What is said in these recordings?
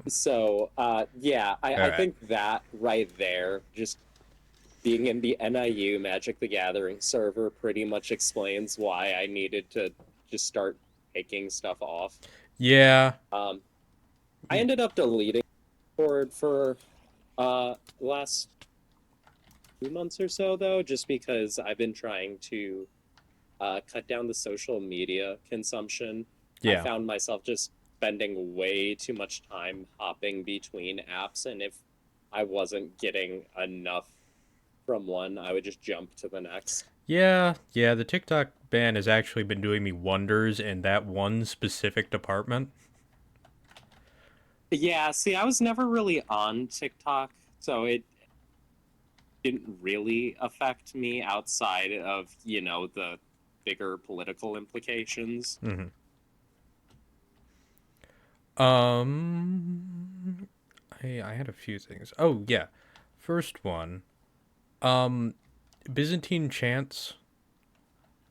So, yeah, All I right. think that right there, just being in the NIU Magic the Gathering server pretty much explains why I needed to just start taking stuff off. Yeah. Um, I ended up deleting Discord for last 2 months or so though, just because I've been trying to cut down the social media consumption. I Yeah. found myself just spending way too much time hopping between apps, and if I wasn't getting enough from one, I would just jump to the next. Yeah. Yeah. The TikTok ban has actually been doing me wonders in that one specific department. Yeah, see, I was never really on TikTok, so it didn't really affect me outside of, the bigger political implications. hmm Um, I had a few things. Oh yeah, first one. Um, Byzantine chants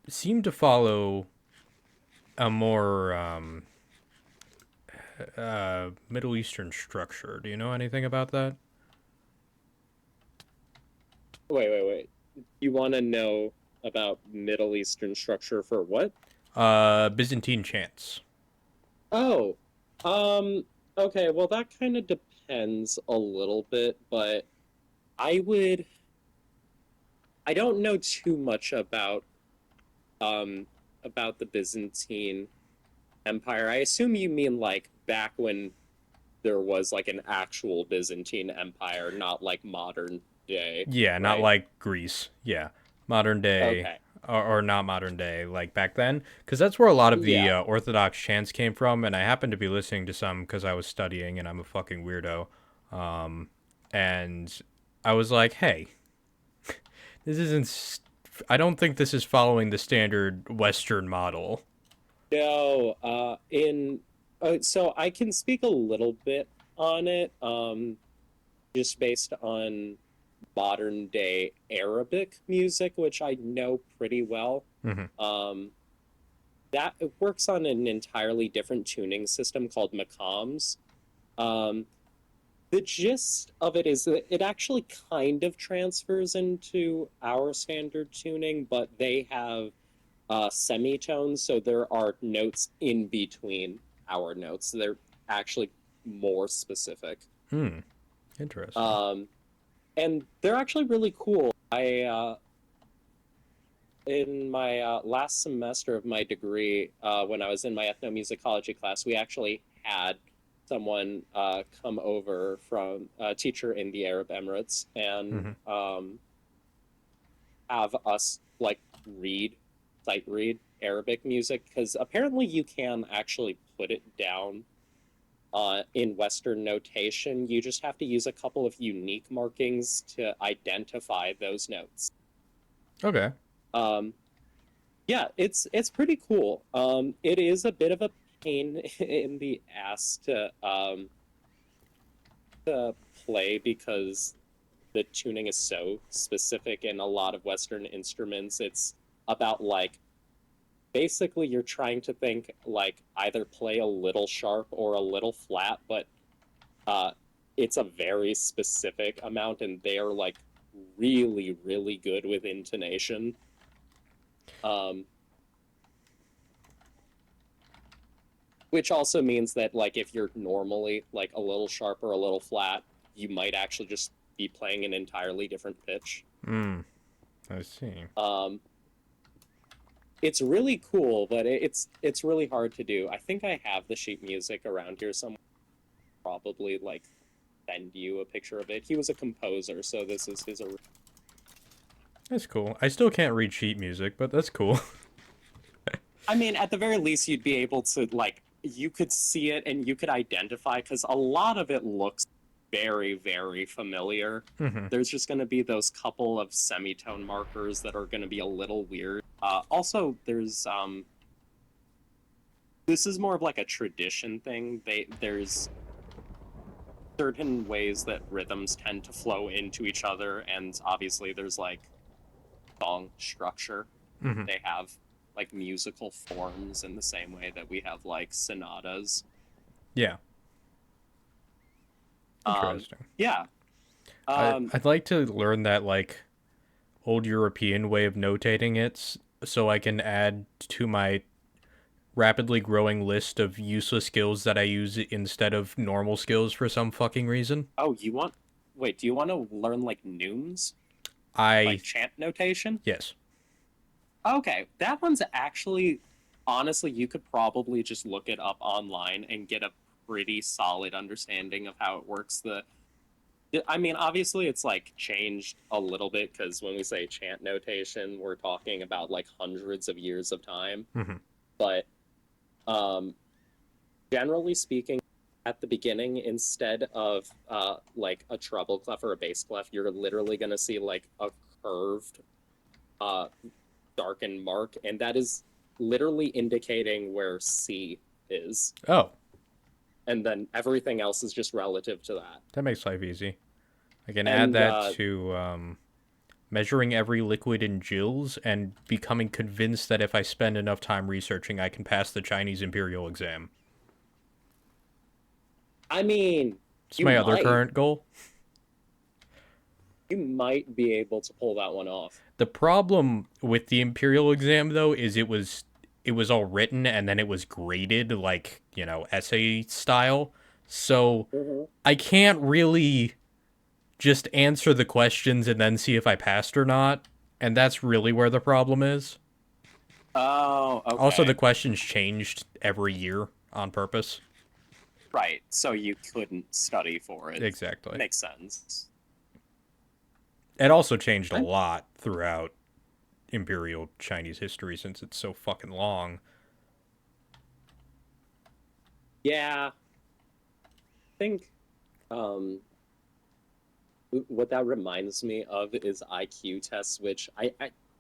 seem to follow a more Middle Eastern structure. Do you know anything about that? Wait. You want to know about Middle Eastern structure for what? Byzantine chants. Oh, um, okay, well, that kind of depends a little bit, but I would, I don't know too much um, about the Byzantine Empire. I assume you mean like back when there was like an actual Byzantine Empire, not like modern day, Yeah, not right? like Greece. Yeah, modern day, Okay. or not modern day, like back then, because that's where a lot of the Yeah. Orthodox chants came from. And I happened to be listening to some because I was studying, and I'm a fucking weirdo. And I was like, hey, this isn't. I don't think this is following the standard Western model. No, so I can speak a little bit on it, just based on modern day Arabic music, which I know pretty well. hmm Um, that it works on an entirely different tuning system called Macams. Um, the gist of it is that it actually kind of transfers into our standard tuning, but they have semitones, so there are notes in between our notes. They're actually more specific. Hmm. Interesting. Um, and they're actually really cool. In my last semester of my degree, when I was in my ethnomusicology class, we actually had someone come over from a teacher in the Arab Emirates and hmm have us like sight read Arabic music because apparently you can actually put it down in Western notation. You just have to use a couple of unique markings to identify those notes. Okay. Um, yeah, it's pretty cool. It is a bit of a pain in the ass to play because the tuning is so specific in a lot of Western instruments. It's about like basically you're trying to think like either play a little sharp or a little flat, but uh, it's a very specific amount, and they're like really good with intonation. Um, which also means that like if you're normally like a little sharp or a little flat, you might actually just be playing an entirely different pitch. Hmm. I see. Um, it's really cool, but it's really hard to do. I think I have the sheet music around here somewhere. Probably like send you a picture of it. He was a composer, so this is his. That's cool. I still can't read sheet music, but that's cool. I mean, at the very least, you'd be able to like you could see it and you could identify because a lot of it looks very familiar. hmm There's just going to be those couple of semitone markers that are going to be a little weird. Also, this is more of like a tradition thing. There's certain ways that rhythms tend to flow into each other, and obviously there's like song structure. hmm They have like musical forms in the same way that we have like sonatas. Yeah. Interesting. Yeah. I Um, I'd like to learn that like old European way of notating it so I can add to my rapidly growing list of useless skills that I use instead of normal skills for some fucking reason. oh, wait, do you want to learn like neumes? I Like chant notation? yes. Okay, that one's actually, honestly, you could probably just look it up online and get a pretty solid understanding of how it works. I mean, obviously, it's like changed a little bit because when we say chant notation, we're talking about like hundreds of years of time. Hmm. But um, generally speaking, at the beginning, instead of like a treble clef or a bass clef, you're literally going to see like a curved, uh, darkened mark, and that is literally indicating where C is. Oh, And then everything else is just relative to that. that makes life easy. I can add And that to measuring every liquid in joules and becoming convinced that if I spend enough time researching, I can pass the Chinese imperial exam. I mean, It's you my other might current goal. you might be able to pull that one off. The problem with the imperial exam though is it was all written and then it was graded like, essay style. So Mm-hmm. I can't really just answer the questions and then see if I passed or not. And that's really where the problem is. Oh, Also, the okay. questions changed every year on purpose. Right. So you couldn't study for it. Exactly. Makes sense. It also changed a I'm lot throughout Imperial Chinese history since it's so fucking long. Yeah, I think um what that reminds me of is IQ tests, which I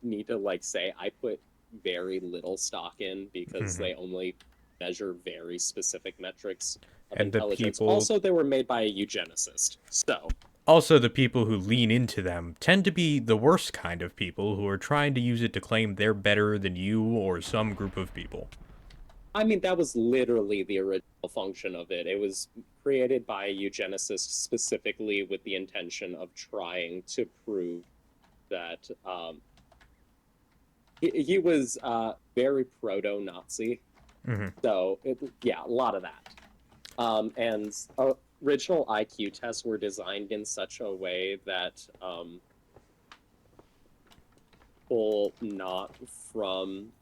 need to like say I put very little stock in because Hmm. they only measure very specific metrics of And the intelligence. people, Also, they were made by a eugenicist. So, also the people who lean into them, tend to be the worst kind of people who are trying to use it to claim they're better than you or some group of people. I mean, that was literally the original function of it. It was created by a eugenicist specifically with the intention of trying to prove that he was very proto-Nazi. Hmm. So yeah, a lot of that. And original IQ tests were designed in such a way that people not from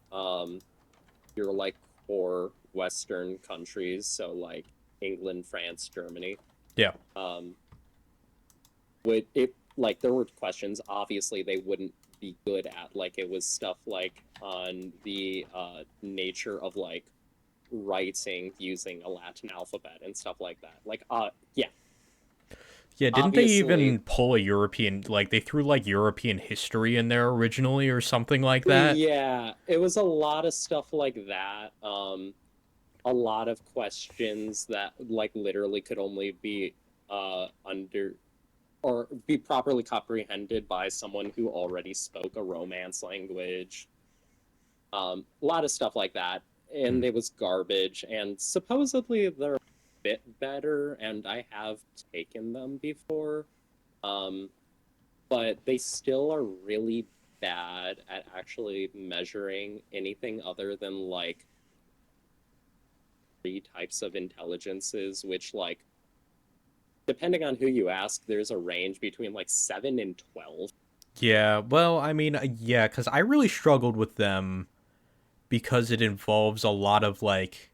your like core Western countries, so like England, France, Germany, Yeah. um, would it like there were questions obviously they wouldn't be good at. Like it was stuff like on the nature of like writing using a Latin alphabet and stuff like that. Like yeah, Yeah, didn't they obviously even pull a European, like, they threw, like, European history in there originally or something like that? yeah, it was a lot of stuff like that. A lot of questions that like literally could only be under or be properly comprehended by someone who already spoke a romance language. A lot of stuff like that, Hmm. and it was garbage. And supposedly they're a bit better, and I have taken them before. Um, but they still are really bad at actually measuring anything other than like three types of intelligences, which like depending on who you ask, there's a range between like 7 and 12. Yeah, well, I mean, yeah, because I really struggled with them because it involves a lot of, like,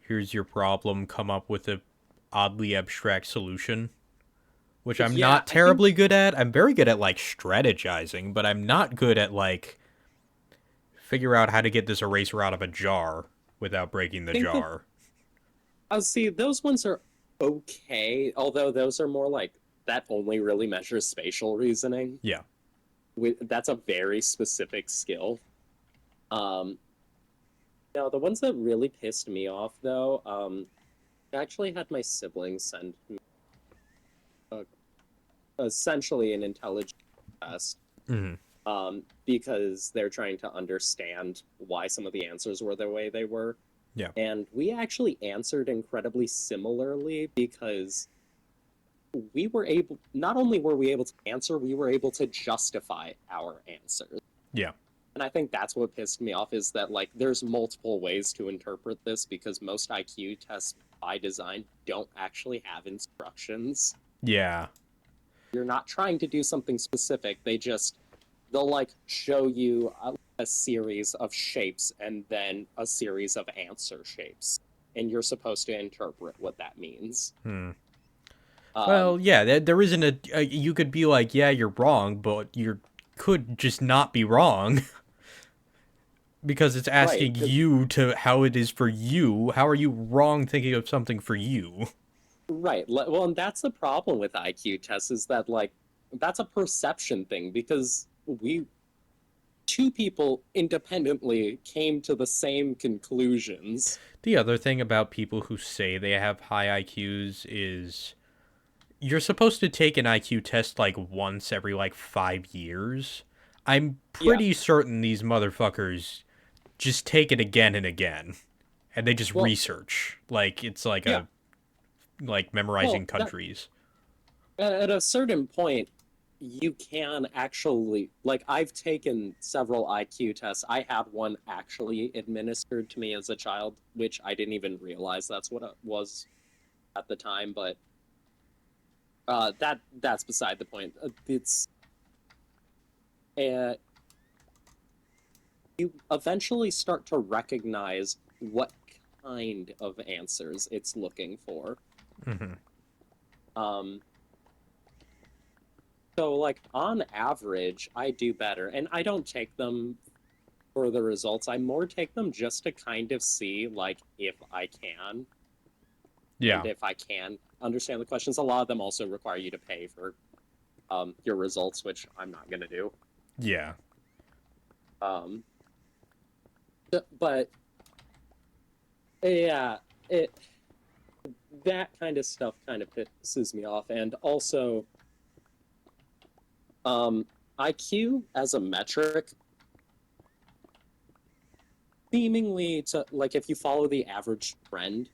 here's your problem, come up with a oddly abstract solution, which I'm Yeah, not I think terribly good at. I'm very good at, like, strategizing, but I'm not good at, like, figure out how to get this eraser out of a jar without breaking the think that jar. I'll see those ones are okay, although those are more like that only really measures spatial reasoning. Yeah. That's a very specific skill. Um, no, the ones that really pissed me off though, I actually had my siblings send me a, essentially an intelligence test, Hmm. because they're trying to understand why some of the answers were the way they were. Yeah. And we actually answered incredibly similarly because we were able, not only were we able to answer, we were able to justify our answers. Yeah. And I think that's what pissed me off is that like there's multiple ways to interpret this because most IQ tests by design don't actually have instructions. Yeah. You're not trying to do something specific. They'll like show you a series of shapes and then a series of answer shapes, and you're supposed to interpret what that means. Hmm. Um, Well, yeah, there isn't you could be like, yeah, you're wrong, but you could just not be wrong because it's right, asking you to how it is for you. How are you wrong thinking of something for you? right. Well, and that's the problem with IQ tests is that like that's a perception thing because we two people independently came to the same conclusions. The other thing about people who say they have high IQs is you're supposed to take an IQ test like once every like 5 years. I'm Yeah. pretty certain these motherfuckers just take it again and again, and they just Well, research like it's like yeah. a like memorizing Well, countries. at a certain point, you can actually like I've taken several IQ tests. I had one actually administered to me as a child, which I didn't even realize that's what it was at the time, but that's beside the point. It's uh, you eventually start to recognize what kind of answers it's looking for. Hmm. Um, so like on average, I do better, and I don't take them for the results. I more take them just to kind of see like if I can and Yeah. if I can understand the questions. A lot of them also require you to pay for your results, which I'm not gonna do. Yeah. Um, but yeah, it that kind of stuff kind of pisses me off, and also um, IQ as a metric seemingly to like if you follow the average trend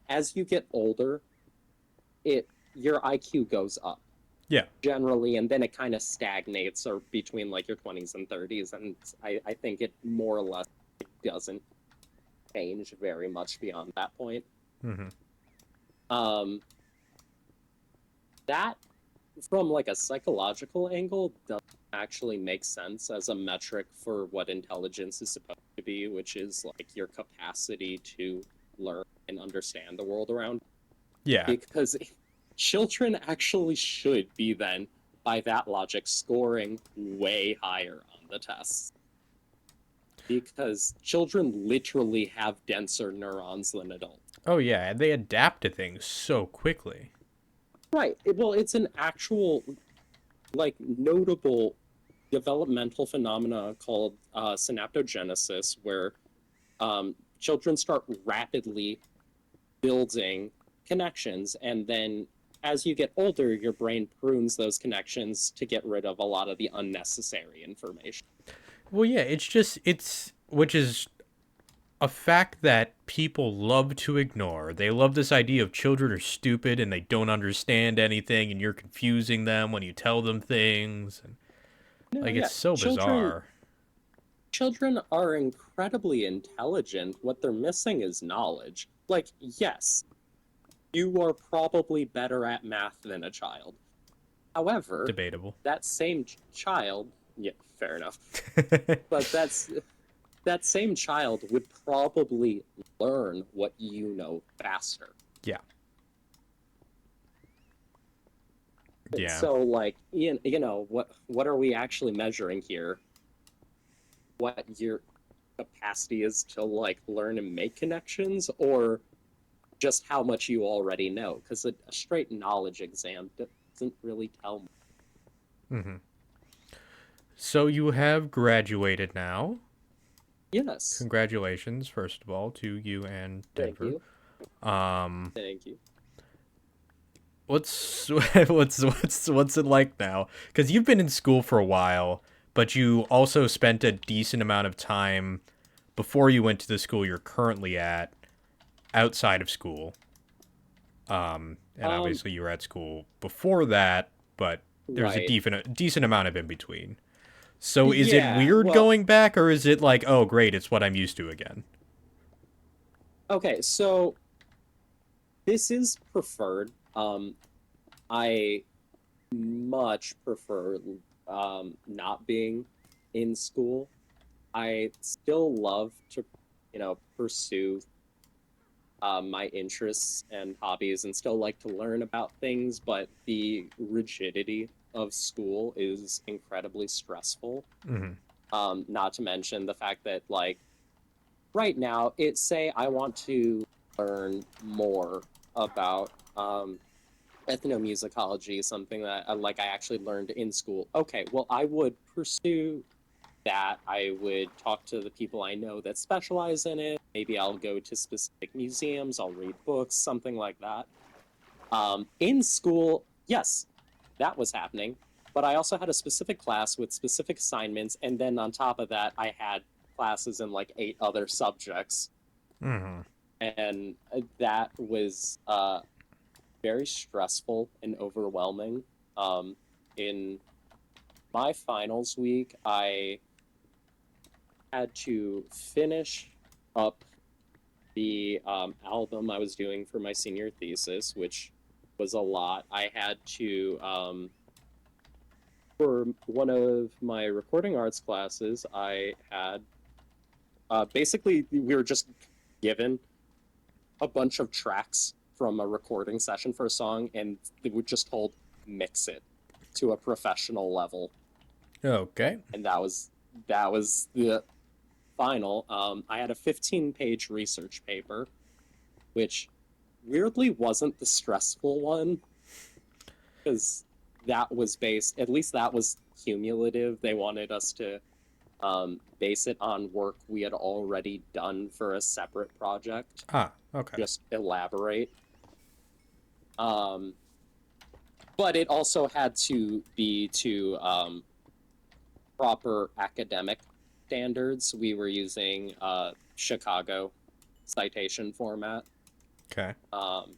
as you get older it your IQ goes up Yeah. generally, and then it kind of stagnates or between like your 20s and 30s, and I think it more or less doesn't change very much beyond that point. Hmm. um that from like a psychological angle doesn't actually make sense as a metric for what intelligence is supposed to be, which is like your capacity to learn and understand the world around, Yeah. because children actually should be then, by that logic, scoring way higher on the tests. Because children literally have denser neurons than adults. Oh yeah, and they adapt to things so quickly. Right. Well, it's an actual, like, notable developmental phenomena called synaptogenesis, where children start rapidly building connections, and then as you get older your brain prunes those connections to get rid of a lot of the unnecessary information. Well, yeah, it's which is a fact that people love to ignore. They love this idea of children are stupid and they don't understand anything and you're confusing them when you tell them things and No, like it's yeah, so bizarre. children are incredibly intelligent. What they're missing is knowledge. Like, yes, you are probably better at math than a child. However, Debatable. that same child, yeah, fair enough, but that same child would probably learn what you know faster. Yeah. Yeah. So, like, you know, what are we actually measuring here? What your capacity is to like learn and make connections, or just how much you already know? Because a straight knowledge exam doesn't really tell me. Hmm. So you have graduated now. Yes, Congratulations, first of all, to you and thank Denver. you, Um, thank you. what's what's it like now? Because you've been in school for a while, but you also spent a decent amount of time before you went to the school you're currently at. outside of school. And Um, obviously you were at school before that, but there's a right. decent amount of in between. So is it Yeah, weird well, going back, or is it like, oh great, it's what I'm used to again? okay, so this is preferred. I much prefer not being in school. I still love to, pursue my interests and hobbies and still like to learn about things, but the rigidity of school is incredibly stressful. Mm-hmm. Not to mention the fact that, like, right now, it say I want to learn more about ethnomusicology, something that like I actually learned in school. Okay, well, I would pursue that. I would talk to the people I know that specialize in it. Maybe I'll go to specific museums, I'll read books, something like that. In school, yes, that was happening. But I also had a specific class with specific assignments. And then on top of that, I had classes in like 8 other subjects. Mm-hmm. And that was very stressful and overwhelming. In my finals week, I had to finish up the album I was doing for my senior thesis, which was a lot. I had to, for one of my recording arts classes, I had basically, we were just given a bunch of tracks from a recording session for a song, and they were just told mix it to a professional level, Okay. and that was the final. I had a 15-page research paper, which weirdly wasn't the stressful one because that was based, at least that was cumulative. They wanted us to base it on work we had already done for a separate project, Ah, okay. just elaborate. Um, but it also had to be to proper academic standards. We were using Chicago citation format. Okay. Um,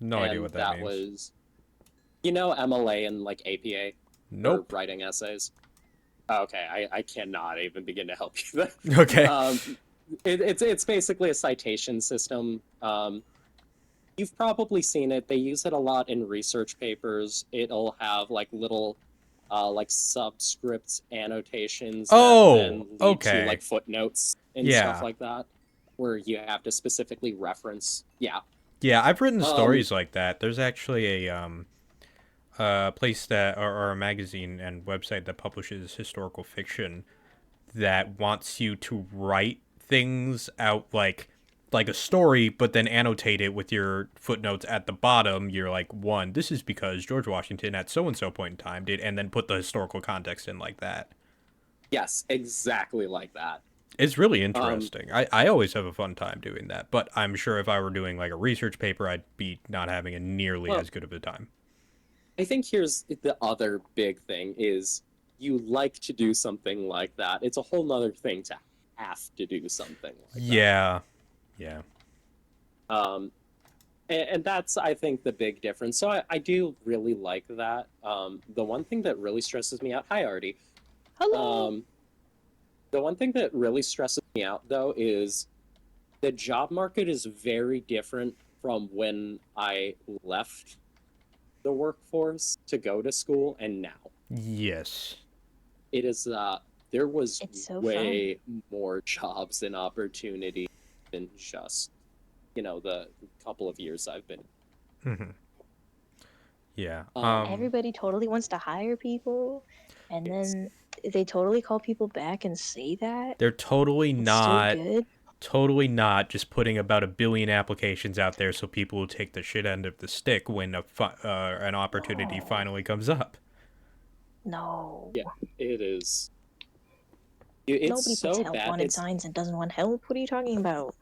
No idea and what that that means. was, MLA and like APA for Nope. writing essays. Okay, I cannot even begin to help you there. Okay. um, it's basically a citation system. You've probably seen it. They use it a lot in research papers. It'll have like little like subscripts annotations that Oh, then lead to okay. like footnotes and stuff Yeah. like that, where you have to specifically reference. Yeah. Yeah, I've written Um. stories like that. There's actually a place that or a magazine and website that publishes historical fiction that wants you to write things out like a story, but then annotate it with your footnotes at the bottom. You're like, one, this is because George Washington at so and so point in time did, and then put the historical context in like that. Yes, exactly like that. It's really Um. interesting. I always have a fun time doing that, but I'm sure if I were doing like a research paper, I'd be not having a nearly Well, as good of a time. I think here's the other big thing is you like to do something like that. It's a whole nother thing to have to do something like that. Yeah, yeah. Um, and that's, I think, the big difference. So I do really like that. The one thing that really stresses me out, hi Artie. Hello. Um, the one thing that really stresses me out though is the job market is very different from when I left the workforce to go to school and now. Yes. It is there was It's so fun. way more jobs and opportunity than just, the couple of years I've been. Hmm. Yeah. Um, Everybody totally wants to hire people, and it's then they totally call people back and say that. They're It's so good. totally not just putting about a billion applications out there so people will take the shit end of the stick when an opportunity No. finally comes up. No. Yeah, it is. It's Nobody puts so help bad. wanted signs and doesn't want help. What are you talking about?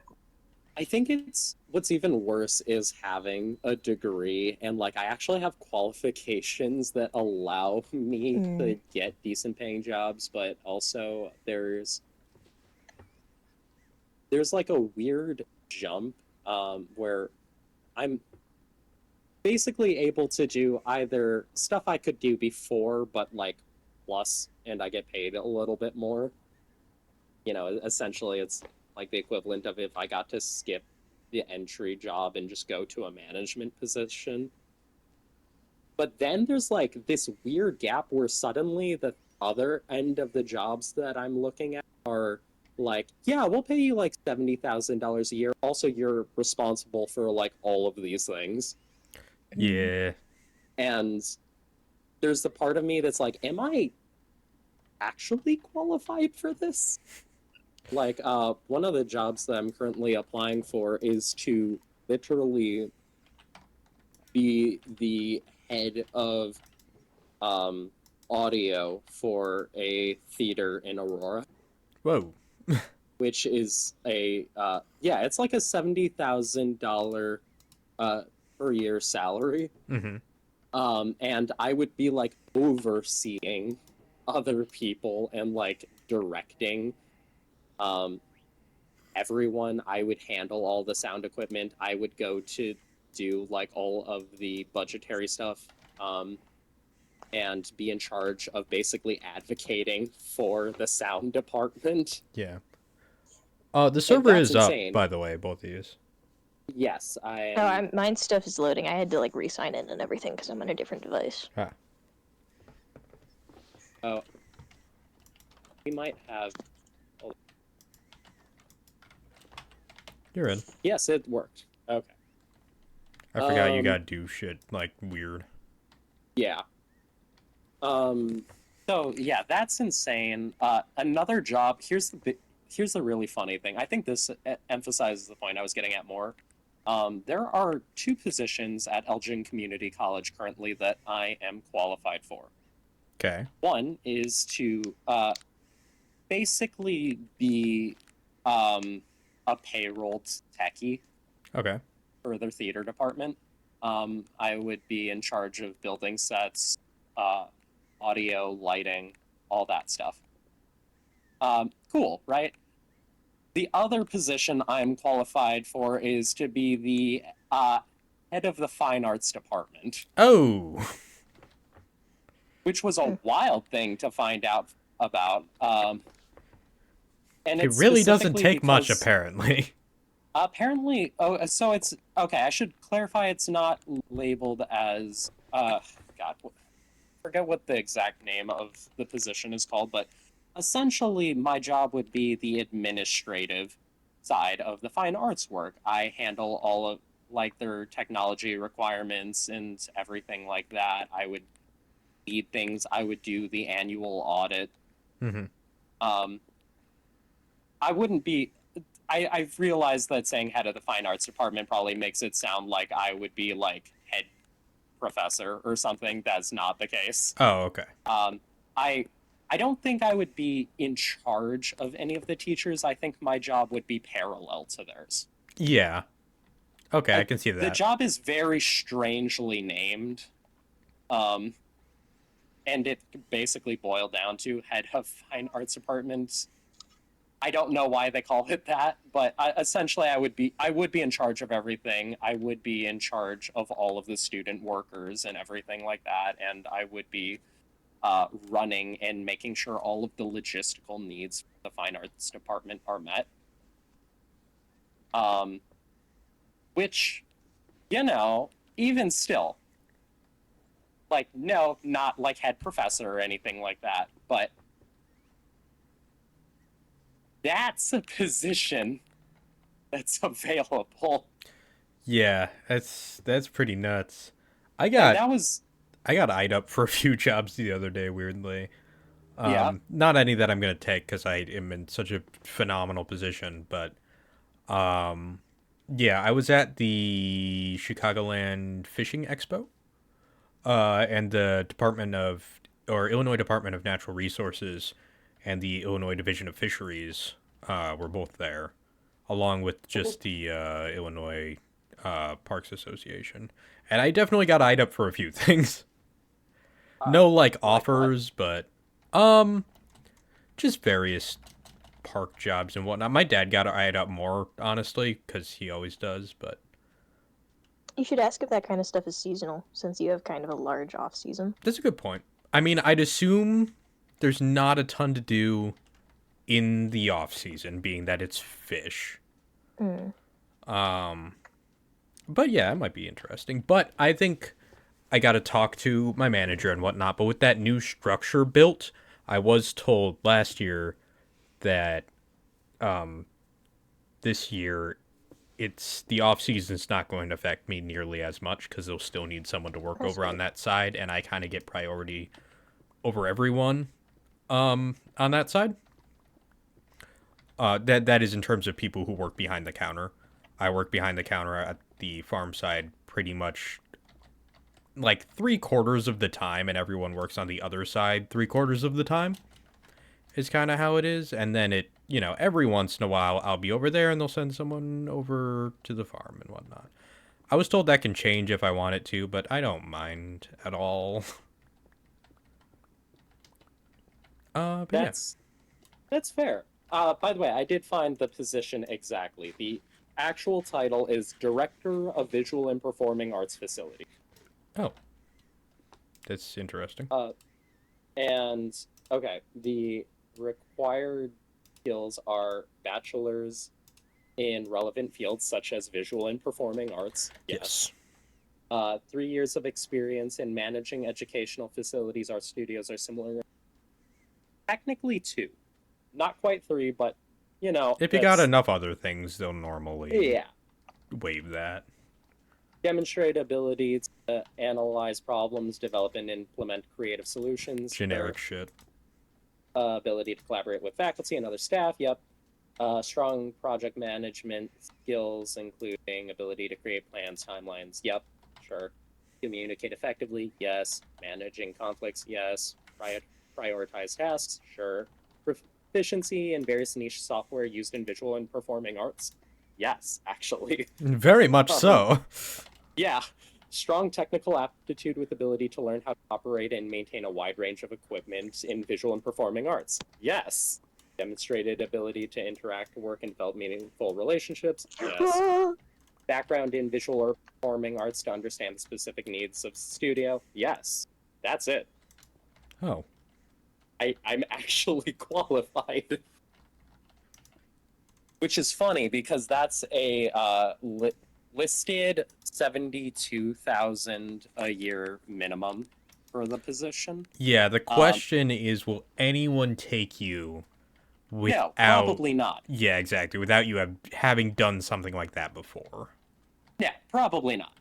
I think it's what's even worse is having a degree and like I actually have qualifications that allow me Mm, to get decent paying jobs, but also there's like a weird jump where I'm basically able to do either stuff I could do before, but like plus, and I get paid a little bit more. Essentially, it's like the equivalent of if I got to skip the entry job and just go to a management position. But then there's like this weird gap where suddenly the other end of the jobs that I'm looking at are like, yeah, we'll pay you like $70,000 a year. Also, you're responsible for like all of these things. Yeah. And there's the part of me that's like, am I actually qualified for this? Like, one of the jobs that I'm currently applying for is to literally be the head of audio for a theater in Aurora, Whoa. which is yeah, it's like a $70,000 per year salary. Mm-hmm. And I would be like overseeing other people and like directing um everyone. I would handle all the sound equipment. I would go to do like all of the budgetary stuff. And be in charge of basically advocating for the sound department. Yeah. The And server that's is up, insane. by the way, both of these. Yes, I No, am. mine stuff is loading. I had to like re-sign in and everything because I'm on a different device. Ah. Oh, we might have. You're in. Yes, it worked. Okay. I forgot you Um, gotta do shit, like, weird. Yeah. So yeah, that's insane. Another job. Here's the really funny thing. I think this emphasizes the point I was getting at more. There are two positions at Elgin Community College currently that I am qualified for. Okay. One is to basically be a payroll techie Okay. for their theater department. I would be in charge of building sets, audio, lighting, all that stuff. Cool, right? The other position I'm qualified for is to be the head of the fine arts department, Oh! which was a wild thing to find out about. And It it's really doesn't specifically take much, because apparently. apparently, so it's okay. I should clarify. It's not labeled as God, forget what the exact name of the position is called, but essentially, my job would be the administrative side of the fine arts work. I handle all of like their technology requirements and everything like that. I would lead things. I would do the annual audit. Mm-hmm. I wouldn't be. I've realized that saying head of the fine arts department probably makes it sound like I would be like head professor or something. That's not the case. Oh, okay. I I don't think I would be in charge of any of the teachers. I think my job would be parallel to theirs. Yeah. Okay, I can see The that. job is very strangely named. Um, and it basically boiled down to head of fine arts department. I don't know why they call it that, but essentially I would be in charge of everything. I would be in charge of all of the student workers and everything like that, and I would be running and making sure all of the logistical needs for the fine arts department are met. Which, even still, like, no, not like head professor or anything like that, but that's a position that's available. Yeah, that's pretty nuts. I And got that was, I got eyed up for a few jobs the other day, weirdly. yeah. Not any that I'm gonna take because I am in such a phenomenal position, but yeah, I was at the Chicagoland Fishing Expo, and the Illinois Department of Natural Resources and the Illinois Division of Fisheries were both there, along with just the Illinois Parks Association. And I definitely got eyed up for a few things. No like Like what? offers, but just various park jobs and whatnot. My dad got to eye it up more, honestly, because he always does, but You should ask if that kind of stuff is seasonal, since you have kind of a large off season. that's a good point. I mean, I'd assume there's not a ton to do in the off season, being that it's fish. Mm. But yeah, it might be interesting. But I think I got to talk to my manager and whatnot. But with that new structure built, I was told last year that this year it's the off season's not going to affect me nearly as much because they'll still need someone to work That's over on good. that side, and I kind of get priority over everyone on that side. That is in terms of people who work behind the counter. I work behind the counter at the farm side pretty much like 3/4 of the time, and everyone works on the other side 3/4 of the time. Is kind of how it is, and then every once in a while I'll be over there, and they'll send someone over to the farm and whatnot. I was told that can change if I want it to, but I don't mind at all. But yeah. That's fair. By the way, I did find the position exactly. The actual title is Director of Visual and Performing Arts Facility. Oh, that's interesting. And okay, the required skills are bachelor's in relevant fields such as visual and performing arts. Yes. 3 years of experience in managing educational facilities, art studios are similar. Technically 2, not quite 3, but If you got enough other things, they'll normally yeah. waive that. Demonstrate ability to analyze problems, develop and implement creative solutions. Generic shit. Ability to collaborate with faculty and other staff. Yep. Strong project management skills, including ability to create plans, timelines. Yep. Sure. Communicate effectively. Yes. Managing conflicts. Yes. Prioritize tasks. Sure. Proficiency in various niche software used in visual and performing arts. Yes, actually. Very much so. Yeah. Strong technical aptitude with ability to learn how to operate and maintain a wide range of equipment in visual and performing arts. Yes. Demonstrated ability to interact, work, and develop meaningful relationships. Yes. Background in visual or performing arts to understand the specific needs of the studio. Yes. That's it. Oh. I'm actually qualified. Which is funny because that's a listed 72,000 a year minimum for the position. Yeah, the question is, will anyone take you without... No, probably not. Yeah, exactly. Without you having done something like that before. Yeah, probably not.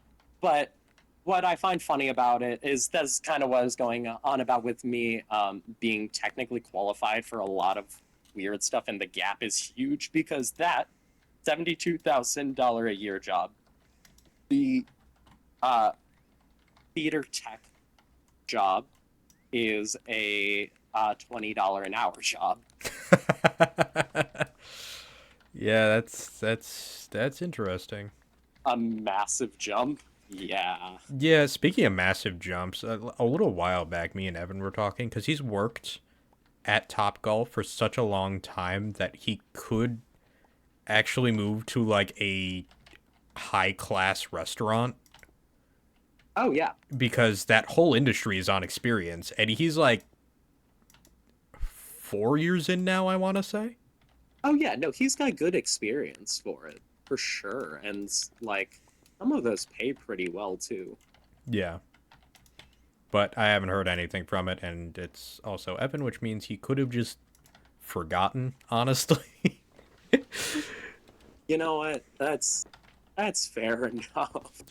But what I find funny about it is that's kind of what I was going on about with me being technically qualified for a lot of weird stuff, and the gap is huge because that $72,000 a year job, the theater tech job is a $20 an hour job. Yeah, that's interesting. A massive jump. Yeah. Yeah, speaking of massive jumps, a little while back, me and Evan were talking because he's worked at Topgolf for such a long time that he could actually move to like a high class restaurant. Oh yeah. Because that whole industry is on experience, and he's like 4 years in now, I want to say. Oh yeah, no, he's got good experience for it, for sure. And like some of those pay pretty well too. Yeah. But I haven't heard anything from it, and it's also Evan, which means he could have just forgotten, honestly. You know what? That's fair enough.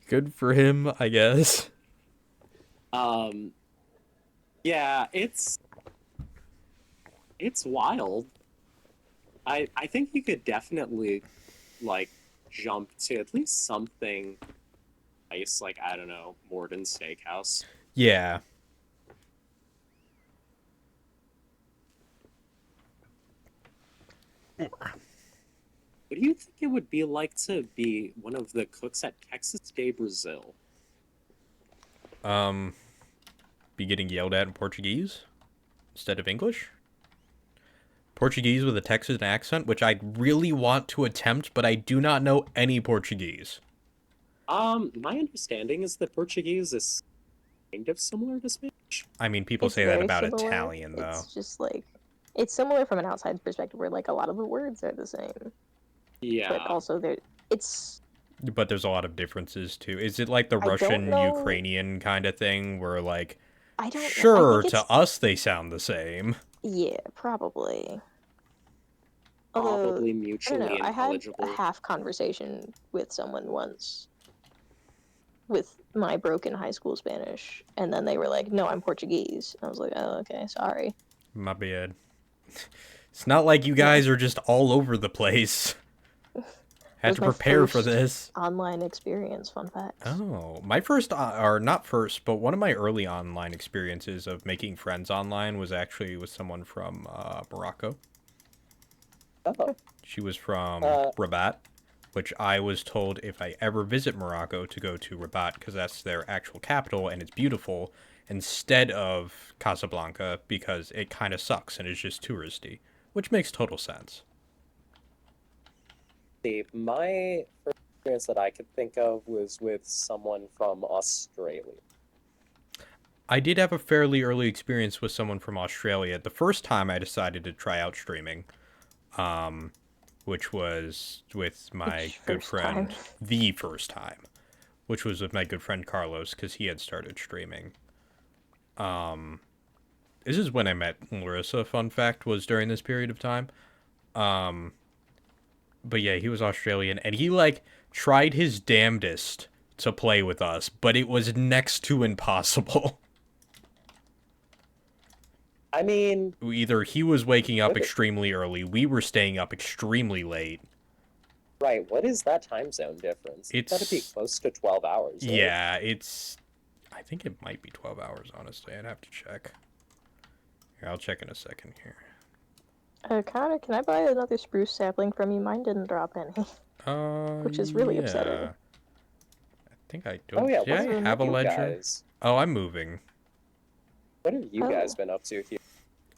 Good for him, I guess. Yeah, it's wild. I think you could definitely like jump to at least something nice, like I don't know, Morden Steakhouse. Yeah. What do you think it would be like to be one of the cooks at Texas de Brazil? Be getting yelled at in Portuguese instead of English? Portuguese with a Texan accent, which I really want to attempt, but I do not know any Portuguese. My understanding is that Portuguese is kind of similar to Spanish. I mean, people It's say that very about similar. Italian, though. It's just like it's similar from an outside perspective, where like a lot of the words are the same, Yeah. but also it's. But there's a lot of differences, too. Is it like the I don't know. Russian-Ukrainian kind of thing, where, like, I don't know. I sure, think to it's us they sound the same? yeah, probably. Although Probably I don't know, mutually I had a intelligible. half conversation with someone once with my broken high school Spanish, and then they were like, "No, I'm Portuguese." I was like, "Oh, okay, sorry." My bad. It's not like you guys are just all over the place. Had was to my prepare for first this. Online experience. Fun fact. Oh, my first, or not first, but one of my early online experiences of making friends online was actually with someone from Morocco. Oh. She was from Uh, Rabat, which I was told if I ever visit Morocco to go to Rabat because that's their actual capital and it's beautiful, instead of Casablanca because it kind of sucks and is just touristy, which makes total sense. See, my first experience that I could think of was with someone from Australia. I did have a fairly early experience with someone from Australia. The first time I decided to try out streaming, which was with my Which good first friend, time? the first time, which was with my good friend Carlos, because he had started streaming. This is when I met Larissa, fun fact, was during this period of time. But yeah, he was Australian, and he, like, tried his damnedest to play with us, but it was next to impossible. I mean, Either he was waking up What is- extremely early, we were staying up extremely late. right, what is that time zone difference? It's gotta be It's- close to 12 hours, right? Yeah, I think it might be 12 hours, honestly. I'd have to check. Here, I'll check in a second here. Connor, can I buy another spruce sapling from you? Mine didn't drop any. Which is really upsetting. I think I don't. Oh yeah, Did what's I with have a you ledger? guys? Oh, I'm moving. What have you Oh. guys been up to here?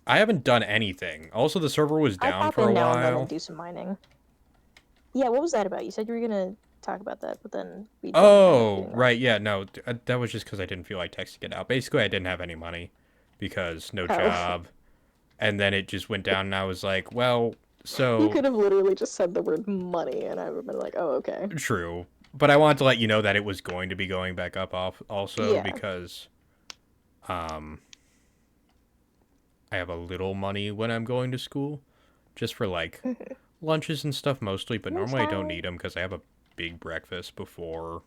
I haven't done anything. Also, the server was I down pop for a in now and then while. and do some mining. Yeah, what was that about? You said you were gonna talk about that, but then we didn't end up Oh, doing that. right, yeah, no, that was just because I didn't feel like texting it out. Basically, I didn't have any money because no Oh. job. And then it just went down, and I was like, well, You so could have literally just said the word money, and I would have been like, "Oh, okay." true. But I wanted to let you know that it was going to be going back up off also Yeah. because I have a little money when I'm going to school, just for like lunches and stuff mostly. But normally I don't need them because I have a big breakfast before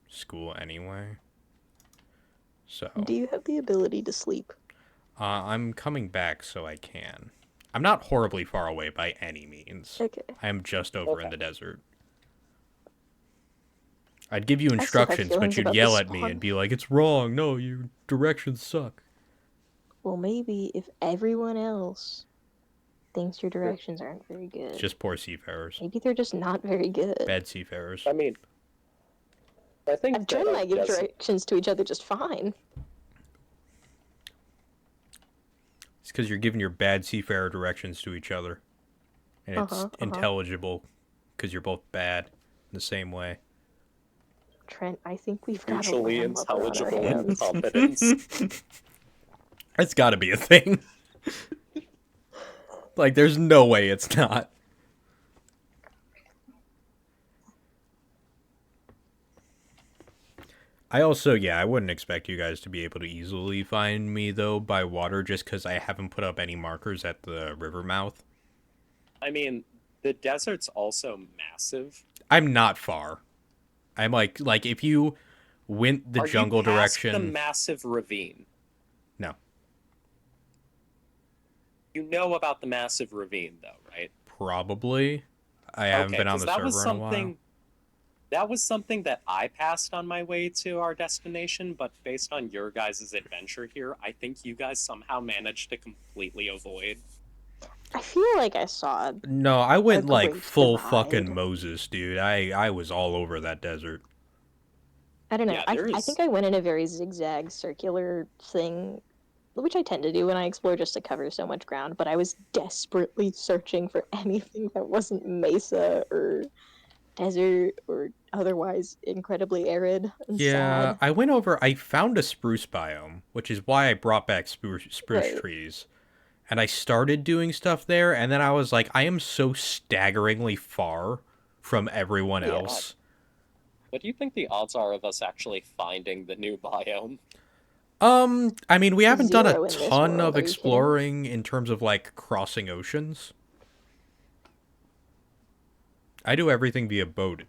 school anyway. So Do you have the ability to sleep? I'm coming back so I can. I'm not horribly far away by any means. Okay. I am just over in Okay. the desert. I'd give you I still have instructions, but feelings you'd about yell this at me spawn. and be like, "It's wrong. No, your directions suck." Well, maybe if everyone else thinks your directions aren't very good, It's just poor seafarers. maybe they're just not very good. Bad seafarers. I mean, I think I've Jen and I give desert- directions to each other just fine. It's because you're giving your bad seafarer directions to each other. And it's Uh-huh. intelligible because you're both bad in the same way. Trent, I think we've got a mutually landlubber on our intelligible hands. incompetence. It's got to be a thing. Like, there's no way it's not. I also, yeah, I wouldn't expect you guys to be able to easily find me, though, by water, just because I haven't put up any markers at the river mouth. I mean, the desert's also massive. I'm not far. I'm like if you went the Are jungle you past direction. the massive ravine? No. You know about the massive ravine, though, right? Probably. I haven't been on 'cause the that server was in a while. something. That was something that I passed on my way to our destination, but based on your guys' adventure here, I think you guys somehow managed to completely avoid. I feel like I saw it. No, I went A like great full divide. fucking Moses, dude. I was all over that desert. I don't know. Yeah, I there's- think I went in a very zigzag circular thing which I tend to do when I explore just to cover so much ground, but I was desperately searching for anything that wasn't mesa or desert or otherwise incredibly arid and Yeah, sad. I went over. I found a spruce biome, which is why I brought back spruce Right. trees. And I started doing stuff there, and then I was like, I am so staggeringly far from everyone Yeah. else. What do you think the odds are of us actually finding the new biome? I mean, we haven't done a 0 in this ton world. of Are you kidding? exploring in terms of like crossing oceans. I do everything via boat.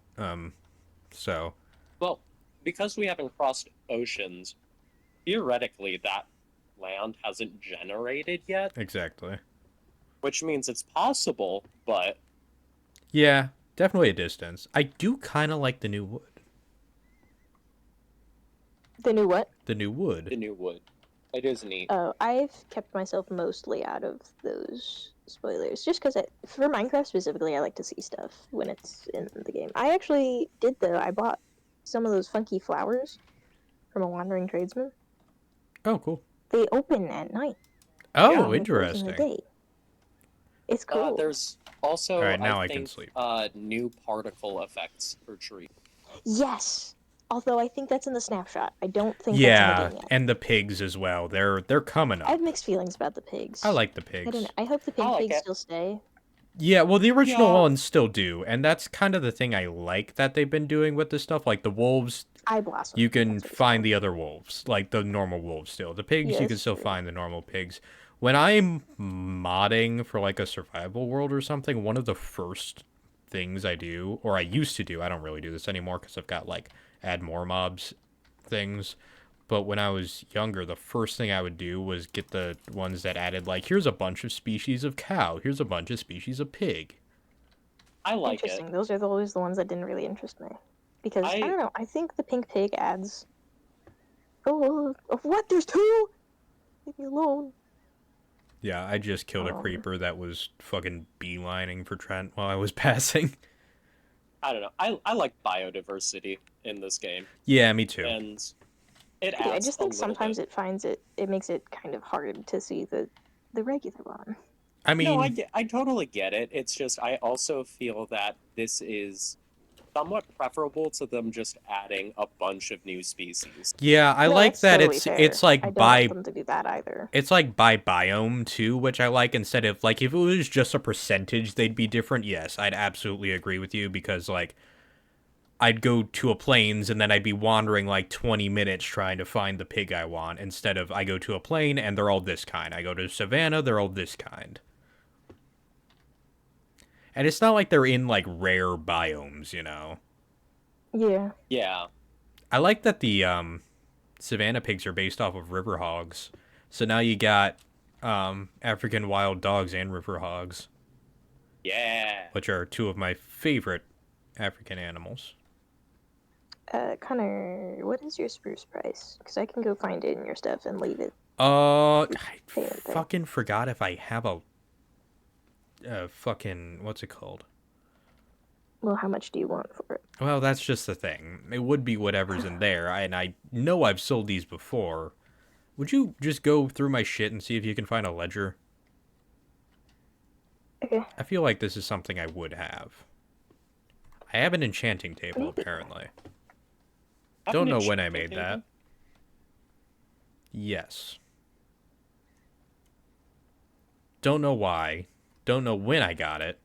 So Well, because we haven't crossed oceans, theoretically that land hasn't generated yet, exactly. which means it's possible, but Yeah, definitely a distance. I do kind of like the new wood. The new what? The new wood. the new wood. It is neat. Oh, I've kept myself mostly out of those spoilers, just because for Minecraft specifically, I like to see stuff when it's in the game. I actually did though. I bought some of those funky flowers from a wandering tradesman. Oh, cool. They open at night. Oh, Yeah. They close in the interesting. day. It's cool. There's All also, right, I now I can think, sleep. new particle effects for trees. Yes. Although I think that's in the snapshot. I don't think that's in the Yeah, game yet. and the pigs as well. They're coming I up. have mixed feelings about the pigs. I like the I don't know. pigs. I hope the I pink like pigs it. still stay. Yeah, well, the original Yeah. ones still do, and that's kind of the thing I like that they've been doing with this stuff. Like the wolves, I blossom. you can That's what it's find called. the other wolves, like the normal wolves still. The pigs, Yeah, you can that's still true. find the normal pigs. When I'm modding for like a survival world or something, one of the first things I do, or I used to do, I don't really do this anymore because I've got like add more mobs things. But when I was younger, the first thing I would do was get the ones that added like, here's a bunch of species of cow, here's a bunch of species of pig. I like it. Interesting. Those are always the ones that didn't really interest me. Because, I I don't know, I think the pink pig adds... Oh, what? There's two? Leave me alone. Yeah, I just killed a Um, creeper that was fucking beelining for Trent while I was passing. I don't know. I like biodiversity in this game, Yeah, me too. and it I adds just a think little sometimes bit. it makes it kind of hard to see the regular one. I No, mean, I totally get it. It's just I also feel that this is somewhat preferable to them just adding a bunch of new species. yeah, I No, like that's that totally fair. it's I like don't want them to do that either. it's like by biome too, which I like instead of like if it was just a percentage they'd be different. Yes, I'd absolutely agree with you because like I'd go to a plains and then I'd be wandering like 20 minutes trying to find the pig I want instead of I go to a plain and they're all this kind. I go to savannah, they're all this kind. And it's not like they're in like rare biomes, you know. Yeah. Yeah, I like that the savannah pigs are based off of river hogs. So now you got African wild dogs and river hogs, yeah. which are two of my favorite African animals. Connor, what is your spruce price? Because I can go find it in your stuff and leave it. I Payment thing. fucking forgot if I have a fucking what's it called? Well, how much do you want for it? Well, that's just the thing. It would be whatever's in there, and I know I've sold these before. Would you just go through my shit and see if you can find a ledger? Okay. I feel like this is something I would have. I have an enchanting table, Maybe. apparently. Have Don't an know when I enchanting made that. table? Yes. Don't know why. Don't know when I got it.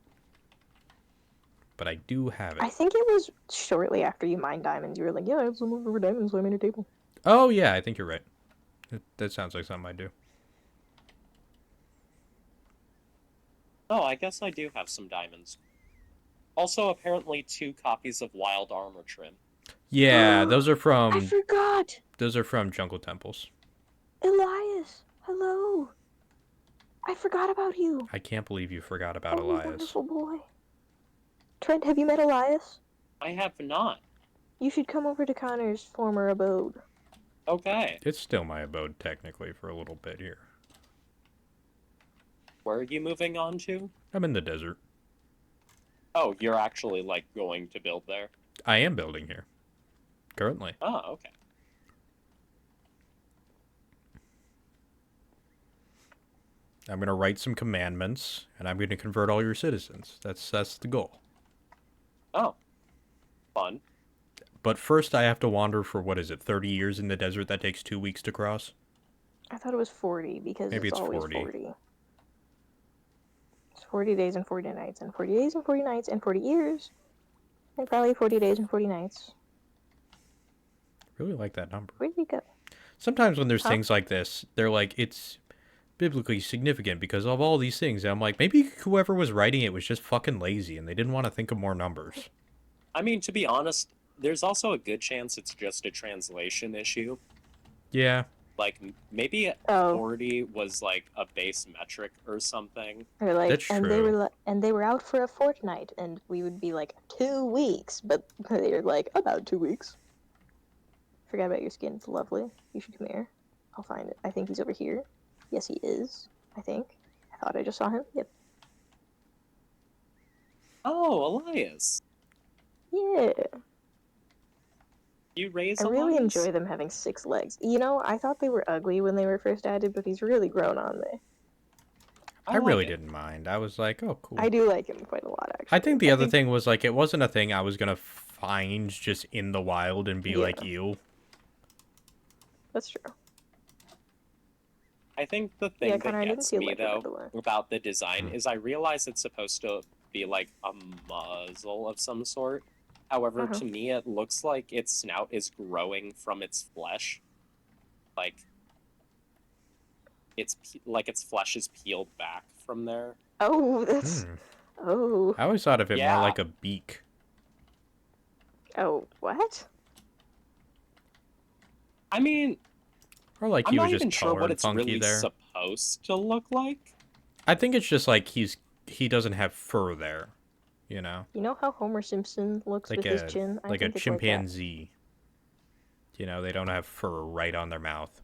But I do have I it. think it was shortly after you mined diamonds. You were like, yeah, I have some leftover diamonds, so I made a table. Oh, yeah, I think you're right. That sounds like something I do. Oh, I guess I do have some diamonds. Also, apparently 2 copies of wild armor trim. Yeah, those are I from forgot! Jungle Temples. Elias! Hello! I forgot about you. I can't believe you forgot about Oh, Elias. wonderful boy. Trent, have you met Elias? I have not. You should come over to Connor's former abode. Okay. It's still my abode, technically, for a little bit here. Where are you moving on to? I'm in the desert. Oh, you're actually, like, going to build there? I am building here. Currently. Oh, okay. I'm gonna write some commandments, and I'm gonna convert all your citizens. That's the goal. Oh, fun. But first, I have to wander for what is it, 30 years in the desert that takes 2 weeks to cross? I thought it was 40 because Maybe it's it's always 40. 40. It's 40 days and 40 nights, and 40 days and 40 nights, and 40 years, and probably 40 days and 40 nights. Really like that number. Where did he go? Sometimes when there's Huh? things like this, they're like, it's biblically significant because of all these things. And I'm like, maybe whoever was writing it was just fucking lazy and they didn't want to think of more numbers. I mean, to be honest, there's also a good chance it's just a translation issue. Yeah. Like, maybe Oh, 40 was like a base metric or something. they're like, That's and true. they were out for a fortnight, and we would be like 2 weeks, but they're like about 2 weeks. Forgot about your skin. It's lovely. You should come here. I'll find it. I think he's over here. Yes, he is. I think. I thought I just saw him. Yep. Oh, Elias. Yeah. You raise I really Elias? enjoy them having 6 legs. You know, I thought they were ugly when they were first added, but he's really grown on me. I like really it. didn't mind. I was like, oh, cool. I do like him quite a lot, actually. I think the other thing was like, it wasn't a thing I was going to find just in the wild and be Yeah. like, ew. That's true. I think the thing Yeah, that Connor, I didn't gets see a me, ledger, by though, the way. about the design is I realize it's supposed to be like a muzzle of some sort. However, Uh-huh. to me, it looks like its snout is growing from its flesh. Like, like its flesh is peeled back from there. Oh, that's... Oh. I always thought of it more Yeah. like a beak. Oh, what? I mean, Or like I'm he not was just even sure what colored it's funky really there. supposed to look like. I think it's just like he doesn't have fur there, you know? You know how Homer Simpson looks Like with his chin? I like a think it's like that. chimpanzee. You know, they don't have fur right on their mouth.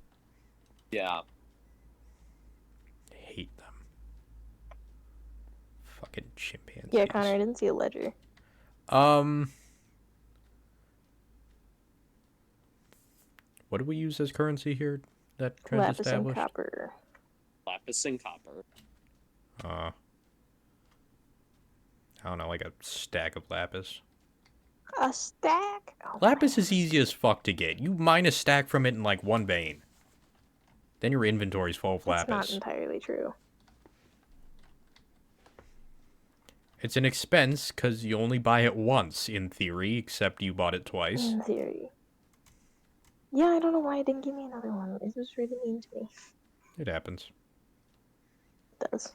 Yeah. I hate them. Fucking chimpanzees. Yeah, Connor, I didn't see a ledger. What do we use as currency here that Trent Lapis and established? copper. Lapis and copper. I don't know, like a stack of lapis. A stack? Oh, Lapis my is easy as fuck to get. You mine a stack from it in like one vein. Then your inventory's full of That's lapis. not entirely true. It's an expense because you only buy it once, in theory, except you bought it twice. In theory. Yeah, I don't know why it didn't give me another one. It was really mean to me. It happens. It does.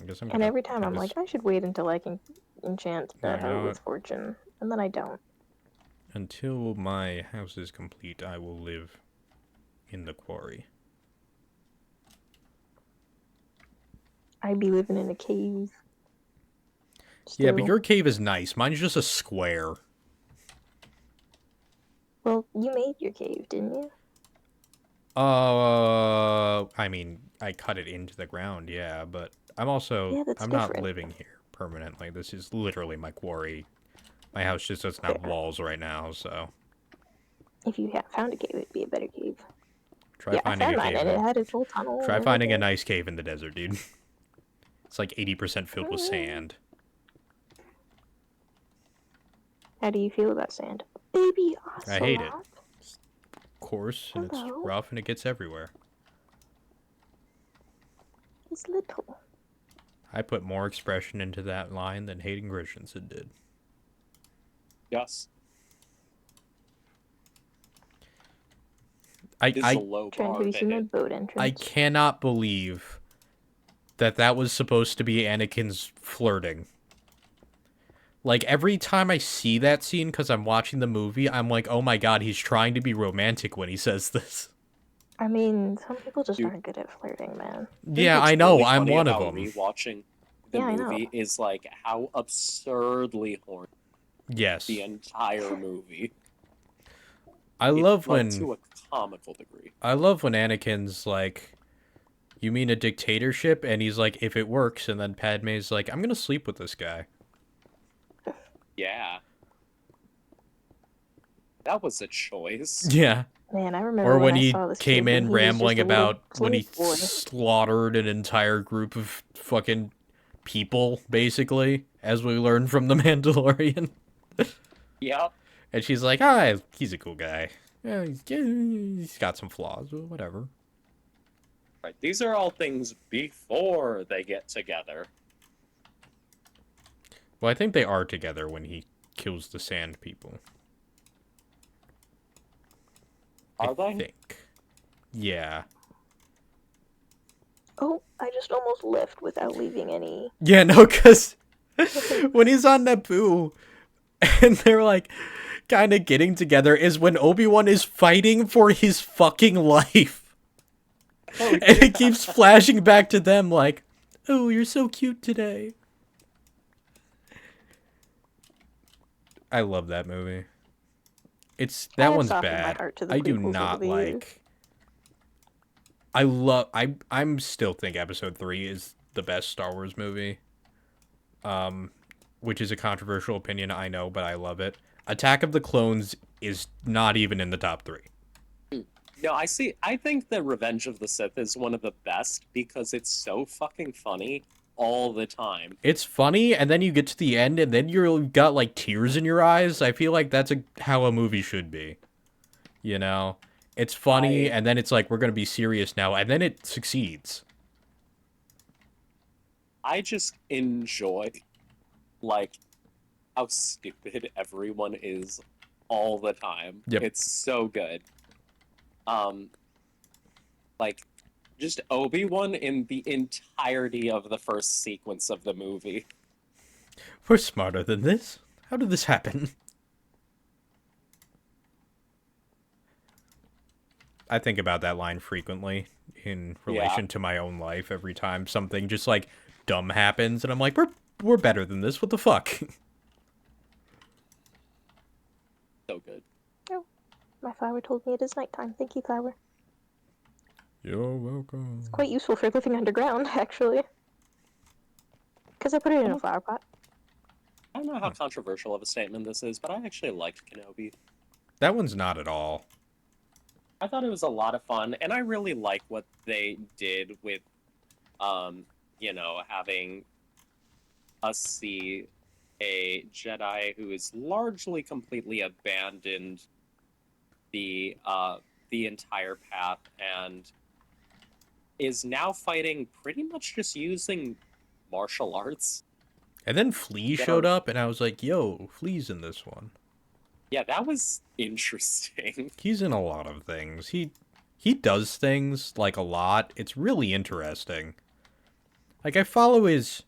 I guess I'm And gonna every time have I'm this- like, I should wait until I can enchant Yeah, the you hoe know with what? fortune. And then I don't. Until my house is complete, I will live in the quarry. I'd be living in a cave. Yeah, but Still. your cave is nice. Mine's just a square. Well, you made your cave, didn't you? I mean, I cut it into the ground, yeah, but I'm also, Yeah, that's I'm not different. living here permanently. This is literally my quarry. My house just doesn't have Fair. walls right now, so If you had found a cave, it'd be a better cave. try Yeah, I finding found a mine, cave. and it had its whole tunnel. Try and finding a everything. nice cave in the desert, dude. It's like 80% filled with sand. How do you feel about sand? Baby ocelot. I hate it. Coarse, and it's Hello. rough, and it gets everywhere. He's little. I put more expression into that line than Hayden Christensen did. Yes. I, This is I a low Trent, bar have you to seen the hit. boat entrance? I cannot believe that was supposed to be Anakin's flirting. Like, every time I see that scene, because I'm watching the movie, I'm like, oh my god, he's trying to be romantic when he says this. I mean, some people just Dude. aren't good at flirting, man. Yeah, What's I know, really I'm funny one of about them. Rewatching the Yeah, I know. movie is like how absurdly horny Yes. the entire movie. I love like, when to a comical degree. Anakin's like, you mean a dictatorship? And he's like, if it works, and then Padme's like, I'm gonna sleep with this guy. Yeah. That was a choice. Yeah. Man, I remember Or when when I he saw this came kid when in he was just rambling a little about when he slave boy. slaughtered an entire group of fucking people, basically, as we learned from The Mandalorian. Yep. And she's like, ah, he's a cool guy. Yeah, he's got some flaws, but whatever. Right. These are all things before they get together. Well, I think they are together when he kills the sand people. Are I they? think. Yeah. Oh, I just almost left without leaving any. Yeah, no, because when he's on Naboo and they're like kind of getting together is when Obi-Wan is fighting for his fucking life. Oh, And it keeps flashing back to them like, oh, you're so cute today. I love that movie. I That have one's softened my bad. heart to the I do prequels over not the years. like. I'm still think Episode 3 is the best Star Wars movie. Which is a controversial opinion, I know, but I love it. Attack of the Clones is not even in the top 3. No, I see. I think that Revenge of the Sith is one of the best because it's so fucking funny all the time. It's funny, and then you get to the end, and then you've got like tears in your eyes. I feel like that's how a movie should be. You know, it's funny, and then it's like we're gonna be serious now, and then it succeeds. I just enjoy like how stupid everyone is all the time. Yep. It's so good. Like just Obi-Wan in the entirety of the first sequence of the movie. We're smarter than this. How did this happen? I think about that line frequently in relation to my own life. Every time something just like dumb happens, and I'm like, we're better than this. What the fuck? So good. Oh, my flower told me it is nighttime. Thank you, flower. You're welcome. It's quite useful for living underground, actually. Because I put it in a flower pot. I don't know how controversial of a statement this is, but I actually liked Kenobi. That one's not at all. I thought it was a lot of fun, and I really like what they did with, having us see a Jedi who is largely completely abandoned the entire path and is now fighting pretty much just using martial arts. And then Flea showed up, and I was like, yo, Flea's in this one. Yeah, that was interesting. He's in a lot of things. He does things, like, a lot. It's really interesting. Like, I follow his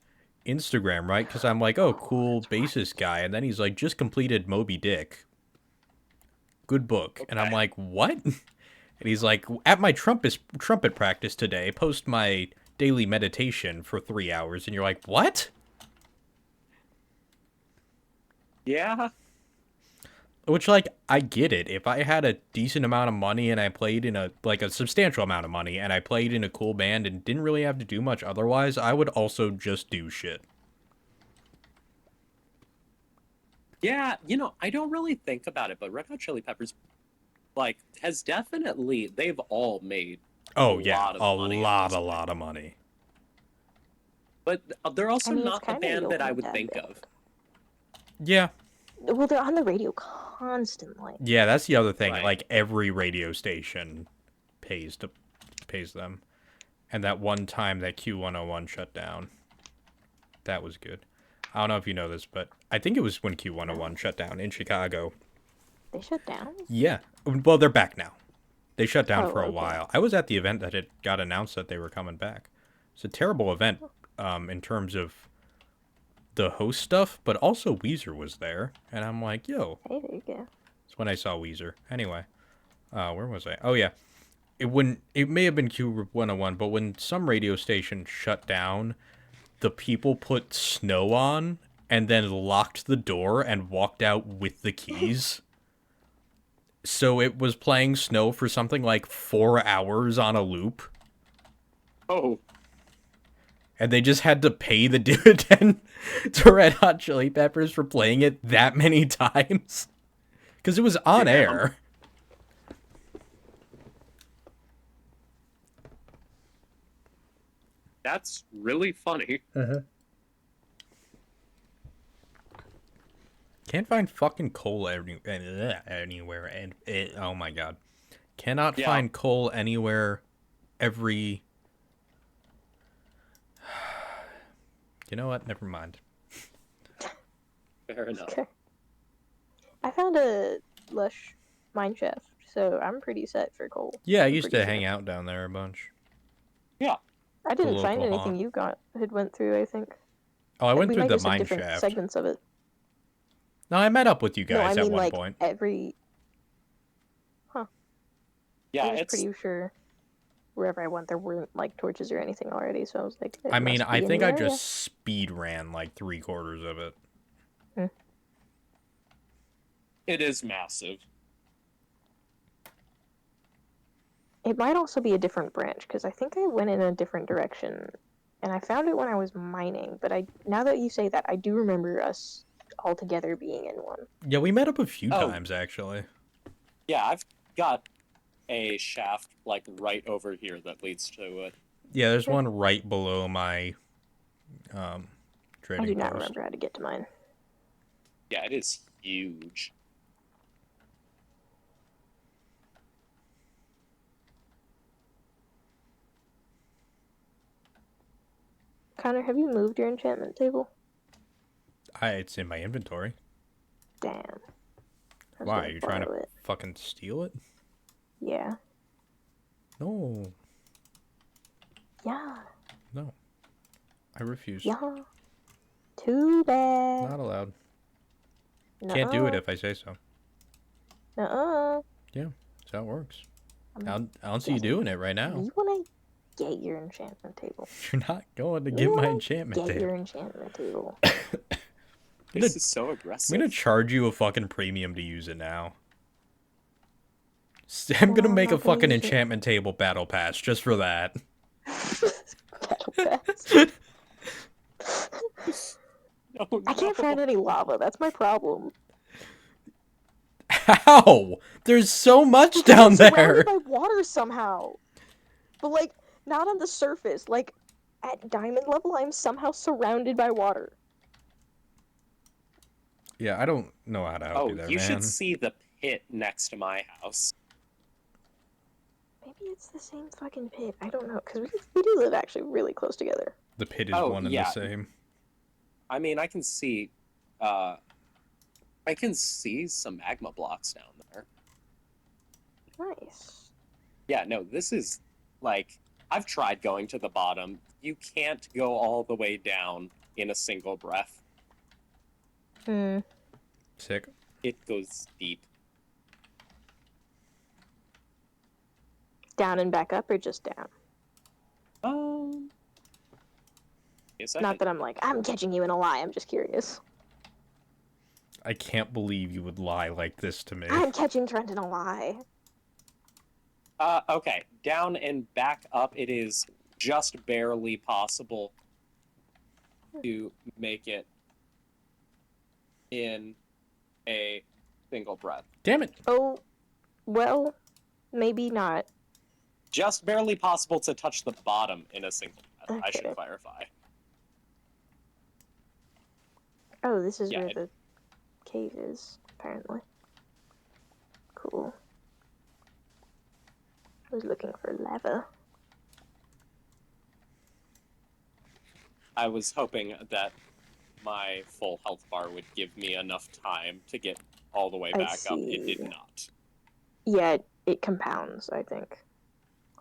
Instagram, right? Because I'm like, oh, cool bassist guy. And then he's like, just completed Moby Dick. Good book. Okay. And I'm like, what? And he's like, at my trumpet practice today, post my daily meditation for 3 hours. And you're like, what? Yeah. Which, like, I get it. If I had a decent amount of money and I played in a substantial amount of money and I played in a cool band and didn't really have to do much otherwise, I would also just do shit. Yeah, I don't really think about it, but Red Hot Chili Peppers, like, they've all made a lot of money. But they're also I mean, not it's the kinda band the that I Old would Dad think band. of. Yeah. Well, they're on the radio constantly. Yeah, that's the other thing. Right. Like, every radio station pays them. And that one time that Q101 shut down, that was good. I don't know if you know this, but I think it was when Q101 shut down in Chicago. They shut down? Yeah. Well, they're back now. They shut down for a okay. while. I was at the event that it got announced that they were coming back. It's a terrible event in terms of the host stuff, but also Weezer was there. And I'm like, yo. Hey, there you go. That's when I saw Weezer. Anyway, where was I? Oh, yeah. It may have been Q101, but when some radio station shut down, the people put snow on and then locked the door and walked out with the keys. So it was playing snow for something like 4 hours on a loop. Oh. And they just had to pay the dividend to Red Hot Chili Peppers for playing it that many times. Because it was on Damn. air. That's really funny. Can't find fucking coal anywhere. And oh my god. Cannot Yeah. find coal anywhere every... You know what? Never mind. Fair enough. Okay. I found a lush mine shaft, so I'm pretty set for coal. Yeah, I I'm used pretty to sure. hang out down there a bunch. I didn't local find anything haunt. you had went through, I think. Oh, I went we through might the just have mine different shaft. segments of it. No, I met up with you No, I guys mean at one like point. every. Yeah, I was it's pretty sure wherever I went there weren't like torches or anything already, so I was like, it I mean, must be I in think the I area. just speed ran like 3/4 of it. it is massive. It might also be a different branch because I think I went in a different direction, and I found it when I was mining. But now that you say that, I do remember us all together being in one. Yeah, we met up a few Oh. times actually. Yeah, I've got a shaft like right over here that leads to it. Yeah, there's Okay. one right below my I trading do not post. remember how to get to mine. Yeah, it is huge. Connor, have you moved your enchantment table? It's in my inventory. Damn. I was Why? gonna Are you trying to borrow it. fucking steal it? Yeah. No. Yeah. No. I refuse. Yeah. Too bad. Not allowed. Nuh-uh. Can't do it if I say so. Nuh-uh. That's how it works. I'm I don't see you doing it right now. You wanna get your enchantment table. You're not going to You get my wanna enchantment Get table. your enchantment table. This is so aggressive. I'm gonna charge you a fucking premium to use it now. I'm gonna Well, make a not gonna fucking use it. enchantment table battle pass just for that. Battle pass. No, I can't find any lava. That's my problem. How? There's so much I'm down there. surrounded by water somehow. But like, not on the surface. Like, at diamond level, I'm somehow surrounded by water. Yeah, I don't know how to help you there, you man. should see the pit next to my house. Maybe it's the same fucking pit. I don't know, because we do live actually really close together. The pit is Oh, one and the yeah. same. I mean, I can see some magma blocks down there. Nice. Yeah, no, this is like I've tried going to the bottom. You can't go all the way down in a single breath. Sick. It goes deep. Down and back up, or just down? Yes, Not that I'm like, I'm catching you in a lie. I'm just curious. I can't believe you would lie like this to me. I'm catching Trent in a lie. Okay, down and back up, it is just barely possible to make it in a single breath. Damn it. Oh, well, maybe not. Just barely possible to touch the bottom in a single breath, I should Okay. clarify. Oh, this is Yeah, where the cave is, apparently. Cool. I was looking for lava. I was hoping that my full health bar would give me enough time to get all the way I back up. It see. did not. Yeah, it compounds, I think.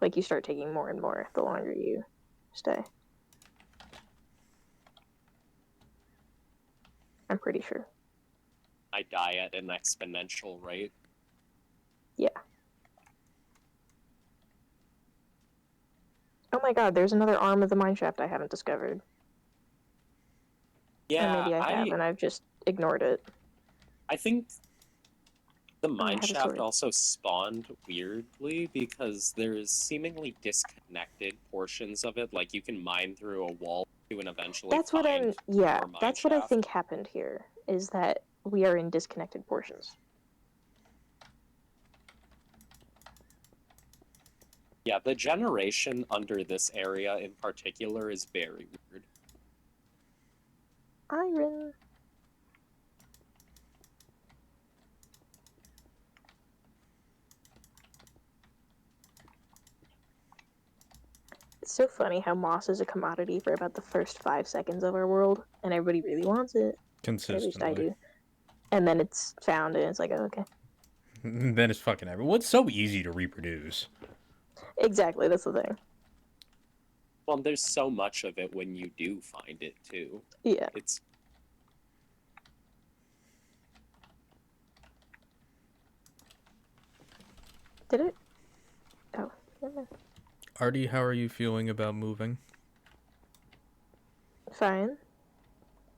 Like, you start taking more and more the longer you stay. I'm pretty sure. I die at an exponential rate. Yeah. Oh my god, there's another arm of the mineshaft I haven't discovered. Yeah, Or maybe I have, and I've just ignored it. I think the I mine have a shaft sword. also spawned weirdly because there's seemingly disconnected portions of it. Like you can mine through a wall to and eventually That's what find yeah, more mine that's what I shaft. think happened here, is that we are in disconnected portions. Yeah, the generation under this area in particular is very weird. Iron. It's so funny how moss is a commodity for about the first 5 seconds of our world, and everybody really wants it. Or at least I Consistently. do. And then it's found, and it's like, oh, okay. Then it's fucking everywhere. What's so easy to reproduce? Exactly, that's the thing. Well, there's so much of it when you do find it too. Yeah. It's Did it? Oh, never mind. Artie, how are you feeling about moving? Fine.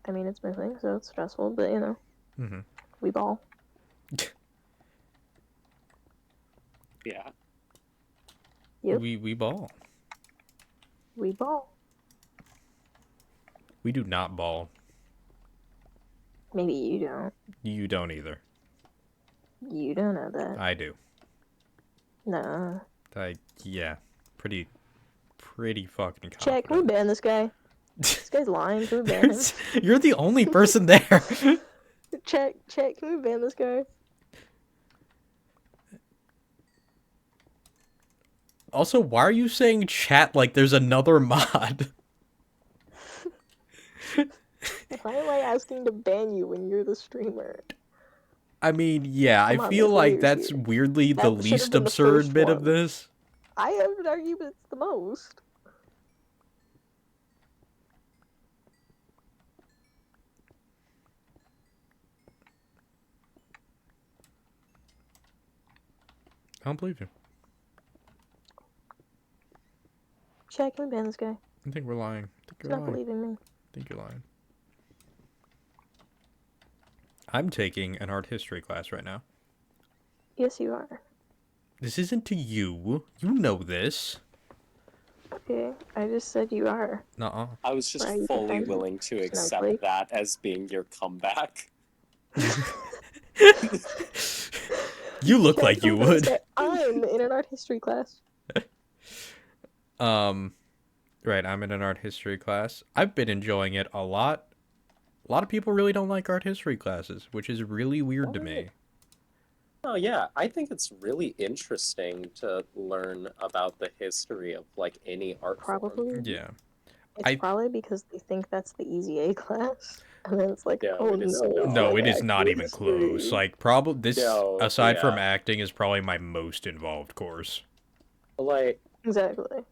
I mean, it's moving, so it's stressful, but you know, Mm-hmm. we ball. yeah. Yep. We ball. We ball. We do not ball. Maybe you don't. You don't either. You don't know that. I do. No. Yeah. Pretty fucking Check, can we confident. ban this guy? This guy's lying, can we ban him? You're the only person there. Check, can we ban this guy? Also, why are you saying chat like there's another mod? Why am I asking to ban you when you're the streamer? I mean, yeah, I Come on, feel there's like layers that's here. weirdly the That should have least been the absurd first bit of one. this. I would argue that it's the most. I don't believe you. Check, can we ban this guy? I think we're lying. He's not believing me. I think you're lying. I'm taking an art history class right now. Yes, you are. This isn't to you. You know this. Okay, I just said you are. Nuh-uh. I was just Why are you fully defending willing to accept Snowflake? that as being your comeback. You look Check, like can you we ban this would. guy? I'm in an art history class. Right, I'm in an art history class. I've been enjoying it a lot. A lot of people really don't like art history classes, which is really weird to me. Oh yeah, I think it's really interesting to learn about the history of like any art form. Probably. Yeah. It's probably because they think that's the easy A class. And then it's like, No, oh it is no, not. it's No, like it is not actual even history. close. Like, probably this, No, aside from yeah. acting, is probably my most involved course. Like, Exactly.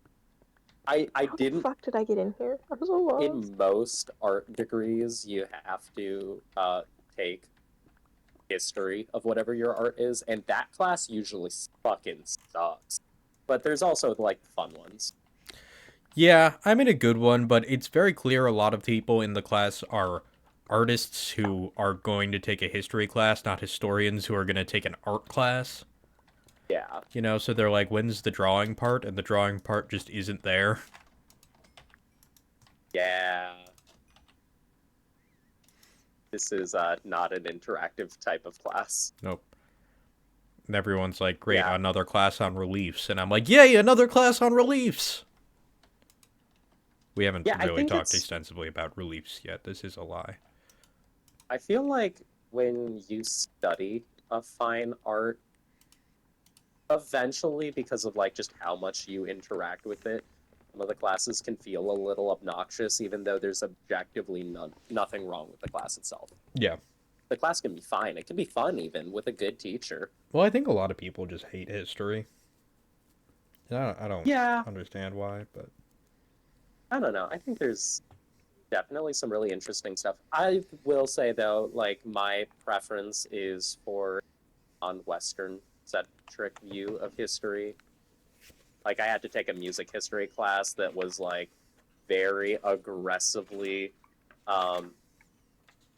I How the didn't. fuck did I get in here? I'm so lost. In most art degrees, you have to take history of whatever your art is, and that class usually fucking sucks. But there's also like fun ones. Yeah, I'm in a good one, but it's very clear a lot of people in the class are artists who are going to take a history class, not historians who are going to take an art class. Yeah. You know, so they're like, when's the drawing part? And the drawing part just isn't there. Yeah. This is not an interactive type of class. Nope. And everyone's like, great, Yeah. another class on reliefs. And I'm like, yay, another class on reliefs! We haven't Yeah, I really think talked it's- extensively about reliefs yet. This is a lie. I feel like when you study a fine art, eventually, because of like just how much you interact with it, some of the classes can feel a little obnoxious, even though there's objectively nothing wrong with the class itself. Yeah. The class can be fine. It can be fun even with a good teacher. Well, I think a lot of people just hate history. I don't Yeah. understand why, but I don't know. I think there's definitely some really interesting stuff. I will say though, like my preference is for non-Western centric view of history. Like I had to take a music history class that was like very aggressively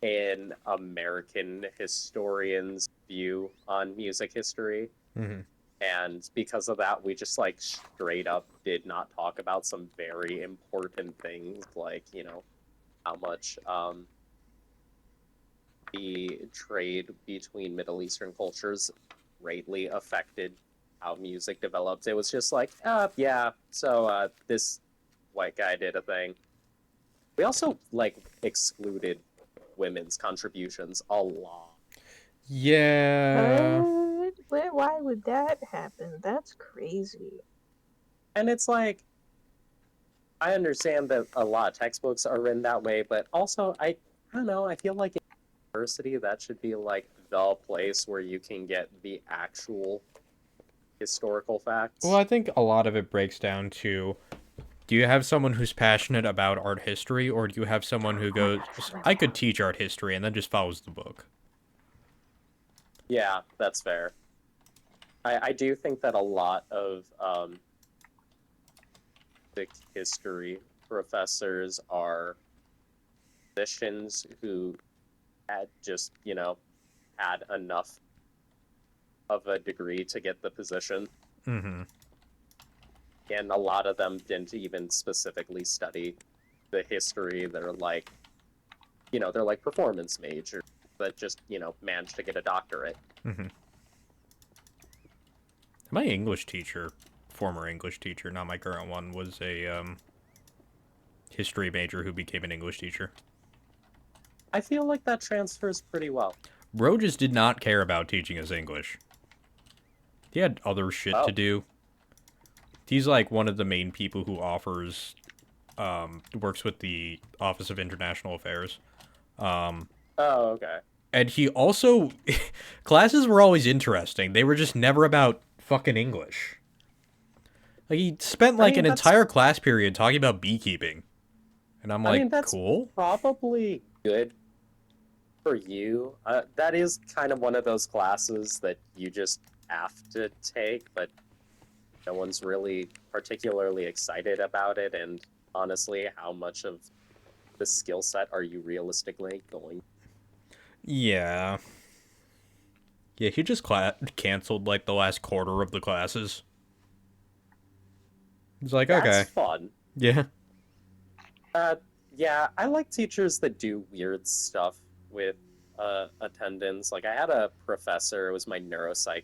an American historian's view on music history. Mhm. And because of that, we just like straight up did not talk about some very important things, like, you know, how much the trade between Middle Eastern cultures greatly affected how music developed. It was just like, this white guy did a thing. We also like excluded women's contributions a lot. Yeah. Why would that happen? That's crazy. And it's like, I understand that a lot of textbooks are written that way, but also I don't know, I feel like in university that should be like the place where you can get the actual historical facts. Well, I think a lot of it breaks down to, do you have someone who's passionate about art history, or do you have someone who goes, I could teach art history, and then just follows the book? Yeah, that's fair. I do think that a lot of the history professors are physicians who had just, had enough of a degree to get the position. Mm-hmm. And a lot of them didn't even specifically study the history. They're like, they're like performance majors that just, managed to get a doctorate. Mm-hmm. My English teacher, former English teacher, not my current one, was a history major who became an English teacher. I feel like that transfers pretty well. Bro just did not care about teaching us English. He had other shit to do. He's like one of the main people who offers, works with the Office of International Affairs. Oh, okay. And he also, classes were always interesting. They were just never about fucking English. Like, he spent like an entire class period talking about beekeeping. And I'm like, that's cool. Probably good for you. That is kind of one of those classes that you just have to take, but no one's really particularly excited about it. And honestly, how much of the skill set are you realistically going? Yeah. Yeah, he just canceled like the last quarter of the classes. He's like, That's okay. fun. Yeah. Yeah, I like teachers that do weird stuff with attendance. Like, I had a professor, it was my neuropsych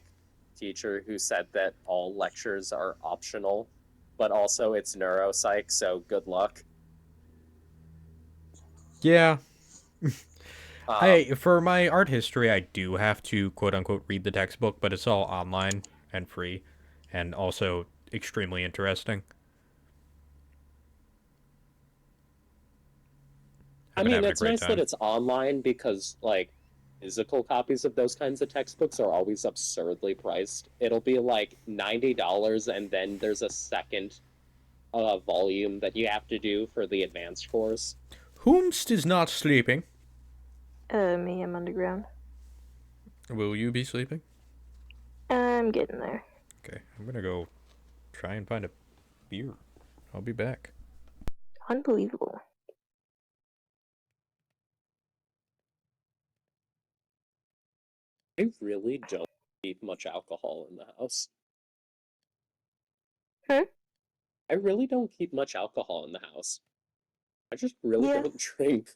teacher, who said that all lectures are optional, but also it's neuropsych, so good luck. Yeah. For my art history, I do have to quote unquote read the textbook, but it's all online and free, and also extremely interesting. I mean, it's nice that it's online because, like, physical copies of those kinds of textbooks are always absurdly priced. It'll be like $90, and then there's a second volume that you have to do for the advanced course. Whomst is not sleeping? Me, I'm underground. Will you be sleeping? I'm getting there. Okay, I'm gonna go try and find a beer. I'll be back. Unbelievable. I really don't keep much alcohol in the house. Huh? I really don't keep much alcohol in the house. I just really don't drink.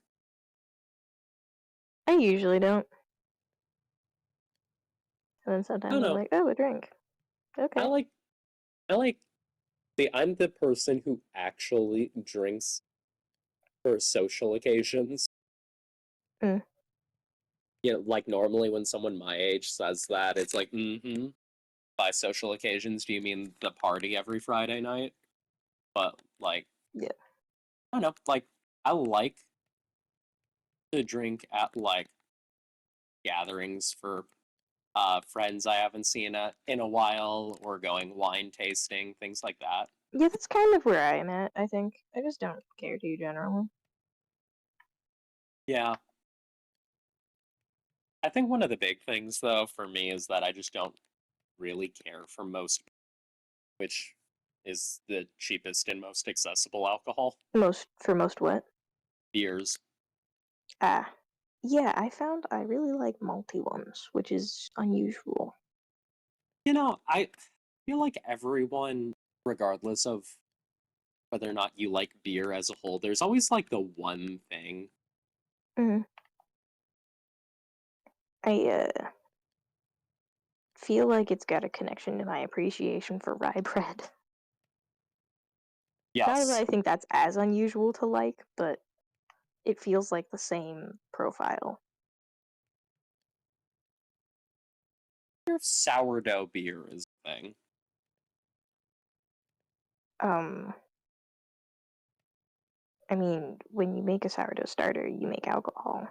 I usually don't. And then sometimes I'm like, oh, a drink. Okay. I like I'm the person who actually drinks for social occasions. Mm. Like normally when someone my age says that, it's like, mm-hmm. By social occasions, do you mean the party every Friday night? But like, yeah, I don't know, like I like to drink at like gatherings for friends I haven't seen in a while, or going wine tasting, things like that. Yeah, that's kind of where I'm at, I think. I just don't care to generally. Yeah. I think one of the big things, though, for me is that I just don't really care for most, which is the cheapest and most accessible alcohol. For most what? Beers. Ah. Yeah, I found I really like malty ones, which is unusual. I feel like everyone, regardless of whether or not you like beer as a whole, there's always like the one thing. Mm. I feel like it's got a connection to my appreciation for rye bread. Not that Yes. I think that's as unusual to like, but it feels like the same profile. Sourdough beer is a thing. Um, I mean, when you make a sourdough starter, you make alcohol.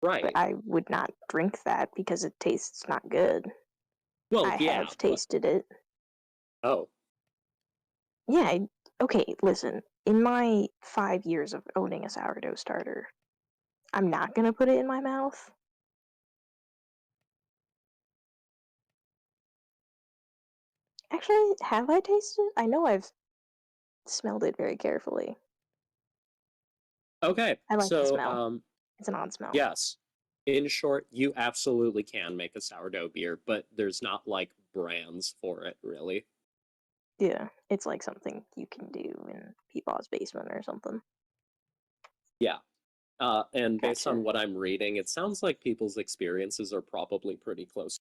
Right. But I would not drink that because it tastes not good. Well, I yeah. have tasted it. Oh. Yeah, okay, listen. In my 5 years of owning a sourdough starter, I'm not gonna put it in my mouth. Actually, have I tasted it? I know I've smelled it very carefully. Okay. I like the So, smell. It's an odd smell. yes. In short, you absolutely can make a sourdough beer, but there's not like brands for it, really. Yeah, it's like something you can do in Peepaw's basement or something. Yeah. And based Gotcha. on what I'm reading, it sounds like people's experiences are probably pretty close.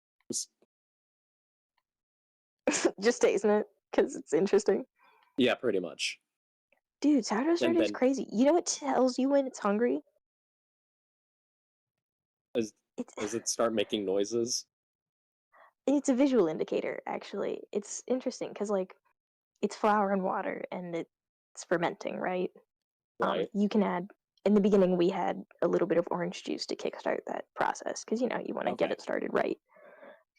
Just tasting it because it's interesting. Yeah, pretty much. Dude, sourdough And starter is then crazy. You know what tells you when it's hungry? as It's does it start making noises? it's a visual indicator, actually. It's interesting because like it's flour and water and it's fermenting, right? Right. You can add in the beginning we had a little bit of orange juice to kickstart that process because you want to get Okay. it started right.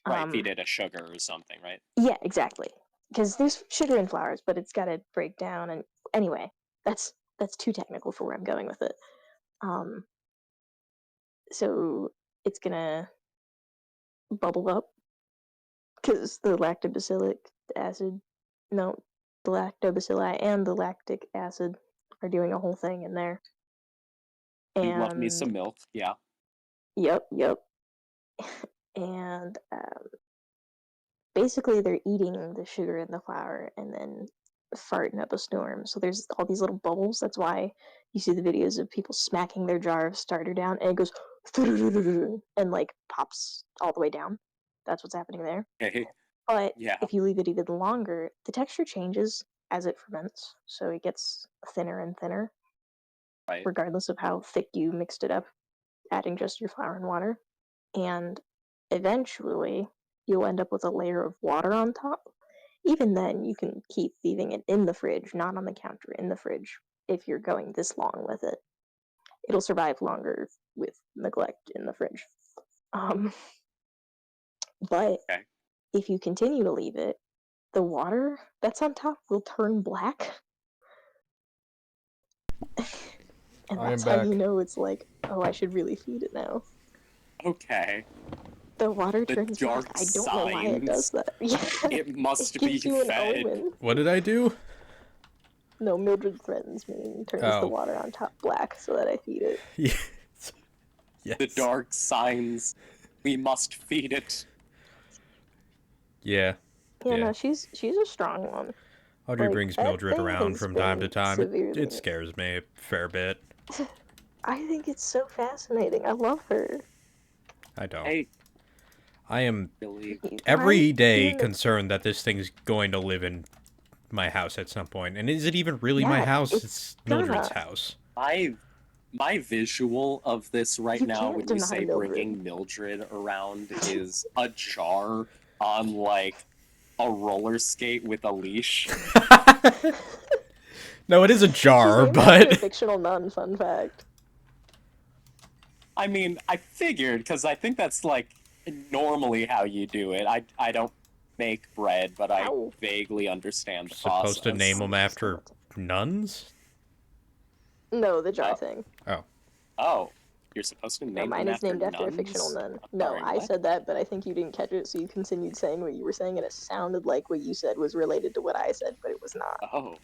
Right. Um, Feed it a sugar or something, right? yeah, exactly. Because there's sugar in flours, but it's got to break down. And anyway, that's too technical for where I'm going with it. Um, so it's gonna bubble up because the lactobacillic acid, no, the lactobacilli and the lactic acid are doing a whole thing in there. You love me And some milk. Yeah. yep. And basically they're eating the sugar in the flour and then farting up a storm. So there's all these little bubbles. That's why you see the videos of people smacking their jar of starter down and it goes and like pops all the way down. That's what's happening there. Okay. But Yeah. if you leave it even longer, the texture changes as it ferments. So it gets thinner and thinner, Right. regardless of how thick you mixed it up, adding just your flour and water. And eventually, you'll end up with a layer of water on top. Even then, you can keep leaving it in the fridge, not on the counter, in the fridge, if you're going this long with it. It'll survive longer with neglect in the fridge. Um, but Okay. if you continue to leave it, the water that's on top will turn black. And I am that's how you back. know it's like, oh, I should really feed it now. Okay. The water The turns black. dark I don't know why it does signs. that. Yeah, It it must be gives you an fed. omen. What did I do? No, Mildred Friends mean turns the Oh. water on top black so that I feed it. Yes. The Yes. dark signs. We must feed it. Yeah. Yeah, Yeah. no, she's a strong one. Audrey Like brings that Mildred thing around has from time to been time. It severely. scares me a fair bit. I think it's so fascinating. I love her. I don't. I I am really. every day Even concerned that this thing's going to live in my house at some point. And is it even really my yeah, house? it's It's Mildred's gonna. house. My visual of this right You now can't when you deny say Mildred. bringing Mildred around is a jar on like a roller skate with a leash. No, it is a She's jar, named after a but fictional nun. Fun fact. I mean, I figured because I think that's like normally how you do it. I don't make bread, but I Ow. vaguely understand the supposed to name process. them after nuns? No, the jar Oh, thing. Oh. oh, you're supposed to No, name them mine is after named after a fictional nuns? nun. I'm No, sorry, I what? said that, but I think you didn't catch it, so you continued saying what you were saying, and it sounded like what you said was related to what I said, but it was not. Oh,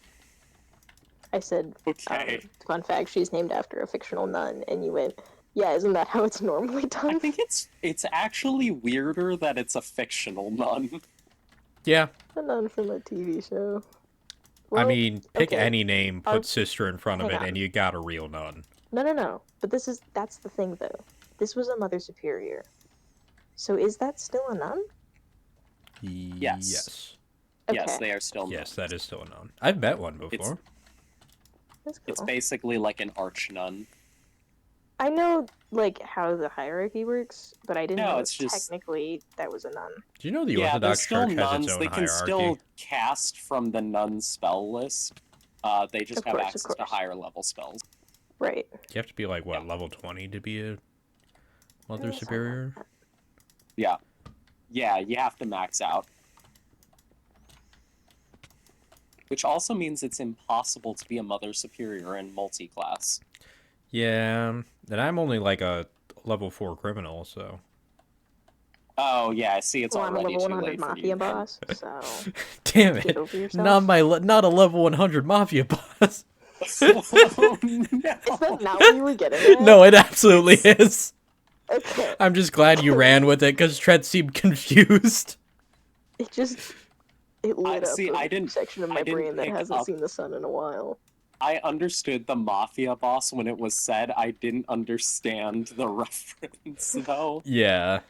I said, okay. fun fact, she's named after a fictional nun, and you went, yeah, isn't that how it's normally I done? think it's actually weirder that it's a fictional nun. Yeah. A nun from a TV show. I Well, mean, pick okay, any name, our, put sister in front of hang it, and on. you got a real nun. No. But that's the thing, though. This was a Mother Superior. So is that still a nun? Yes. Yes, Okay. they are still nuns. Yes, that is still a nun. I've met one before. That's cool. It's basically like an arch nun. I know like how the hierarchy works, but I didn't No, know it's just technically that was a nun. Do you know the yeah, they're Orthodox still Church has its nuns. own They can hierarchy? still cast from the nun spell list. They just Of have course, of access to course. higher level spells. Right. You have to be like what, Yeah. level 20 to be a Mother Something like Superior? that. Yeah. Yeah, you have to max out. Which also means it's impossible to be a Mother Superior in multi-class. Yeah, and I'm only like a level 4 criminal, so. Oh, yeah, I see it's Well, I'm a already level too 100 late for mafia you. then. boss, so Damn get it! over yourself. Not a level 100 mafia boss. Oh, Is that no. not what you were getting at? No, it absolutely is. Okay. I'm just glad you ran with it because Trent seemed confused. It lit up See, a I didn't section of my pick brain that hasn't up. seen the sun in a while. I understood the mafia boss when it was said. I didn't understand the reference, though. Yeah.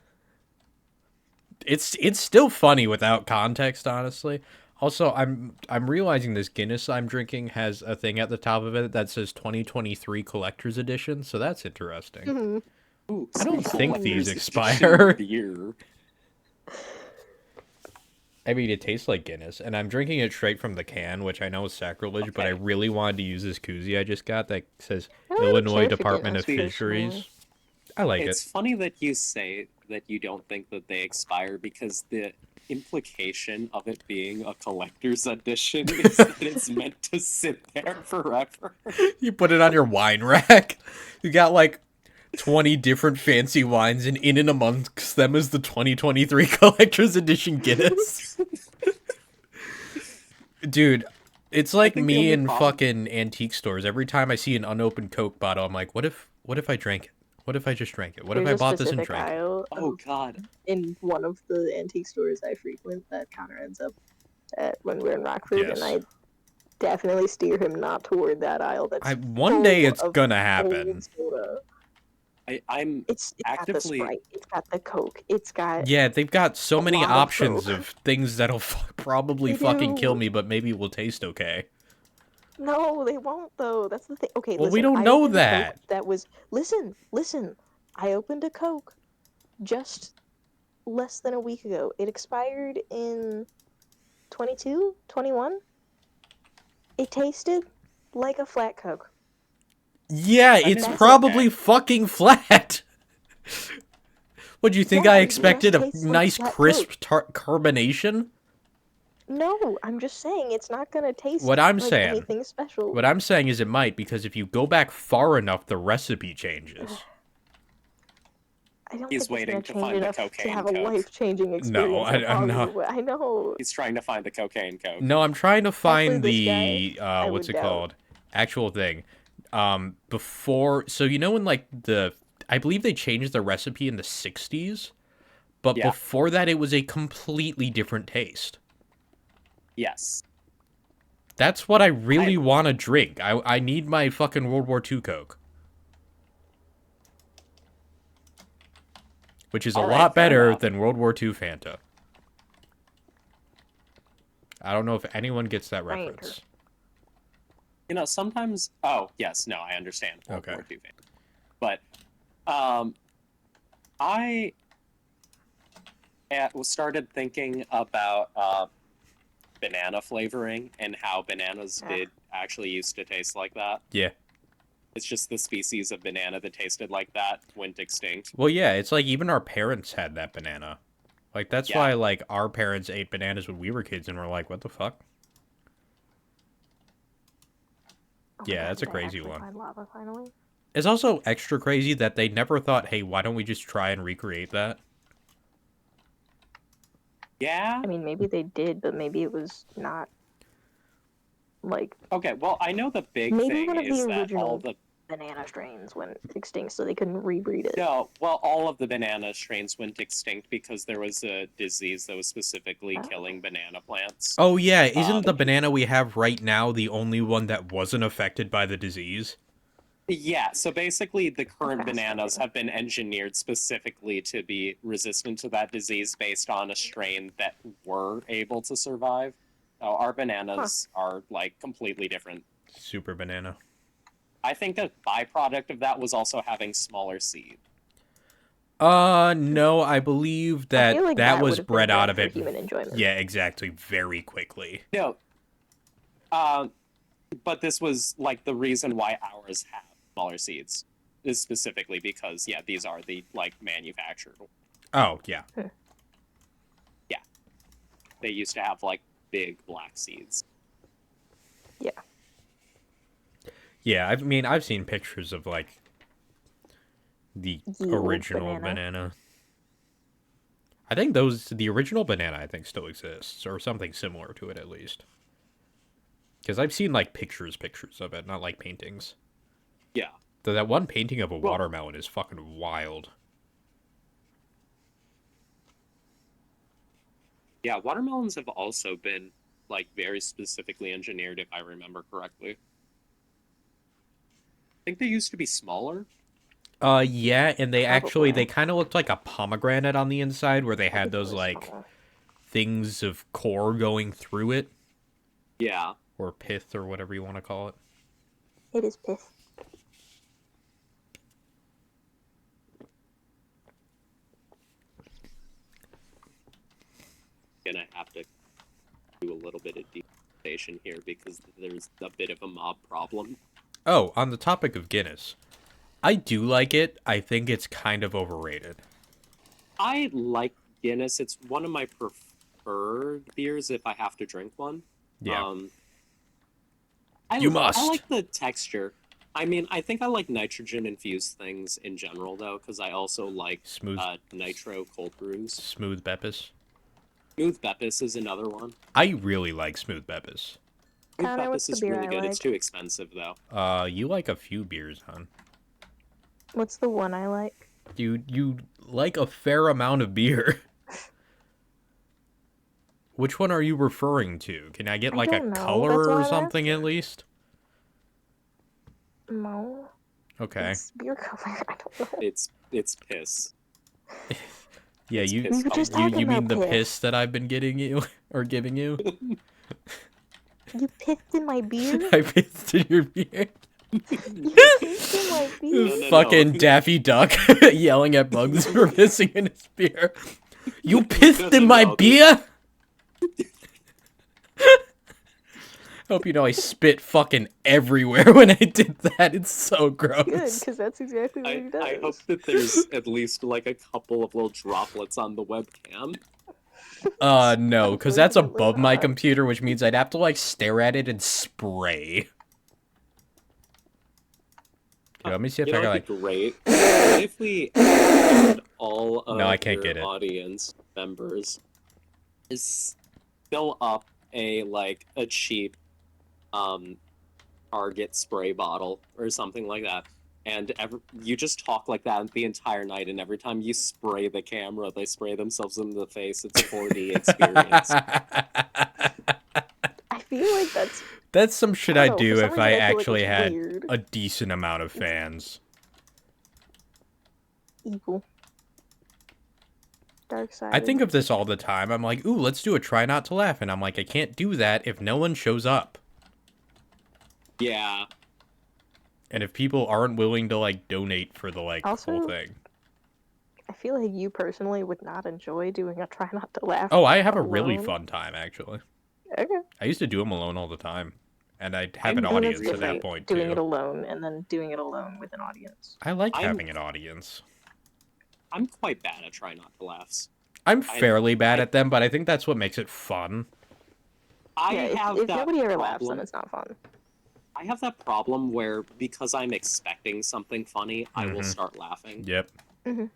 It's still funny without context, honestly. Also, I'm realizing this Guinness I'm drinking has a thing at the top of it that says 2023 Collector's Edition, so that's interesting. Mm-hmm. Ooh, I don't some think these collector's expire. edition beer. I mean, it tastes like Guinness, and I'm drinking it straight from the can, which I know is sacrilege, but I Okay. really wanted to use this koozie I just got that says I don't really Illinois care for Department of Guinness personally. Fisheries. I like It's it. funny that you say that you don't think that they expire because the implication of it being a collector's edition is that it's meant to sit there forever. You put it on your wine rack. You got like 20 different fancy wines, and in and amongst them is the 2023 Collector's Edition Guinness. Dude, it's like think the me only in problem- fucking antique stores. Every time I see an unopened Coke bottle, I'm like, what if I drank it? What if I just drank it? What if I There's a bought this and specific drank it? aisle Oh god. in one of the antique stores I frequent that Connor ends up at when we're in Rockford, Yes. and I definitely steer him not toward that aisle. That's One day full it's of gonna happen. old soda. I'm It's got the actively Sprite. It's got the Coke. It's got Yeah, they've got so a many lot of options Coke. of things that'll probably They fucking kill do. me, but maybe will taste okay. No, they won't though. That's the thing. Okay, Well, listen. we don't I know opened a Coke that. that was listen. I opened a Coke just less than a week ago. It expired in 22, 21. It tasted like a flat Coke. Yeah, I it's think that's probably okay. fucking flat. What do you think? Yeah, I it expected just a tastes like nice flat crisp carbonation? No, I'm just saying it's not gonna taste What I'm like saying, anything special. what I'm saying is it might, because if you go back far enough, the recipe changes. I don't He's think it's gonna waiting to change find the enough to cocaine have a Coke. life-changing experience in a I'm not. positive way. I know. He's trying to find the cocaine Coke. No, I'm trying to find this the I what's would it doubt. called? Actual thing. Before, so you know when like I believe they changed the recipe in the 60s, but Yeah. before that it was a completely different taste. Yes. That's what I really want to drink. I need my fucking World War II Coke. Which is a All right, lot fair better enough. than World War II Fanta. I don't know if anyone gets that Right. reference. You know, sometimes. Oh, yes, no, I understand. World Okay. War II fan. But, I started thinking about banana flavoring and how bananas did actually used to taste like that. Yeah. It's just the species of banana that tasted like that went extinct. Well, yeah, it's like even our parents had that banana. Like, that's Yeah. why, like, our parents ate bananas when we were kids and we're like, what the fuck? Oh my Yeah, God, that's a did I crazy actually one. find lava finally? It's also extra crazy that they never thought, hey, why don't we just try and recreate that? Yeah? I mean, maybe they did, but maybe it was not like Okay, well, I know the big maybe thing one of is the that original all the banana strains went extinct, so they couldn't rebreed it. No, well, all of the banana strains went extinct because there was a disease that was specifically Oh. killing banana plants. Oh, yeah, isn't the banana we have right now the only one that wasn't affected by the disease? Yeah, so basically the current Fast bananas food. have been engineered specifically to be resistant to that disease based on a strain that were able to survive. So our bananas are like completely different. Super banana. I think a byproduct of that was also having smaller seed. No, I believe I that feel like that that would was have been bred out bred of for it. human enjoyment. Yeah, exactly. Very quickly. No, uh, but this was like the reason why ours have smaller seeds is specifically because yeah, these are the like manufactured. Oh, yeah. Yeah, they used to have like big black seeds. Yeah. Yeah, I mean, I've seen pictures of, like, the Ye old original banana. I think the original banana, I think, still exists, or something similar to it, at least. Because I've seen, like, pictures of it, not, like, paintings. Yeah. Though that one painting of a Well, watermelon is fucking wild. yeah, watermelons have also been like very specifically engineered, if I remember correctly. I think they used to be smaller. Yeah, and they Probably. kind of looked like a pomegranate on the inside, where they had those, Probably like, smaller. things of core going through it, Yeah. or pith, or whatever you want to call it. It is pith. Gonna have to do a little bit of deforestation here because there's a bit of a mob problem. Oh, on the topic of Guinness, I do like it. I think it's kind of overrated. I like Guinness. It's one of my preferred beers if I have to drink one. Yeah. I You must. I like the texture. I mean, I think I like nitrogen infused things in general though, because I also like Smooth nitro cold brews. Smooth Beppis. Smooth Beppis is another one. I really like Smooth Beppis. Smooth Connor, what's Beppis the is beer really I good. like? It's too expensive though. You like a few beers, hon. What's the one I like? You like a fair amount of beer. Which one are you referring to? Can I get I like a don't know. color That's why or I'm something asking. at least? No. Okay. It's beer color. I don't know. It's piss. Yeah, It's you piss We were just color. talking you mean about the piss. piss that I've been getting you or giving you? You pissed in my beer? I pissed in your beer. You pissed in my beer? No. Fucking Daffy Duck yelling at Bugs for pissing in his beer. You pissed in my beer? Hope you know I spit fucking everywhere when I did that. It's so gross. Good, because that's exactly what he does. I hope that there's at least like a couple of little droplets on the webcam. No, because that's Unfortunately above my not. computer, which means I'd have to, like, stare at it and spray. Okay, let me see if You I know, can, it'd like... be great. What if we had all of No, I can't your get it. audience members is fill up a cheap Target spray bottle or something like that, and you just talk like that the entire night, and every time you spray the camera, they spray themselves in the face. It's a 4D experience. I feel like that's That's some shit I I'd don't know, do for some if reason I I feel like actually it's had weird. a decent amount of fans. evil. Dark side. I think of this all the time. I'm like, ooh, let's do a try not to laugh. And I'm like, I can't do that if no one shows up. Yeah. And if people aren't willing to, like, donate for the, like, Also, whole thing. I feel like you personally would not enjoy doing a try not to laugh. Oh, I have a really alone. fun time, actually. Okay. I used to do them alone all the time. And I'd have an I'm audience that's at that different, point, doing too. it alone and then doing it alone with an audience. I like I'm- having an audience. I'm quite bad at try not to laughs. I'm fairly bad at them, but I think that's what makes it fun. I Yeah, have if that nobody ever problem. laughs, then it's not fun. I have that problem where because I'm expecting something funny, I will start laughing. Yep. Mhm.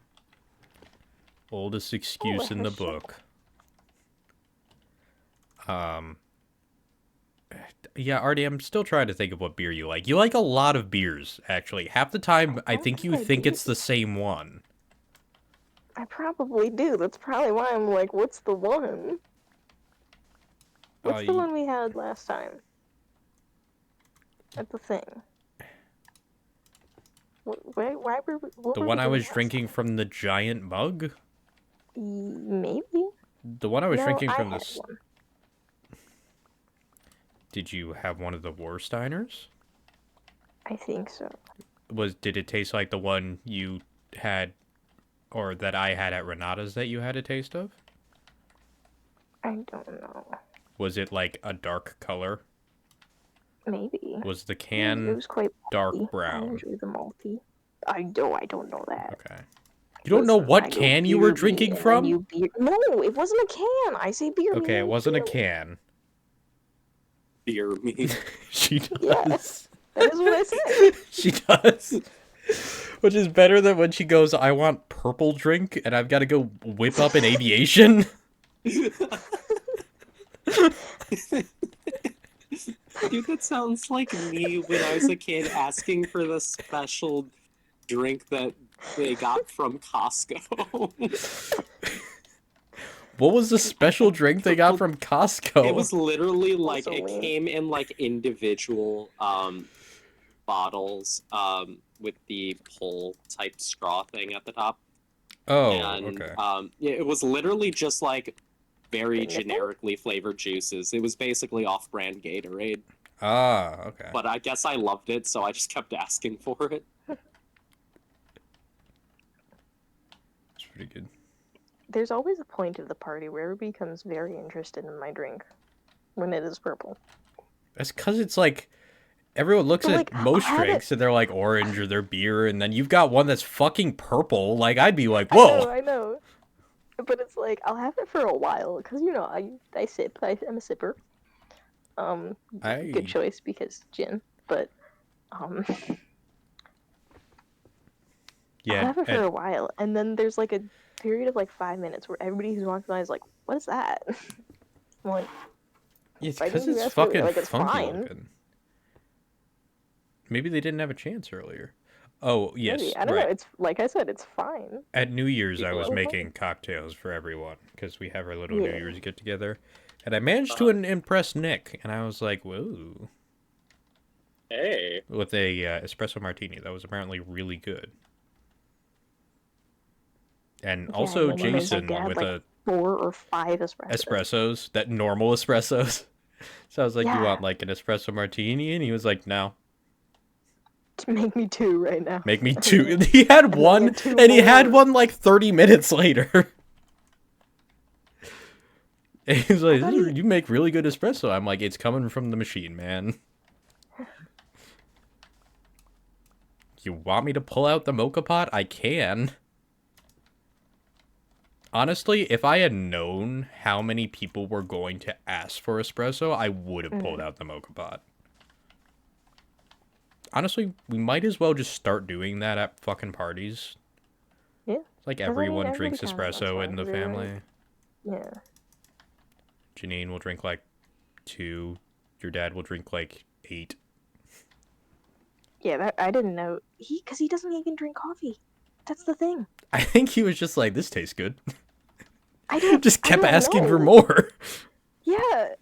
Oldest excuse in the that's shit. book. Yeah, Artie, I'm still trying to think of what beer you like. You like a lot of beers, actually. Half the time, I think you think it's the same one. I probably do. That's probably why I'm like, what's the one? What's the one we had last time? At the thing. Why were what The were one we I doing was last drinking from the giant mug? Maybe. The one I was No, drinking I from had the... one. Did you have one of the Warsteiners? I think so. Did it taste like the one you had, or that I had at Renata's that you had a taste of? I don't know. Was it like a dark color? Maybe. Was the It can was quite dark malty. I brown? enjoy the malty. I don't know that. Okay. You don't know Listen, what I go can you were beer me, drinking and then from? you beer. No, it wasn't a can. I say beer me. Okay, it and wasn't a beer. can. Beer me. She Yeah. does. That is what I said. She does. Which is better than when she goes, I want purple drink, and I've got to go whip up an aviation. Dude, that sounds like me when I was a kid asking for the special drink that they got from Costco. What was the special drink they got from Costco? It was literally like Also it lame. came in like individual bottles with the pull type straw thing at the top. Oh, And okay. it was literally just like very The nipple? generically flavored juices. It was basically off-brand Gatorade. Ah, okay. But I guess I loved it, so I just kept asking for it. It's pretty good. There's always a point of the party where everybody becomes very interested in my drink when it is purple. That's because it's like, everyone looks But, at like, most I'll have drinks and they're like orange or they're beer, and then you've got one that's fucking purple. Like, I'd be like, whoa! I know. But it's like, I'll have it for a while, because, you know, I sip. I'm a sipper. Good choice, because gin. But, Yeah, I'll have it for and a while, and then there's, like, a period of, like, 5 minutes where everybody who's walking by is like, what is that? I'm like, it's why because didn't you it's ask earlier? fucking Like, it's funky fine. looking. Maybe they didn't have a chance earlier. Oh, yes, Maybe. I don't know. right. It's, like I said, it's fine. At New Year's, I People was are making fine. cocktails for everyone because we have our little New Yeah. Year's get together, and I managed to impress Nick, and I was like, "Whoa!" Hey. With a espresso martini that was apparently really good, and Yeah, also and then there's, like, Jason they had, with like, a 4 or 5 espressos. espressos, that normal espressos. So I was like, "You Yeah. want like an espresso martini?" And he was like, "No, Make me 2 right now. make me 2." He had then one, get 2 and he had more. one like 30 minutes later. And he's like, thought "You make really good espresso." I'm like, "It's coming from the machine, man." You want me to pull out the mocha pot? I can. Honestly, if I had known how many people were going to ask for espresso, I would have pulled out the mocha pot. Honestly, we might as well just start doing that at fucking parties. Yeah. Like 'Cause, I mean, everyone everybody drinks kinda wants espresso one, in the 'cause they're family. like- Yeah. Janine will drink like 2. Your dad will drink like 8. Yeah, that I didn't know. Because he doesn't even drink coffee. That's the thing. I think he was just like, this tastes good. I don't. Just kept I don't asking know. for more. Yeah.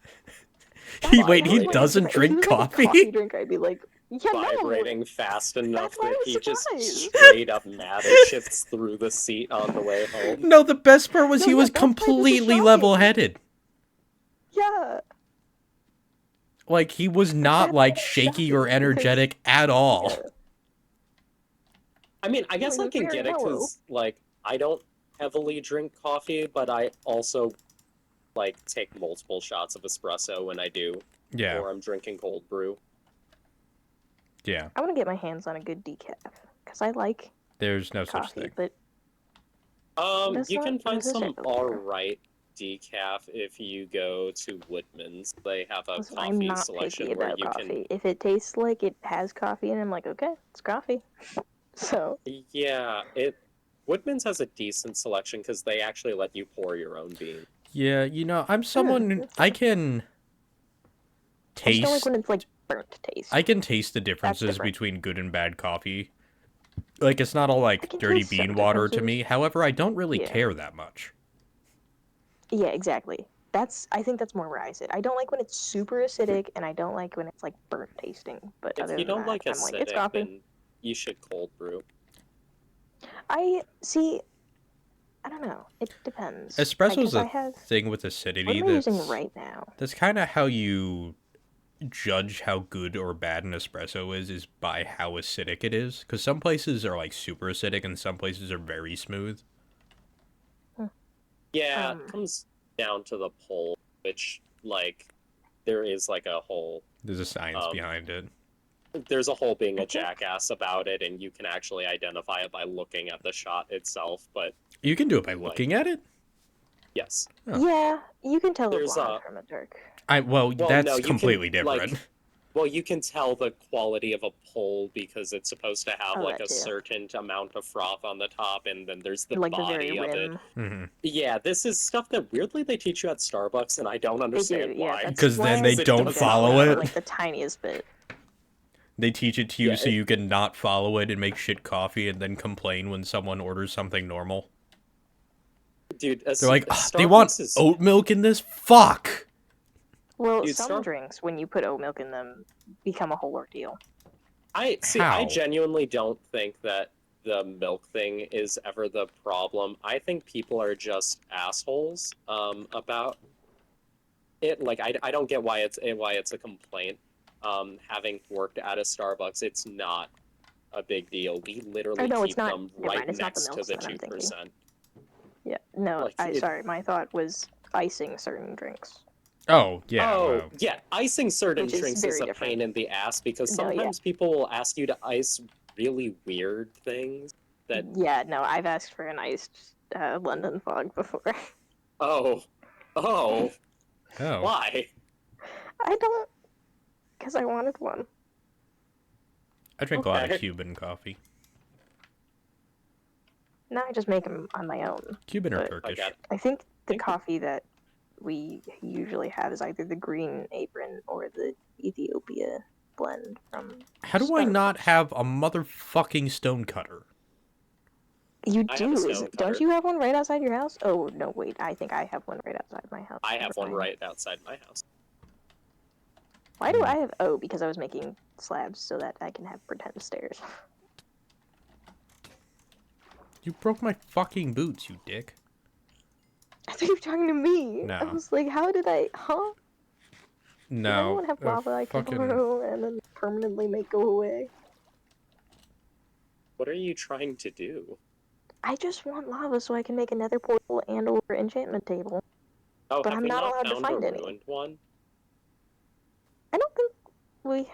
He That's wait, he what doesn't if drink he was, like, a coffee? coffee drinker, I'd be like, yeah, no. Vibrating fast enough That's why I that was he just surprised. straight up matter shifts through the seat on the way home. No, the best part was No, he yeah, was that's why this is completely shocking. level-headed. Yeah. Like, he was not, That's like, what's shaky shocking, or because- energetic at all. Yeah. I mean, I guess No, I he's can very get it mellow. because, like, I don't heavily drink coffee, but I also, like, take multiple shots of espresso when I do. Yeah, Or I'm drinking cold brew. yeah. I want to get my hands on a good decaf. Because I like There's no such coffee, thing. but That's You not can find some necessarily true. alright decaf if you go to Woodman's. They have a listen, I'm coffee not selection picky where about you coffee. If it tastes like it has coffee in it, I'm like, okay, it's coffee. So, can. Yeah, Woodman's has a decent selection because they actually let you pour your own bean. Yeah, you know, I'm someone who- that's I nice. can I just don't like taste when it's like burnt taste. I can taste the differences different. between good and bad coffee. Like, it's not all I like can dirty taste some bean water to differences. me. However, I don't really Yeah. care that much. Yeah, exactly. I think that's more where I sit. I don't like when it's super acidic, and I don't like when it's like burnt tasting. But If other you than don't that, like I'm like, it's acidic, coffee. then you should cold brew. I see. I don't know. It depends. Espresso's I a have. thing with What acidity am I using that's right now? kind of how you judge how good or bad an espresso is by how acidic it is. Because some places are like super acidic and some places are very smooth. Yeah, it comes down to the pull, which like there is like a whole There's a science behind it. there's a whole being a I think- jackass about it, and you can actually identify it by looking at the shot itself. But You can do it by looking at it. yes, Oh. Yeah, you can tell There's a blonde from a dark. Well, that's no, you completely can, different. like, well, you can tell the quality of a pull because it's supposed to have Oh, like that a too. certain amount of froth on the top, and then there's the Like the body very of it. rim. Mm-hmm. Yeah, this is stuff that weirdly they teach you at Starbucks, and I don't They understand do, yeah. why. That's 'Cause why then I they think don't that follow for, it. Like the tiniest bit. They teach it to you Yeah, so you can not follow it and make shit coffee and then complain when someone orders something normal. Dude, They're like, Starbucks they want is oat milk in this? Fuck! Well, Dude, some drinks, when you put oat milk in them, become a whole ordeal. I How? genuinely don't think that the milk thing is ever the problem. I think people are just assholes about it. Like I don't get why it's a complaint. Having worked at a Starbucks, it's not a big deal. We literally no, it's keep not. them Never right mind, it's not the next to milks the that I'm thinking. 2%. Yeah, no, Like, sorry, my thought was icing certain drinks. Oh, yeah. Oh, Well, yeah. Icing certain Which is drinks very is a different. pain in the ass because No, yeah. sometimes people will ask you to ice really weird things that Yeah, no, I've asked for an iced London fog before. oh. oh. Why? I don't, because I wanted one. I drink a lot of Okay. Cuban coffee. Now I just make them on my own. Cuban or But Turkish? I think the Thank you. coffee that we usually have is either the Green Apron or the Ethiopia blend from How do I not Starbucks. have a motherfucking stone cutter? You I have a do, stone don't cutter. you have one right outside your house? Oh, no, wait, I think I have one right outside my house. I Never have one mind. right outside my house. Why do I have, oh, because I was making slabs so that I can have pretend stairs. You broke my fucking boots, you dick. I thought you were talking to me. No. I was like, how did I, huh? Does No. anyone have lava I can borrow and then permanently make go away? What are you trying to do? I just want lava so I can make a nether portal and or enchantment table. Oh, But have I'm we not not allowed to found a find any. ruined one? I don't think we...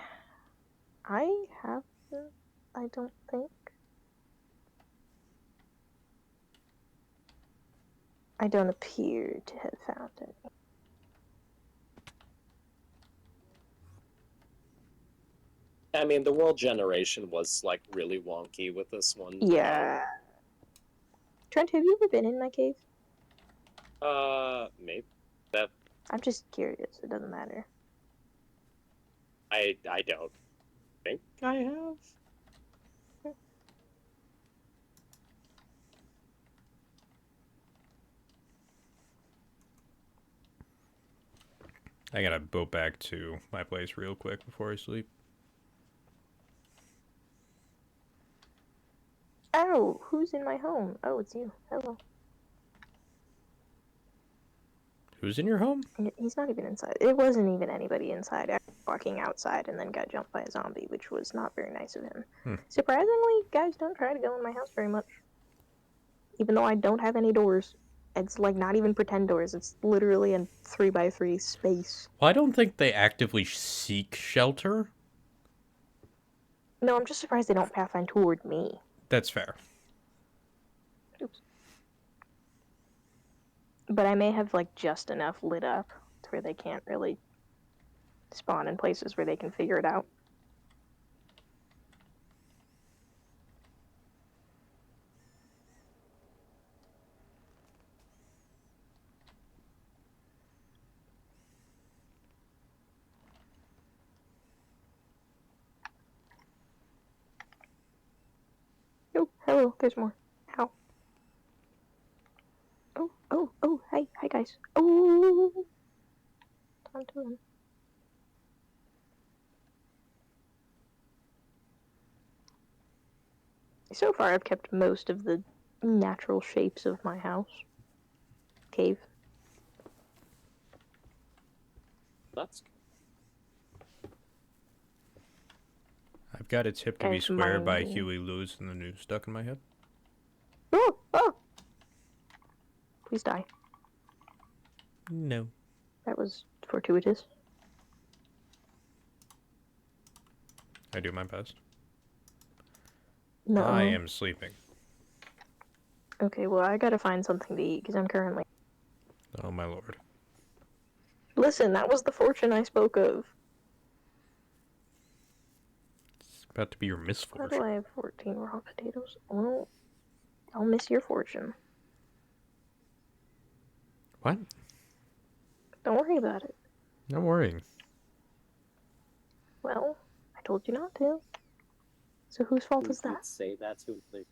I haven't, I don't think. I don't appear to have found any. I mean, the world generation was like really wonky with this one. Yeah. Trent, have you ever been in my cave? Maybe that I'm just curious. It doesn't matter. I don't think I have. I gotta boat back to my place real quick before I sleep. Oh, who's in my home? Oh, it's you. Hello. Who's in your home? He's not even inside. It wasn't even anybody inside. I was walking outside and then got jumped by a zombie, which was not very nice of him. Surprisingly, guys don't try to go in my house very much. Even though I don't have any doors. It's like not even pretend doors. It's literally a 3x3 space. Well, I don't think they actively seek shelter. No, I'm just surprised they don't pathfind toward me. That's fair. Oops. But I may have like just enough lit up to where they can't really spawn in places where they can figure it out. Oh, hello, there's more. Ow. Oh, hi guys. Oh, time to run. So far, I've kept most of the natural shapes of my house. Cave. That's I've got It's Hip to Be I've Square by mined. Huey Lewis in the news stuck in my head. Oh! Oh! Please die. No. That was fortuitous. I do my best. No. I am sleeping. Okay, well, I gotta find something to eat because I'm currently. Oh my lord. Listen, that was the fortune I spoke of. It's about to be your Why misfortune. do I have 14 raw potatoes? Well, I'll miss your fortune. What? Don't worry about it. Not worrying. Well, I told you not to. So whose fault who is that? would say that to me.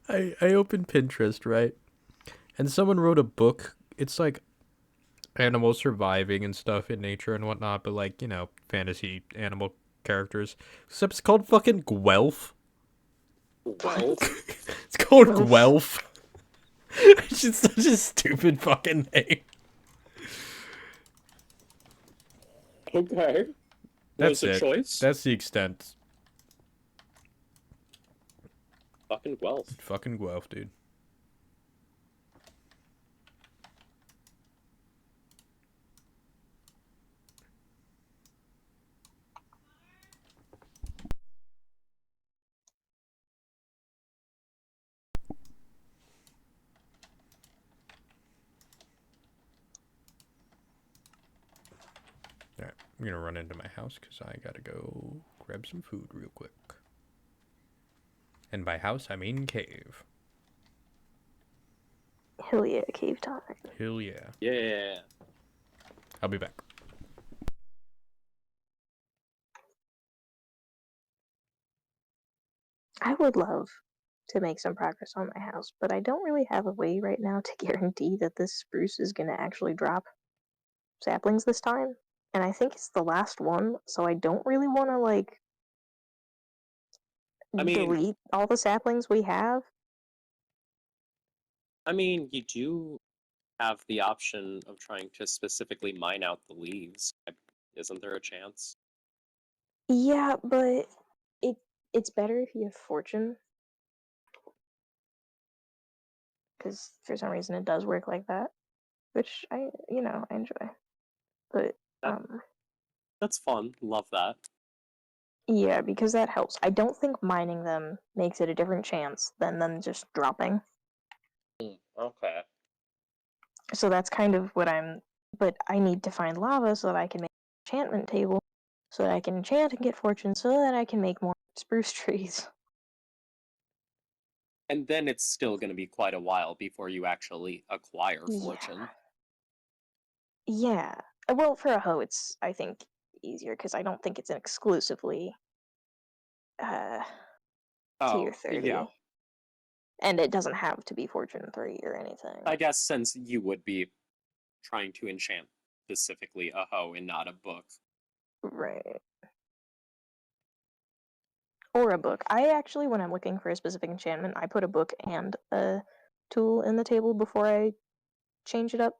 I opened Pinterest, right? And someone wrote a book. It's like animals surviving and stuff in nature and whatnot, but like, you know, fantasy animal characters. Except it's called fucking Guelph. Well, It's called Guelph. Guelph. It's just such a stupid fucking name. okay. That's Was a it. choice. That's the extent. Fucking Guelph. Fucking Guelph, dude. Alright, I'm gonna run into my house because I gotta go grab some food real quick. And by house, I mean cave. Hell yeah, cave time. Hell yeah. Yeah. I'll be back. I would love to make some progress on my house, but I don't really have a way right now to guarantee that this spruce is gonna actually drop saplings this time. And I think it's the last one, so I don't really want to like I mean, delete all the saplings we have. you do have the option of trying to specifically mine out the leaves. Isn't there a chance? Yeah, but it it's better if you have fortune, because for some reason it does work like that, which I enjoy. But That that's fun. Love that. yeah, because that helps. I don't think mining them makes it a different chance than them just dropping. Okay. So that's kind of what I'm. But I need to find lava so that I can make an enchantment table, so that I can enchant and get fortune, so that I can make more spruce trees. And then it's still going to be quite a while before you actually acquire Yeah. fortune. Yeah. Well, for a hoe, it's I think easier because I don't think it's an exclusively uh tier Oh, 30, yeah. and it doesn't have to be fortune 3 or anything. I guess since you would be trying to enchant specifically a hoe and not a book. Right. Or a book. I actually, when I'm looking for a specific enchantment, I put a book and a tool in the table before I change it up.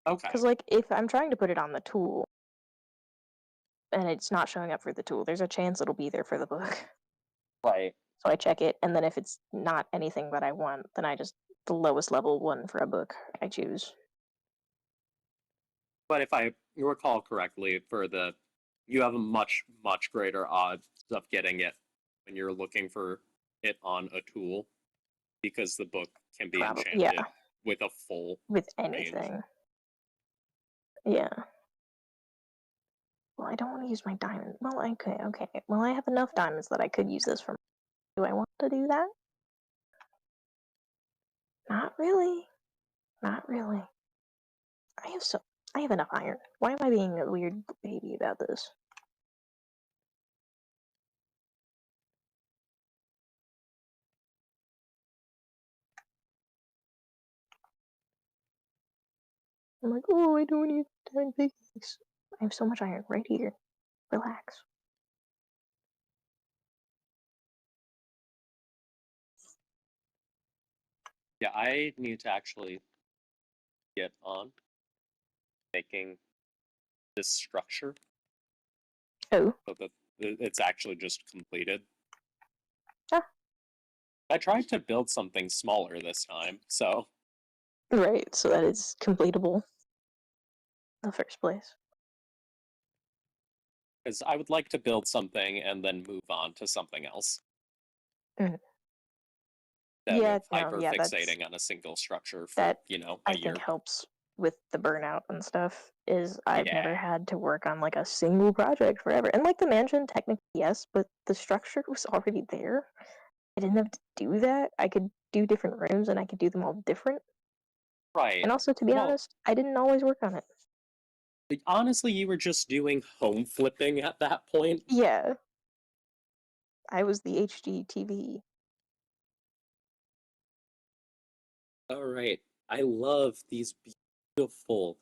Okay. Because, like, if I'm trying to put it on the tool and it's not showing up for the tool, there's a chance it'll be there for the book. Right. So I check it, and then if it's not anything that I want, then I just the lowest level one for a book I choose. But if I recall correctly, you have a much, much greater odds of getting it when you're looking for it on a tool because the book can be Probably, yeah, enchanted with a full with range. anything. Yeah. Well, I don't want to use my diamond. Well, okay. Well, I have enough diamonds that I could use this for. Do I want to do that? Not really. Not really. I have so I have enough iron. Why am I being a weird baby about this? I'm like, oh, I don't need diamond pickaxe. I have so much iron right here. Relax. Yeah, I need to actually get on making this structure Oh. so that it's actually just completed. Ah. I tried to build something smaller this time, so Right, so that it's completable in the first place. because I would like to build something and then move on to something else. Mhm. Instead Yeah, of no, hyper yeah, fixating on a single structure for, that a I year. think helps with the burnout and stuff. Is I've never Yeah. had to work on like a single project forever. And like the mansion, technically yes, but the structure was already there. I didn't have to do that. I could do different rooms and I could do them all different. Right. And also, to be Well, honest, I didn't always work on it. honestly, you were just doing home flipping at that point. Yeah, I was the HGTV. All right. I love these beautiful,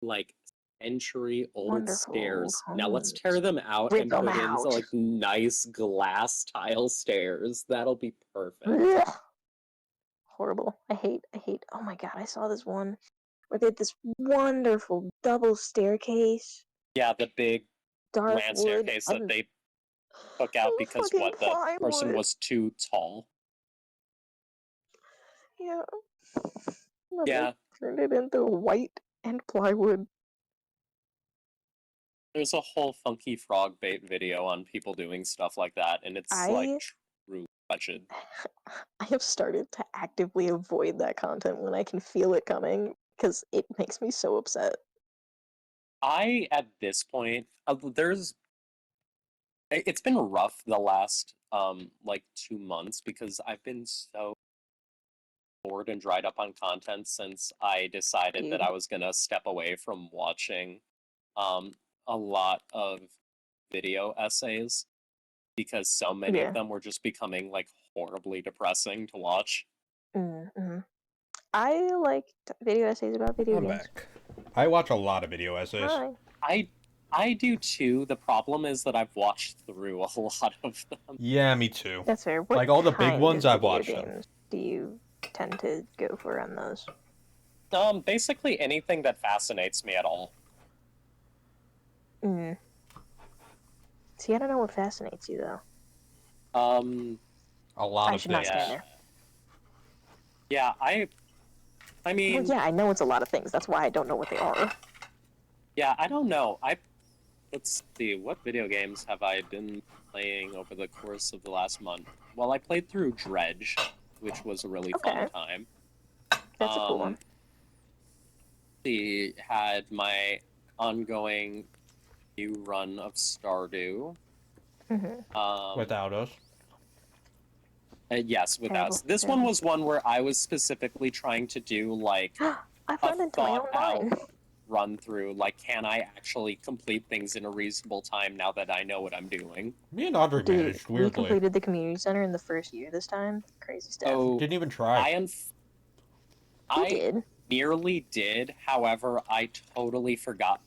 like, century-old Wonderful old stairs. Now let's homes. tear them out Rip and them put in some, out. like, nice glass tile stairs. That'll be perfect. Ugh. Horrible. I hate. Oh my god, I saw this one where they had this wonderful double staircase, Yeah, the big dark land wood, staircase that and they took out because fucking what, the person plywood. was too tall. Yeah. And they Yeah, turned it into white and plywood. there's a whole Funky Frog bait video on people doing stuff like that, and it's like I true legend. I have started to actively avoid that content when I can feel it coming because it makes me so upset. At this point, it's been rough the last like 2 months because I've been so bored and dried up on content since I decided that Dude. I was gonna step away from watching um a lot of video essays because so many of Yeah. them were just becoming like horribly depressing to watch. Mm-hmm. I like video essays about video I'm games. back. I watch a lot of video essays. Hi. I I do too. The problem is that I've watched through a lot of them. Yeah, me too. That's fair. What Like all the big kind ones, of I've video watched them. games do you tend to go for on those? Basically anything that fascinates me at all. Mm. See, I don't know what fascinates you though. A lot I of should not things. stand there. Yeah, I Well, mean, yeah, I know it's a lot of things. That's why I don't know what they are. yeah, I don't know. Let's see, what video games have I been playing over the course of the last month? Well, I played through Dredge, which was a really fun Okay, time. that's a cool one. Had my ongoing new run of Stardew. Mm-hmm. Without us. Yes, with Terrible. us. This one Terrible. was one where I was specifically trying to do like I've a run into my thought own out mine. run through. Like, can I actually complete things in a reasonable time now that I know what I'm doing? Me and Audrey Dude, managed, we weirdly. completed the community center in the first year this time. Crazy stuff. Oh, Didn't even try. We I did. nearly did. However, I totally forgot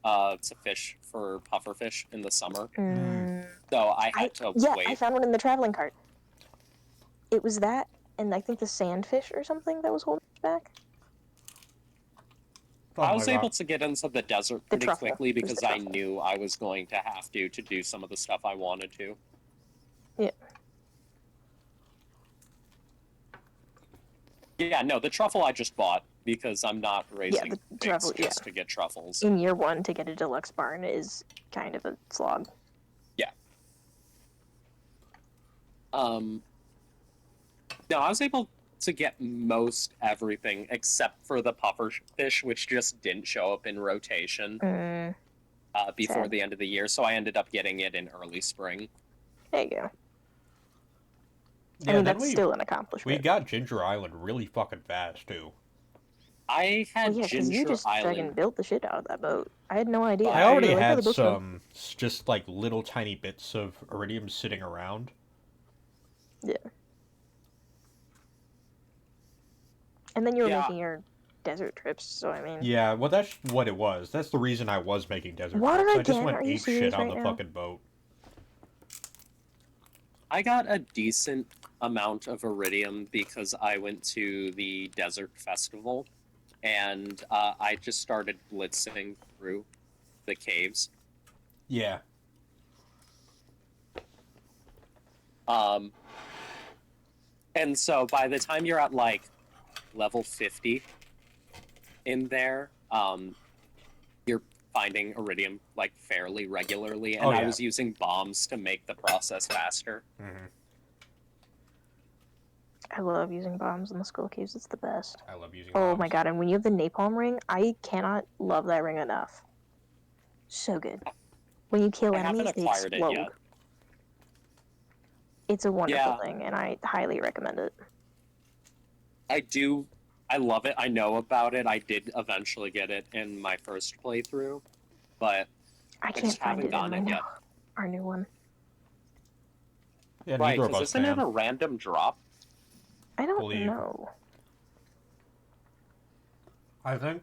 to fish for pufferfish in the summer, so I had to I wait. found one in the traveling cart. It was that, and I think the sandfish or something that was holding us back. Oh I my was god. able to get into the desert The pretty truffle. quickly It was because the I truffle. knew I was going to have to do some of the stuff I wanted to. Yeah. Yeah, no, the truffle I just bought because I'm not raising the pigs truffle, yeah. just to get truffles. In year one, to get a deluxe barn is kind of a slog. Yeah. No, I was able to get most everything except for the puffer fish, which just didn't show up in rotation before Sad. the end of the year, so I ended up getting it in early spring. There you go. Yeah, I mean, then that's still an accomplishment. we got Ginger Island really fucking fast too. I had yeah, because you Ginger just fucking Island. built the shit out of that boat. I had no idea. I I- already You were like, oh, the had boat's done. some just like little tiny bits of iridium sitting around. Yeah. And then you were Yeah. making your desert trips, so I mean... Yeah, well, that's what it was. That's the reason I was making desert Water trips. I just again? went Are you ape shit serious on right the now? fucking boat. I got a decent amount of iridium because I went to the desert festival, and I just started blitzing through the caves. Yeah. And so by the time you're at like level 50 in there, you're finding iridium like fairly regularly, and I was using bombs to make the process faster. Mm-hmm. I love using bombs in the skull caves. It's the best. I love using Oh bombs. my god, and when you have the napalm ring, I cannot love that ring enough. So good. When you kill I haven't enemies, they acquired it explode. yet. It's a wonderful Yeah. thing, and I highly recommend it. I love it. I know about it. I did eventually get it in my first playthrough, but I can't just find haven't it in gotten my it yet. our new one. Yeah, Right, neither of because us isn't it can. a random drop? I don't Believe. know. I think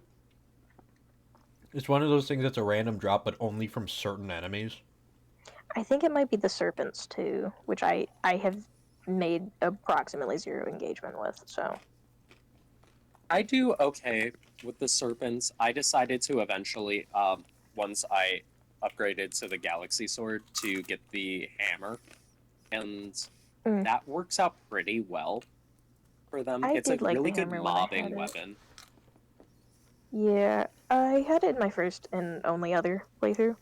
it's one of those things that's a random drop, but only from certain enemies. I think it might be the serpents too, which I have made approximately 0 engagement with. So I do okay with the serpents. I decided to eventually, once I upgraded to the Galaxy Sword, to get the hammer, and that works out pretty well for them. I It's a did like really the good hammer when I had mobbing it. weapon. Yeah, I had it in my first and only other playthrough.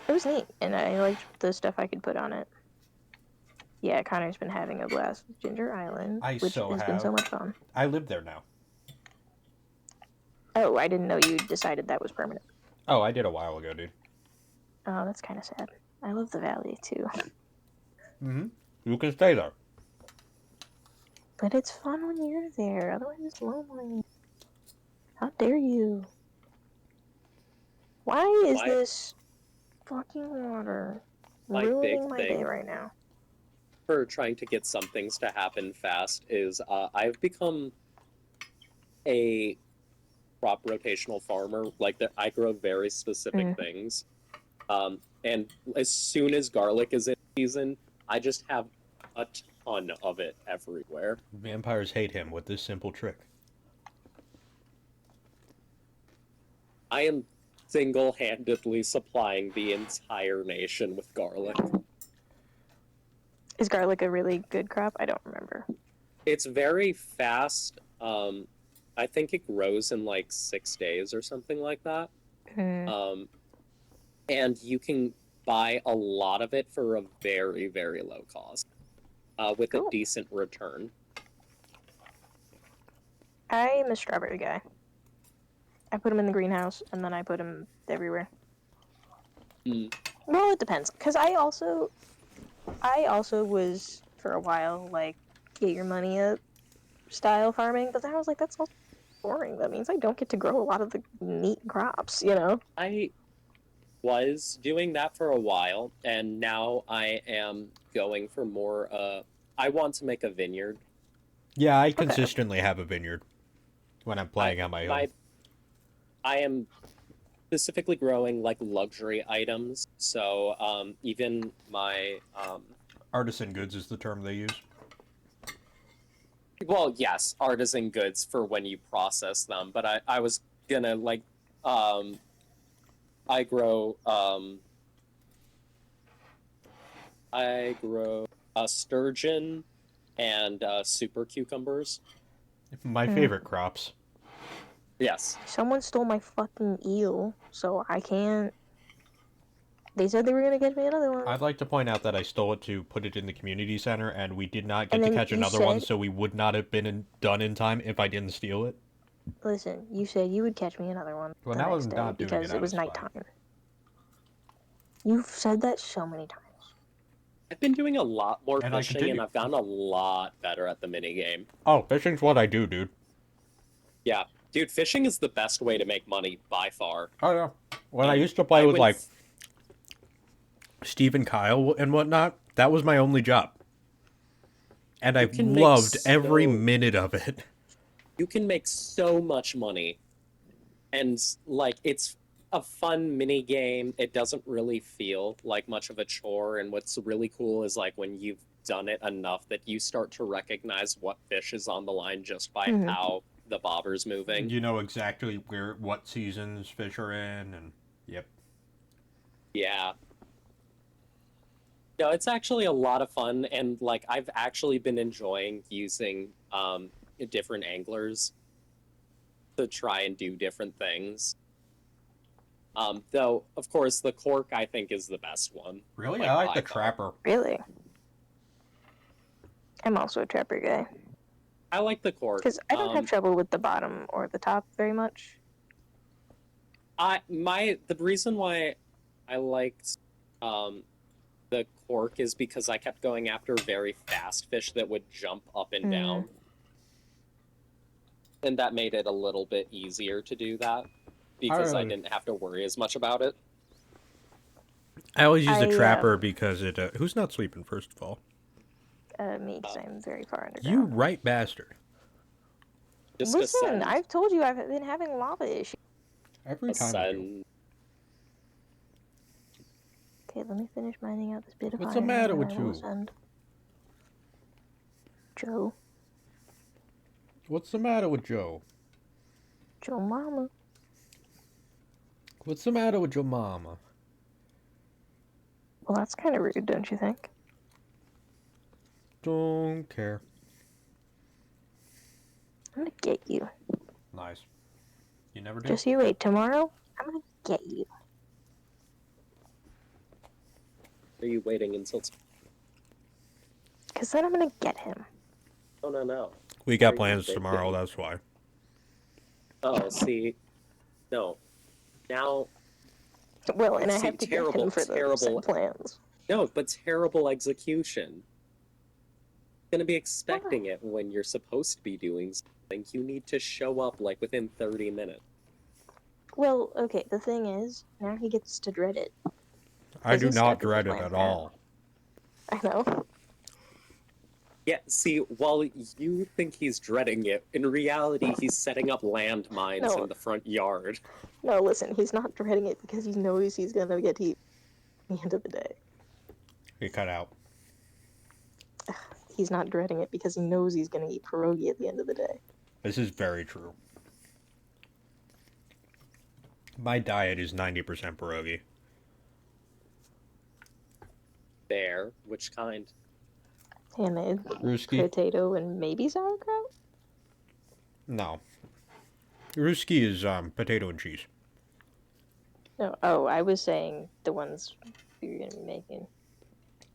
It was neat, and I liked the stuff I could put on it. Yeah, Connor's been having a blast with Ginger Island, which has been so much fun. I live there now. Oh, I didn't know you decided that was permanent. Oh, I did a while ago, dude. Oh, that's kind of sad. I love the valley, too. Mm-hmm. You can stay there. But it's fun when you're there, otherwise it's lonely. How dare you? Why is this fucking water ruining my day right now? For trying to get some things to happen fast is I've become a crop rotational farmer. Like that, I grow very specific things, and as soon as garlic is in season, I just have a ton of it everywhere. Vampires hate him with this simple trick. I am single-handedly supplying the entire nation with garlic. Is garlic a really good crop? I don't remember. It's very fast. I think it grows in like 6 days or something like that. And you can buy a lot of it for a very, very low cost, with a decent return. I'm a strawberry guy. I put them in the greenhouse, and then I put them everywhere. Well, it depends, because I also was, for a while, like, get your money up style farming, but then I was like, that's all boring. That means I don't get to grow a lot of the neat crops, you know? I was doing that for a while, and now I am going for more, I want to make a vineyard. Yeah, I consistently have a vineyard when I'm playing on my own. I am specifically growing like luxury items, so even my artisan goods is the term they use. Well, yes, artisan goods for when you process them, but I was gonna like I grow sturgeon and super cucumbers. My favorite crops. Yes. Someone stole my fucking eel, so I can't... They said they were gonna get me another one. I'd like to point out that I stole it to put it in the community center, and we did not get to catch another one, so we would not have been done in time if I didn't steal it. Listen, you said you would catch me another one well, the now next I'm day not doing because it was spite. nighttime. You've said that so many times. I've been doing a lot more fishing, and I've gotten a lot better at the minigame. Oh, fishing's what I do, dude. Yeah. Dude, fishing is the best way to make money, by far. Oh, yeah. When I used to play with, like, Steve and Kyle and whatnot, that was my only job. and I've can make loved every so- minute of it. You can make so much money, and like it's a fun mini game. It doesn't really feel like much of a chore, and what's really cool is like when you've done it enough that you start to recognize what fish is on the line just by Mhm. how the bobber's moving. You know exactly what seasons fish are in, and yep. Yeah. No, it's actually a lot of fun, and like I've actually been enjoying using different anglers to try and do different things. Though of course the cork I think is the best one. Really, Like, I like by the far. trapper. Really? I'm also a trapper guy. I like the cork. Because I don't have trouble with the bottom or the top very much. The reason why I liked the cork is because I kept going after very fast fish that would jump up and down. And that made it a little bit easier to do that because I didn't have to worry as much about it. I always use the I, trapper because it. Who's not sleeping? First of all, Me, because I'm very far you underground. right bastard. Just Listen, ascend. I've told you I've been having lava issues. Every time you do. Ascend. Okay, let me finish mining out this bit of What's the iron. matter and with then I will you? ascend. Joe. What's the matter with Joe? Joe Mama. What's the matter with your mama? Well, that's kind of rude, don't you think? Don't care. I'm gonna get you. Nice. You never do. Just you wait. Tomorrow, I'm gonna get you. Are you waiting until... Because then I'm gonna get him. Oh, no. We Are got you plans thinking? tomorrow, that's why. Oh, see. No. Now... Well, and I See, have to get him for the said plans. No, but terrible execution. Gonna be expecting it when you're supposed to be doing something. You need to show up like within 30 minutes. Well, okay, the thing is, now he gets to dread it. I do he's not stuck in his dread it plans at now. all. I know. Yeah, see, while you think he's dreading it, in reality he's setting up landmines No. in the front yard. No, listen, he's not dreading it because he knows he's gonna get heat at the end of the day. He cut out. He's not dreading it because he knows he's gonna eat pierogi at the end of the day. This is very true. My diet is 90% pierogi. There, which kind? Handmade. Ruski? Potato and maybe sauerkraut? No. Ruski is potato and cheese. No, oh, I was saying the ones you're gonna be making.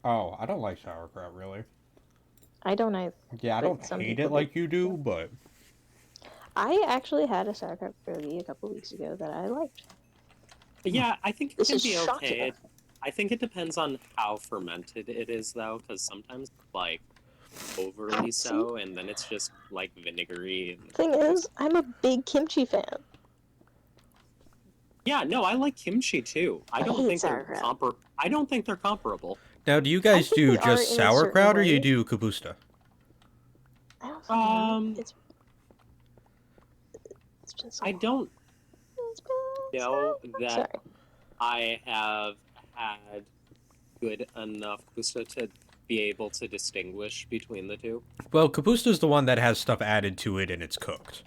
Oh, I don't like sauerkraut, really. I don't either. Yeah, I But don't some hate people it like do. you do, but... I actually had a sauerkraut pierogi a couple weeks ago that I liked. Yeah, I think it This can is be shocking. okay. I think it depends on how fermented it is, though, because sometimes, like, overly so, and then it's just, like, vinegary. And... Thing is, I'm a big kimchi fan. Yeah, no, I like kimchi, too. I don't hate think they're sauerkraut. I don't think they're comparable. Now, do you guys think do they are just in a certain sauerkraut or you way. do kapusta? I don't know. It's been so I long. don't It's been know so... that Sorry. I have had good enough gusto to be able to distinguish between the two. Well, kapusta's the one that has stuff added to it and it's cooked.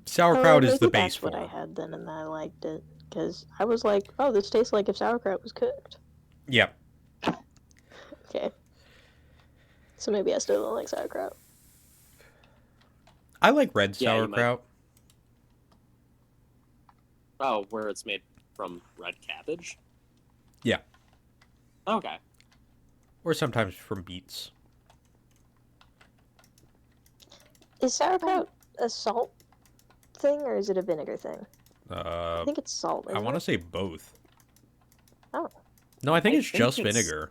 Sauerkraut is the Maybe base that's what I form. had then, and I liked it because I was like, "Oh, this tastes like if sauerkraut was cooked." Yep. Okay. So maybe I still don't like sauerkraut. I like red Yeah, you might. sauerkraut. Oh, where it's made from red cabbage? Yeah. Okay. Or sometimes from beets. Is sauerkraut a salt thing or is it a vinegar thing? I think it's salt. I want to say both. Oh. No, I think I it's think just it's- vinegar.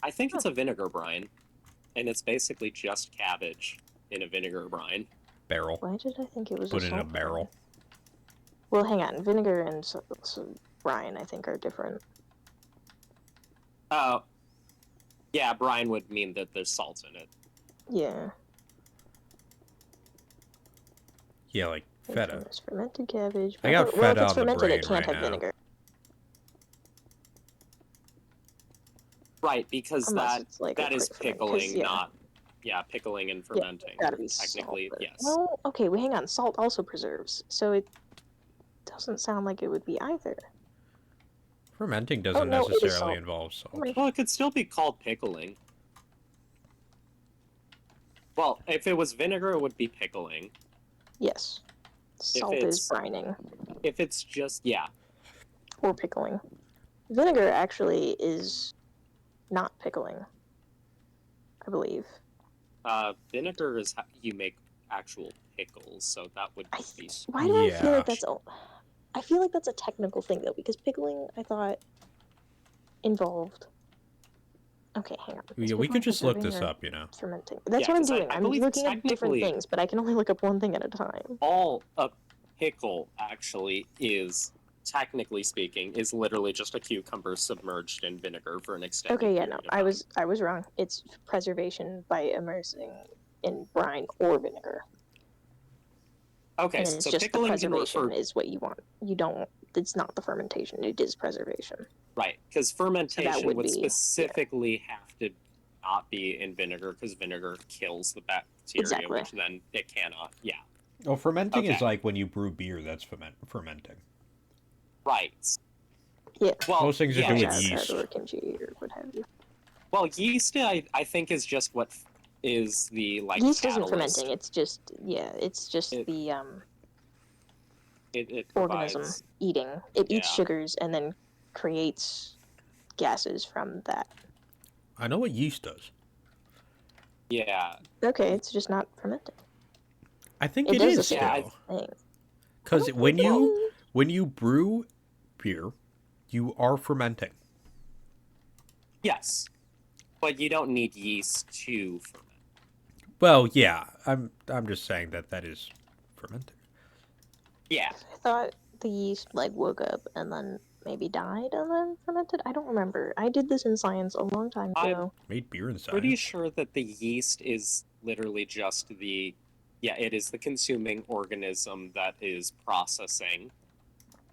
I think it's a vinegar brine, and it's basically just cabbage in a vinegar brine. Barrel. Why did I think it was Put a it in a salt barrel. thing? Well, hang on. Vinegar and brine, I think, are different. Oh. Yeah, brine would mean that there's salt in it. Yeah. Yeah, like feta. Fermented cabbage. I got well, if feta it's on the fermented, it brain can't right have now. vinegar. Right, because Unless it's like that a is quick ferment, 'cause, pickling, yeah. not pickling and Yeah, fermenting. gotta be Technically, salt. yes. Well, okay, well, hang on. Salt also preserves, so it doesn't sound like it would be either. Fermenting doesn't no, it is necessarily salt. involve salt. Never mind. Well, it could still be called pickling. Well, if it was vinegar, it would be pickling. Yes. Salt is it's- brining If it's just, or pickling. Vinegar actually is not pickling, I believe. Vinegar is how you make actual pickles, so that would be. Why do I feel Yeah. like that's I feel like that's a technical thing though, because pickling I thought involved. Okay, hang on. Yeah, we could just look this up, you know. Fermenting. That's Yeah, what I'm 'cause I doing. I'm believe looking at different technically- things, but I can only look up one thing at a time. All a pickle actually is, technically speaking, is literally just a cucumber submerged in vinegar for an extended Okay, yeah, period no, of I time. was wrong. It's preservation by immersing in brine or vinegar. Okay, And it's so just the pickling can preservation refer is what you want. You don't. It's not the fermentation. It is preservation. right, because fermentation would would be- specifically have to not be in vinegar because vinegar kills the bacteria, Exactly. which then it cannot. Yeah, Well, fermenting is Okay. like when you brew beer. That's fermenting. right. Yeah. Well, Most things are yeah, to do with it's- yeast. Or kimchi or what have you. Well, yeast, I think, is just what is the like. Yeast catalyst. isn't fermenting. It's just it's just It- the It organism provides. eating. It eats Yeah. sugars and then creates gases from that. I know what yeast does. Yeah, Okay, it's just not fermenting. I think It it does the is same Yeah, still. thing. Because I don't when think it you is. when you brew beer, you are fermenting. yes, but you don't need yeast to ferment. Well, yeah, I'm just saying that is fermenting. Yeah, I thought the yeast like woke up and then maybe died and then fermented. I don't remember. I did this in science a long time ago. Made beer inside. pretty sure that the yeast is literally just the. Yeah, it is the consuming organism that is processing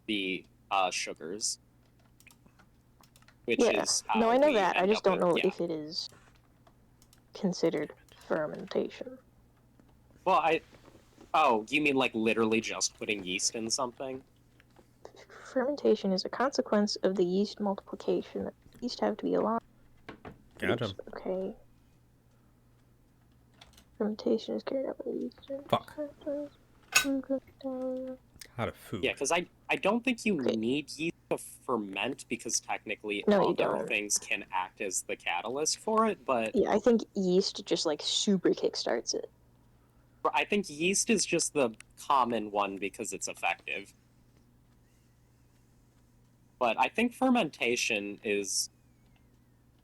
the sugars. Which Yeah. is how No, I know we that. I end just up don't know with- yeah. if it is considered fermentation. Well, you mean like literally just putting yeast in something? Fermentation is a consequence of the yeast multiplication. Yeast have to be alive. Got him. Okay. Fermentation is carried out by the yeast. Fuck. Out of food. Yeah, because I don't think you Okay. need yeast to ferment because technically No, you other don't. things can act as the catalyst for it, but Yeah, I think yeast just like super kickstarts it. I think yeast is just the common one because it's effective. But I think fermentation is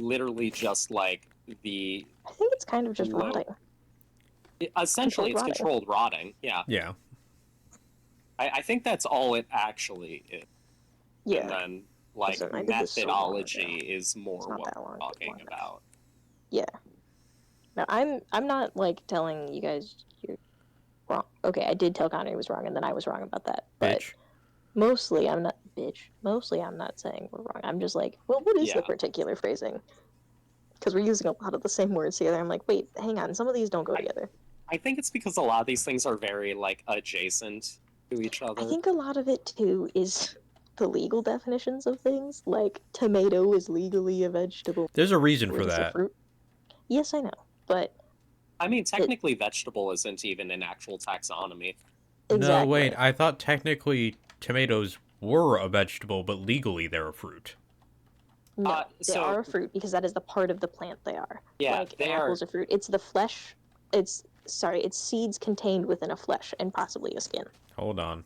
literally just like the I think it's kind of just Low. rotting. essentially it's rotting. controlled rotting. Yeah, Yeah. I think that's all it actually is. And Yeah. then like Listen, I did this so long methodology ago. is more It's not what that we're long talking ago. about. No, I'm not like telling you guys you're wrong. Okay, I did tell Connor he was wrong, and then I was wrong about that. But Bitch. mostly, I'm not bitch. Mostly, I'm not saying we're wrong. I'm just like, well, what is the Yeah. particular phrasing? Because we're using a lot of the same words together. I'm like, wait, hang on. Some of these don't go together. I think it's because a lot of these things are very like adjacent to each other. I think a lot of it too is the legal definitions of things. Like tomato is legally a vegetable. There's a reason Fruit for is a that. fruit. Yes, I know, but I mean, technically, vegetable isn't even an actual taxonomy. exactly. No, wait. I thought technically tomatoes were a vegetable, but legally they're a fruit. No, they so- are a fruit because that is the part of the plant they are. Yeah, like they an are. apple's a fruit. It's the flesh. It's seeds contained within a flesh and possibly a skin. Hold on.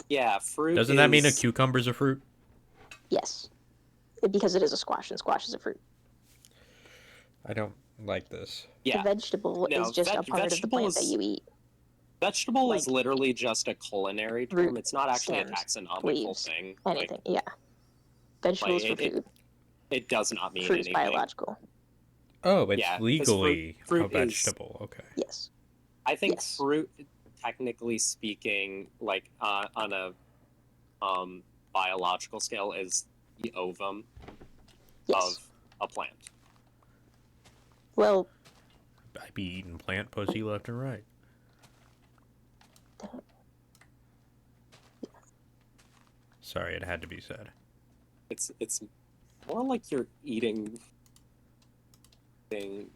Yeah, fruit. Doesn't that mean a is- cucumber's a fruit? Yes, because it is a squash, and squash is a fruit. I don't like this. Yeah, The vegetable No, is just a part of the vegetable plant that is- you eat. vegetable is like, literally just a culinary term. root, It's not actually stems, a taxonomical leaves, thing. Anything, yeah. Vegetables like, for food. It does not mean Fruit is anything. biological. Oh, it's Yeah, 'cause legally fruit a is. vegetable. Okay. Yes. I think Yes. fruit, technically speaking, like on a biological scale, is the ovum Yes. of a plant. Well, I be eating plant pussy left and right. Sorry, it had to be said. It's more like you're eating plant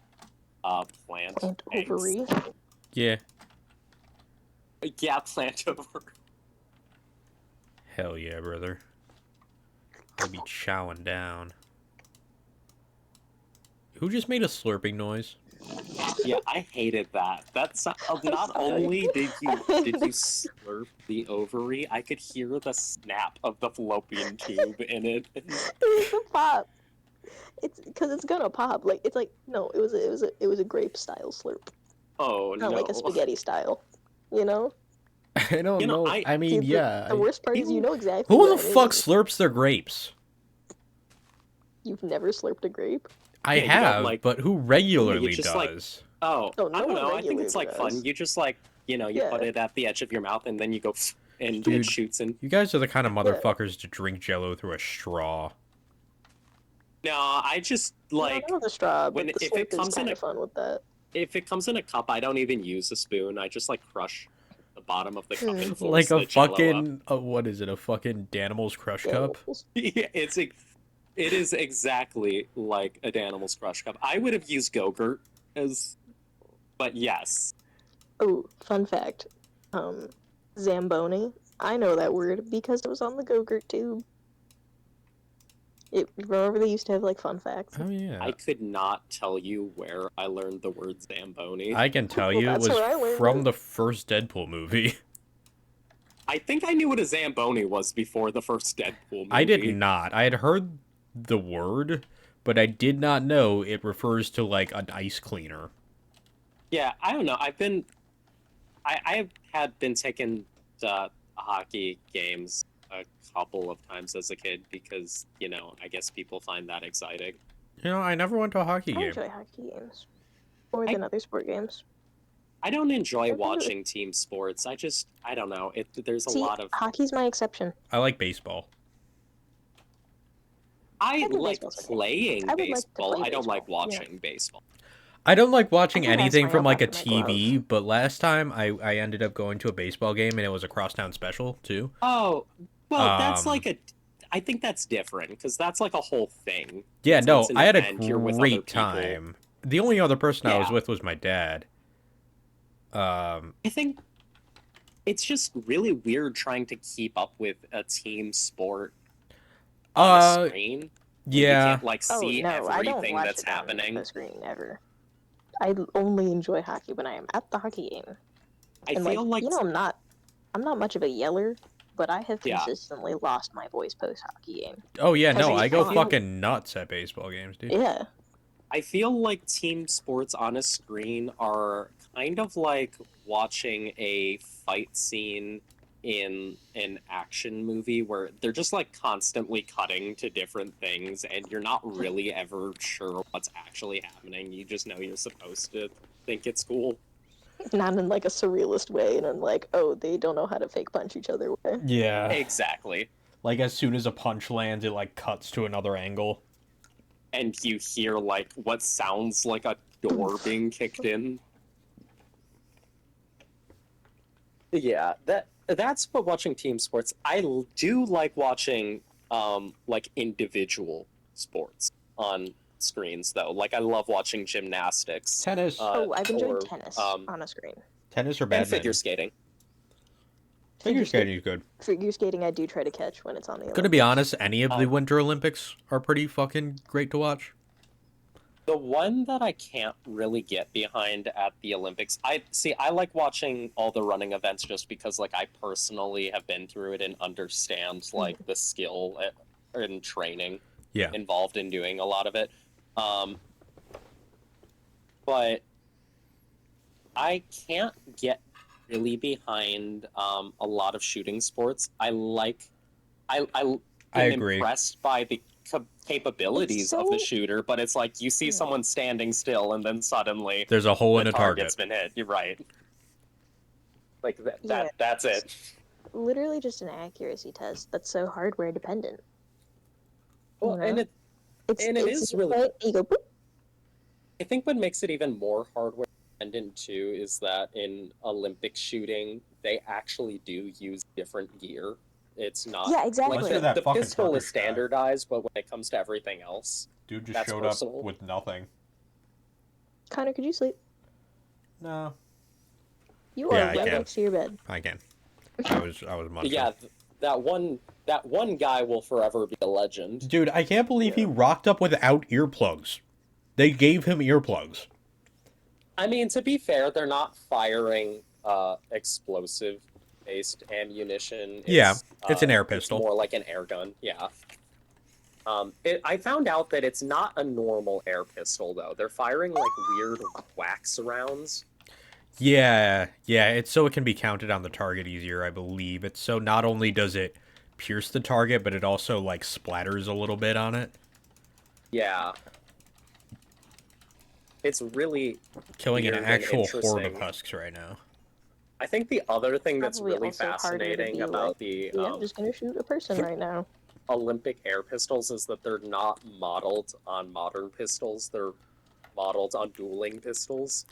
plant eggs. ovary. Yeah. Yeah, plant ovary. Hell yeah, brother. I'll be chowing down. Who just made a slurping noise? Yeah, I hated that. That's not sorry. only did you slurp the ovary, I could hear the snap of the fallopian tube in it. It's a pop. It's because it's gonna pop. Like it's like no, it was a grape style slurp, Oh not like a no! spaghetti style. You know. I don't You know, know. I mean, See, yeah. the worst part is you know exactly Who what the I fuck mean. slurps their grapes? You've never slurped a grape? I Yeah, you don't, have, like- but who you regularly just, like- does? Oh, Oh, no I don't one know. I think it's regularly like fun. does. You just like you Yeah. put it at the edge of your mouth and then you go and it Dude. shoots in. You guys are the kind of motherfuckers to drink Jello through a straw. No, I just like no, the straw, but when the if slurp it comes is in kind a of fun with that. if it comes in a cup, I don't even use a spoon. I just like crush the bottom of the cup and force Like a the Jell-O up. fucking what is it? A fucking Danimals Crush cup? Yeah, it is exactly like a Danimal's Crush cup. I would have used Go-Gurt as, but yes. Oh, fun fact. Zamboni. I know that word because it was on the Go-Gurt tube. Remember they used to have like fun facts. Oh yeah. I could not tell you where I learned the word Zamboni. I can tell Well, you it that's where I was learned from it. the first Deadpool movie. I think I knew what a Zamboni was before the first Deadpool movie. I did not. I had heard the word, but I did not know it refers to like an ice cleaner. Yeah, I don't know. I had been taking hockey games a couple of times as a kid because, I guess people find that exciting. You know, I never went to a hockey I game. enjoy hockey games more than other sport games. I don't enjoy Never really. watching team sports. I don't know. There's a See, lot of... hockey's my exception. I like baseball. I think like baseball's okay. playing I would like to baseball. play I don't like baseball, yeah. watching baseball. I don't like watching I think that's anything why from I like a bought my TV, but last time I ended up going to a baseball game and it was a crosstown special too. Oh, well, that's Um, like a... I think that's different because that's like a whole thing. Yeah, It's no, an I had a event, you're with other great people. time. The only other person I was Yeah. with was my dad. I think it's just really weird trying to keep up with a team sport on a screen. You Yeah. can't like Oh see no, I don't everything watch that's it on happening. the screen ever. I only enjoy hockey when I am at the hockey game. I And feel like I'm not much of a yeller, but I have Yeah. consistently lost my voice post hockey game. Oh yeah, Because no, it's I go fun. fucking nuts at baseball games, dude. Yeah. I feel like team sports on a screen are kind of like watching a fight scene in an action movie where they're just like constantly cutting to different things and you're not really ever sure what's actually happening. You just know you're supposed to think it's cool. Not in like a surrealist way, and then like, oh, they don't know how to fake punch each other way. Yeah. Exactly. Like as soon as a punch lands, it like cuts to another angle. And you hear like what sounds like a door being kicked in. Yeah, that's what watching team sports. I do like watching like individual sports on screens though. Like I love watching gymnastics. Tennis. Oh, I've enjoyed or, tennis on a screen. Tennis or and badminton? figure skating. Figure skating is good. Figure skating, I do try to catch when it's on the. Gonna be honest, any of the Um, Winter Olympics are pretty fucking great to watch. The one that I can't really get behind at the Olympics, I like watching all the running events just because like I personally have been through it and understand like the skill and training Yeah. involved in doing a lot of it. But I can't get really behind a lot of shooting sports. I am I agree. impressed by the capabilities of the shooter, but it's like you see someone standing still and then suddenly There's a hole in the a target. target's been hit. You're right. Like that's it. Literally just an accuracy test that's so hardware dependent. Well, and it is really. You go, boop. I think what makes it even more hardware dependent too is that in Olympic shooting they actually do use different gear. It's not exactly. like the pistol is standardized, but when it comes to everything else, dude just showed up with nothing. Connor, could you sleep? No. You are right next to your bed. I can. I was munching. Yeah, that one guy will forever be a legend. Dude, I can't believe he rocked up without earplugs. They gave him earplugs. I mean, to be fair, they're not firing explosive-based ammunition. It's an air pistol. It's more like an air gun. Yeah. I found out that it's not a normal air pistol though. They're firing like weird wax rounds. Yeah, it's so it can be counted on the target easier, I believe. It's so not only does it pierce the target, but it also, like, splatters a little bit on it. Yeah. It's really killing an actual horde of husks right now. I think the other thing that's really fascinating about the... I'm just gonna shoot a person right now. Olympic air pistols is that they're not modeled on modern pistols. They're modeled on dueling pistols.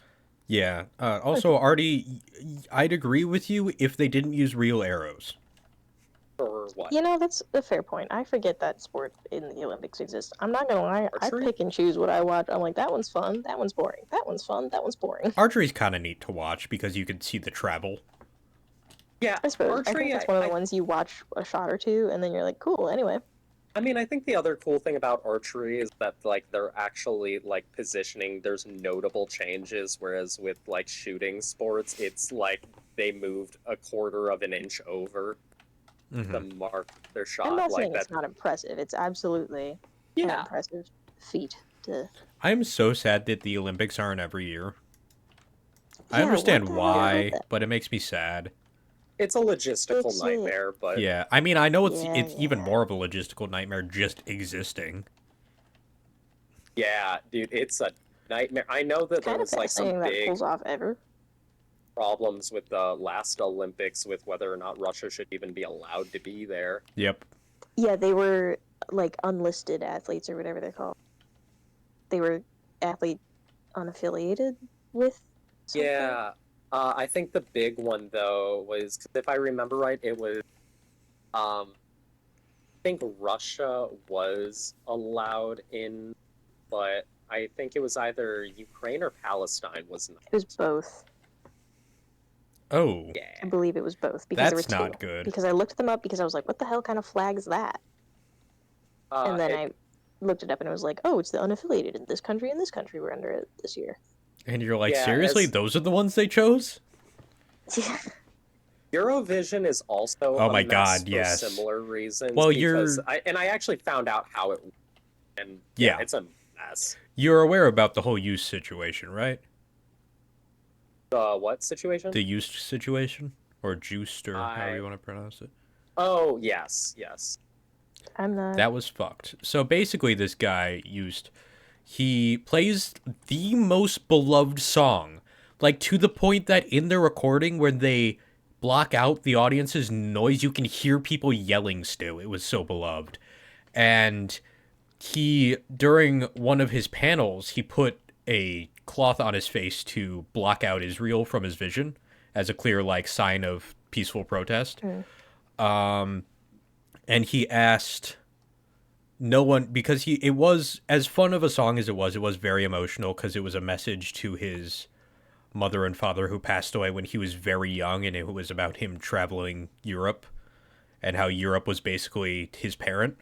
Yeah. Also, Artie, I'd agree with you if they didn't use real arrows. Or what? You know, that's a fair point. I forget that sport in the Olympics exists. I'm not gonna lie, Archery? I pick and choose what I watch. I'm like, that one's fun, that one's boring. That one's fun, that one's boring. Archery's kind of neat to watch because you can see the travel. Yeah, I suppose. I think that's one of the ones you watch a shot or two, and then you're like, cool, anyway. I mean, I think the other cool thing about archery is that, like, they're actually, like, positioning, there's notable changes, whereas with, like, shooting sports, it's like they moved a quarter of an inch over the mark their shot. I'm not like saying it's not impressive. It's absolutely an impressive feat to... I'm so sad that the Olympics aren't every year. I understand why, but it makes me sad. It's a logistical nightmare, but... Yeah, I mean, I know it's even more of a logistical nightmare just existing. Yeah, dude, it's a nightmare. I know that there was, like, some big pulls off ever. problems with the last Olympics with whether or not Russia should even be allowed to be there. Yep. Yeah, they were, like, unlisted athletes or whatever they're called. They were athlete unaffiliated with something. Yeah. I think the big one, though, was, if I remember right, it was, I think Russia was allowed in, but I think it was either Ukraine or Palestine was not. It was both. Oh. Yeah. I believe it was both. Because that's there were two. Not good. Because I looked them up because I was like, what the hell kind of flag is that? And then I looked it up and it was like, oh, it's the unaffiliated in this country and this country were under it this year. And you're like, seriously? Those are the ones they chose? Yeah. Eurovision is also a mess for similar reasons. Well, I actually found out how it... And it's a mess. You're aware about the whole use situation, right? The what situation? The use situation? Or juiced, or however you want to pronounce it. Oh, yes. I'm not... That was fucked. So basically this guy he plays the most beloved song. Like, to the point that in the recording when they block out the audience's noise, you can hear people yelling still. It was so beloved. And during one of his panels, he put a cloth on his face to block out Israel from his vision as a clear, like, sign of peaceful protest. And he asked no one, because it was, as fun of a song as it was very emotional because it was a message to his mother and father who passed away when he was very young, and it was about him traveling Europe and how Europe was basically his parent.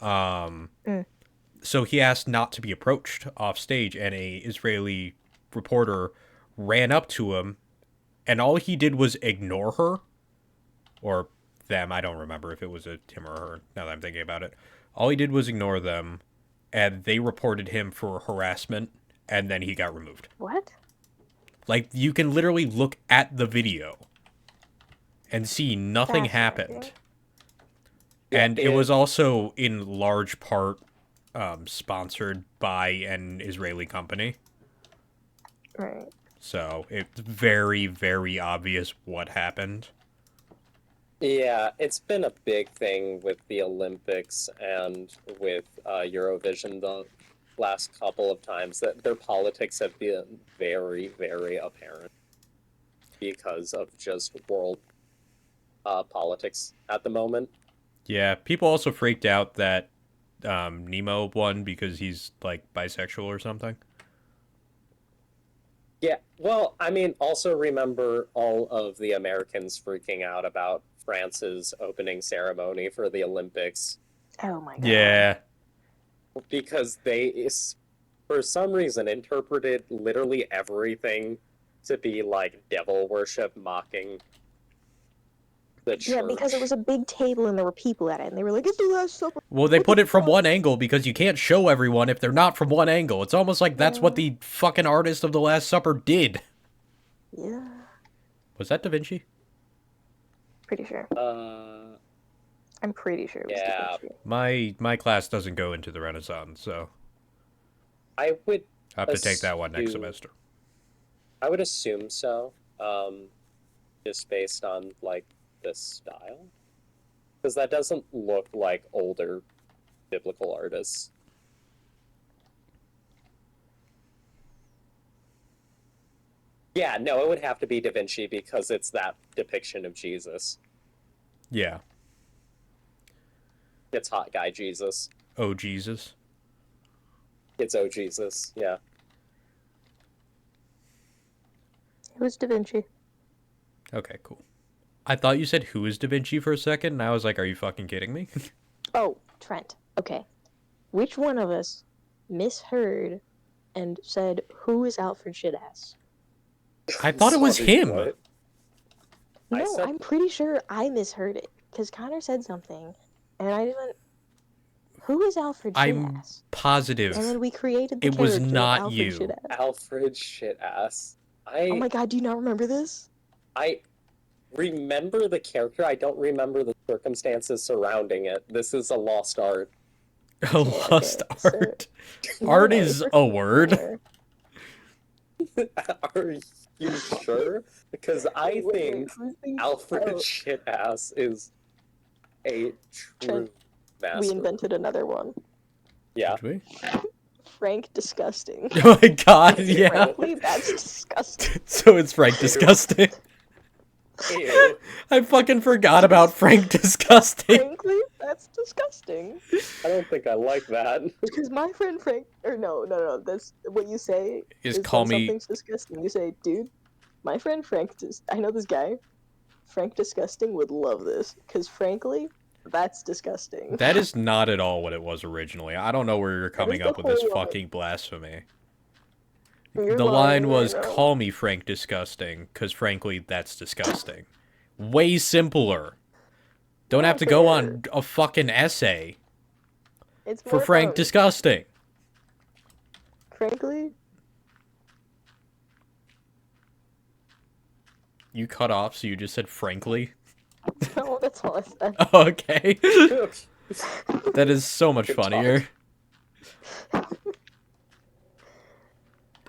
So he asked not to be approached off stage, and a Israeli reporter ran up to him, and all he did was ignore her, or them. I don't remember if it was him or her, now that I'm thinking about it. All he did was ignore them, and they reported him for harassment, and then he got removed. What? Like, you can literally look at the video and see nothing happened. Yeah, And it was also in large part sponsored by an Israeli company. Right. So it's very, very obvious what happened. Yeah, it's been a big thing with the Olympics and with Eurovision the last couple of times that their politics have been very, very apparent because of just world politics at the moment. Yeah, people also freaked out that Nemo won because he's like bisexual or something. Yeah, well, I mean, also remember all of the Americans freaking out about France's opening ceremony for the Olympics Oh my god. Yeah. because for some reason, interpreted literally everything to be like devil worship, mocking the church. Yeah, because it was a big table and there were people at it, and they were like, "It's the Last Supper." Well, they What put the it from fuck? one angle because you can't show everyone if they're not from one angle. It's almost like that's what the fucking artist of The Last Supper did. Yeah, Was that Da Vinci? pretty sure. I'm pretty sure it was Da Yeah, Vinci. My class doesn't go into the Renaissance, so I would I have to take that one next assume semester. I would assume so. Just based on like the style, because that doesn't look like older biblical artists. Yeah, no, it would have to be Da Vinci because it's that depiction of Jesus. Yeah. It's hot guy Jesus. Oh, Jesus. It's oh Jesus. Yeah. It was Da Vinci. Okay, cool. I thought you said who is Da Vinci for a second, and I was like, are you fucking kidding me? Oh, Trent. Okay. Which one of us misheard and said, "Who is Alfred Shitass?" I thought it was Sorry, him. what? I No, said I'm pretty sure I misheard it because Connor said something, and I just went, "Who is Alfred I'm Shitass?" positive And then we created the it was character not Alfred you. Shitass. Alfred shit ass. Oh my god, do you not remember this? I remember the character. I don't remember the circumstances surrounding it. This is a lost art. A lost so- art. No, Art no, is it's a word. somewhere. Are you sure? Because I Wait, think who's the- Alfred oh, shit ass is a true Trent, we master. invented another one. Yeah. Did we? Frank Disgusting. Oh my god, yeah. Frankly, that's disgusting. So it's Frank Disgusting. Ew. I fucking forgot about Frank Disgusting. Frankly, that's disgusting. I don't think I like that. Because my friend Frank, or no, that's what you say Is is call when me- something's disgusting. You say, "Dude, my friend Frank, I know this guy, Frank Disgusting would love this." Because frankly, that's disgusting. That is not at all what it was originally. I don't know where you're coming the up with this whole line. fucking blasphemy. You're The lying line was, right now. call me Frank Disgusting, because frankly, that's disgusting. Way simpler. Don't have to go on a fucking essay It's for more Frank fun. Disgusting. Frankly, You cut off, so you just said frankly? no, that's all I said. Okay. That is so much Good funnier.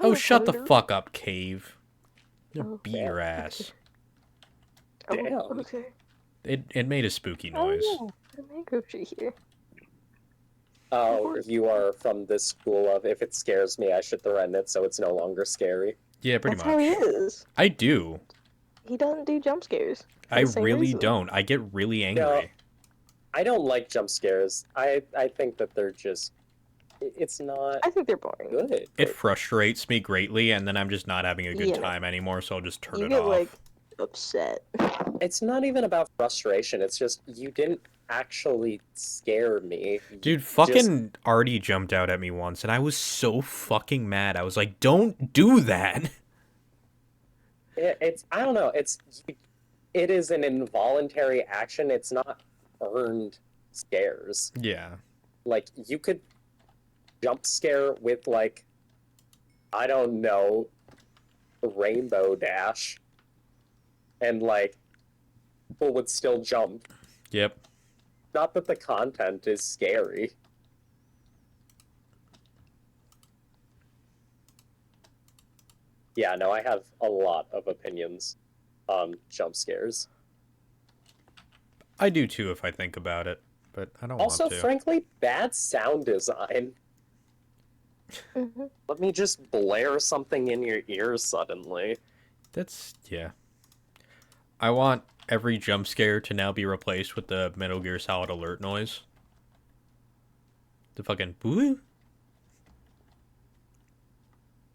Oh, shut the fuck up, Cave. You'll Oh, beat yeah. your ass. Oh, Damn. okay. It made a spooky Oh, noise. yeah. The mango tree here. Oh, you are from this school of if it scares me, I should threaten it so it's no longer scary. Yeah, pretty That's how he much. is. I do. He doesn't do jump scares. for I the same really reason. don't. I get really angry. I don't like jump scares. I think that they're just it's not I think they're boring. good. It frustrates me greatly, and then I'm just not having a good Yeah. time anymore, so I'll just turn You it get off. like upset. It's not even about frustration. It's just you didn't actually scare me. You Dude, just- fucking Artie jumped out at me once, and I was so fucking mad. I was like, don't do that. it's I don't know. It is an involuntary action. It's not earned scares. Yeah. Like you could jump scare with like I don't know Rainbow Dash and like people would still jump. Yep. Not that the content is scary. Yeah, no, I have a lot of opinions on jump scares. I do too if I think about it, but I don't Also, want to. frankly, bad sound design. Mm-hmm. Let me just blare something in your ears suddenly. That's, yeah. I want every jump scare to now be replaced with the Metal Gear Solid alert noise. The fucking boo,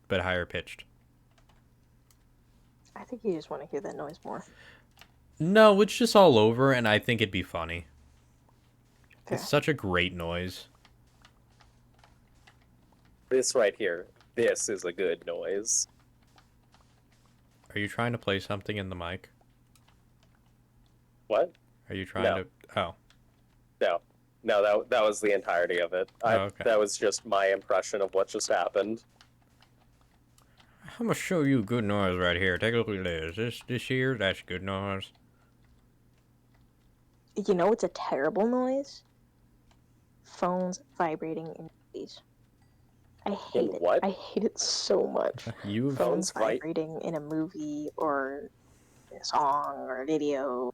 but higher pitched. I think you just want to hear that noise more. No, it's just all over, and I think it'd be funny. Fair. It's such a great noise. This right here, this is a good noise. Are you trying to play something in the mic? What? Are you trying No. to... Oh. No. No, that was the entirety of it. Oh, okay. That was just my impression of what just happened. I'm gonna show you good noise right here. Take a look at this. This here, that's good noise. You know what's a terrible noise? Phones vibrating in movies. I hate it. what? I hate it so much. You've... Phones Phones vibrating in a movie or a song or a video.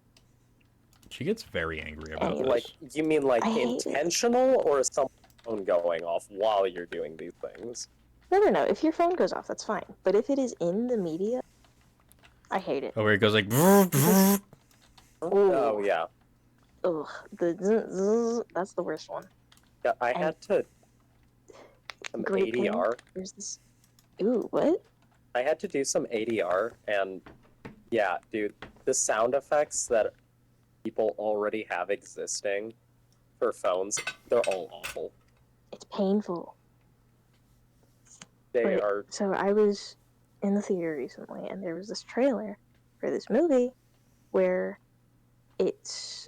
She gets very angry about Anyway. Like, this. you mean like I hate it. intentional, or is someone's phone going off while you're doing these things? No. If your phone goes off, that's fine. But if it is in the media, I hate it. Oh, where it goes like... Oh, yeah. Ugh, the zzz, that's the worst one. Yeah, I had to... Some Great thing. ADR. There's this. Ooh, what? I had to do some ADR, and yeah, dude, the sound effects that people already have existing for phones, they're all awful. It's painful. They Wait, are... So I was in the theater recently, and there was this trailer for this movie where it's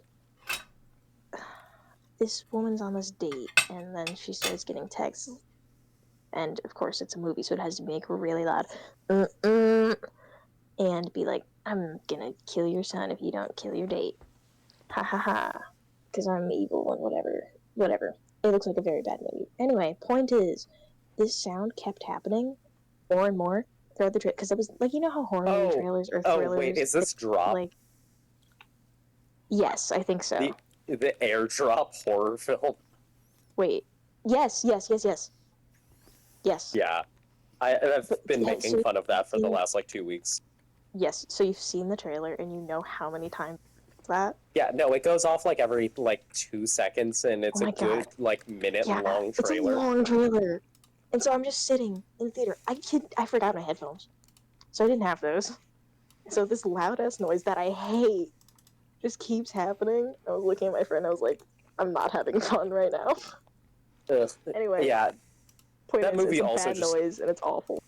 this woman's on this date, and then she starts getting texts, and of course it's a movie, so it has to make really loud, and be like, "I'm gonna kill your son if you don't kill your date, ha ha ha," because I'm evil and whatever. It looks like a very bad movie. Anyway, point is, this sound kept happening more and more throughout the trailer, because it was like, you know how horror movie trailers or thrillers. Oh, wait, is this drop? Like, yes, I think so. The airdrop horror film? Wait, yes. Yeah. I've been yeah, making so fun of that for the you- last, like, 2 weeks. Yes, so you've seen the trailer and you know how many times that. Yeah, no, it goes off, like, every, like, 2 seconds, and it's Oh a my good, God. like, minute-long It's a trailer. long trailer, and so I'm just sitting in the theater. I forgot my headphones, so I didn't have those. So this loud ass noise that I hate just keeps happening. I was looking at my friend. I was like, I'm not having fun right now. Ugh. Anyway, Yeah, point that is, movie it's a also bad just- noise and it's awful.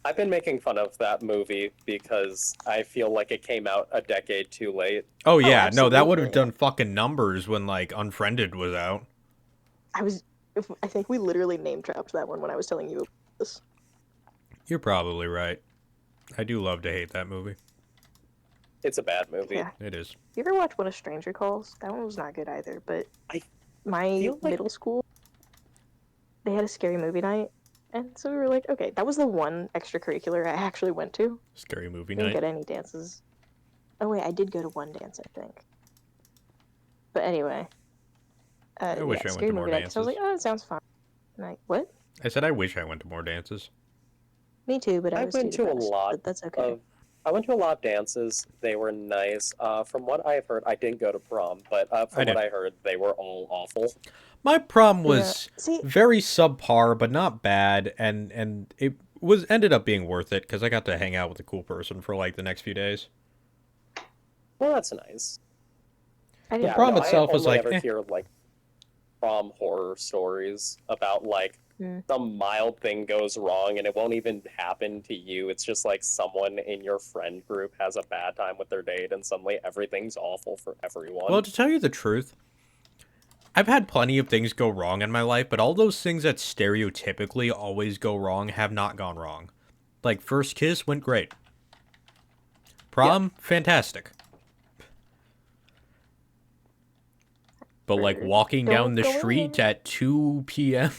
I've been making fun of that movie because I feel like it came out a decade too late. Oh, yeah. No, that would have absolutely. done fucking numbers when, like, Unfriended was out. I think we literally name dropped that one when I was telling you this. You're probably right. I do love to hate that movie. It's a bad movie. Yeah. It is. You ever watch When a Stranger Calls? That one was not good either, but my feel like- middle school, they had a scary movie night, and so we were like, okay, that was the one extracurricular I actually went to. Scary movie Didn't night. get any dances. Oh wait, I did go to one dance, I think. But anyway, I wish I went scary to more movie night, 'cause I was like, dances. oh, that sounds fun. And I, what? I said I wish I went to more dances. Me too, but I I was went too to a depressed, lot but that's okay. I went to a lot of dances. They were nice. From what I've heard, I didn't go to prom, but from what I heard, they were all awful. My prom was See, very subpar, but not bad, and it was ended up being worth it because I got to hang out with a cool person for like the next few days. Well, that's nice. I The didn't prom no, itself I was only like, ever eh. hear like prom horror stories about like some mild thing goes wrong and it won't even happen to you. It's just like someone in your friend group has a bad time with their date and suddenly everything's awful for everyone. Well, to tell you the truth, I've had plenty of things go wrong in my life, but all those things that stereotypically always go wrong have not gone wrong. Like, first kiss went great. Prom, fantastic. but like Bird. walking down Don't the go street in. at 2 p.m.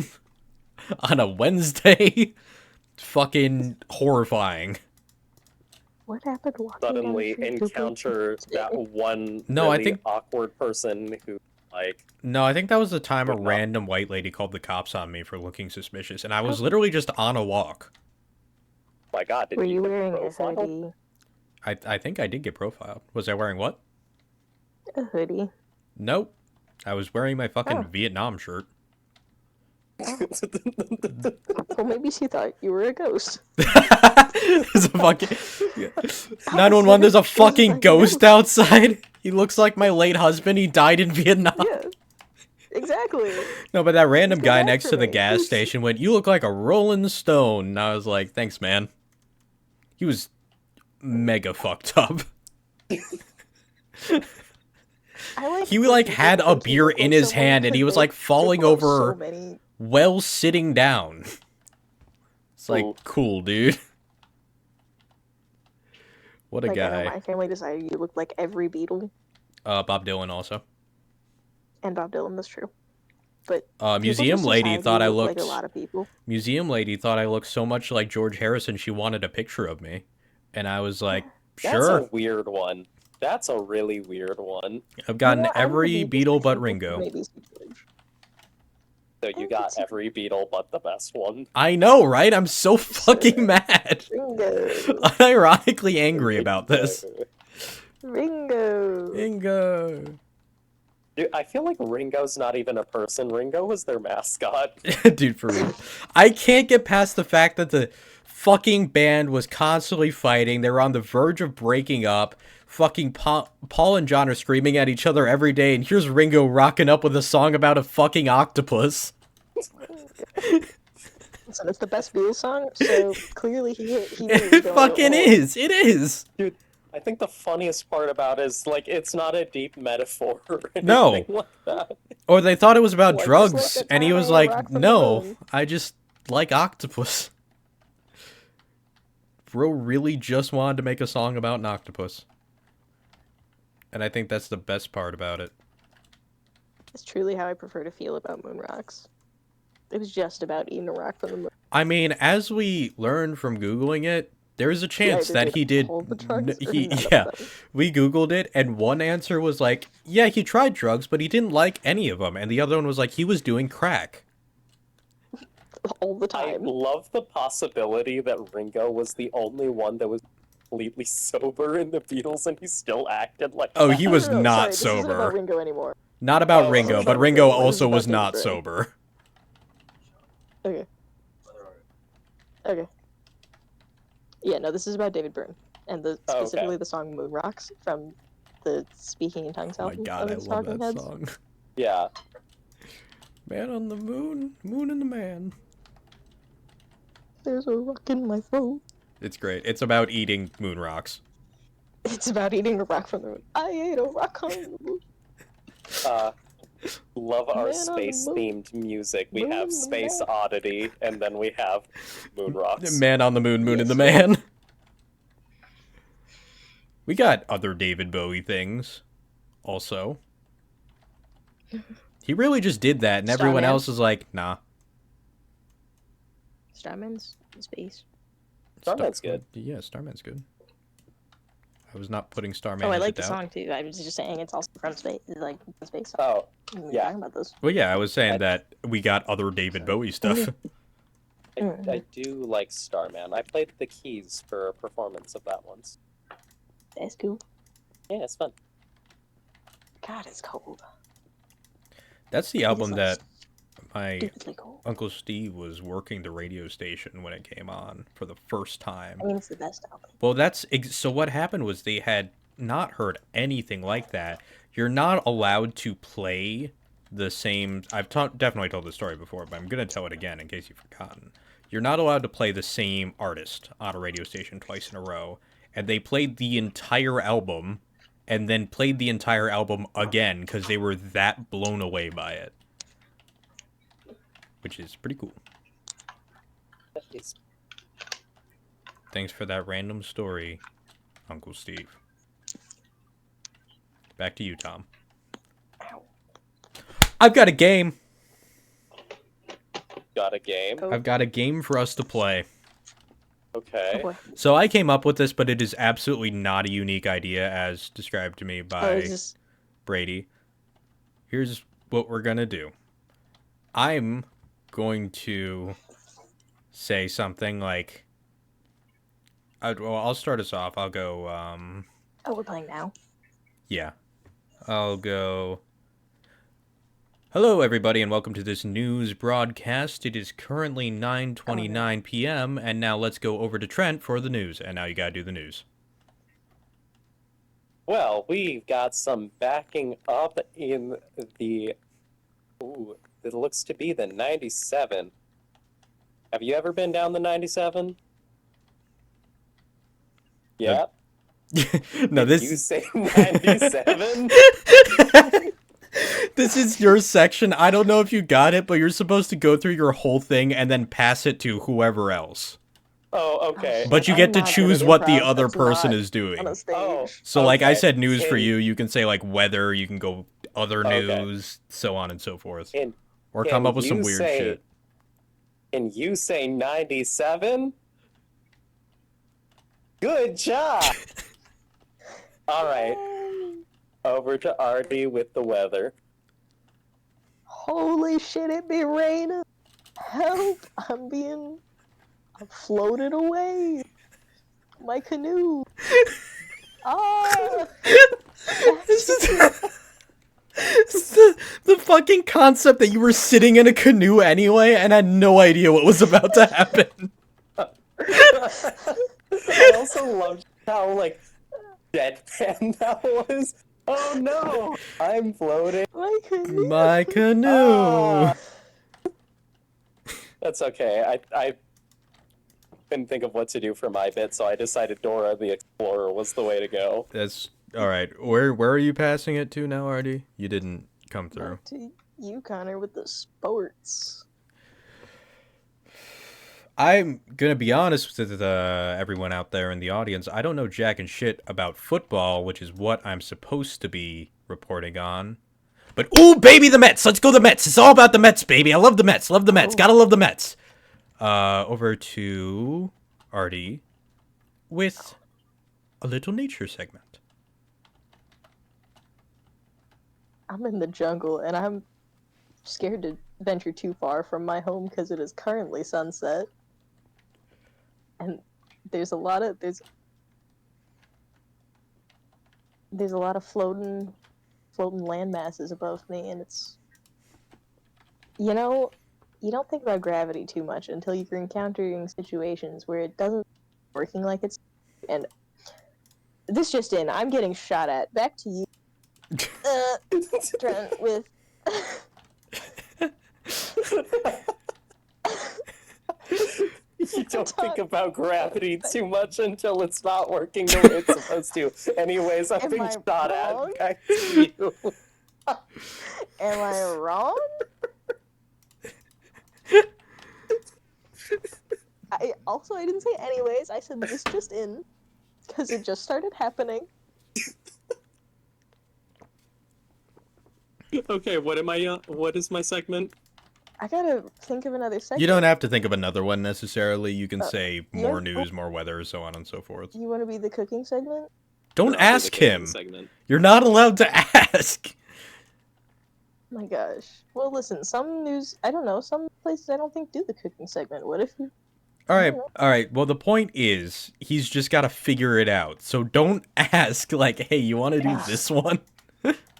on a Wednesday, fucking horrifying. What happened walking down the Suddenly street to encounter that one No, I really think- awkward person who, like, No, I think that was the time a Would not- random white lady called the cops on me for looking suspicious, and I was Oh. literally just on a walk. my God, did Were you get wearing a profiled? hoodie? I think I did get profiled. Was I wearing what? A hoodie. Nope. I was wearing my fucking Oh. Vietnam shirt. Well, maybe she thought you were a ghost. There's a fucking 911. There's a fucking like, ghost no. outside. He looks like my late husband. He died in Vietnam. Yeah. Exactly. No, but that random Come guy back next for to the me. gas station went, "You look like a rolling stone." And I was like, "Thanks, man." He was mega fucked up. I like He when like people had a think they beer look in like his someone hand, and because he was they- like they falling pull out over so many. while sitting down. It's like, Ooh. cool, dude. What a Like, I know guy. my family decided you look like every Beatle, Bob Dylan also. and Bob Dylan. That's true. But Museum people just lady decided thought you I look looked. like a lot of people. Museum lady thought I looked so much like George Harrison. She wanted a picture of me, and I was like, That's "Sure." a weird one. That's a really weird one. I've gotten You know, I'm gonna every be Beatle but dyslexic, Ringo. maybe see George. So you got every Beatle but the best one. I know, right? I'm so fucking mad. Ringo. Unironically angry about this. Ringo. Ringo. Dude, I feel like Ringo's not even a person. Ringo was their mascot. Dude, for real. I can't get past the fact that the fucking band was constantly fighting. They were on the verge of breaking up. Fucking Paul and John are screaming at each other every day, and here's Ringo rocking up with a song about a fucking octopus. Listen, it's the best Beatles song, so clearly he knew what he It was going fucking for. is. It is. Dude, I think the funniest part about it is, like, it's not a deep metaphor or anything No. like that. Or they thought it was about Well, just drugs, like the and he time was I like, rocked from the no, moon." I just like octopus. Bro really just wanted to make a song about an octopus. And I think that's the best part about it. It's truly how I prefer to feel about moon rocks. It was just about eating a rock from the moon. I mean, as we learned from Googling it, there's a chance Either that he did. all the drugs or He, none of yeah, them. we Googled it, and one answer was like, yeah, he tried drugs, but he didn't like any of them. And the other one was like, he was doing crack. All the I time. love the possibility that Ringo was the only one that was completely sober in the Beatles and he still acted like Oh, that. he was No, not sorry, This isn't sober. about Ringo anymore. Not about Oh, Ringo, okay. but Ringo This is also about was David not Byrne. sober. Okay. Okay. Yeah, no, this is about David Byrne, and Oh, okay. specifically the song "Moon Rocks" from the Speaking in Tongues Oh my album god, I of the love Talking that Heads. song. Yeah. Man on the moon, moon and the man. There's a rock in my throat. It's great. It's about eating moon rocks. It's about eating a rock from the moon. I ate a rock on the moon. Love our Man on the space-themed music. We Moon have and the Space Man. Oddity, and then we have Moon Rocks. Man on the moon, moon and the Yes. man. We got other David Bowie things, also. He really just did that, and everyone Starman. else is like, nah. Starman's in space. Starman's good. Yeah, Starman's good. I was not putting Starman Oh, I into like the doubt. song too. I was just saying it's also from space. Like from space. Oh, We were yeah. talking about this. Well, yeah, I was saying I- that we got other David Bowie stuff. I do like Starman. I played the keys for a performance of that once. That's cool. Yeah, it's fun. God, it's cold. That's the album that my Stupidly cold. Uncle Steve was working the radio station when it came on for the first time. I mean, it's the best album. Well, so what happened was they had not heard anything like that. You're not allowed to play the same. I've definitely told this story before, but I'm going to tell it again in case you've forgotten. You're not allowed to play the same artist on a radio station twice in a row. And they played the entire album and then played the entire album again because they were that blown away by it. Which is pretty cool. It's Thanks for that random story, Uncle Steve. Back to you, Tom. Ow. I've got a game. Got a game? Oh, I've got a game for us to play. oh Okay. boy. So I came up with this, but it is absolutely not a unique idea as described to me Oh, by is this... Brady. Here's what we're gonna do. I'm going to say something like, well, I'll start us off. I'll go, Oh, we're playing now. yeah. I'll go, hello, everybody, and welcome to this news broadcast. It is currently 9:29 p.m., and now let's go over to Trent for the news. And now you gotta do the news. Well, we've got some backing up in the... Ooh, it looks to be the 97. Have you ever been down the 97? Yeah. No, Did you say 97? This is your section. I don't know if you got it, but you're supposed to go through your whole thing and then pass it to whoever else. Oh, okay. But you I'm get to not good choose at what the improv. other That's person not is doing. on a stage. Oh, So, like I okay. said, news for In- you can say, like, weather, you can go other Okay. news, so on and so forth. Can, Or come can up with some you weird say- shit. Can you say 97? Good job! Alright, over to Artie with the weather. Holy shit, it be raining. Help, I'm floated away. My canoe. Ah! This is the fucking concept that you were sitting in a canoe anyway and had no idea what was about to happen. I also loved how, like, deadpan that was. Oh no! I'm floating. My canoe. My canoe. Ah. That's okay. I couldn't think of what to do for my bit, so I decided Dora the Explorer was the way to go. That's all right. Where are you passing it to now, Artie? You didn't come through. Back to you, Connor, with the sports. I'm gonna be honest with everyone out there in the audience. I don't know jack and shit about football, which is what I'm supposed to be reporting on. But ooh, baby, the Mets! Let's go the Mets! It's all about the Mets, baby. I love the Mets. Love the Mets. Oh. Gotta love the Mets. Over to Artie with a little nature segment. I'm in the jungle and I'm scared to venture too far from my home because it is currently sunset. And there's a lot of floating land masses above me, and it's, you know, you don't think about gravity too much until you're encountering situations where it doesn't working like it's, and this just in, I'm getting shot at. Back to you, Trent, with You don't think about gravity too much until it's not working the way it's supposed to. Anyways, I'm Am being I shot wrong? at. Back to you. am I wrong? I didn't say anyways. I said this just in because it just started happening. Okay, what is my segment? I gotta think of another segment. You don't have to think of another one necessarily. You can Uh, say yeah. more news, more weather, so on and so forth. You want to be the cooking segment? Don't I'll do the ask cooking him. segment. You're not allowed to ask. Oh my gosh. Well, listen. Some news. I don't know. Some places I don't think do the cooking segment. What if you? All right. Well, the point is, he's just got to figure it out. So don't ask, like, hey, you want to do this one?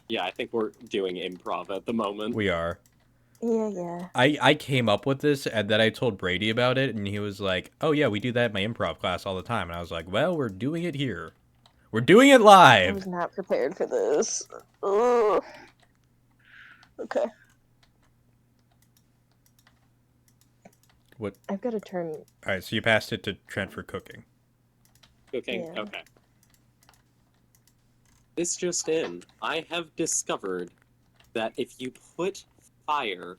Yeah, I think we're doing improv at the moment. We are. Yeah. I came up with this, and then I told Brady about it, and he was like, oh, yeah, we do that in my improv class all the time. And I was like, well, we're doing it here. We're doing it I live. was not prepared for this. Ugh. Okay. What? I've got to turn. All right, so you passed it to Trent for cooking. Cooking? Yeah. Okay. This just in. I have discovered that if you put fire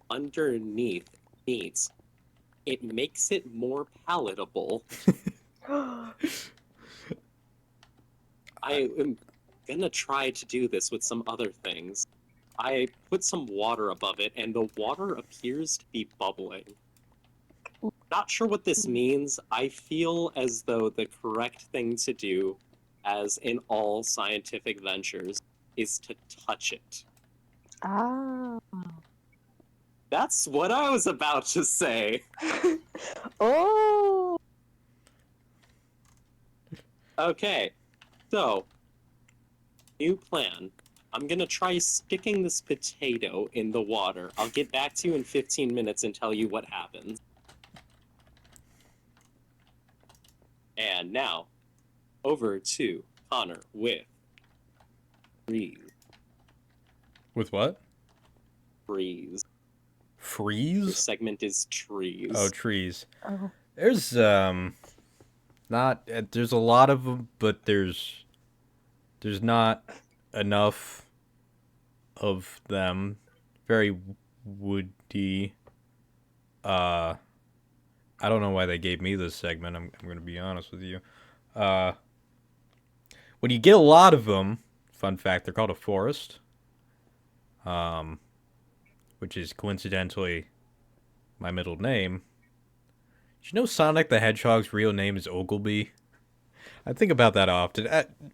underneath meat, it makes it more palatable. I am gonna try to do this with some other things. I put some water above it, and the water appears to be bubbling. Not sure what this means. I feel as though the correct thing to do, as in all scientific ventures, is to touch it. Ah. That's what I was about to say. Oh. Okay, so, new plan. I'm gonna try sticking this potato in the water. I'll get back to you in 15 minutes and tell you what happens. And now, over to Connor with Freeze. With what? Freeze. Your Freeze? segment is trees. Oh, trees. Oh. There's not there's a lot of them, but there's not enough of them. Very woody. I don't know why they gave me this segment. I'm going to be honest with you. When you get a lot of them, fun fact, they're called a forest. Which is coincidentally my middle name. Did you know Sonic the Hedgehog's real name is Ogilby? I think about that often.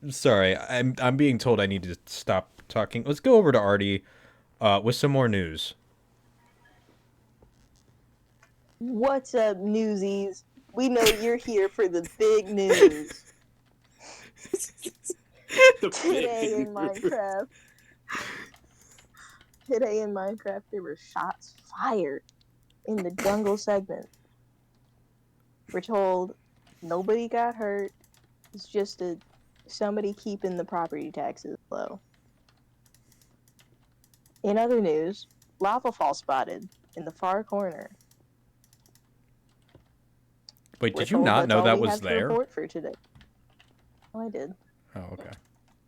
Sorry, I'm being told I need to stop talking. Let's go over to Artie with some more news. What's up, newsies? We know you're here for the big news. Today in Minecraft. Today in Minecraft, there were shots fired in the jungle segment. We're told nobody got hurt. It's just somebody keeping the property taxes low. In other news, lava fall spotted in the far corner. Wait, We're did you told not that's know all that we was have to there? report for today. Oh, I did. Oh, okay.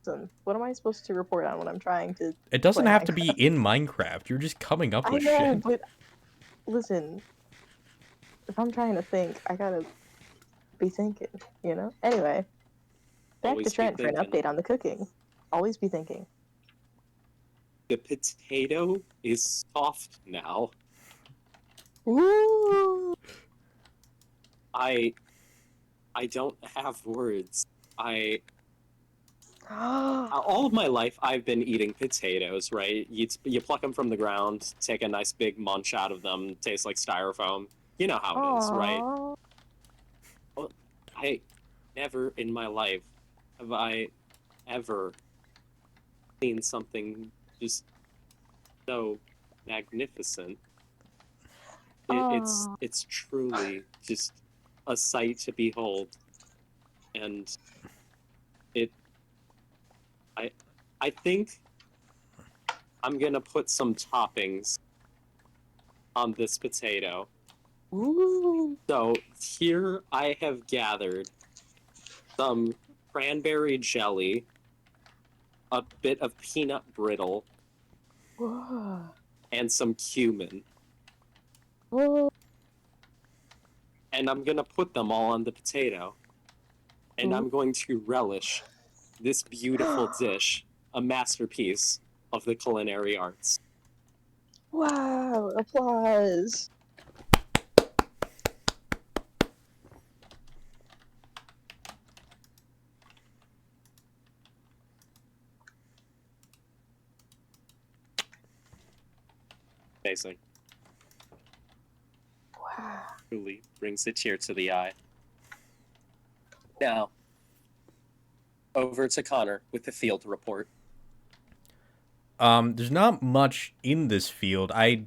Listen, what am I supposed to report on when I'm trying to? It doesn't play have to be Minecraft? in Minecraft. You're just coming up I with know, shit. but listen, if I'm trying to think, I gotta be thinking, you know? Anyway, back Always to be Trent for an thinking. update on the cooking. Always be thinking. The potato is soft now. Ooh! I don't have words. All of my life I've been eating potatoes, right? You pluck them from the ground, take a nice big munch out of them, taste like styrofoam. You know how it is, right? Aww. Well, I never in my life have I ever seen something just so magnificent. Aw. It's truly just a sight to behold, and it I think I'm gonna put some toppings on this potato. Ooh. So here I have gathered some cranberry jelly, a bit of peanut brittle, Whoa. and some cumin. Whoa. And I'm gonna put them all on the potato. And Ooh. I'm going to relish this beautiful dish, a masterpiece of the culinary arts. Wow. Applause. Amazing. Wow. Truly brings a tear to the eye. Now, over to Connor with the field report. There's not much in this field. I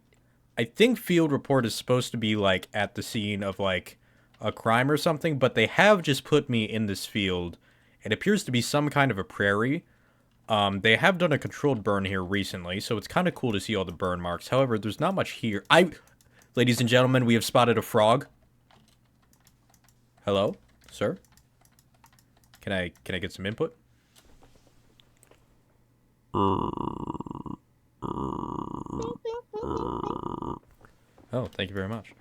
think field report is supposed to be like at the scene of like a crime or something, but they have just put me in this field. It appears to be some kind of a prairie. They have done a controlled burn here recently, so it's kind of cool to see all the burn marks. However, there's not much here. Ladies and gentlemen, we have spotted a frog. Hello, sir? Can I get some input? Oh, thank you very much.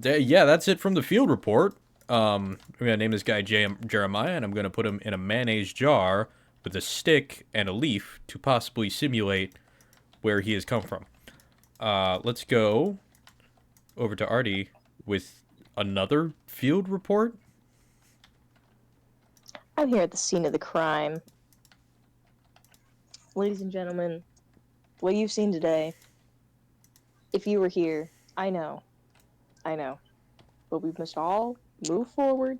Yeah, that's it from the field report. I'm gonna name this guy Jeremiah, and I'm gonna put him in a mayonnaise jar with a stick and a leaf to possibly simulate where he has come from. Let's go over to Artie with another field report. I'm here at the scene of the crime. Ladies and gentlemen, what you've seen today, if you were here, I know, but we must all move forward.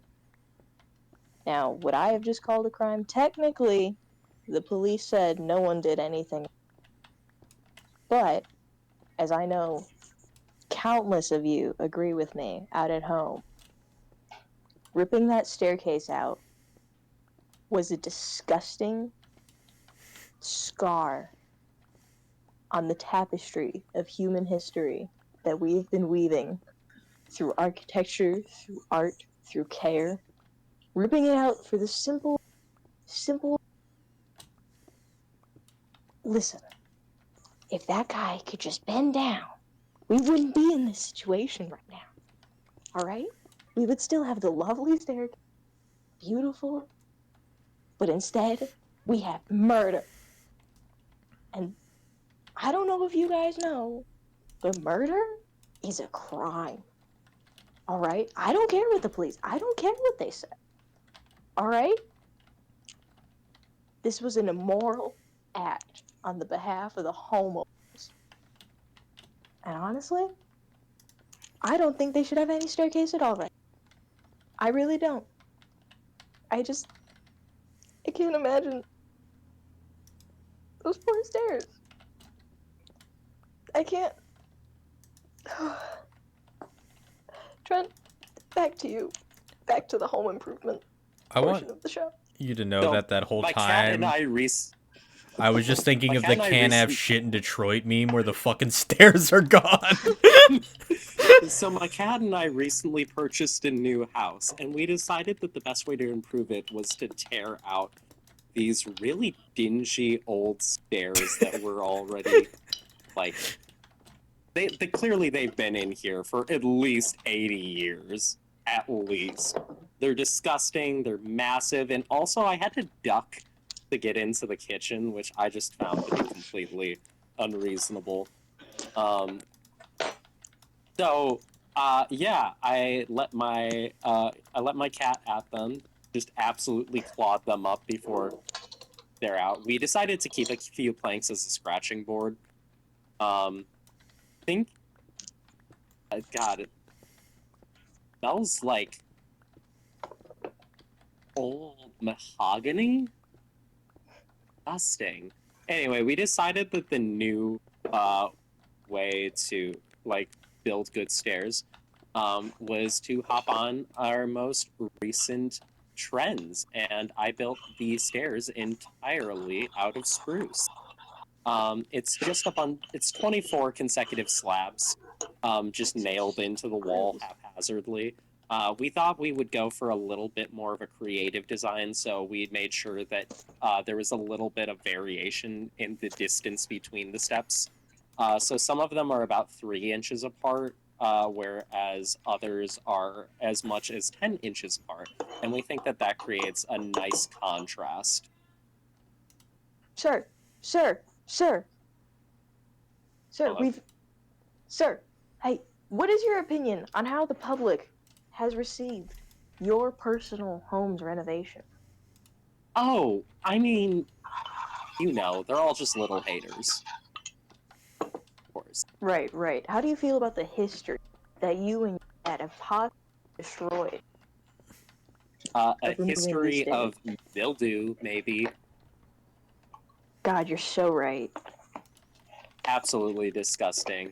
Now, what I have just called a crime, technically, the police said no one did anything. But, as I know, countless of you agree with me out at home. Ripping that staircase out was a disgusting scar on the tapestry of human history that we have been weaving through architecture, through art, through care. Ripping it out for the simple. Listen, if that guy could just bend down, we wouldn't be in this situation right now. Alright? We would still have the lovely staircase, beautiful, but instead, we have murder. And I don't know if you guys know, but murder is a crime. Alright? I don't care what the police, I don't care what they say. Alright? This was an immoral act on the behalf of the homeowners. And honestly, I don't think they should have any staircase at all right. I really don't. I can't imagine those poor stairs. I can't. Trent, back to you. Back to the home improvement I portion want of the show. you to know So, that whole my cat and time I I was just thinking My of cat the and I can't have recently- shit in Detroit meme where the fucking stairs are gone. So my cat and I recently purchased a new house, and we decided that the best way to improve it was to tear out these really dingy old stairs that were already like they clearly they've been in here for at least 80 years. At least. They're disgusting, they're massive, and also I had to duck to get into the kitchen, which I just found to be completely unreasonable. Yeah, I let my cat at them, just absolutely clawed them up before they're out. We decided to keep a few planks as a scratching board. I think, God, it smells like old mahogany. Disgusting. Anyway, we decided that the new way to like build good stairs was to hop on our most recent trends, and I built the stairs entirely out of spruce. It's 24 consecutive slabs, just nailed into the wall haphazardly. We thought we would go for a little bit more of a creative design, so we made sure that there was a little bit of variation in the distance between the steps. So some of them are about 3 inches apart, whereas others are as much as 10 inches apart. And we think that that creates a nice contrast. Sir, Hello? Sir, hey, what is your opinion on how the public has received your personal home's renovation? Oh, I mean, they're all just little haters. Of course. Right. How do you feel about the history that you and your dad have possibly destroyed? A Of removing history these of mildew, maybe. God, you're so right. Absolutely disgusting.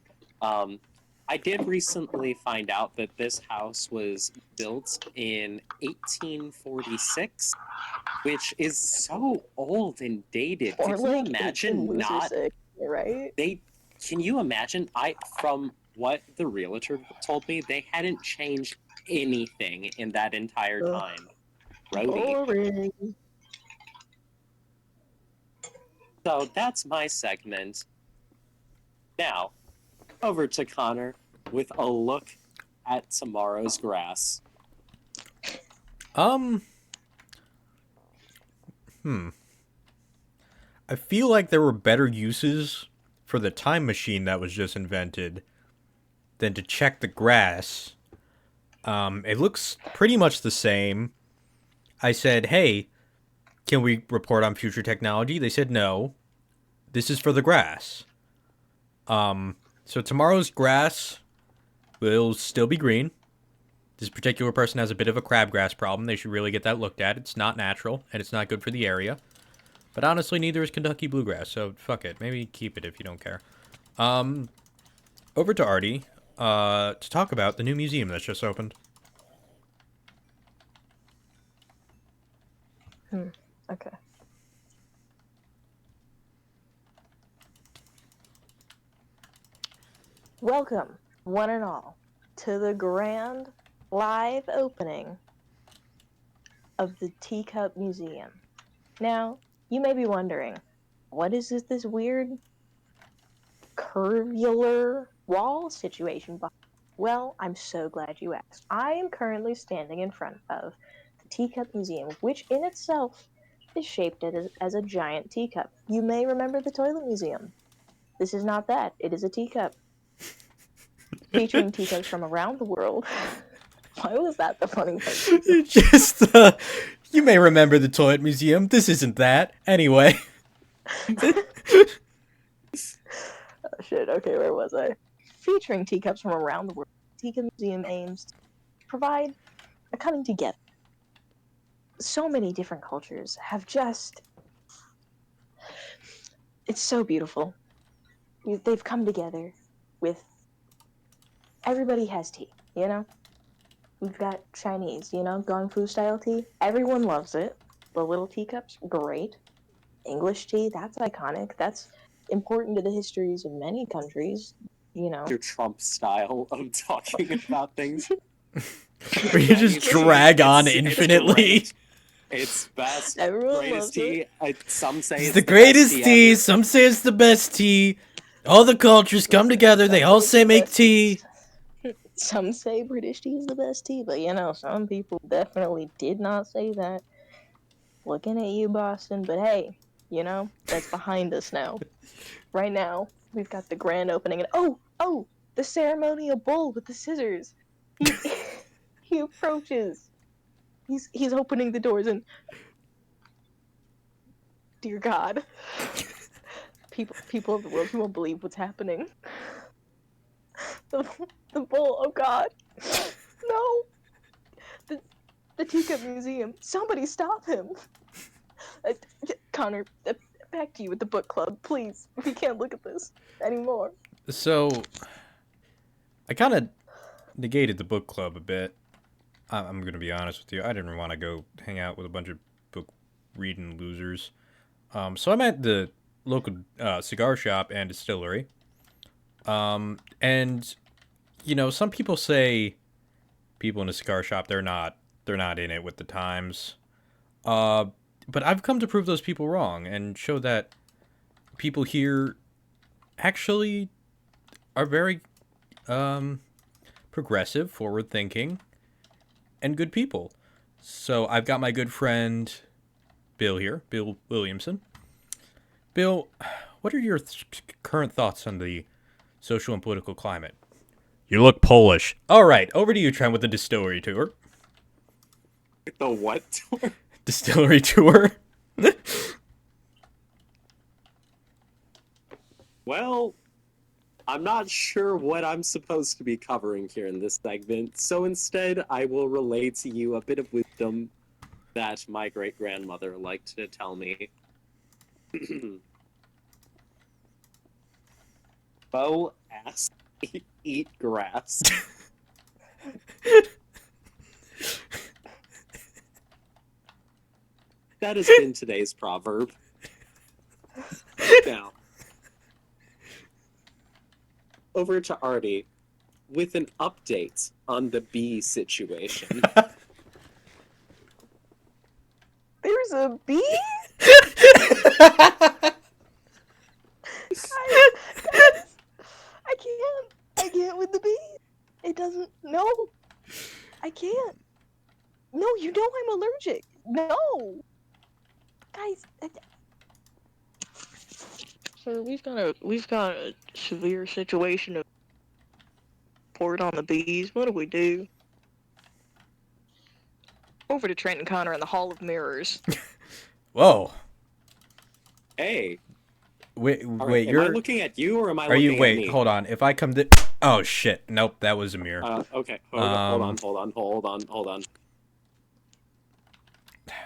I did recently find out that this house was built in 1846, which is so old and dated. Or Could you like imagine 18 not? sick, right? Can you imagine? From what the realtor told me, they hadn't changed anything in that entire Ugh. time. Roadie. Boring. So that's my segment. Now, over to Connor with a look at tomorrow's grass. Um. Hmm. I feel like there were better uses for the time machine that was just invented than to check the grass. It looks pretty much the same. I said, hey, can we report on future technology? They said no. This is for the grass. So tomorrow's grass will still be green. This particular person has a bit of a crabgrass problem. They should really get that looked at. It's not natural, and it's not good for the area. But honestly, neither is Kentucky bluegrass, so fuck it. Maybe keep it if you don't care. Over to Artie, to talk about the new museum that's just opened. Okay. Welcome, one and all, to the grand live opening of the Teacup Museum. Now, you may be wondering, what is this weird curvular wall situation? Well, I'm so glad you asked. I am currently standing in front of the Teacup Museum, which in itself is shaped as a giant teacup. You may remember the Toilet Museum. This is not that. It is a teacup. Featuring teacups from around the world. Why was that the funny part? Just, you may remember the Toilet Museum. This isn't that. Anyway. Oh shit, okay, where was I? Featuring teacups from around the world, Teacup Museum aims to provide a coming together. So many different cultures have just... It's so beautiful. They've come together with... Everybody has tea, you know? We've got Chinese, you know, Gong Fu style tea. Everyone loves it. The little teacups, great. English tea, that's iconic. That's important to the histories of many countries, you know. Your Trump style of talking about things. Where you just drag on infinitely. It's best. Everyone greatest loves tea. Some say It's it's the best greatest tea. ever. Some say it's the best tea. All the cultures come together. They all say make tea. Some say British tea is the best tea, but you know, some people definitely did not say that. Looking at you, Boston, but hey, you know, that's behind us now. Right now, we've got the grand opening, and oh, the ceremonial bull with the scissors. He approaches. He's opening the doors, and dear God, people of the world, you won't believe what's happening. The bull, oh God, no. The Teacup Museum. Somebody stop him. Connor, back to you with the book club, please. We can't look at this anymore. So, I kind of negated the book club a bit. I'm going to be honest with you. I didn't want to go hang out with a bunch of book reading losers. So I'm at the local cigar shop and distillery. And, you know, some people say people in a cigar shop, they're not in it with the times. But I've come to prove those people wrong and show that people here actually are very progressive, forward-thinking, and good people. So I've got my good friend Bill here, Bill Williamson. Bill, what are your current thoughts on the social and political climate? You look Polish. All right, over to you, Trent, with the distillery tour. The what tour? Distillery tour. Well, I'm not sure what I'm supposed to be covering here in this segment, so instead I will relay to you a bit of wisdom that my great-grandmother liked to tell me. Bow ass, eat grass. That has been today's proverb. Now, over to Artie with an update on the bee situation. There's a bee? Guys, I can't with the bee. It doesn't, no. I can't. No, you know I'm allergic. No. Guys, sir, we've got a severe situation of port on the bees. What do we do? Over to Trent and Connor in the Hall of Mirrors. Whoa. Hey, Wait, all right. wait, Am I you're. looking at you or am I Are you. looking at Wait, me? hold on. If I come to. Oh, shit. Nope, that was a mirror. Okay. Hold on.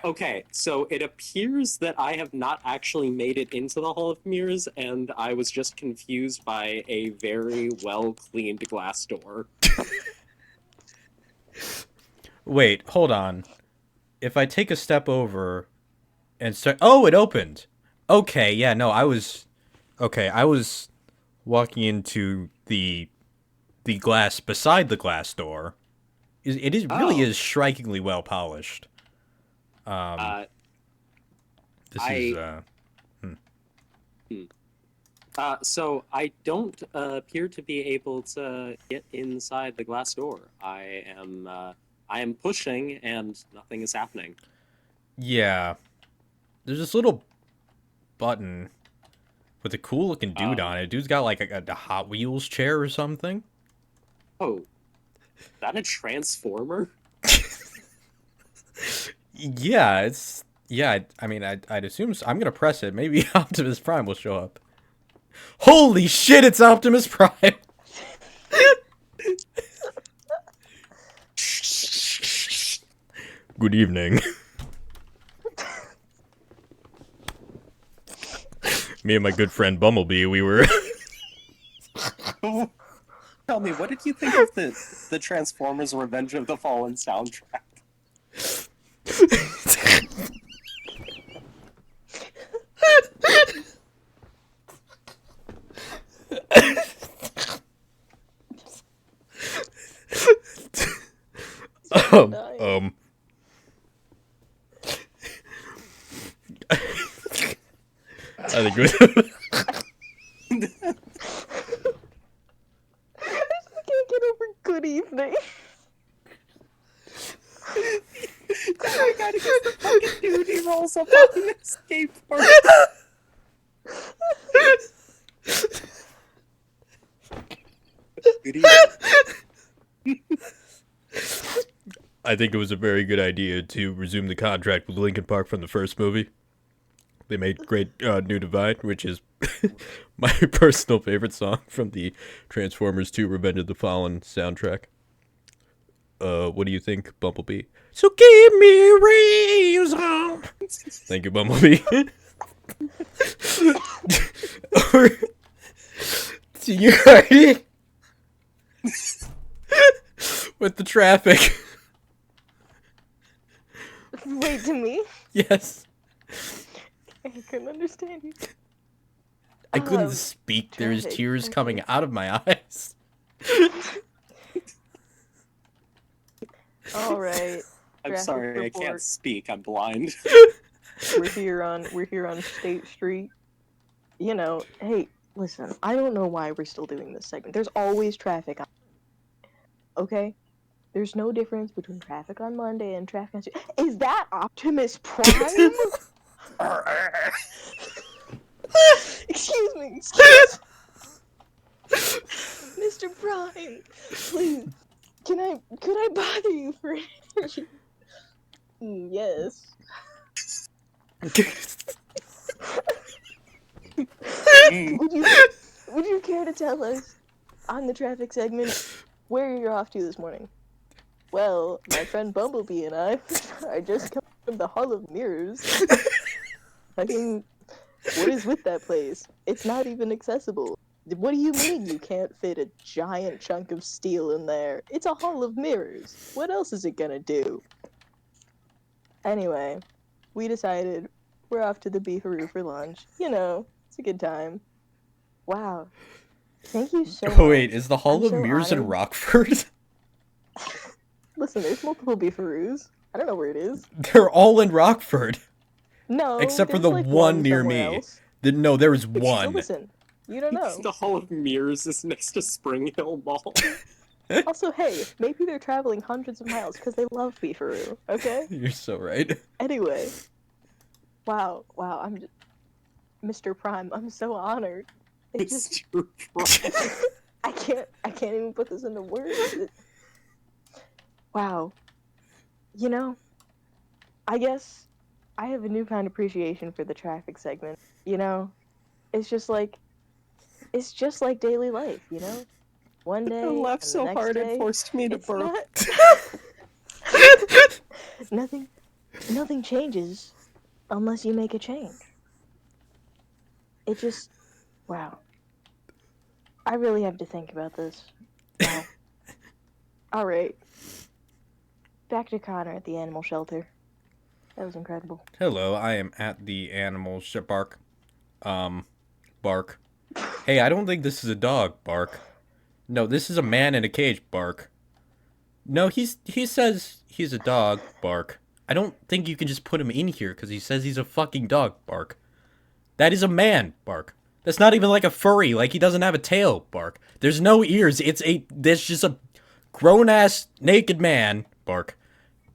Okay, so it appears that I have not actually made it into the Hall of Mirrors, and I was just confused by a very well-cleaned glass door. Wait, hold on. If I take a step over and start. Oh, it opened! Okay, yeah, no, I was. Okay, I was walking into the glass beside the glass door. It is really Oh. is strikingly well polished. This is So I don't appear to be able to get inside the glass door. I am pushing, and nothing is happening. yeah. There's this little button with a cool looking dude on it. Dude's got like a Hot Wheels chair or something. Oh, is that a transformer? Yeah, it's I mean, I'd assume I'm gonna press it. Maybe Optimus Prime will show up. Holy shit! It's Optimus Prime. Good evening. Me and my good friend Bumblebee, we were. Tell me, what did you think of the Transformers Revenge of the Fallen soundtrack? um. I think it was. I can't get over good evening. I gotta get the fucking dude he rolls up on the skateboard. Good evening. I think it was a very good idea to resume the contract with Linkin Park from the first movie. They made great New Divide, which is my personal favorite song from the Transformers 2 Revenge of the Fallen soundtrack. What do you think, Bumblebee? So give me reason. Thank you, Bumblebee. Or, to you, Hardy. With the traffic. Wait, to me? Yes. I couldn't understand you. I couldn't speak. There's traffic, tears okay. coming out of my eyes. All right. I'm Traffic sorry, I report. can't speak. I'm blind. We're here on State Street. You know, hey, listen. I don't know why we're still doing this segment. There's always traffic. Okay. There's no difference between traffic on Monday and traffic on Tuesday. Is that Optimus Prime? Excuse me. Mr. Prime, please. Could I bother you for yes. Would you care to tell us on the traffic segment where you're off to this morning? Well, my friend Bumblebee and I are just coming from the Hall of Mirrors. I mean, what is with that place? It's not even accessible. What do you mean you can't fit a giant chunk of steel in there? It's a Hall of Mirrors. What else is it gonna do? Anyway, we decided we're off to the Beefaroo for lunch. You know, it's a good time. Wow. Thank you so much. Oh, wait, is the Hall I'm of so Mirrors in honored. Rockford? Listen, there's multiple Beefaroos. I don't know where it is. They're all in Rockford. No, Except for there's the like one near somewhere me. else. No, there was So one. listen, you don't know. The Hall of Mirrors is next to Spring Hill Mall. Also, hey, maybe they're traveling hundreds of miles because they love Beefaroo, okay? You're so right. Anyway. Wow, I'm just... Mr. Prime. I'm so honored. It just Mr. Prime. I can't even put this into words. Wow. You know, I guess I have a newfound appreciation for the traffic segment. You know, it's just like daily life. You know, one I day laughed and the so next hard it day, forced me to it's burp. not nothing changes unless you make a change. It just wow. I really have to think about this. Wow. All right. Back to Connor at the animal shelter. That was incredible. Hello, I am at the animal bark. Bark. Hey, I don't think this is a dog, Bark. No, this is a man in a cage, Bark. No, he says he's a dog, Bark. I don't think you can just put him in here because he says he's a fucking dog, Bark. That is a man, Bark. That's not even like a furry, like he doesn't have a tail, Bark. There's no ears. There's just a grown ass naked man, Bark.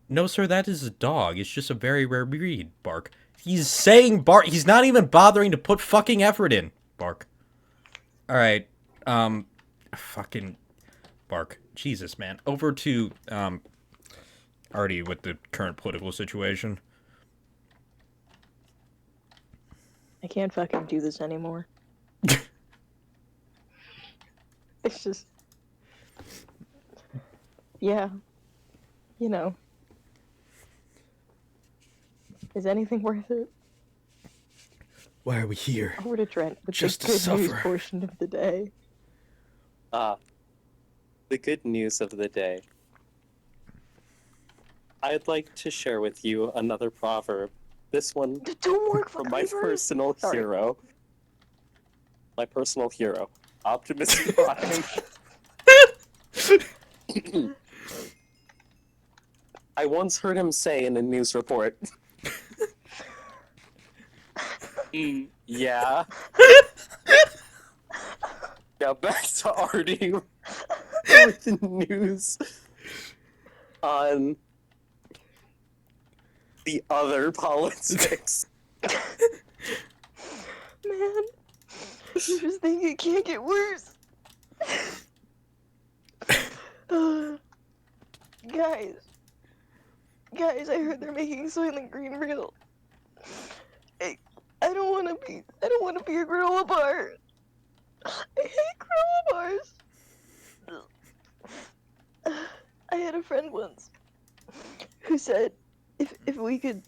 No, sir, that is a dog. It's just a very rare breed, Bark. He's saying Bark. He's not even bothering to put fucking effort in, Bark. Alright, fucking Bark. Jesus, man. Over to, Artie with the current political situation. I can't fucking do this anymore. It's just yeah. You know. Is anything worth it? Why are we here? Over to Trent with Just the to good news suffer. portion of the day. The good news of the day. I'd like to share with you another proverb. This one Don't work for from my creepers. personal Sorry. hero. My personal hero, Optimus Prime. I once heard him say in a news report. Yeah. Now back to Artie with the news on the other politics. Man, you just think it can't get worse. Guys, I heard they're making Soylent Green real. I don't want to be a granola bar. I hate granola bars. I had a friend once who said if we could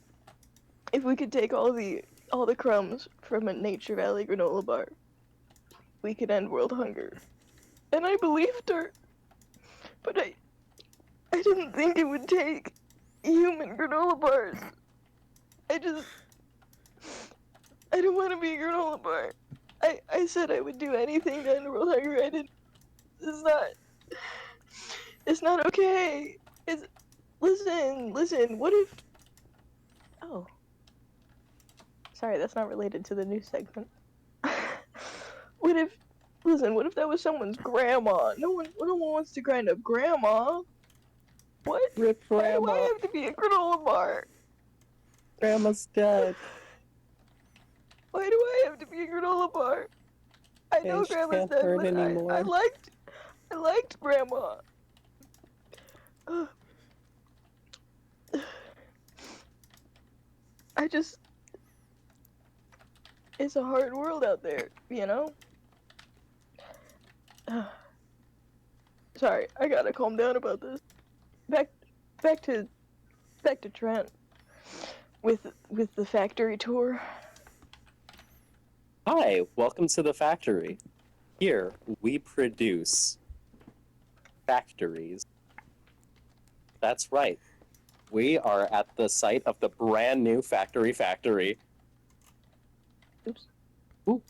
take all the crumbs from a Nature Valley granola bar, we could end world hunger. And I believed her. But I didn't think it would take human granola bars. I don't want to be a granola bar. I said I would do anything to end world hunger. It's not okay. Listen, what if... Oh. Sorry, that's not related to the news segment. What if that was someone's grandma? No one wants to grind up grandma. What? Rip Why do I Grandma. have to be a granola bar? Grandma's dead. Why do I have to be a granola bar? I know She grandma's can't dead, hurt but anymore. I liked grandma. It's a hard world out there, you know? Sorry, I gotta calm down about this. Back to Trent with the factory tour. Hi, welcome to the factory. Here, we produce factories. That's right. We are at the site of the brand new factory. Oops. Ooh.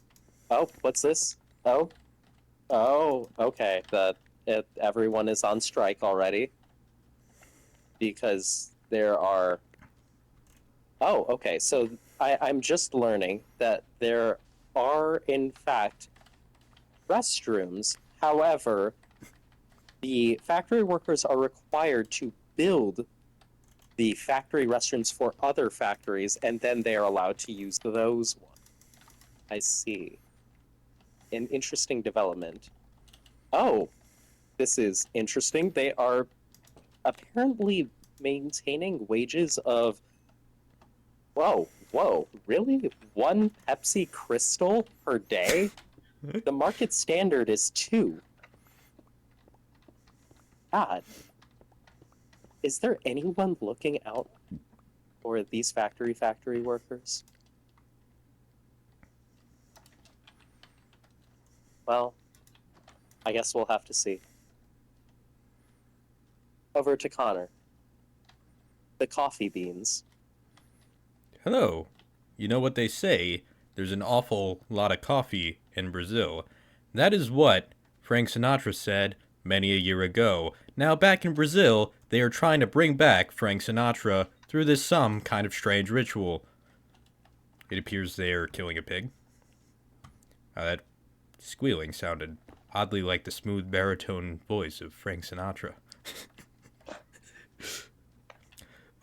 Oh, what's this? Oh, okay. Everyone is on strike already because there are. Oh, okay. So I'm just learning that there are in fact restrooms. However, the factory workers are required to build the factory restrooms for other factories, and then they are allowed to use those ones. I see. An interesting development. Oh, this is interesting. They are apparently maintaining wages of, whoa, really? One Pepsi Crystal per day? The market standard is two. God, is there anyone looking out for these factory workers? Well, I guess we'll have to see. Over to Connor. The coffee beans. Hello. You know what they say, there's an awful lot of coffee in Brazil. That is what Frank Sinatra said many a year ago. Now, back in Brazil, they are trying to bring back Frank Sinatra through this some kind of strange ritual. It appears they are killing a pig. That squealing sounded oddly like the smooth baritone voice of Frank Sinatra.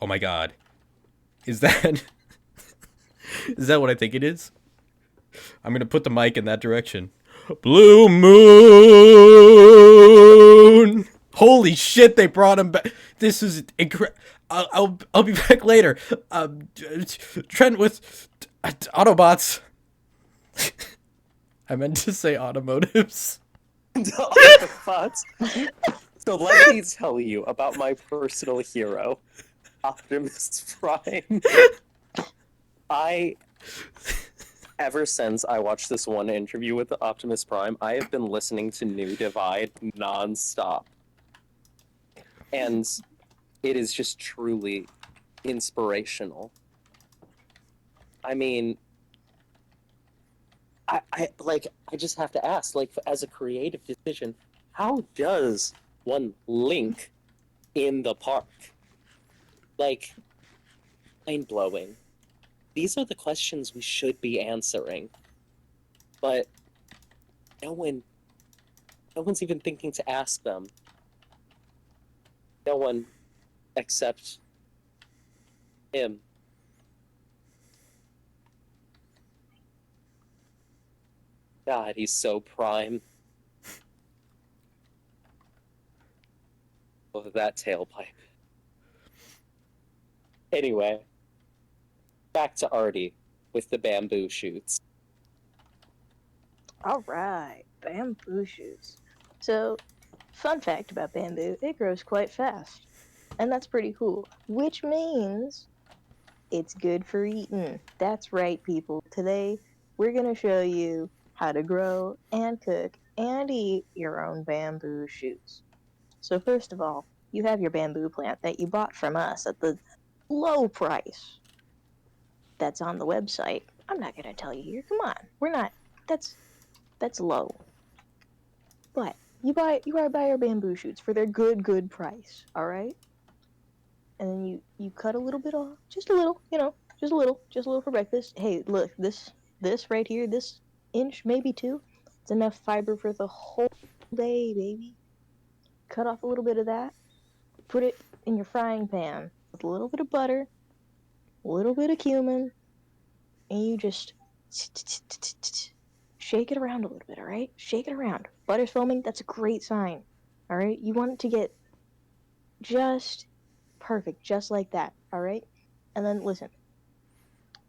Oh my god. Is that... is that what I think it is? I'm gonna put the mic in that direction. Blue Moon! Holy shit, they brought him back. This is incredible. I'll be back later. Trent with Autobots. I meant to say automotives. Autobots. So let me tell you about my personal hero, Optimus Prime. Ever since I watched this one interview with Optimus Prime, I have been listening to New Divide nonstop. And it is just truly inspirational. I mean, I just have to ask, like, as a creative decision, how does one link in the park? Like, mind-blowing. These are the questions we should be answering. But no one's even thinking to ask them. No one except him. God, he's so prime. Oh, that tailpipe. Anyway, back to Artie with the bamboo shoots. Alright, bamboo shoots. So, fun fact about bamboo, it grows quite fast. And that's pretty cool. Which means it's good for eating. That's right, people. Today, we're going to show you how to grow and cook and eat your own bamboo shoots. So, first of all, you have your bamboo plant that you bought from us at the low price that's on the website. I'm not going to tell you here. Come on. We're not. That's low. But you buy our bamboo shoots for their good price, all right? And then you cut a little bit off, just a little, just a little for breakfast. Hey, look, this right here, this inch, maybe two, it's enough fiber for the whole day, baby. Cut off a little bit of that, put it in your frying pan with a little bit of butter, a little bit of cumin, and you just shake it around a little bit, all right? Shake it around. Butter's foaming, that's a great sign, all right? You want it to get just perfect, just like that, all right? And then listen,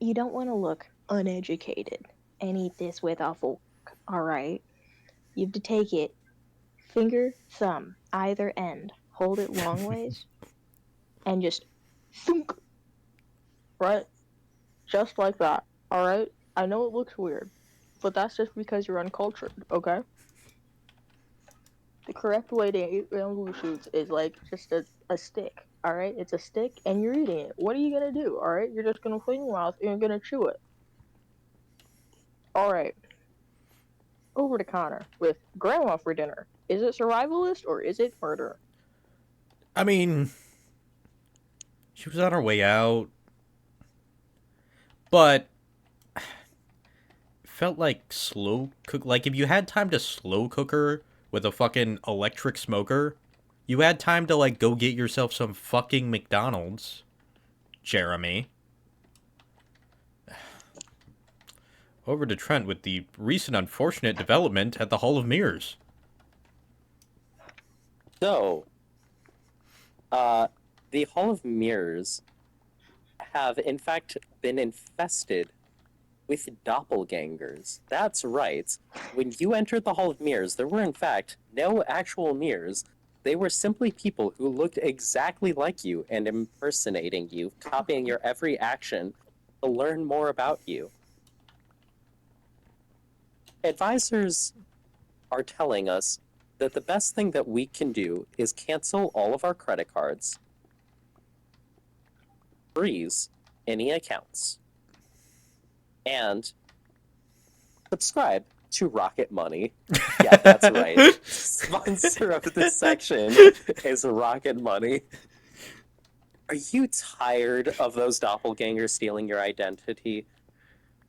you don't want to look uneducated and eat this with a fork, all right? You have to take it finger, thumb, either end, hold it long ways, and just thunk, right? Just like that, all right? I know it looks weird, but that's just because you're uncultured, okay? The correct way to eat bamboo shoots is like just a stick, alright? It's a stick and you're eating it. What are you gonna do, alright? You're just gonna put it in your mouth and you're gonna chew it. Alright, over to Connor with Grandma for dinner. Is it survivalist or is it murder? I mean, she was on her way out, but felt like slow cook. Like if you had time to slow cook her with a fucking electric smoker, you had time to like go get yourself some fucking McDonald's, Jeremy. over to Trent with the recent unfortunate development at the Hall of Mirrors. So, the Hall of Mirrors have, in fact, been infested with doppelgangers. That's right. When you entered the Hall of Mirrors, there were, in fact, no actual mirrors. They were simply people who looked exactly like you and impersonating you, copying your every action to learn more about you. Advisors are telling us that the best thing that we can do is cancel all of our credit cards, freeze any accounts, and subscribe to Rocket Money. Yeah, that's right. Sponsor of this section is Rocket Money. Are you tired of those doppelgangers stealing your identity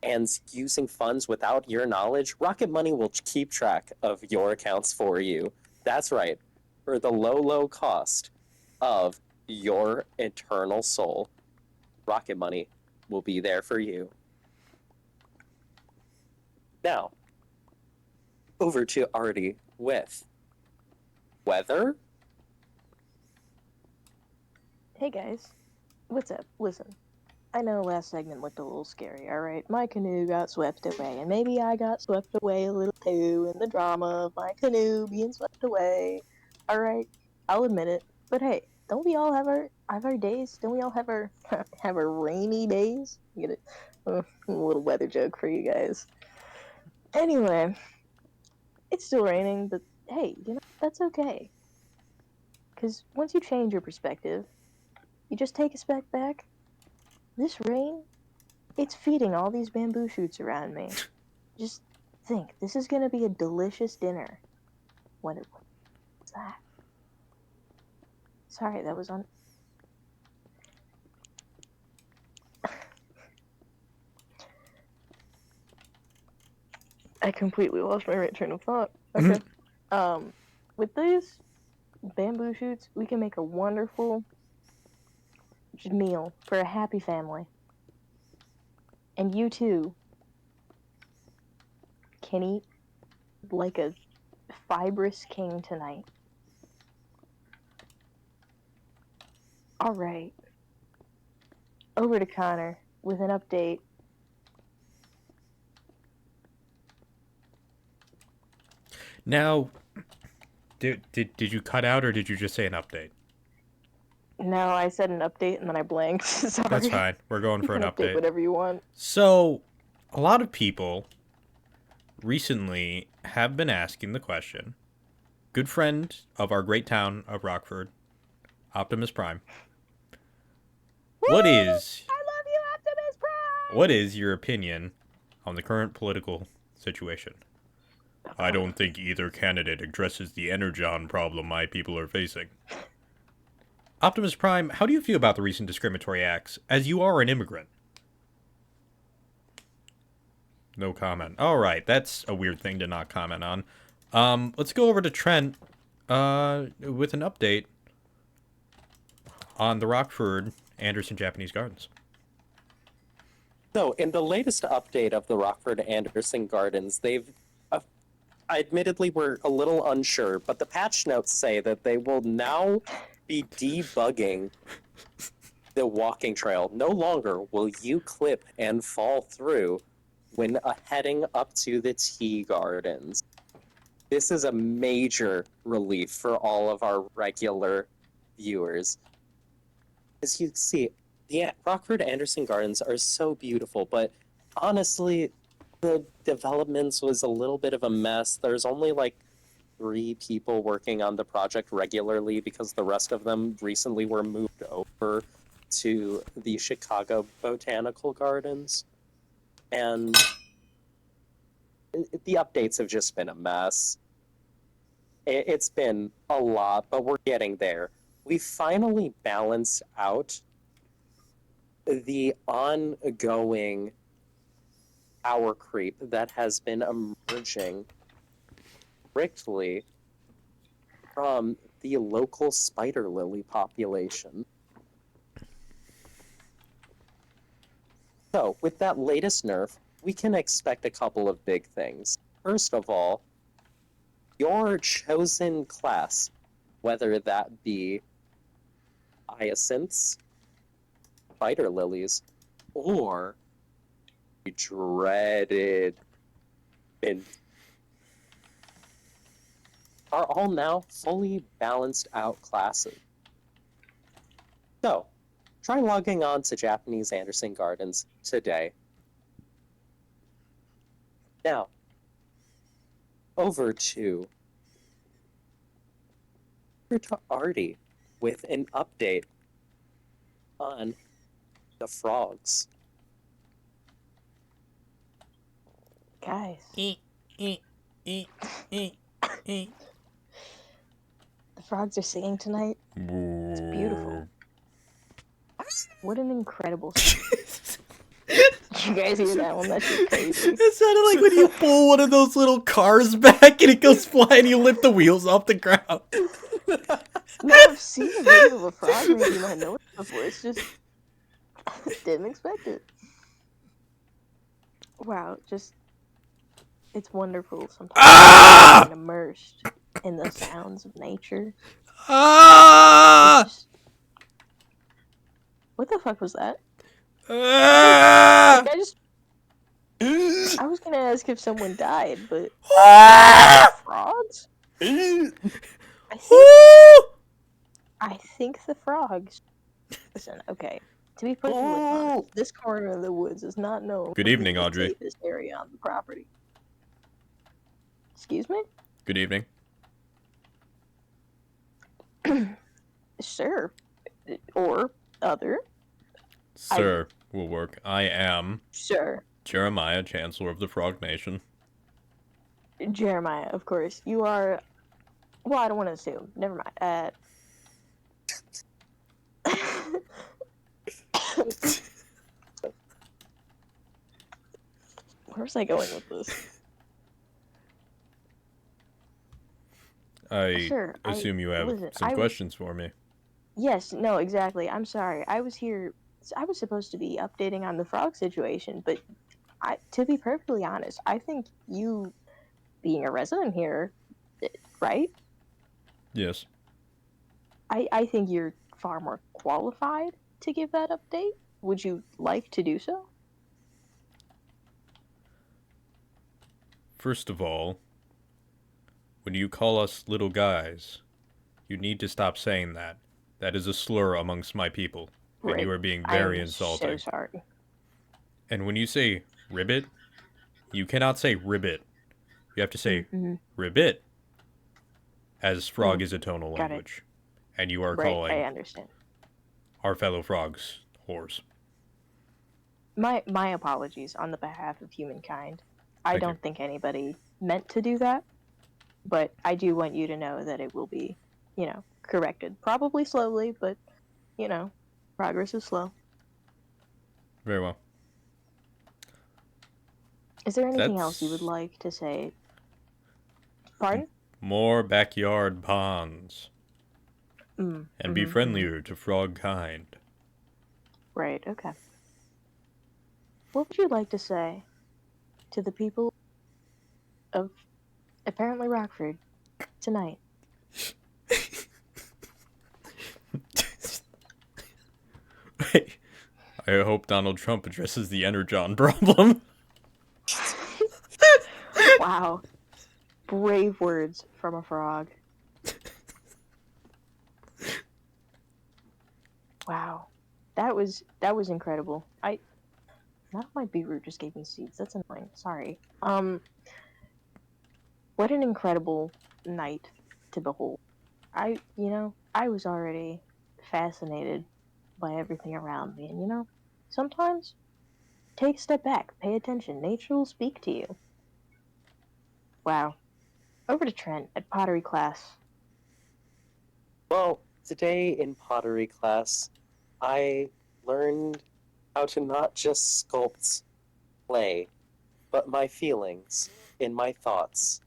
and using funds without your knowledge? Rocket Money will keep track of your accounts for you. That's right. For the low, low cost of your eternal soul, Rocket Money will be there for you. Now, over to Artie with weather. Hey guys, what's up? Listen, I know last segment looked a little scary, alright? My canoe got swept away, and maybe I got swept away a little too in the drama of my canoe being swept away. Alright, I'll admit it. But hey, don't we all have our days? Don't we all have our have our rainy days? Get it? A little weather joke for you guys. Anyway, it's still raining, but hey, that's okay. Because once you change your perspective, you just take a step back. This rain, it's feeding all these bamboo shoots around me. Just think, this is gonna be a delicious dinner. What's that? Sorry, that was on. I completely lost my right train of thought. Okay. With these bamboo shoots, we can make a wonderful meal for a happy family. And you too can eat like a fibrous king tonight. Alright. Over to Connor with an update. Now, did you cut out or did you just say an update? No, I said an update and then I blanked. Sorry. That's fine. We're going You for an can update. whatever you want. So, a lot of people recently have been asking the question. Good friend of our great town of Rockford, Optimus Prime. What is I love you, Optimus Prime! What is your opinion on the current political situation? I don't think either candidate addresses the energon problem my people are facing. Optimus Prime, how do you feel about the recent discriminatory acts, as you are an immigrant? No comment. Alright, that's a weird thing to not comment on. Let's go over to Trent, with an update on the Rockford Anderson Japanese Gardens. So, in the latest update of the Rockford Anderson Gardens, they've admittedly we're a little unsure, but the patch notes say that they will now be debugging the walking trail. No longer will you clip and fall through when heading up to the tea gardens. This is a major relief for all of our regular viewers. As you can see, the Rockford Anderson Gardens are so beautiful, but honestly, the developments was a little bit of a mess. There's only like 3 people working on the project regularly because the rest of them recently were moved over to the Chicago Botanical Gardens. And the updates have just been a mess. It's been a lot, but we're getting there. We finally balanced out the ongoing power creep that has been emerging strictly from the local spider lily population. So, with that latest nerf, we can expect a couple of big things. First of all, your chosen class, whether that be hyacinths, spider lilies, or the dreaded mint, are all now fully balanced out classes. So, try logging on to Japanese Anderson Gardens today. Now, over to Artie with an update on the frogs. Guys, Eek, eek, eek, eek, eek. the frogs are singing tonight. It's beautiful. What an incredible song. Did you guys hear that one? That shit's crazy. It sounded like when you pull one of those little cars back and it goes flying, you lift the wheels off the ground. No, I've seen a video of a frog making that noise before. It's just didn't expect it. Wow, just it's wonderful sometimes being immersed in the sounds of nature. Ah! Just... What the fuck was that? Ah! Like, I was gonna ask if someone died, but Ah! frogs? I think the frogs. Listen, okay. To be perfectly honest, this corner of the woods is not known Good for evening, being the Audrey. safest area on the property. Excuse me? Good evening. Sure. Or other. Sir, will work. I am Sure. Jeremiah, Chancellor of the Frog Nation. Jeremiah, of course. You are. Well, I don't want to assume. Never mind. Where's I going with this? I Sure, assume you have listen, some questions for me. Yes, no, exactly. I'm sorry. I was supposed to be updating on the frog situation, but to be perfectly honest, I think you, being a resident here, right? Yes. I think you're far more qualified to give that update. Would you like to do so? First of all, when you call us little guys, you need to stop saying that. That is a slur amongst my people, and you Right. are being I very am insulting. so sorry. And when you say ribbit, you cannot say ribbit. You have to say ribbit, as frog is a tonal Got it. language. And you are Right, I calling understand. our fellow frogs whores. My apologies on the behalf of humankind. I Thank you. don't think anybody meant to do that, but I do want you to know that it will be, corrected. Probably slowly, but, progress is slow. Very well. Is there anything else you would like to say? Pardon? More backyard ponds. And be friendlier to frog kind. Right, okay. What would you like to say to the people of apparently Rockford tonight? I hope Donald Trump addresses the Energon problem. Wow. Brave words from a frog. Wow. That was incredible. Not my beetroot just gave me seeds. That's annoying. Sorry. What an incredible night to behold. I was already fascinated by everything around me, and sometimes take a step back, pay attention. Nature will speak to you. Wow. Over to Trent at pottery class. Well, today in pottery class, I learned how to not just sculpt clay, but my feelings in my thoughts.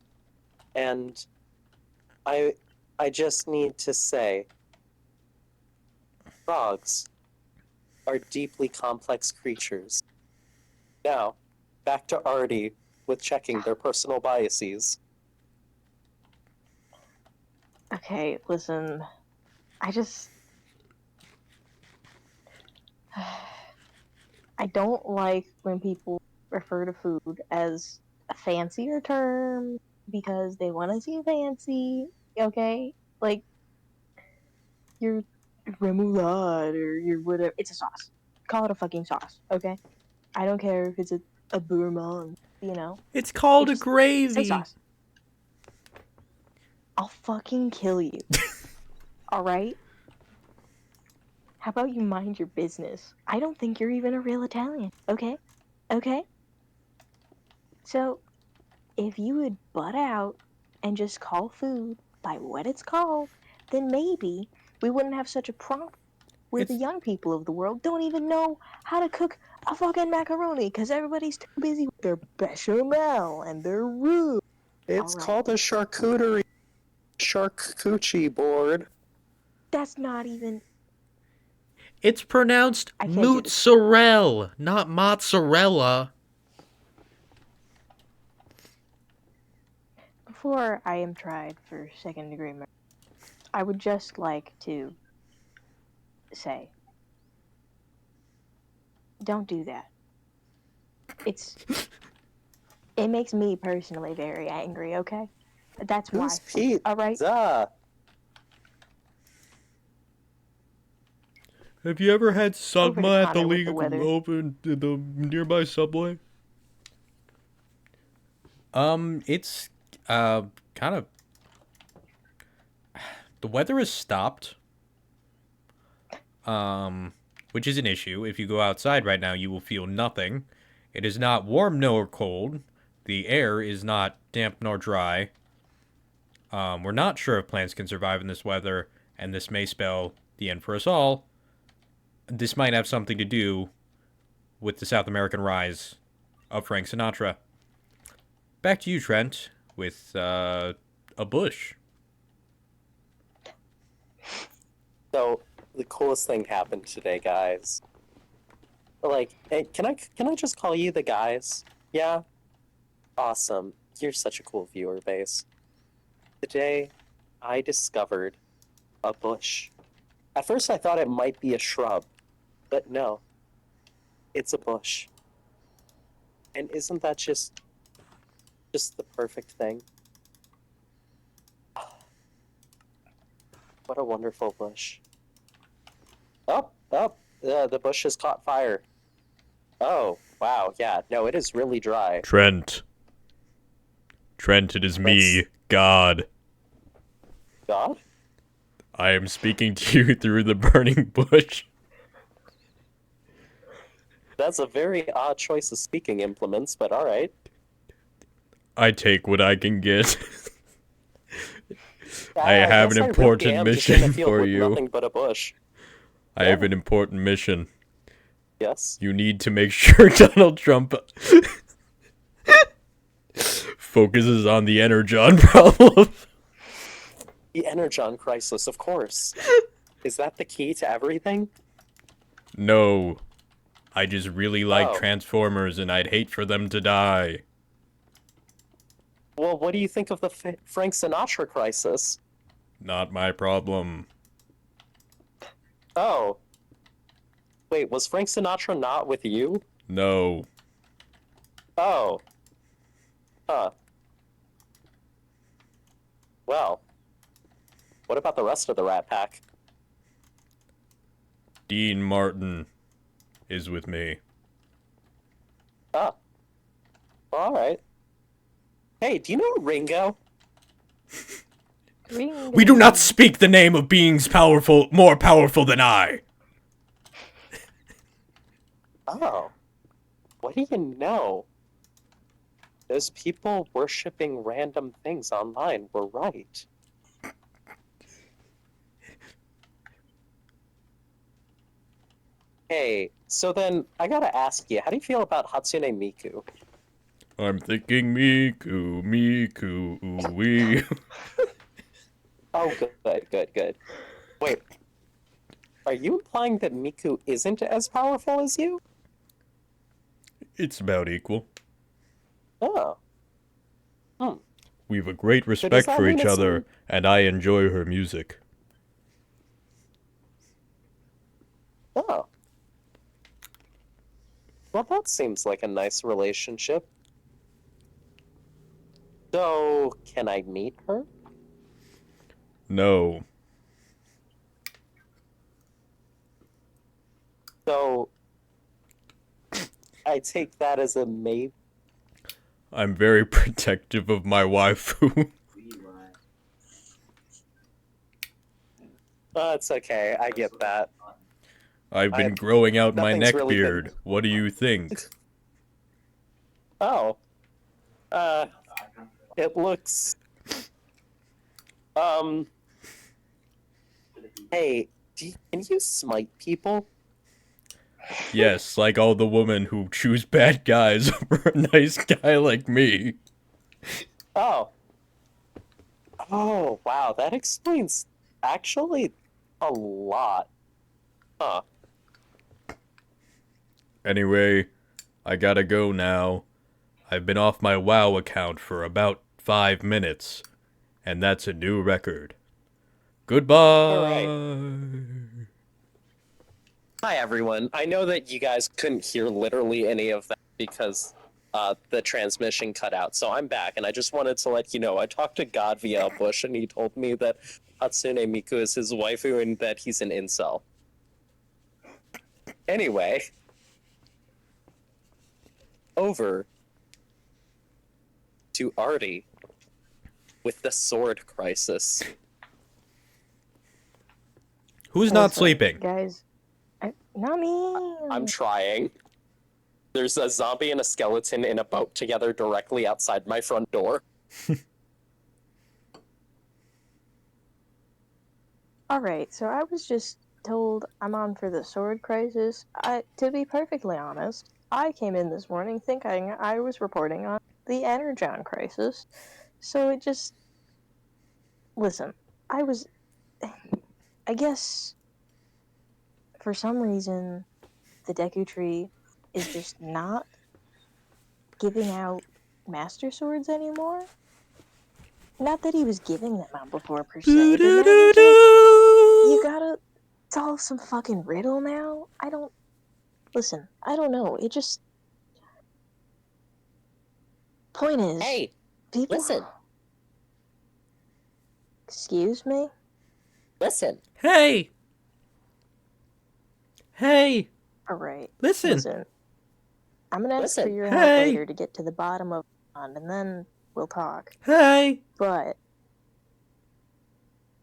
And I just need to say, frogs are deeply complex creatures. Now, back to Artie with checking their personal biases. Okay, listen. I just I don't like when people refer to food as a fancier term because they want to seem fancy. Okay, like your remoulade or your whatever. It's a sauce. Call it a fucking sauce. Okay. I don't care if it's a gourmand. You know. It's called a Just say gravy. sauce. I'll fucking kill you. All right. How about you mind your business? I don't think you're even a real Italian. Okay. Okay. So if you would butt out and just call food by what it's called, then maybe we wouldn't have such a problem where the It's young people of the world don't even know how to cook a fucking macaroni because everybody's too busy with their bechamel and their roux. It's All right. called a charcuterie board. That's not even. it's pronounced I can't do this. mozzarella, not mozzarella. Before I am tried for second-degree murder, I would just like to say, don't do that. It makes me personally very angry, okay? That's why. Who's Pete? All right? Have you ever had Over to Sugma at the Connor with the League weather. open the nearby subway? It's kind of the weather has stopped. Which is an issue. If you go outside right now, you will feel nothing. It is not warm nor cold. The air is not damp nor dry. We're not sure if plants can survive in this weather, and this may spell the end for us all. This might have something to do with the South American rise of Frank Sinatra. Back to you, Trent, with a bush. So the coolest thing happened today, guys. Like, hey, can I just call you the guys? Yeah? Awesome. You're such a cool viewer base. Today, I discovered a bush. At first I thought it might be a shrub, but no. It's a bush. And isn't that just the perfect thing? What a wonderful bush. Oh, the bush has caught fire. Oh, wow, yeah, no, it is really dry. Trent, it is me, That's- God. God? I am speaking to you through the burning bush. That's a very odd choice of speaking implements, but alright. I take what I can get. I Yeah, have guess an I really important am just in a mission field for with you. nothing but a bush. I have an important mission. Yes? You need to make sure Donald Trump focuses on the Energon problem. The Energon crisis, of course. Is that the key to everything? No. I just really like Oh. Transformers and I'd hate for them to die. Well, what do you think of the Frank Sinatra crisis? Not my problem. Oh. Wait, was Frank Sinatra not with you? No. Oh. Huh. Well. What about the rest of the Rat Pack? Dean Martin is with me. Ah. Alright. Hey, do you know Ringo? Ringo. We do not speak the name of beings more powerful than I. Oh. What do you know? Those people worshipping random things online were right. Hey, so then, I gotta ask you, how do you feel about Hatsune Miku? I'm thinking Miku, ooh-wee. Oh, good. Wait, are you implying that Miku isn't as powerful as you? It's about equal. Oh. Hmm. We've a great So does respect that for mean each it's other, and I enjoy her music. Oh. Well, that seems like a nice relationship. So, can I meet her? No. So, I take that as a maybe. I'm very protective of my waifu. It's okay. I get that. I've been I growing out my Nothing's really been. neckbeard. What do you think? Oh. Uh, it looks. Um. Hey, can you smite people? Yes, like all the women who choose bad guys over a nice guy like me. Oh. Oh, wow. That explains actually a lot. Huh. Anyway, I gotta go now. I've been off my WoW account for about 5 minutes, and that's a new record. All right. Goodbye. Hi, everyone. I know that you guys couldn't hear literally any of that because the transmission cut out. So I'm back, and I just wanted to let you know I talked to God via a bush, and he told me that Hatsune Miku is his waifu and that he's an incel. Anyway, over to Artie with the sword crisis. Who's not Listen, sleeping? guys? Not me. I'm trying. There's a zombie and a skeleton in a boat together directly outside my front door. All right, so I was just told I'm on for the sword crisis. To be perfectly honest, I came in this morning thinking I was reporting on the Energon crisis. So it just listen. I guess for some reason the Deku Tree is just not giving out Master Swords anymore. Not that he was giving them out before per se, but now it's like you gotta solve some fucking riddle now. Listen. I don't know. It just point is, Hey, people. listen. Excuse me. Listen. Hey! Hey! All right. Listen! Listen. I'm gonna ask for Listen. your help Hey! later to get to the bottom of the pond, and then we'll talk. Hey! But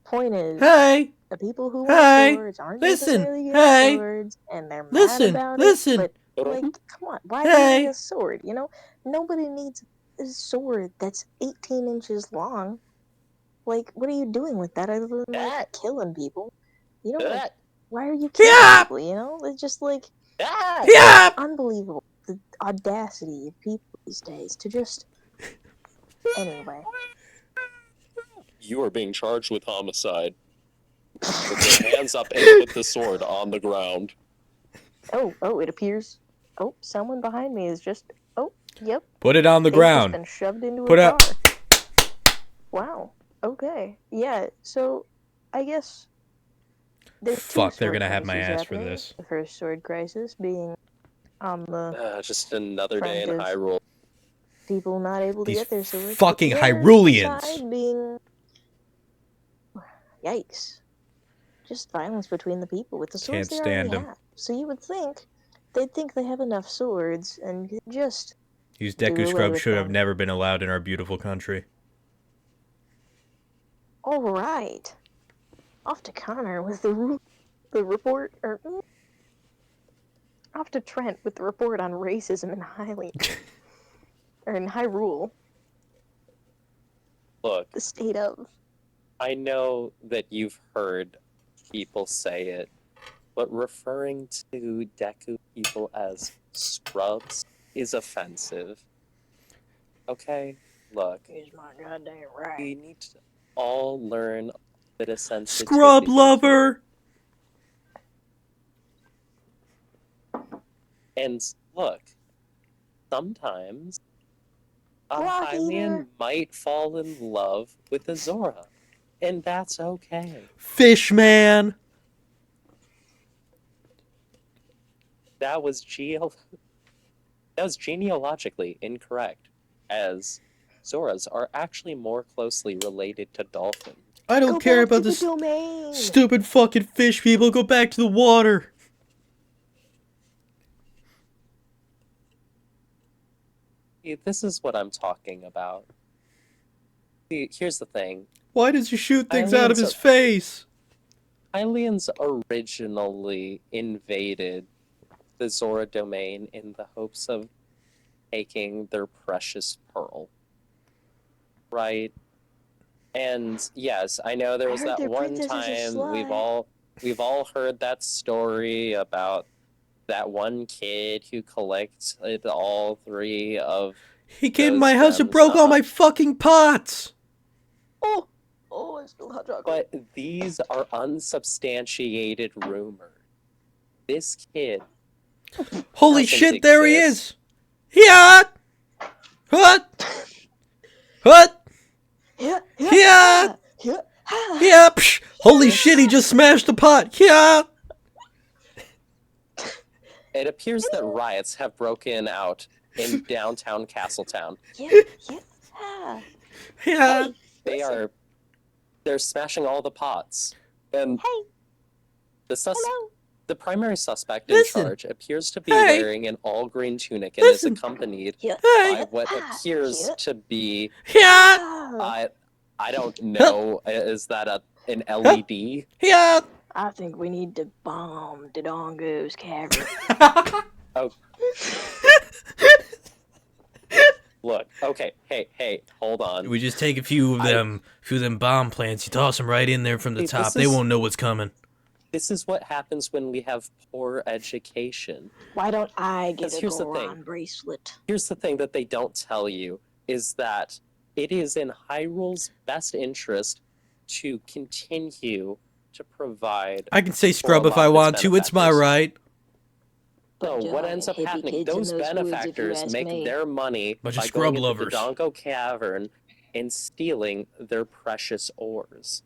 point is, Hey! the people who want Hey! swords aren't Listen! necessarily getting Hey! swords, and they're mad Listen! about it. Listen! But like, come on, why do you need Hey! a sword? You know, nobody needs a sword that's 18 inches long. Like, what are you doing with that other than like Ah, killing people? You know, like, ah, why are you killing Yeah! people? You know, it's just like ah. Yeah! unbelievable the audacity of people these days to just. Anyway, You are being charged with homicide. Put your hands up and put the sword on the ground. oh, it appears. Oh, someone behind me is just. Oh, yep, Put it on the they've just ground. been shoved into a Put car. up. Wow. Okay. Yeah. So, I guess there's two Fuck, they're sword gonna have my crises ass for happening. this. The first sword crisis being on the Just another day front in of Hyrule. people not able to These get their swords, but fucking the other Hyruleans! side being yikes, just violence between the people with the swords Can't they already stand them. have. So you would think they'd think they have enough swords and could just These do Deku away scrubs with should have them. never been allowed in our beautiful country. All right, off to Connor with the report, or off to Trent with the report on racism in Hyrule, Look, the state of. I know that you've heard people say it, but referring to Deku people as scrubs is offensive. Okay? Look, Is my goddamn right. we need to all learn a bit of Scrub sensitivity lover! here. And look, sometimes Rock Hylian eater. might fall in love with Azora, and that's okay. Fish man. That was genealogically incorrect, as Zoras are actually more closely related to dolphins. I don't Go care back about to the this domain. stupid fucking fish people. Go back to the water. See, this is what I'm talking about. See, here's the thing. Why does he shoot things out of Hylians his face? Hylians originally invaded the Zora domain in the hopes of taking their precious pearl. Right? And yes, I know there I was heard that their one princess is a time slut. we've all heard that story about that one kid who collected all three of He came to those my house and gems. broke all my fucking pots. Oh, I spilled hot chocolate. But these are unsubstantiated rumors. This kid Holy doesn't shit, there he exist. is. Yeah. What? What? Yeah, Yeah. yeah. Yeah. Psh. Holy shit, he just smashed the pot. Yeah. It appears that riots have broken out in downtown Castletown. Yeah. Yeah. Hey, They're smashing all the pots. And hey, hello. the primary suspect in Listen. charge appears to be Hey. wearing an all-green tunic and Listen. is accompanied Yeah, Hey. by what appears to be Yeah. I don't know, is that an LED? Yeah. I think we need to bomb Dodongo's cavern. Oh, look. Okay. Hey, hold on. We just take a few of them bomb plants. You toss them right in there from the Hey, top. They won't know what's coming. This is what happens when we have poor education. Why don't I get a here's the thing. Goron bracelet? Here's the thing that they don't tell you is that it is in Hyrule's best interest to continue to provide. I can say for a scrub if lot I of its want to. It's my benefactors. right. So Bunch of what ends up hippie happening? kids in Those those woods, if you benefactors ask make me. their money Bunch of by scrub going into lovers. the Dodongo Cavern and stealing their precious ores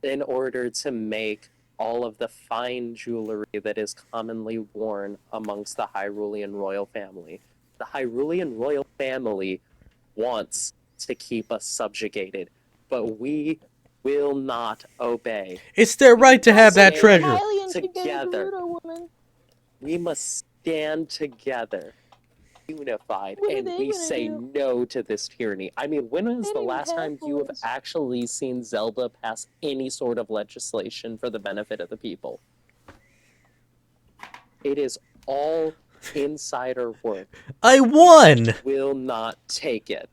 in order to make all of the fine jewelry that is commonly worn amongst the Hyrulean royal family. The Hyrulean royal family wants to keep us subjugated, but we will not obey. It's their right to have that Stay treasure. together. We must stand together, unified, What are and they we gonna say do? no to this tyranny. I mean, when was They the don't even last have time you have boys. actually seen Zelda pass any sort of legislation for the benefit of the people? It is all insider work. I won. Will not take it.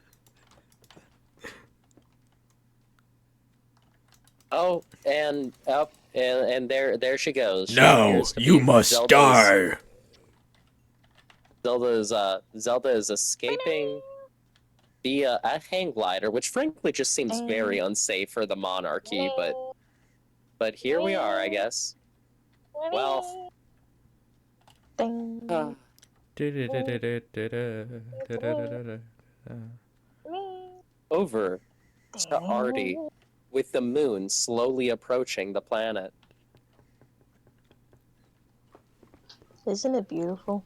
Oh, and up, and there she goes. She No, appears to you be must die. Zelda is escaping via a hang glider, which frankly just seems very unsafe for the monarchy. But here we are, I guess. Well, over to Artie, with the moon slowly approaching the planet. Isn't it beautiful?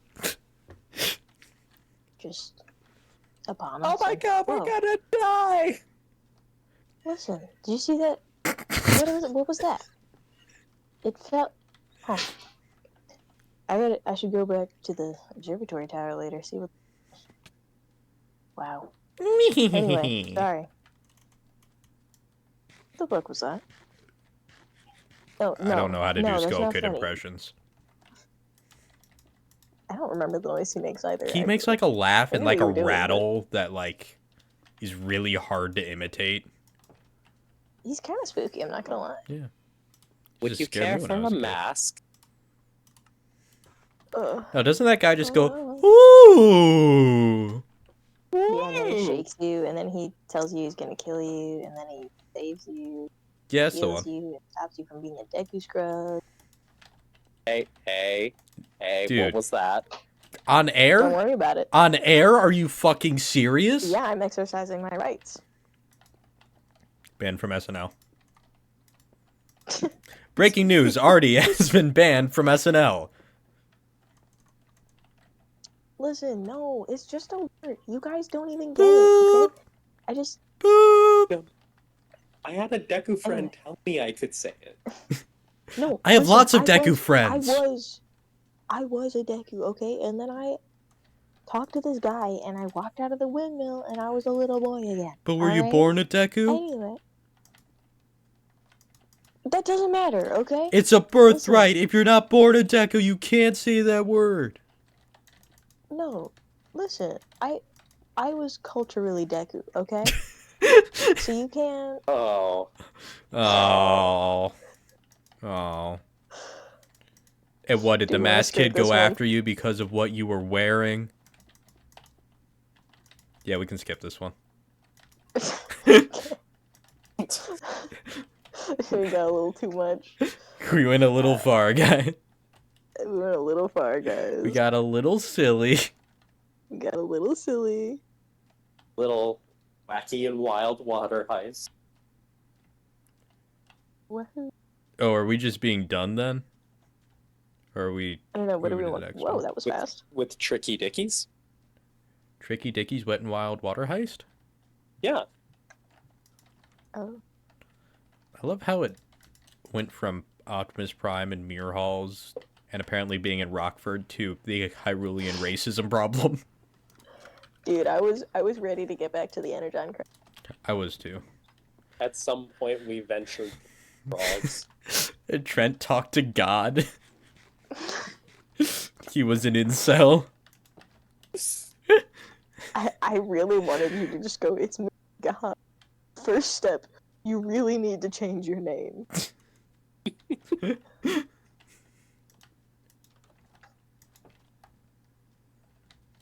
Just upon Oh us. my god, we're Whoa. gonna die! Listen, did you see that? What was that? It felt. Huh. I should go back to the observatory tower later. See what. Wow. Anyway, sorry. What the fuck was that? Oh no. I don't know how to no, do that's Skull not Kid funny. impressions. I don't remember the noise he makes either. He makes like a laugh and I knew like you a were doing it, rattle that like is really hard to imitate. He's kind of spooky. I'm not gonna lie. Yeah. Would Just you scared care me when for I was a a kid. mask? No, doesn't that guy just go, Oh. ooh? Yeah, and then he shakes you, and then he tells you he's gonna kill you, and then he saves you, Yeah, that's the heals one. you, and stops you from being a Deku scrub. Hey, Dude. what was that? On Don't air? worry about it. On air? Are you fucking serious? Yeah, I'm exercising my rights. Banned from SNL. Breaking news, Artie has been banned from SNL. Listen, no, it's just a word. You guys don't even get it, okay? I just... Boop. I had a Deku friend Anyway. tell me I could say it. No, I have listen, lots of Deku friends. I was a Deku, okay? And then I talked to this guy, and I walked out of the windmill, and I was a little boy again. But were you alright? born a Deku? Anyway. That doesn't matter, okay? It's a birthright. If you're not born a Deku, you can't say that word. No, listen, I was culturally Deku, okay? So you can... Oh. Oh. Oh. And what, did Do the you wanna mask skip kid this go one? after you because of what you were wearing? Yeah, we can skip this one. We got a little too much. We went a little far, guys. We went a little far, guys. We got a little silly. We got a little silly. Little wacky and wild water heist. What? Oh, are we just being done then? Or are we I don't know, what do we moving to the want? next Whoa, one? that was fast. With Tricky Dickies? Tricky Dickie's Wet and Wild Water Heist? Yeah. Oh. I love how it went from Optimus Prime and Mirror Halls and apparently being in Rockford to the Hyrulean racism problem. Dude, I was ready to get back to the Energon crash. I was too. At some point we ventured frogs. And Trent talked to God. He was an incel. I really wanted you to just go, it's me, God. First step, you really need to change your name.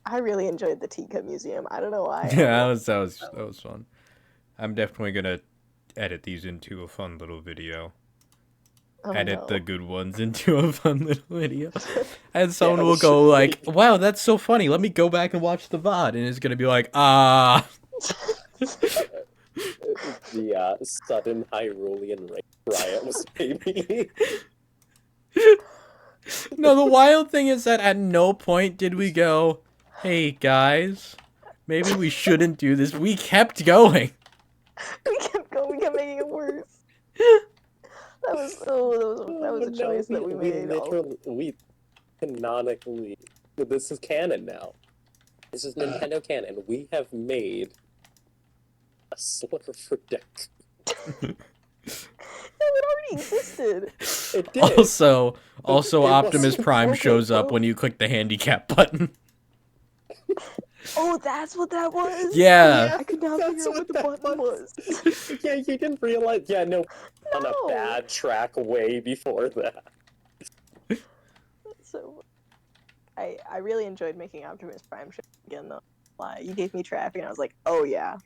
I really enjoyed the Teacup Museum. I don't know why. Yeah, that was fun. I'm definitely gonna edit these into a fun little video. Oh, Edit no. the good ones into a fun little video. And someone Yeah, will we go should like, wow, that's so funny. Let me go back and watch the VOD. And it's gonna be like, ah. The sudden Hyrulean riot was maybe. No, the wild thing is that at no point did we go, hey guys, maybe we shouldn't do this. We kept going. We kept going, we kept making it worse. That was a choice that we made. We canonically, this is canon now. This is Nintendo canon. We have made a Slurper deck. It already existed. It did. Also, It was- Optimus Prime okay, shows up well- when you click the handicap button. Oh, that's what that was? Yeah. I could not That's figure out what the what that button was. Yeah, you didn't realize. Yeah, no, on a No. bad track way before that. So, I really enjoyed making Optimus Prime show again though. You gave me traffic, and I was like, oh yeah.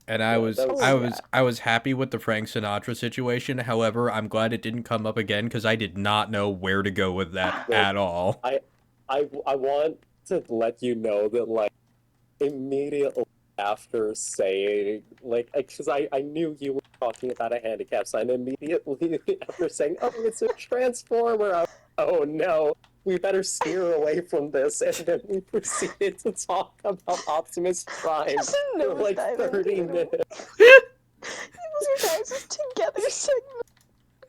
And I Yeah, was that was- I Oh, was yeah. I was happy with the Frank Sinatra situation. However, I'm glad it didn't come up again because I did not know where to go with that Well, at all. I want to let you know that, like, immediately after saying, like, because I knew you were talking about a handicap sign, immediately after saying, oh, it's a transformer, I was, oh no, we better steer away from this, and then we proceeded to talk about Optimus Prime Just a for like nosedive 30 into it. minutes. You guys' together segment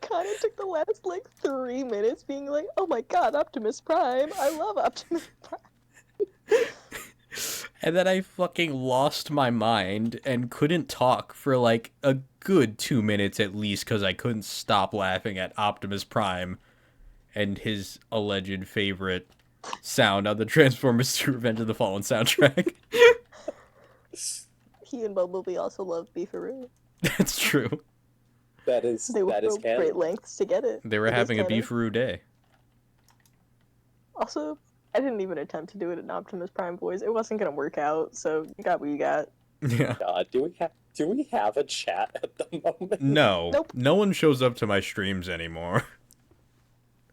kind of took the last like 3 minutes being like, oh my god, Optimus Prime. I love Optimus Prime. And then I fucking lost my mind and couldn't talk for like a good 2 minutes at least because I couldn't stop laughing at Optimus Prime and his alleged favorite sound on the Transformers 2 Revenge of the Fallen soundtrack. He and Bumblebee also love Beefaroo. That's true. That is They would go canon. great lengths to get it. They were It is having a canon. Beefaroo day. Also, I didn't even attempt to do it in Optimus Prime voice. It wasn't gonna work out, so you got what you got. Yeah. God, do we have a chat at the moment? No. Nope. No one shows up to my streams anymore.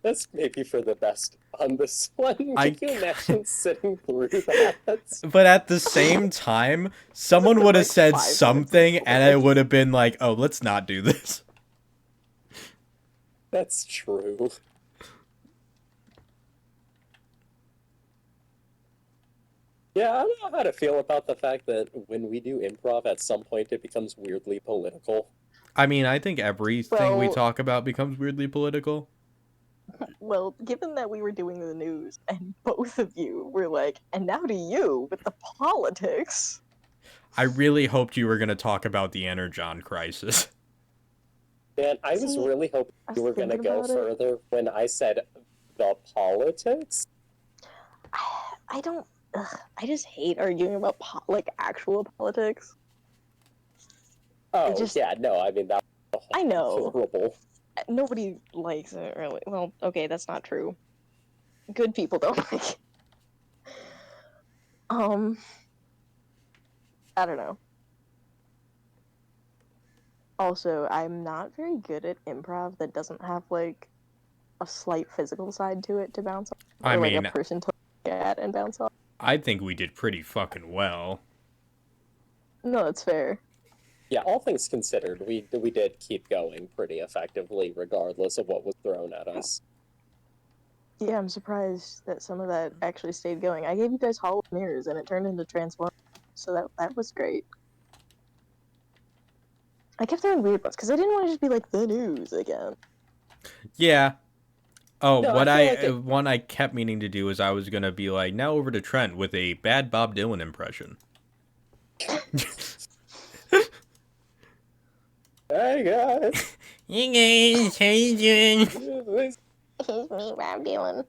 That's maybe for the best on this one. I Can you imagine sitting through that? But at the same time, someone would have Like said 5 minutes something, and I before. would have been like, "Oh, let's not do this." That's true. Yeah, I don't know how to feel about the fact that when we do improv, at some point it becomes weirdly political. I mean, I think everything we Well- talk about becomes weirdly political. Well, given that we were doing the news and both of you were like, and now to you with the politics. I really hoped you were going to talk about the Energon crisis. Man, I was See, really hoping I was you were going to thinking go about it. further when I said the politics. I don't. Ugh, I just hate arguing about like actual politics. Oh, just- yeah, no, I mean, that was I know. horrible. Nobody likes it really. Well, okay, that's not true. Good people don't like it. I don't know. Also, I'm not very good at improv that doesn't have like a slight physical side to it to bounce off. I Or like mean, a person to look at and bounce off. I think we did pretty fucking well. No, that's fair. Yeah, all things considered, we did keep going pretty effectively, regardless of what was thrown at us. Yeah, I'm surprised that some of that actually stayed going. I gave you guys hollow mirrors and it turned into transform, so that was great. I kept throwing weird ones because I didn't want to just be like the news again. Yeah. Oh, No, what I feel like one I kept meaning to do is I was gonna be like, now over to Trent with a bad Bob Dylan impression. Hey guys! You guys, how you doing? Here's me, what I'm doing.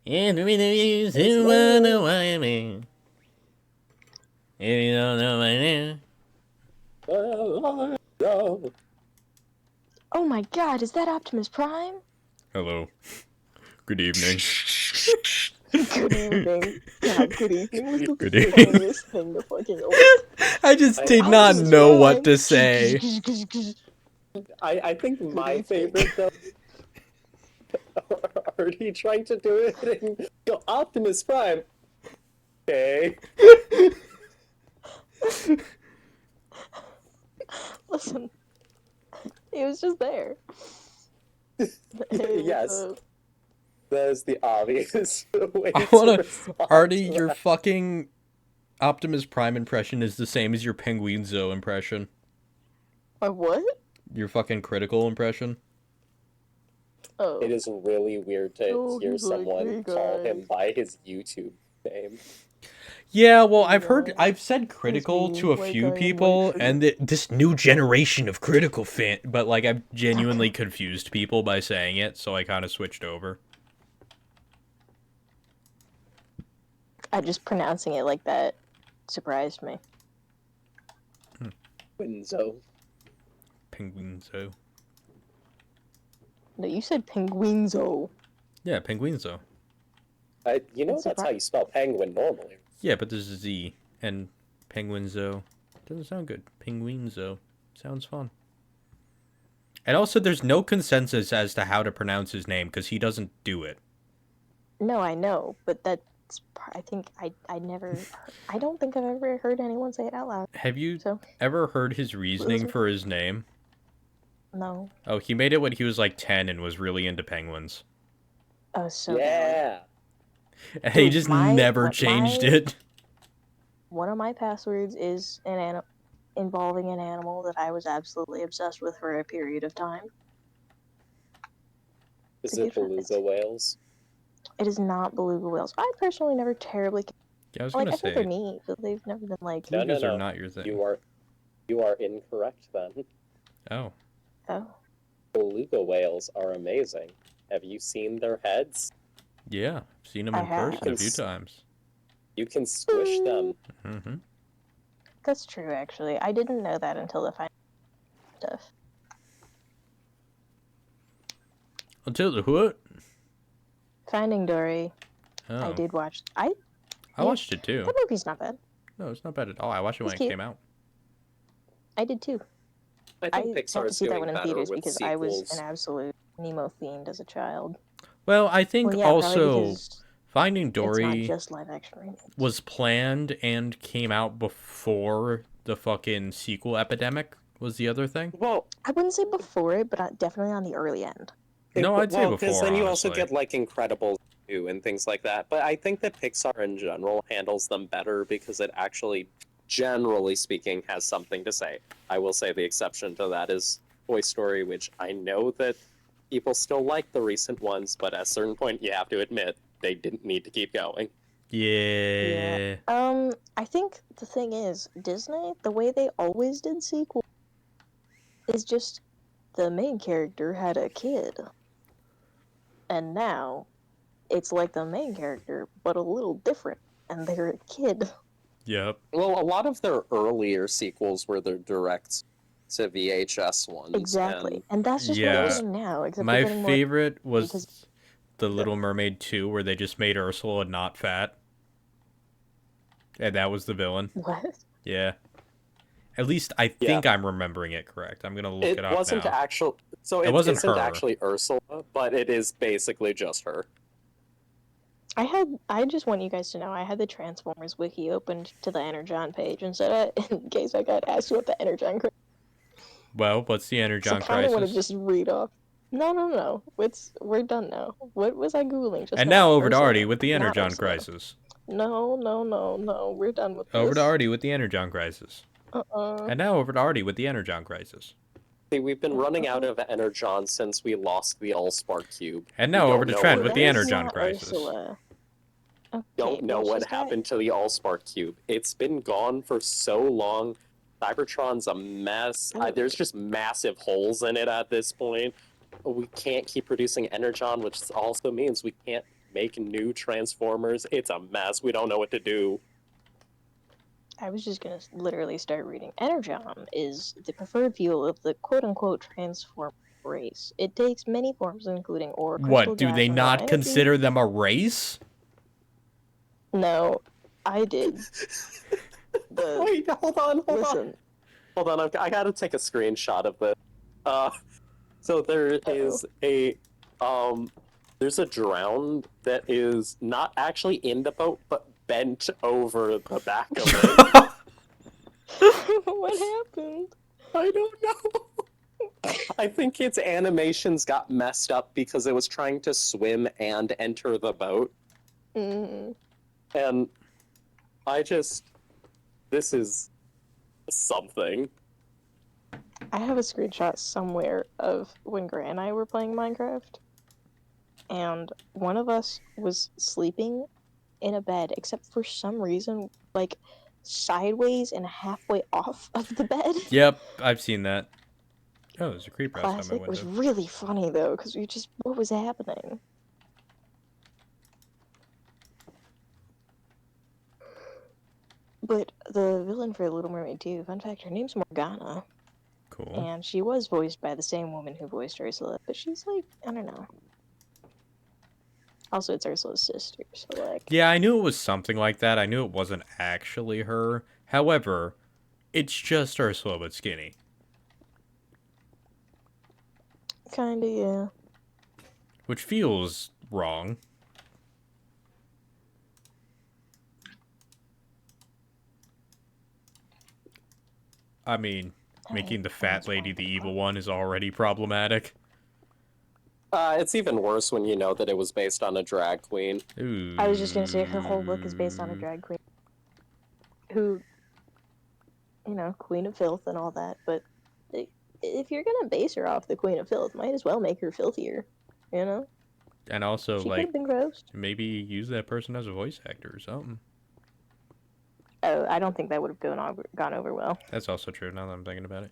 And we know you still wanna why me. If you don't know my name. No. Oh my god, is that Optimus Prime? Hello. Good evening. Good evening. God, good evening was the Good evening. funniest thing to fucking open. I just did not Optimus know Prime. what to say. I think my favorite though. Are you trying to do it in Optimus Prime? Okay. Listen, it was just there. Yes. That is the obvious way I to wanna, respond Artie, to your that. fucking Optimus Prime impression is the same as your Penguinzo impression. My what? Your fucking critical impression. Oh. It is really weird to Oh, hear he's like, someone "Hey, call guys." him by his YouTube name. Yeah, well, Yeah. I've said critical me, to a like few I am people, white and this new generation of critical fan, but like I've genuinely confused people by saying it, so I kind of switched over. Just pronouncing it like that surprised me. Winzo. Penguinzo. No, you said penguinzo. Yeah, Penguinzo. You know That's that's how you spell penguin normally. Yeah, but there's a Z, and Penguinzo doesn't sound good. Penguinzo sounds fun. And also, there's no consensus as to how to pronounce his name, because he doesn't do it. No, I know, but that's. I think I never. I don't think I've ever heard anyone say it out loud. Have you So ever heard his reasoning for his name? no. Oh, he made it when he was like 10 and was really into penguins. Oh, so valid. Yeah. And he Dude, just my- never what changed my- it. One of my passwords is involving an animal that I was absolutely obsessed with for a period of time. Is It's a it good friend. beluga whales? It is not beluga whales. I personally never terribly. Yeah, I was Like, gonna I think they're say, neat, but they've never been like. No, belugas no. are not your thing. You are incorrect then. Oh, Oh. Beluga whales are amazing. Have you seen their heads? yeah. I've seen him I in have. person a few times. You can squish them. Mm-hmm. That's true, actually. I didn't know that until the final stuff. Until the what? Finding Dory, Oh, I did watch. I yeah. watched it too. That movie's not bad. No, it's not bad at all. I watched it when It's it cute. came out. I did too. I I think got Pixar to is see that doing one in better theaters with because I was sequels. an absolute Nemo themed as a child. Well, I think Well, yeah, probably also because Finding it's not Dory just live action remakes. was planned and came out before the fucking sequel epidemic was the other thing. Well, I wouldn't say before it, but definitely on the early end. No, I'd say well, because before, then you also honestly. get like Incredibles 2 and things like that. But I think that Pixar in general handles them better because it actually, generally speaking, has something to say. I will say the exception to that is Toy Story, which I know that people still like the recent ones, but at a certain point, you have to admit they didn't need to keep going. Yeah. I think the thing is, Disney, the way they always did sequels is just the main character had a kid. And now it's like the main character, but a little different, and they're a kid. Yep. Well, a lot of their earlier sequels were their direct to VHS ones. Exactly. And that's just what we're Yeah. getting now, except we're My getting more favorite because was The Little Mermaid 2, where they just made Ursula not fat. And that was the villain. what? Yeah. At least I think I'm remembering it correct. I'm gonna look it It up wasn't now. actual. So It it wasn't isn't her. actually Ursula, but it is basically just her. I just want you guys to know I had the Transformers wiki opened to the Energon page and so in case I got asked what the Energon Well, what's the so Energon kind of want to crisis? just read off. No. We're done now. What was I googling just And now? now over to Ursula. Artie with the Not Energon Ursula. crisis. No. We're done with Over to this. Artie with the Energon crisis. And now over to Artie with the Energon crisis. See, we've been running out of Energon since we lost the Allspark Cube. And We now don't over to know Trent where with it the That is is. Energon not crisis. Ursula. Okay, Don't know well, what she's got- happened to the Allspark Cube. It's been gone for so long. Cybertron's a mess. Oh. There's just massive holes in it at this point. We can't keep producing Energon, which also means we can't make new Transformers. It's a mess. We don't know what to do. I was just gonna literally start reading. Energon is the preferred fuel of the quote-unquote transform race. It takes many forms, including ore, crystal What, do gas, they and raw not energy. consider them a race? No, I did. Wait, hold on. Listen. Hold on, I gotta take a screenshot of this. So there is there's a drown that is not actually in the boat, but bent over the back of it. What happened? I don't know. I think its animations got messed up because it was trying to swim and enter the boat. Mm. And this is something. I have a screenshot somewhere of when Grant and I were playing Minecraft, and one of us was sleeping in a bed, except for some reason, like sideways and halfway off of the bed. Yep, I've seen that. Oh, there's a creeper outside my Classic. It was window. really funny though, because we just what was happening? But the villain for Little Mermaid 2, fun fact, her name's Morgana, Cool. and she was voiced by the same woman who voiced Ursula, but she's like, I don't know. Also, it's Ursula's sister, so like... Yeah, I knew it was something like that. I knew it wasn't actually her. However, it's just Ursula but skinny. Kinda, yeah. Which feels wrong. I mean, making the fat lady the evil one is already problematic. It's even worse when you know that it was based on a drag queen. Ooh. I was just gonna say her whole look is based on a drag queen. Who, you know, Queen of Filth and all that, but if you're gonna base her off the Queen of Filth, might as well make her filthier, you know? And also, She could like, have been gross. maybe use that person as a voice actor or something. Oh, I don't think that would have gone over well. That's also true, now that I'm thinking about it.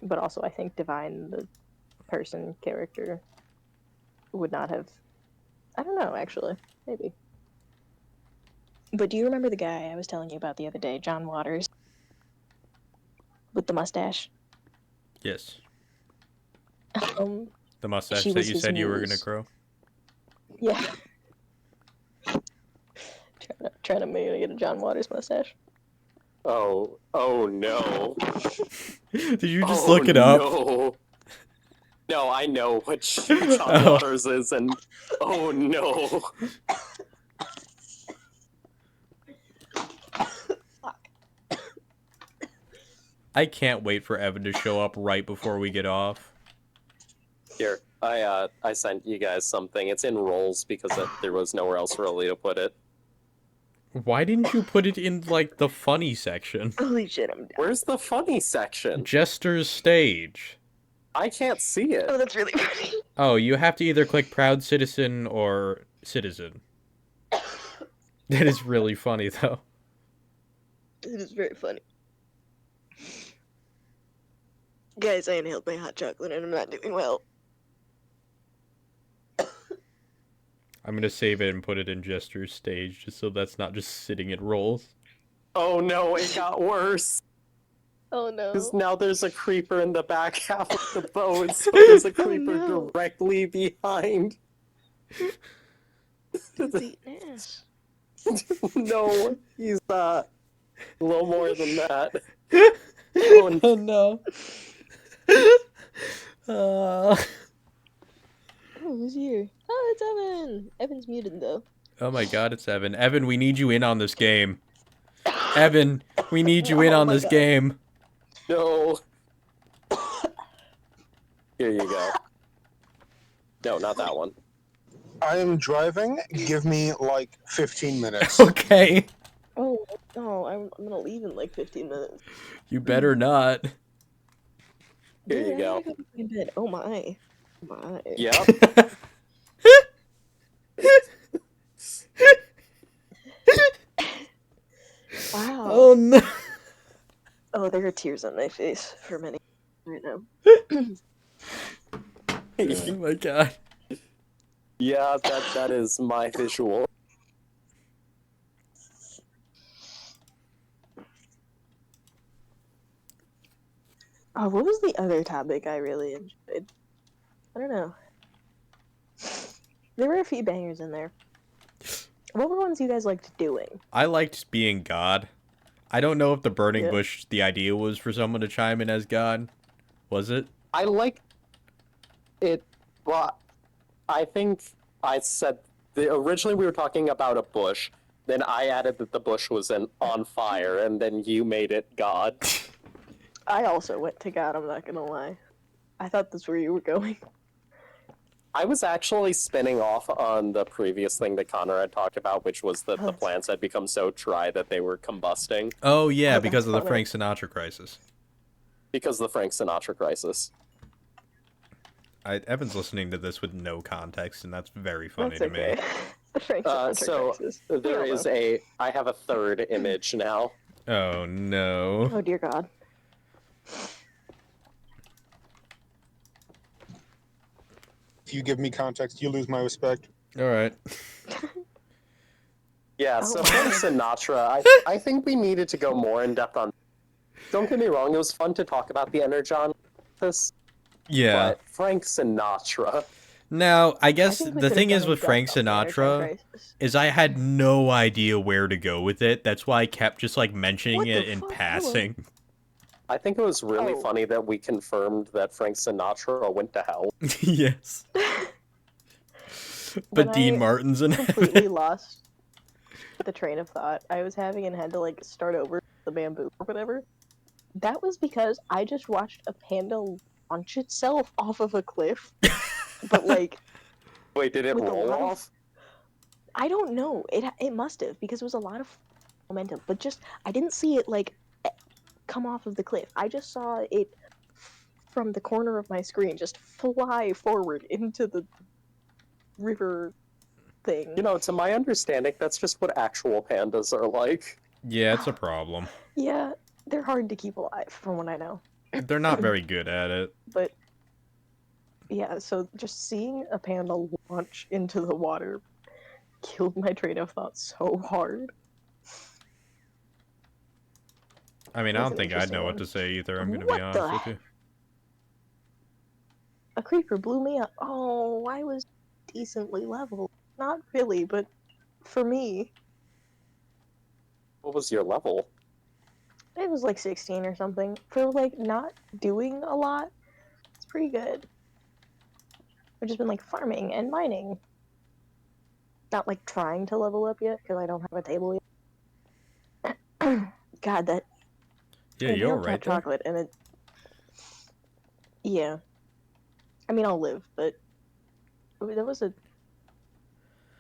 But also, I think Divine, the person character, would not have. I don't know, actually. Maybe. But do you remember the guy I was telling you about the other day, John Waters? With the mustache? Yes. The mustache she that was you his said you were going muse. to grow? Yeah. Trying to maybe get a John Waters mustache. Oh no. Did you just look it up? No. No, I know what Oh. John Waters is, and oh no. I can't wait for Evan to show up right before we get off. Here, I sent you guys something. It's in rolls because there was nowhere else really to put it. Why didn't you put it in, like, the funny section? Holy shit, I'm down. Where's the funny section? Jester's stage. I can't see it. Oh, that's really funny. Oh, you have to either click Proud Citizen or Citizen. That is really funny, though. It is very funny. Guys, I inhaled my hot chocolate and I'm not doing well. I'm gonna save it and put it in Jester's stage, just so that's not just sitting in rolls. Oh no, it got worse. Oh no. Because now there's a creeper in the back half of the boat, so there's a Oh, creeper no. directly behind. Dude's eating ass. No, he's a little more than that. Oh Oh no. Oh, who's here? Oh, it's Evan! Evan's muted though. Oh my god, it's Evan. Evan, we need you in on this game. Evan, we need you in Oh on my this God. game. no. Here you go. No, not that one. I am driving. Give me like 15 minutes. Okay. Oh, no, I'm gonna leave in like 15 minutes. You better not. Here Dude, you I go. gotta go back in bed. Oh my. Oh my. Yep. Wow. Oh no. Oh, there are tears on my face for many right now. Oh my god. Yeah, that is my visual. Oh, what was the other topic I really enjoyed? I don't know. There were a few bangers in there. What were ones you guys liked doing? I liked being God. I don't know if the burning Yeah. bush, the idea was for someone to chime in as God. Was it? I like it. Well, I think I said originally we were talking about a bush. Then I added that the bush was on fire, and then you made it God. I also went to God, I'm not gonna lie. I thought that's where you were going. I was actually spinning off on the previous thing that Connor had talked about, which was that the plants had become so dry that they were combusting Oh yeah, Oh, because that's of the funny. Frank Sinatra crisis. because of the Frank Sinatra crisis. Evan's listening to this with no context, and that's very funny That's to okay. me. The Frank Sinatra So crisis. there We all is know. I have a third image now. Oh no. Oh dear God. If you give me context, you lose my respect. Alright. Yeah, Oh so my Frank God. Sinatra, I think we needed to go more in depth on. Don't get me wrong, it was fun to talk about the Energon, this, Yeah. but Frank Sinatra. Now, I I guess think we the could've thing done is a with Frank depth on the Energon Sinatra crisis. is I had no idea where to go with it. That's why I kept just like mentioning What it the in fuck? passing. I think it was really Oh. funny that we confirmed that Frank Sinatra went to hell. Yes. When But Dean I Martin's in completely heaven. lost the train of thought I was having and had to like start over the bamboo or whatever. That was because I just watched a panda launch itself off of a cliff. But like, Wait, did it With a roll lot of- off? I don't know. It must have because it was a lot of momentum. But just I didn't see it like come off of the cliff. I just saw it from the corner of my screen just fly forward into the river thing. You know, to my understanding, that's just what actual pandas are like. Yeah, it's a problem. Yeah, they're hard to keep alive, from what I know. They're not very good at it. But yeah, so just seeing a panda launch into the water killed my train of thought so hard. I mean, That I was don't an think I'd interesting know what one. to say either, I'm gonna What be honest the with you. A creeper blew me up. Oh, I was decently leveled. Not really, but for me, What was your level? it was like 16 or something. For like not doing a lot, it's pretty good. I've just been like farming and mining. Not like trying to level up yet because I don't have a table yet. God, that Yeah, I you're inhaled right hot there. chocolate and it. Yeah, I mean I'll live, but that was a.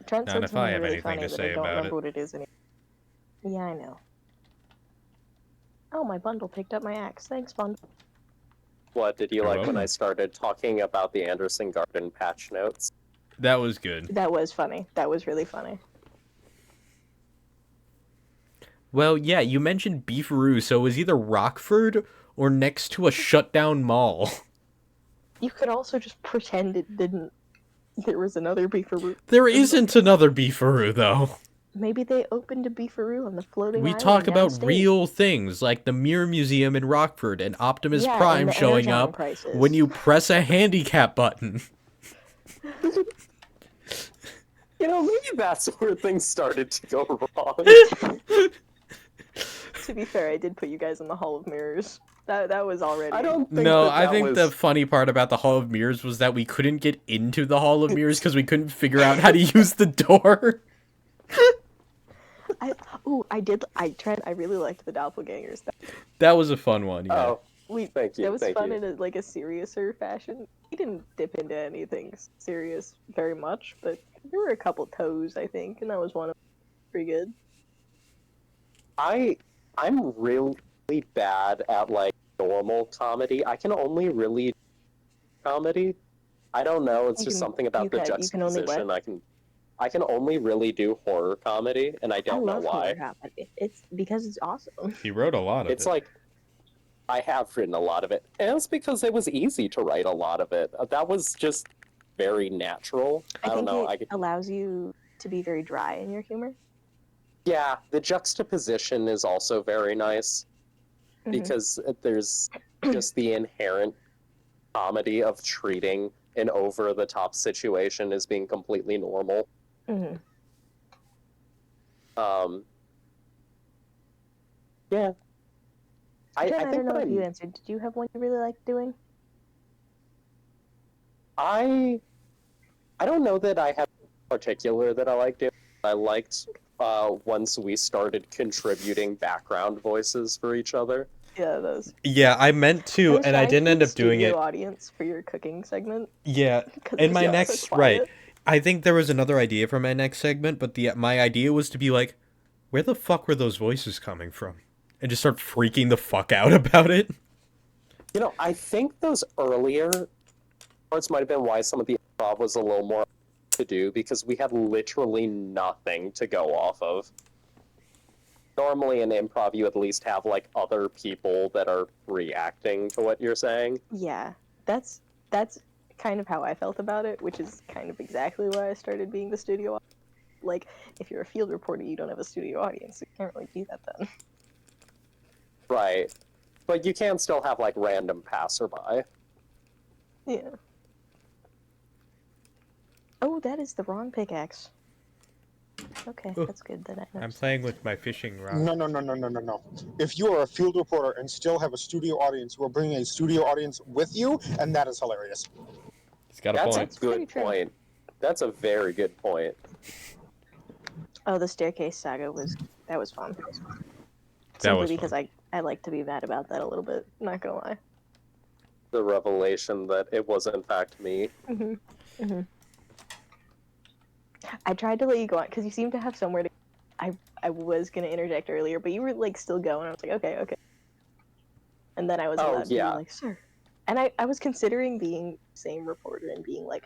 Trent Not said if I something have really anything funny to that I say don't about remember it. what it is anymore. Yeah, I know. Oh, my bundle picked up my axe. Thanks, bundle. What did you You're like when I welcome. started talking about the Anderson Garden patch notes? That was good. That was funny. That was really funny. Well, yeah, you mentioned Beefaroo, so it was either Rockford or next to a shutdown mall. You could also just pretend it didn't. There was another Beefaroo. There isn't another Beefaroo, though. Maybe they opened a Beefaroo on the floating We talk island about downstate. real things like the Mirror Museum in Rockford and Optimus Yeah, Prime and the showing Energon up crisis. when you press a handicap button. You know, maybe that's where things started to go wrong. To be fair, I did put you guys in the Hall of Mirrors. That was already. I don't think No, that I that think the was. funny part about the Hall of Mirrors was that we couldn't get into the Hall of Mirrors because we couldn't figure out how to use the door. I did. I really liked the doppelgangers. That was a fun one, yeah. Oh, We thank you, that was thank fun you. in a seriouser fashion. We didn't dip into anything serious very much, but there were a couple toes, I think, and that was one of them. Pretty good. I'm really bad at like normal comedy. I can only really do comedy. I don't know. It's You just can- something about the you can only what? juxtaposition. I can only really do horror comedy, and I I don't know love why. horror comedy. It's because it's awesome. He wrote a lot of It's it. like I have written a lot of it, and it's because it was easy to write a lot of it. That was just very natural. I don't think know. it allows you to be very dry in your humor. Yeah, the juxtaposition is also very nice Mhm. because there's just the inherent comedy of treating an over-the-top situation as being completely normal. Mhm. Yeah. I Jen, I think don't know that if you answered. Did you have one you really liked doing? I don't know that I have a particular that I like doing. I liked once we started contributing background voices for each other. Yeah, those. Yeah, I meant to, and I trying to didn't be end the up doing studio it. audience for your cooking segment. Yeah, 'Cause and it my was so next quiet. right. I think there was another idea for my next segment, but my idea was to be like, where the fuck were those voices coming from? And just start freaking the fuck out about it. You know, I think those earlier parts might have been why some of the improv was a little more to do because we had literally nothing to go off of. Normally in improv, you at least have like other people that are reacting to what you're saying. Yeah, that's kind of how I felt about it, which is kind of exactly why I started being the studio audience. Like, if you're a field reporter, you don't have a studio audience, so you can't really do that then. Right. But you can still have like random passerby. Yeah. Oh, that is the wrong pickaxe. Okay, Ooh. that's good that I I'm noticed. playing with my fishing rod. No. If you are a field reporter and still have a studio audience, you are bringing a studio audience with you, and that is hilarious. He's got a That's point. a pretty good true. point. That's a very good point. Oh, the staircase saga was fun. That Simply was because fun. I like to be mad about that a little bit. Not gonna lie. The revelation that it was in fact me. I tried to let you go on because you seem to have somewhere to. I was gonna interject earlier, but you were like still going. I was like, okay. And then I was Oh, allowed to yeah. be like, sir. And I was considering being the same reporter and being like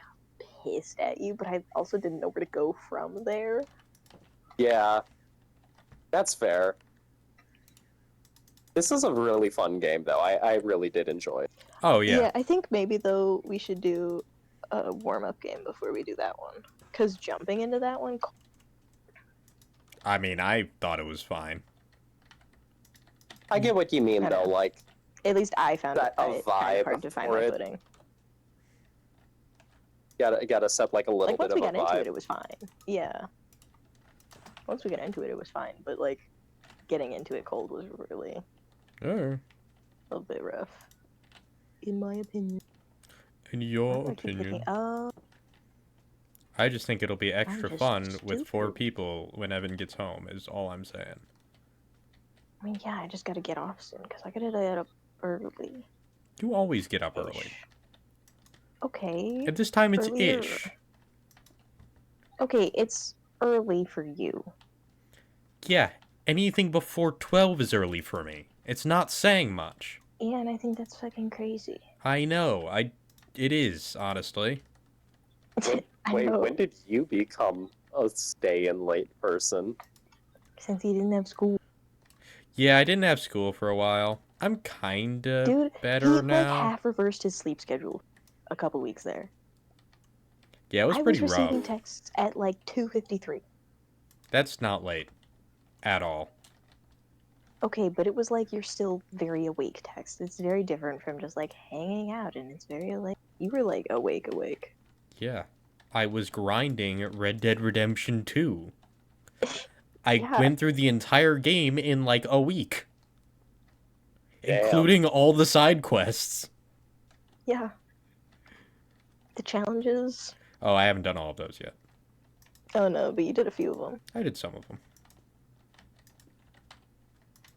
pissed at you, but I also didn't know where to go from there. Yeah. That's fair. This is a really fun game, though. I really did enjoy it. Oh, yeah. I think maybe though we should do a warm up game before we do that one, because jumping into that one. I mean, I thought it was fine. I get what you mean, I though. don't know. Like, At least I found That a it kind of vibe hard to find for my it. footing. gotta set like a little Like bit once of we a got into vibe. it, it was fine. Yeah. Once we got into it, it was fine. But like, getting into it cold was really Oh, a little bit rough, in my opinion. in Why your do I keep clicking? opinion. Oh, I just think it'll be extra just fun with 4 stupid. people when Evan gets home, is all I'm saying. I mean, yeah, I just gotta get off soon because I gotta get up early. You always get up early. Ish. Okay. At this time, it's Earlier. ish. Okay, it's early for you. Yeah, anything before 12 is early for me. It's not saying much. Yeah, and I think that's fucking crazy. I know. It is, honestly. I Wait, know. when did you become a stay in late person? Since he didn't have school. Yeah, I didn't have school for a while. I'm kinda Dude, better he now. like half reversed his sleep schedule a couple weeks there. Yeah, it was I pretty was receiving rough. texts at like 2:53. That's not late. At all. Okay, but it was like you're still very awake text. It's very different from just like hanging out, and it's very like you were like awake. Yeah. I was grinding Red Dead Redemption 2. I Yeah. went through the entire game in like a week. Damn. Including all the side quests. Yeah. The challenges. Oh, I haven't done all of those yet. Oh no, but you did a few of them. I did some of them.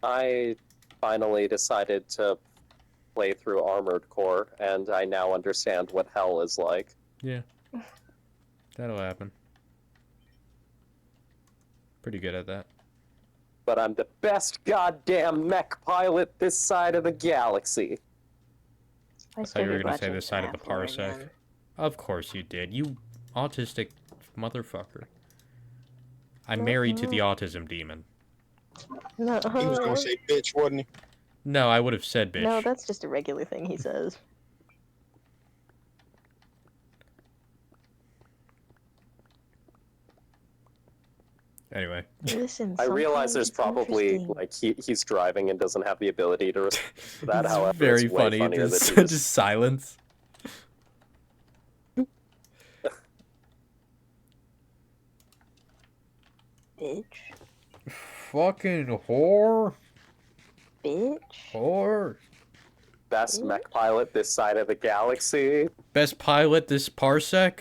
I finally decided to play through Armored Core, and I now understand what hell is like. Yeah. That'll happen. Pretty good at that. But I'm the best goddamn mech pilot this side of the galaxy. I thought you were started gonna say watching this side of the Traveler parsec. again. Of course you did. You autistic motherfucker. I'm married to the autism demon. No, He was gonna say bitch, wasn't he? No, I would have said bitch. no, that's just a regular thing he says. Anyway. Listen, I realize sometimes there's it's probably interesting. like he's driving and doesn't have the ability to respond to that. It's However, very it's way funny. funnier There's that he just silence. Bitch. Fucking whore. Bitch. Whore. best mech pilot this side of the galaxy. Best pilot this parsec?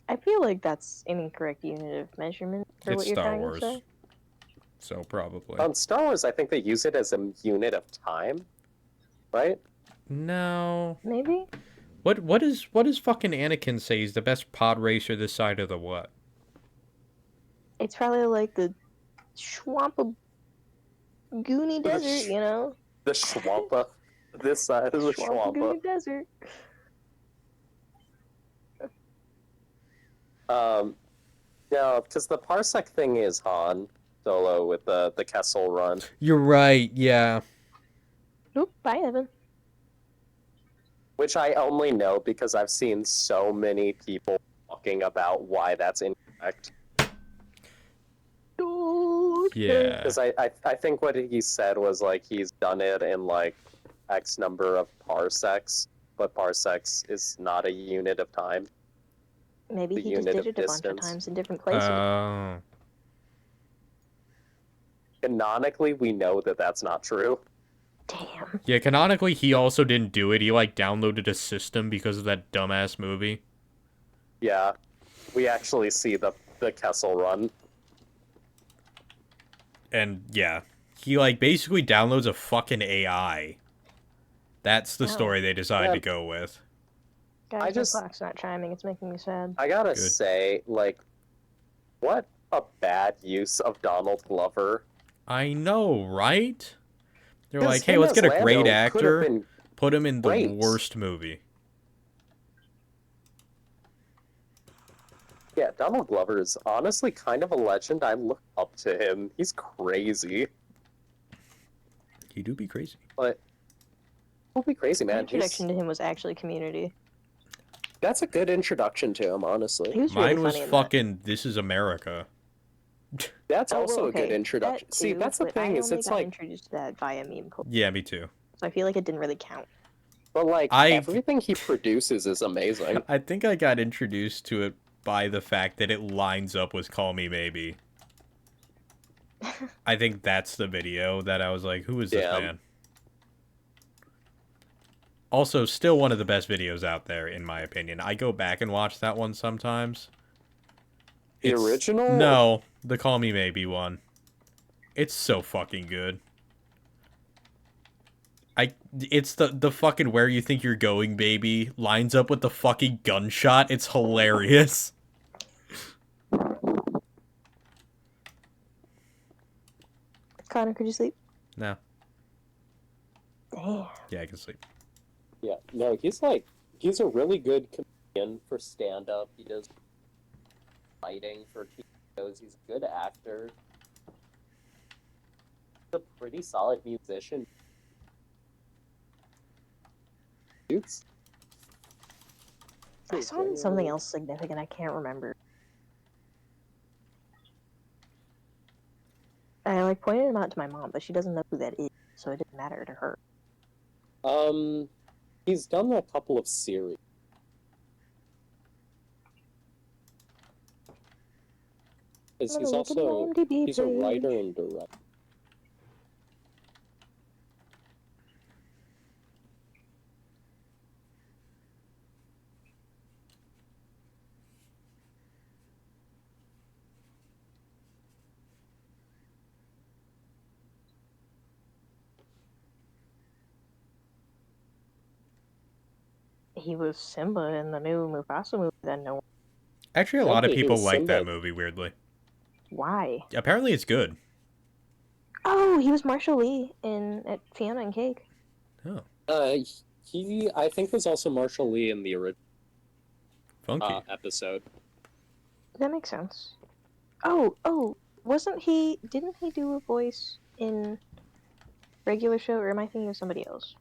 I feel like that's an incorrect unit of measurement for It's what you're Star trying Wars. to say. So probably. On Star Wars, I think they use it as a unit of time, right? No. Maybe? What does fucking Anakin say is the best pod racer this side of the what? It's probably like the Swampa Goonie Desert, you know? The Swampa. This side of the Swampa Swampa. Goonie Desert. No, because the Parsec thing is Han Solo with the Kessel Run. You're right, yeah. Oop, bye, Evan. Which I only know because I've seen so many people talking about why that's incorrect. Yeah. Because I think what he said was like he's done it in like X number of parsecs, but parsecs is not a unit of time. Maybe The he just unit did of it a bunch of distance. times in different places. Oh. Canonically, we know that that's not true. Damn. Yeah, canonically, he also didn't do it. He, like, downloaded a system because of that dumbass movie. Yeah, we actually see the Kessel Run. And, yeah. He, like, basically downloads a fucking AI. That's the Oh. story they decided Yeah. to go with. Guys, I my just- clock's not chiming. It's making me sad. I gotta Good. say, like, what a bad use of Donald Glover. I know, right? They're 'Cause like, hey, him let's as get a Lando great could've actor, been put him in the great. worst movie. Yeah, Donald Glover is honestly kind of a legend. I look up to him. He's crazy. He do be crazy. But he'll be crazy, My man. introduction to him was actually Community. That's a good introduction to him, He honestly. was really Mine was funny in fucking This Is America. That's that. Oh, also well, a good okay, introduction. that See, too, that's the but thing I is only it's got like, introduced to that via meme culture, Yeah, me too. so I feel like it didn't really count. but like I've- everything he produces is amazing. I think I got introduced to it by the fact that it lines up with Call Me Maybe. I think that's the video that I was like, who is this Damn. man? Also, still one of the best videos out there, in my opinion. I go back and watch that one sometimes. The original? No, the Call Me Maybe one. It's so fucking good. It's the fucking Where You Think You're Going, baby lines up with the fucking gunshot. It's hilarious. Connor, could you sleep? No. Damn. Yeah, I can sleep. Yeah, no, he's a really good comedian for stand-up. He does fighting for TV shows. He's a good actor. He's a pretty solid musician. Dudes. I saw him in something else significant. I can't remember. I like pointed him out to my mom, but she doesn't know who that is, so it didn't matter to her. He's done a couple of series. He's Let me look at my also IMDb he's a page. writer and director. He was Simba in the new Mufasa movie that no one... Actually, a lot of Okay, he people was like that Simba. movie, weirdly. Why? Apparently it's good. Oh, he was Marshall Lee at Fiona and Cake. Oh, He I think was also Marshall Lee in the original funky. episode. That makes sense. Oh, wasn't he... Didn't he do a voice in regular show, or am I thinking of somebody else?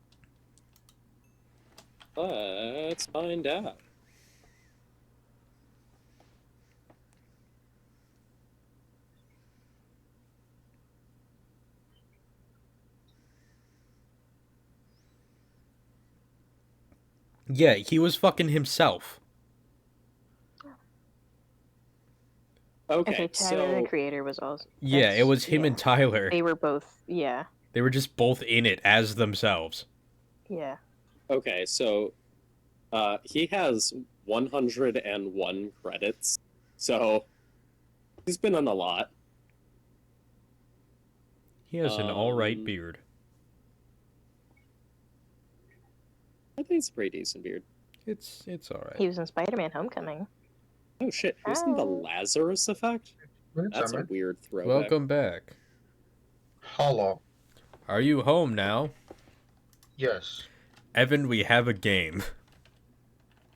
Let's find out. Yeah, he was fucking himself. Okay, Tyler, so the creator, was also... Yeah, it was him and Tyler. They were both... Yeah. They were just both in it as themselves. Yeah. okay, so he has 101 credits. So he's been on a lot. He has an alright Um, beard. I think it's a pretty decent beard. It's alright. He was in Spider-Man Homecoming. Oh shit, who's in the Oh. Lazarus Effect? That's a weird throwback. Welcome back. Hello. Are you home now? Yes. Evan, we have a game.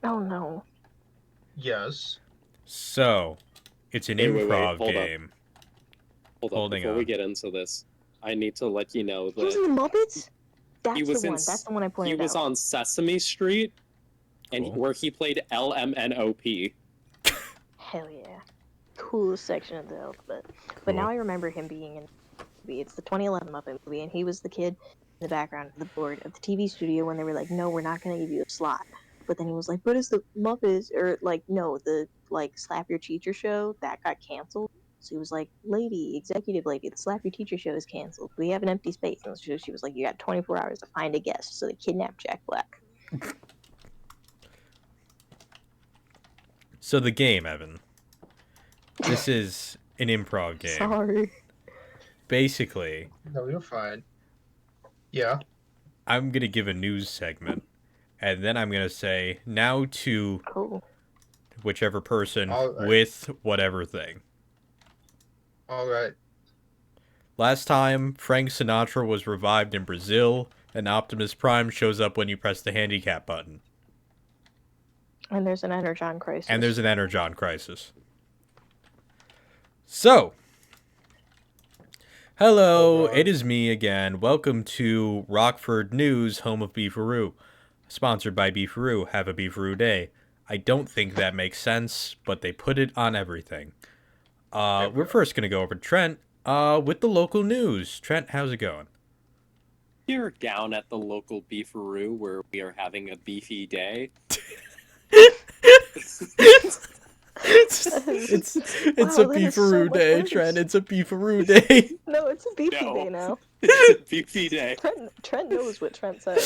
Oh no. Yes. So, it's an Wait, hold improv up. game. Hold on, Holding before we on. get into this, I need to let you know He was that in the Muppets? That's was the in one. That's the one I he pointed was out. on Sesame Street, and Cool. where he played LMNOP. Hell yeah. Coolest section of the alphabet. But now I remember him being in the movie. It's the 2011 Muppet movie, and he was the kid in the background of the board of the TV studio when they were like, no, we're not going to give you a slot. But then he was like, but it's the Muppets, or like, no, the like Slap Your Teacher show, that got canceled. So he was like, lady, executive lady, the Slap Your Teacher show is canceled. We have an empty space. And so she was like, you got 24 hours to find a guest. So they kidnapped Jack Black. So the game, Evan. This is an improv game. Sorry. Basically, No, you're fine. Yeah. I'm going to give a news segment, and then I'm going to say, now to Oh. whichever person Alright. with whatever thing. All right. Last time, Frank Sinatra was revived in Brazil, and Optimus Prime shows up when you press the handicap button. And there's an Energon crisis. And there's an Energon crisis. So, hello, Alright. it is me again. Welcome to Rockford News, home of Beefaroo. Sponsored by Beefaroo. Have a Beefaroo day. I don't think that makes sense, but they put it on everything. We're first going to go over to Trent with the local news. Trent, how's it going? Here down at the local beefaroo where we are having a beefy day. It's Wow, a that is so Beefaroo much day, worse. Trent. It's a Beefaroo day. No, it's a beefy No. day now. It's a beefy day. Trent knows what Trent said.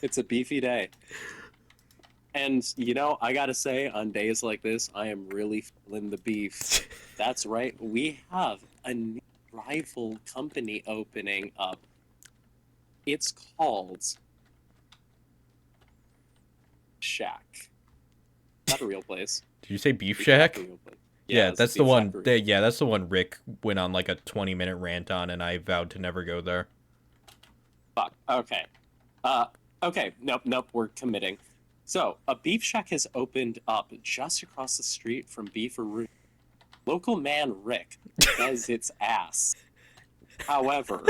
It's a beefy day. And, you know, I gotta say, on days like this, I am really feeling the beef. That's right, we have a new rival company opening up. It's called Shack. Is that a real place? Did you say Beef Beef Shack Shack? a real place? Yeah, it's that's the Beef Shack one. a real place. Yeah, that's the one Rick went on like a 20-minute rant on, and I vowed to never go there. Fuck. Okay. Okay. Nope. We're committing. So, a beef shack has opened up just across the street from Beefaroo. Local man Rick says it's ass. However,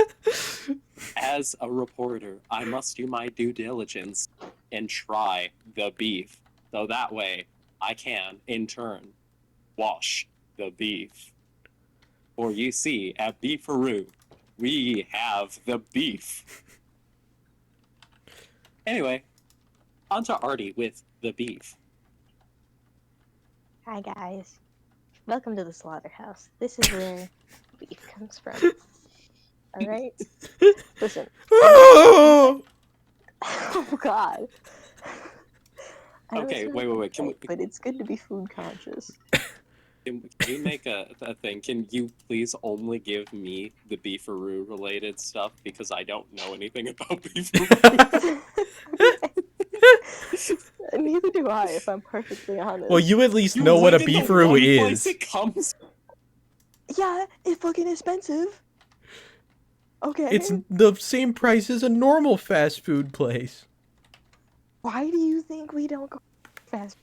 as a reporter, I must do my due diligence and try the beef. So that way, I can, in turn, wash the beef. For you see, at Beefaroo, we have the beef. Anyway, on to Artie with the beef. Hi guys, welcome to the slaughterhouse. This is where beef comes from. All right, listen. Oh! Oh God. I know Okay, it's not wait. Can right, but it's good to be food conscious. we make a thing? Can you please only give me the beefaroo related stuff because I don't know anything about beefaroo? Neither do I, if I'm perfectly honest. Well, you at least You know what a live in the beefaroo one place is. it comes. Yeah, it's fucking expensive. Okay. It's the same price as a normal fast food place. Why do you think we don't go fast?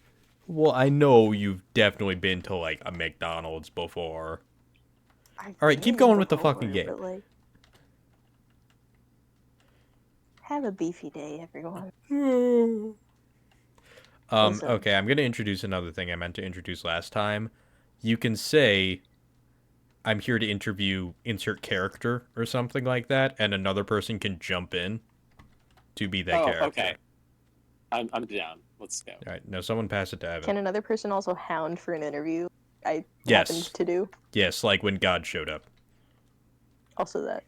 Well, I know you've definitely been to like a McDonald's before. I've All right, keep been going with the before, fucking game. but, like, have a beefy day, everyone. Listen. Okay, I'm gonna introduce another thing I meant to introduce last time. You can say, I'm here to interview insert character or something like that, and another person can jump in to be that character. Okay. I'm down. Let's go. All right, now someone pass it to Evan. Can another person also hound for an interview? I Yes. happened to do. Yes, like when God showed up. Also that.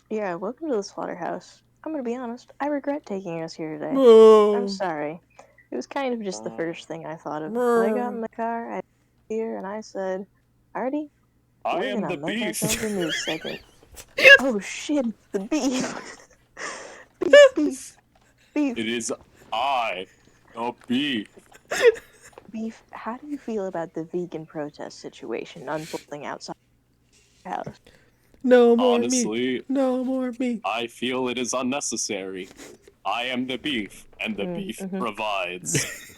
Yeah, welcome to the slaughterhouse. I'm gonna be honest, I regret taking us here today. I'm sorry. It was kind of just the first thing I thought of. When I got in the car, I here and I said, Artie, I we're am gonna the make beef. ourselves a news segment. Oh shit, it's the beef. beef. It is I, the beef. Beef, how do you feel about the vegan protest situation unfolding outside your house? No more Honestly, meat. No more meat. I feel it is unnecessary. I am the beef, and the beef provides.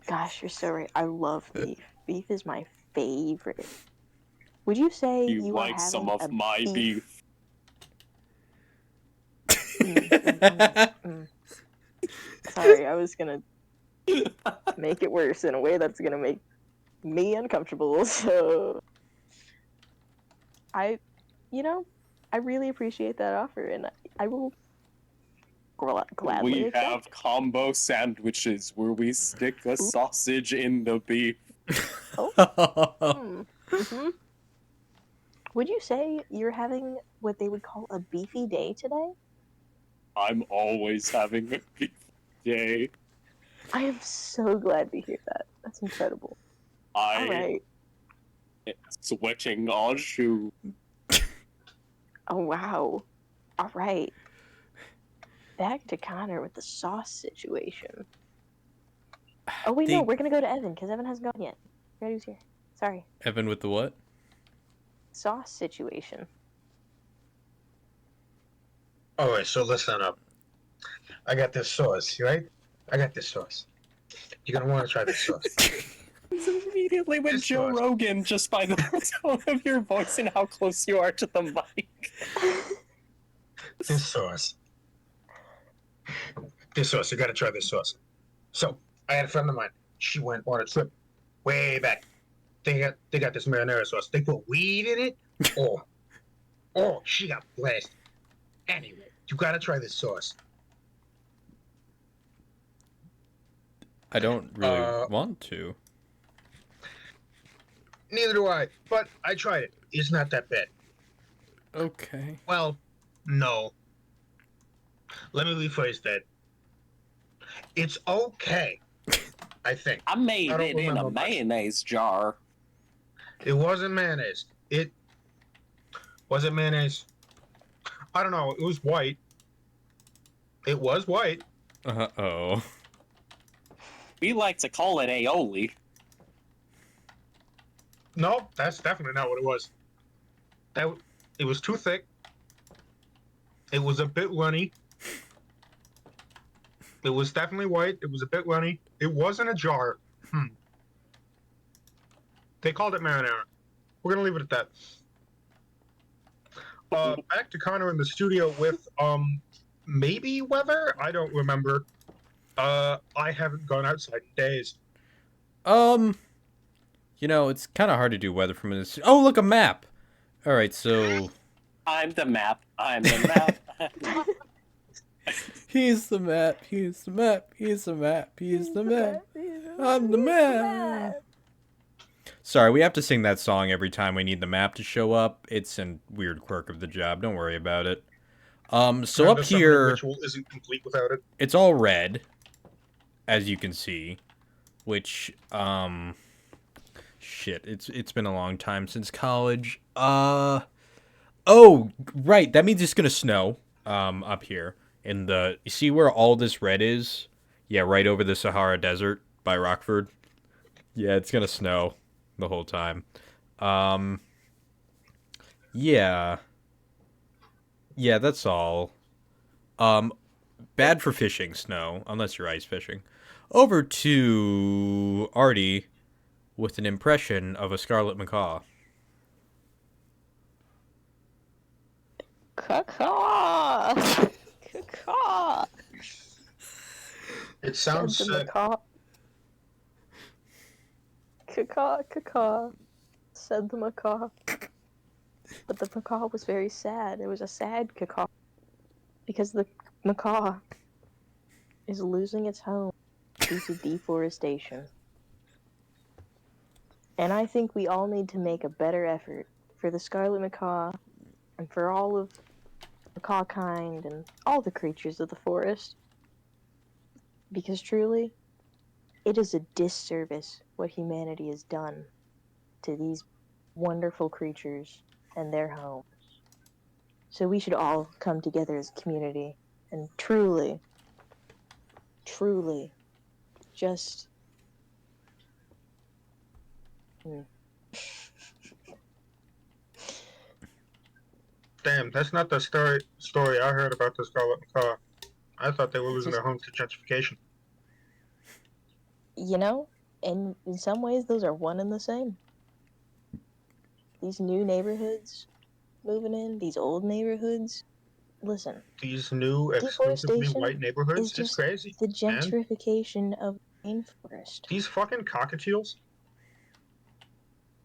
Gosh, you're so right. I love beef. Beef is my favorite. Would you say You you are like having some of a my beef? Sorry, I was gonna make it worse in a way that's gonna make me uncomfortable, so I really appreciate that offer, and I will gladly We accept. have combo sandwiches where we stick a sausage in the beef. Would you say you're having what they would call a beefy day today? I'm always having a beef day. I am so glad to hear that. That's incredible. All right. Switching on shoe. Oh, wow. All right. Back to Connor with the sauce situation. Oh, wait, no, we're going to go to Evan because Evan hasn't gone yet. Forgot he was here. Sorry. Evan with the what? Sauce situation. Alright, so listen up. I got this sauce, right? I got this sauce. You're gonna want to try this sauce. Immediately with This Joe sauce. Rogan, just by the tone of your voice and how close you are to the mic. This sauce. This sauce. You gotta try this sauce. So, I had a friend of mine. She went on a trip way back. They got this marinara sauce. They put weed in it. Oh, she got blasted. Anyway, you gotta try this sauce. I don't really want to. Neither do I, but I tried it. It's not that bad. Okay. Well, no. Let me rephrase that. It's okay, I think. I I made don't it in a remember much. mayonnaise jar. It wasn't mayonnaise. It was it mayonnaise. I don't know. It was white. It was white. Uh-oh. We like to call it aioli. No, that's definitely not what it was. That it was too thick. It was a bit runny. It was definitely white. It was a bit runny. It wasn't a jar. They called it marinara. We're gonna leave it at that. Back to Connor in the studio with maybe weather. I don't remember. I haven't gone outside in days. You know, it's kind of hard to do weather from this. Oh, look, a map. All right, so I'm the map. I'm the map. he's the map. He's the map. He's the map. He's the map. I'm the map. Sorry, we have to sing that song every time we need the map to show up. It's a weird quirk of the job. Don't worry about it. So And up the summoning here, ritual isn't complete without it. it's all red, as you can see. Which, shit, it's been a long time since college. Oh, right, that means it's gonna snow. Up here in the, you see where all this red is? Yeah, right over the Sahara Desert by Rockford. Yeah, it's gonna snow the whole time. Um, yeah. Yeah, that's all. Um, bad for fishing, snow, unless you're ice fishing. Over to Artie with an impression of a scarlet macaw. Caw. Caw. It Said sounds the sick. macaw. Caw. Said the macaw. But the macaw was very sad. It was a sad caw. Because the macaw is losing its home due to deforestation. And I think we all need to make a better effort for the scarlet macaw and for all of macaw kind and all the creatures of the forest. Because truly, it is a disservice what humanity has done to these wonderful creatures and their homes. So we should all come together as a community and truly just Damn, that's not the story I heard about the Scarlet Macaw. I thought they were losing Just- their home to gentrification. you know, and in some ways those are one and the same. These new neighborhoods moving in, these old neighborhoods. Listen, These new exclusively deforestation white neighborhoods is is just crazy, the man. gentrification of rainforest. These fucking cockatiels.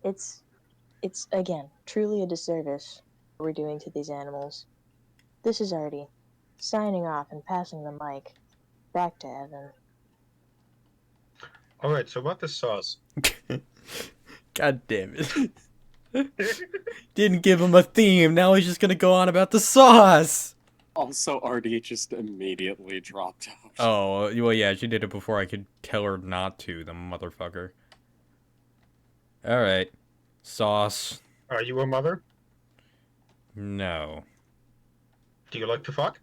It's again truly a disservice what we're doing to these animals. This is Artie, signing off and passing the mic back to Evan. All right, so about the sauce. God damn it. Didn't give him a theme. Now he's just gonna go on about the sauce. Also, Artie just immediately dropped out. Oh, well, yeah, she did it before I could tell her not to, the motherfucker. Alright. Sauce. Are you a mother? No. Do you like to fuck?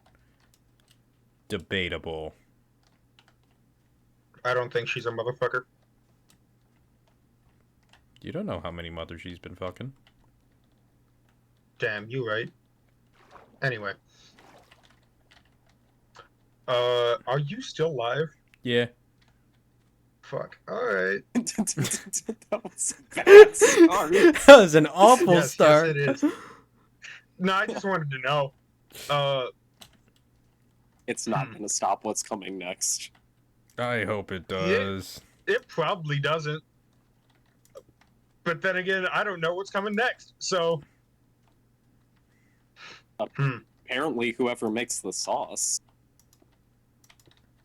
Debatable. I don't think she's a motherfucker. You don't know how many mothers she's been fucking. Damn, you right. Anyway. Are you still live? Yeah. Fuck. Alright. That was a bad start. That was an awful Yes, start. yes, it is. No, I just wanted to know. It's not gonna stop what's coming next. I hope it does. It probably doesn't. But then again, I don't know what's coming next. So, Apparently, whoever makes the sauce.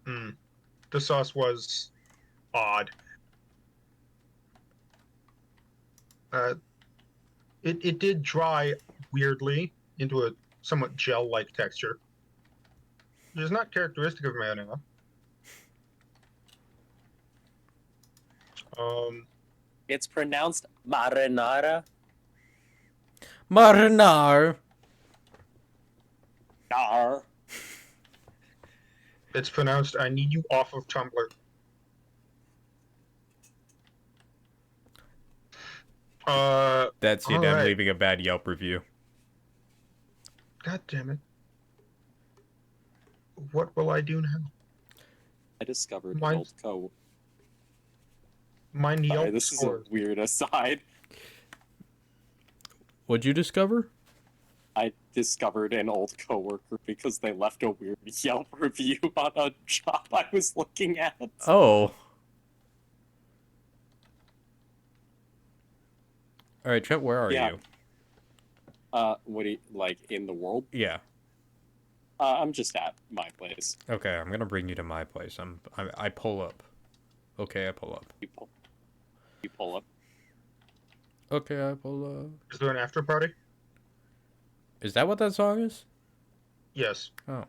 the sauce was odd. It did dry weirdly into a somewhat gel-like texture. which is not characteristic of marinara. It's pronounced marinara. Marinar. Dar. It's pronounced I need you off of Tumblr. That's it. All I'm right. leaving a bad Yelp review. God damn it. What will I do now? I discovered Mine- an old co. My Yelp Sorry, this is a score. weird aside. What'd you discover? I discovered an old coworker because they left a weird Yelp review on a job I was looking at. Oh. All right, Trent, where are Yeah. you? What do you, like, in the world? Yeah. I'm just at my place. Okay, I'm gonna bring you to my place. I pull up. Okay, I pull up. You pull up. Okay, I pull up. Is there an after party? Is that what that song is? Yes. Oh.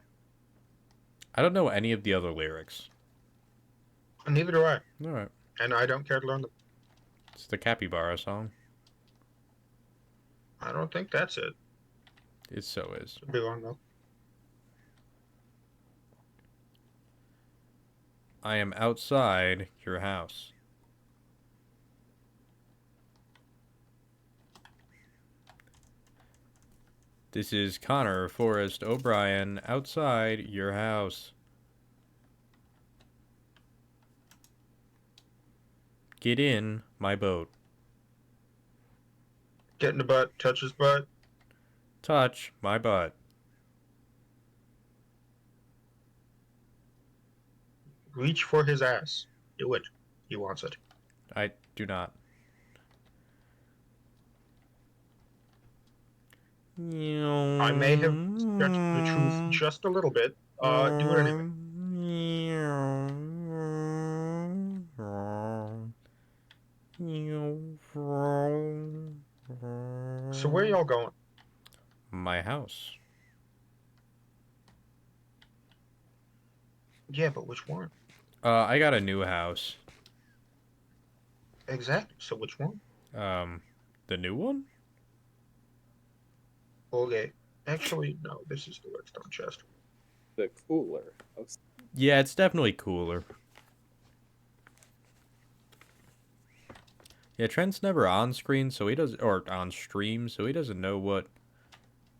I don't know any of the other lyrics. Neither do I. All right. And I don't care to learn them. It's the Capybara song. I don't think that's it. It so is. Could be wrong though. I am outside your house. This is Connor Forrest O'Brien outside your house. Get in my boat. Get in the butt, touch his butt. Touch my butt. Reach for his ass. Do it. He wants it. I do not. I may have stretched the truth just a little bit. Do it anyway. So where y'all going? My house. Yeah, but which one? I got a new house. Exactly. So which one? The new one? Okay. Actually, no. This is the redstone chest. The cooler. Oh, Yeah, it's definitely cooler. Yeah, Trent's never on screen, so he does, or on stream, so he doesn't know what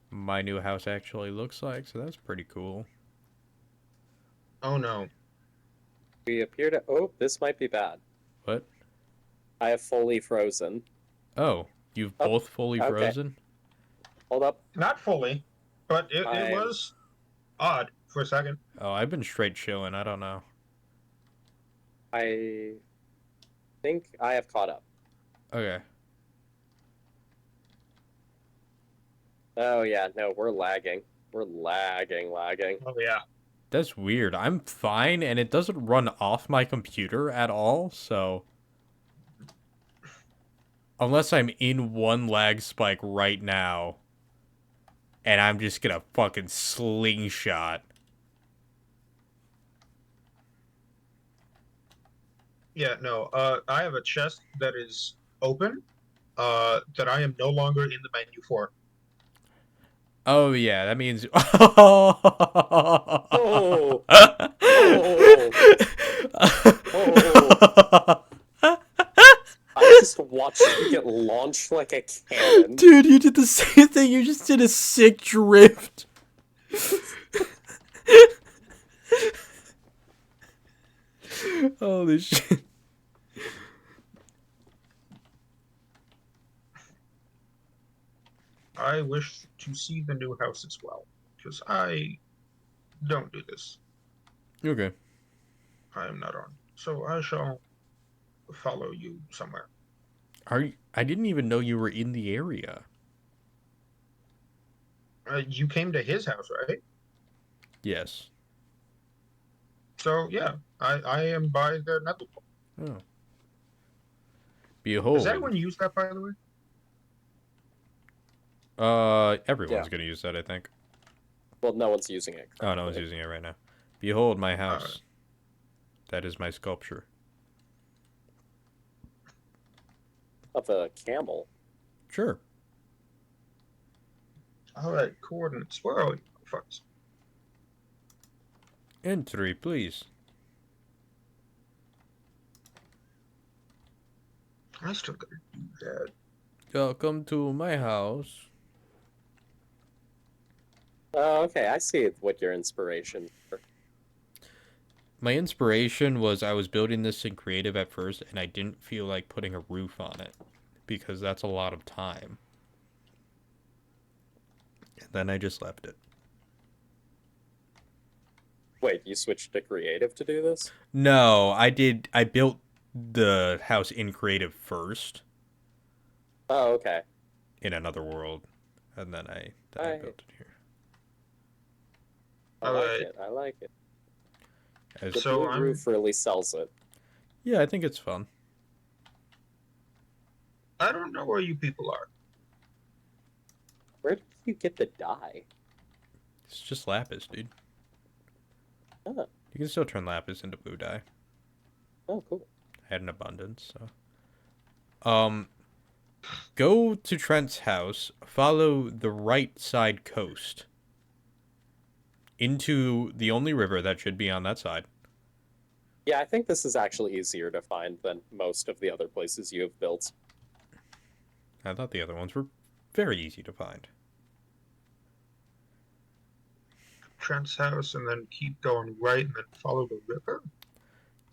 my new house actually looks like. So that's pretty cool. Oh no. we appear to. Oh, this might be bad. What? I have fully frozen. Oh, you've Oh, both fully okay. frozen? Hold up. Not fully, but it was odd for a second. Oh, I've been straight chilling. I don't know. I think I have caught up. Okay. Oh yeah, no, we're lagging. We're lagging. Oh yeah. That's weird. I'm fine, and it doesn't run off my computer at all, so... Unless I'm in one lag spike right now, and I'm just gonna fucking slingshot. Yeah, no. I have a chest that is open, that I am no longer in the menu for. Oh, yeah, that means... Oh! Oh! Oh! I just watched you get launched like a cannon. Dude, you did the same thing. You just did a sick drift. Holy shit. I wish to see the new house as well, because I don't do this. Okay. I am not on. So I shall follow you somewhere. Are you, I didn't even know you were in the area. You came to his house, right? Yes. So yeah, I am by the nether portal. Oh. Behold. Does anyone use that, by the way? Everyone's Yeah. gonna use that, I think. Well, no one's using it. Oh, no one's using it right now. Behold my house. Alright. That is my sculpture. Of a camel. Sure. Alright, coordinates. Where are we? Fucks. Entry, please. I still gotta do that. Welcome to my house. Oh, okay. I see what your inspiration. My inspiration was I was building this in creative at first, and I didn't feel like putting a roof on it because that's a lot of time. And then I just left it. Wait, you switched to creative to do this? No, I did. I built the house in creative first Oh, okay. in another world, and then I Alright. built it here. I like Alright. it. I like it. As, The So blue I'm- roof really sells it. yeah, I think it's fun. I don't know where you people are. Where did you get the dye? It's just lapis, dude. Oh, You can still turn lapis into blue dye. oh, cool. I had an abundance, so. Go to Trent's house, follow the right side coast into the only river that should be on that side. Yeah, I think this is actually easier to find than most of the other places you have built. I thought the other ones were very easy to find. Trent's house, and then keep going right, and then follow the river.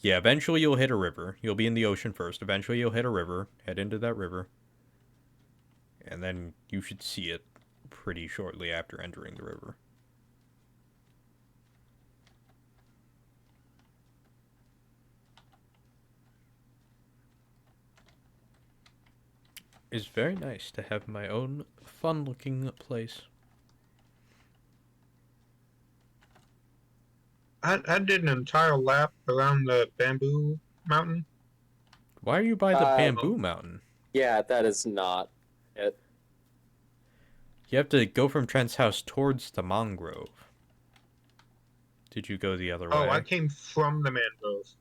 Yeah, eventually you'll hit a river. You'll be in the ocean first. Eventually you'll hit a river, head into that river, and then you should see it pretty shortly after entering the river. It's very nice to have my own fun-looking place. I did an entire lap around the bamboo mountain. Why are you by the Uh, bamboo mountain? Yeah, that is not it. You have to go from Trent's house towards the mangrove. Did you go the other way? Oh, I came from the mangrove.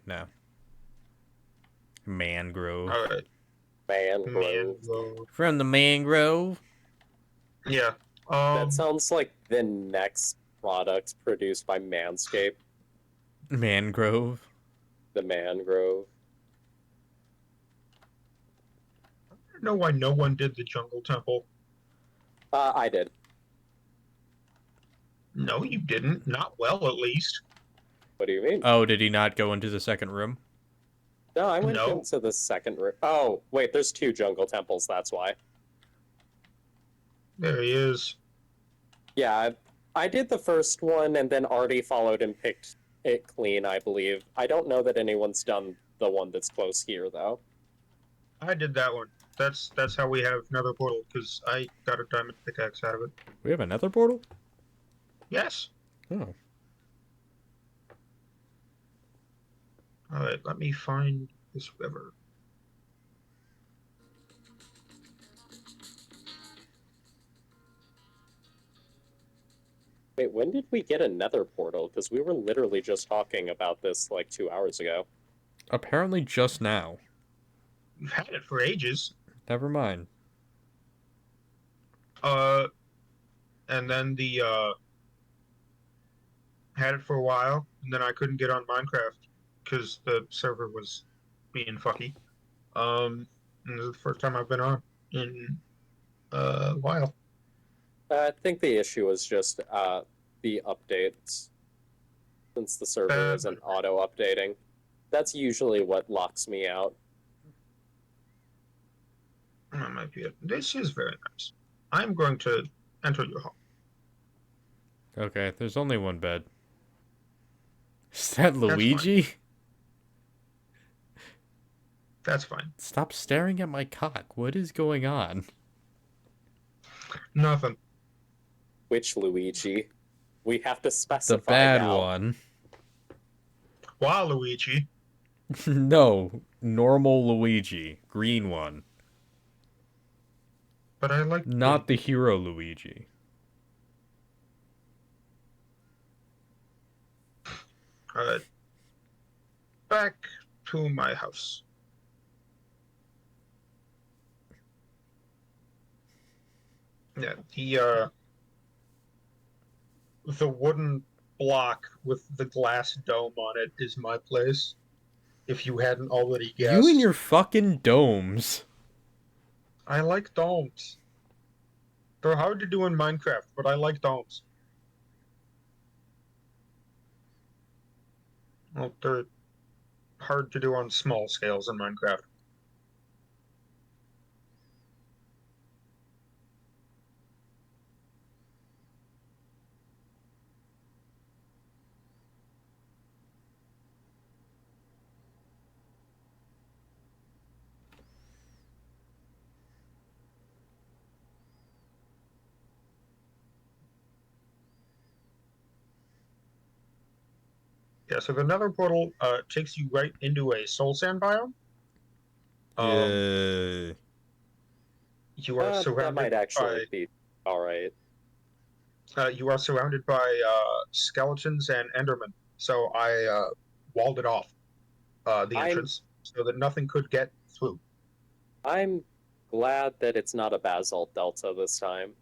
No. Mangrove. Alright. Mangrove. Mangrove. From the mangrove. Yeah. That sounds like the next product produced by Manscaped. Mangrove. The Mangrove. I don't know why no one did the jungle temple. I did. No, you didn't. Not well, at least. What do you mean? Oh, did he not go into the second room? No, I went No. into the second room. Oh, wait, there's two jungle temples, that's why. There he is. Yeah, I did the first one and then Artie followed and picked it clean, I believe. I don't know that anyone's done the one that's close here, though. I did that one. That's how we have Nether Portal, because I got a diamond pickaxe out of it. We have another portal? Yes. Oh. Alright, let me find this river. Wait, when did we get a nether portal? Because we were literally just talking about this like 2 hours ago. Apparently just now. We've had it for ages. Never mind. And then had it for a while, and then I couldn't get on Minecraft because the server was being fucky. And this is the first time I've been on in a while. I think the issue is just the updates. Since the server isn't auto-updating. That's usually what locks me out. That might be it. This is very nice. I'm going to enter your home. Okay, there's only one bed. Is that fine. Luigi? That's fine. Stop staring at my cock. What is going on? Nothing. Which Luigi? We have to The specify bad now. one. Waluigi. No, normal Luigi. Green one. But I like Not the hero Luigi. Uh, back to my house. Yeah, the wooden block with the glass dome on it is my place. If you hadn't already You and guessed, your fucking domes. I like domes. They're hard to do in Minecraft, but I like domes. Well, they're hard to do on small scales in Minecraft. Yeah, so the Nether portal takes you right into a soul sand biome. Um, Yeah. you are That might surrounded actually by be all right. skeletons and endermen. So I walled it off, the I'm entrance, so that nothing could get through. I'm glad that it's not a basalt delta this time.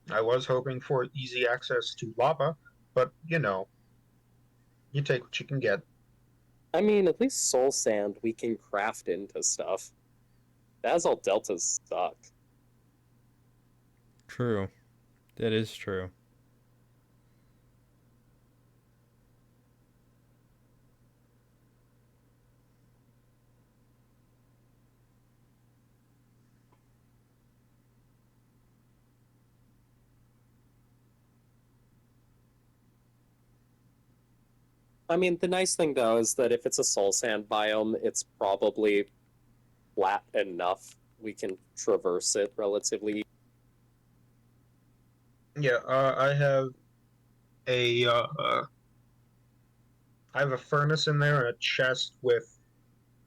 I was hoping for easy access to lava, but you take what you can get. I mean, at least soul sand we can craft into stuff. Basalt deltas suck. True. That is true. I mean, the nice thing though is that if it's a soul sand biome, it's probably flat enough. We can traverse it relatively. Yeah, a uh, uh, I have a furnace in there and a chest with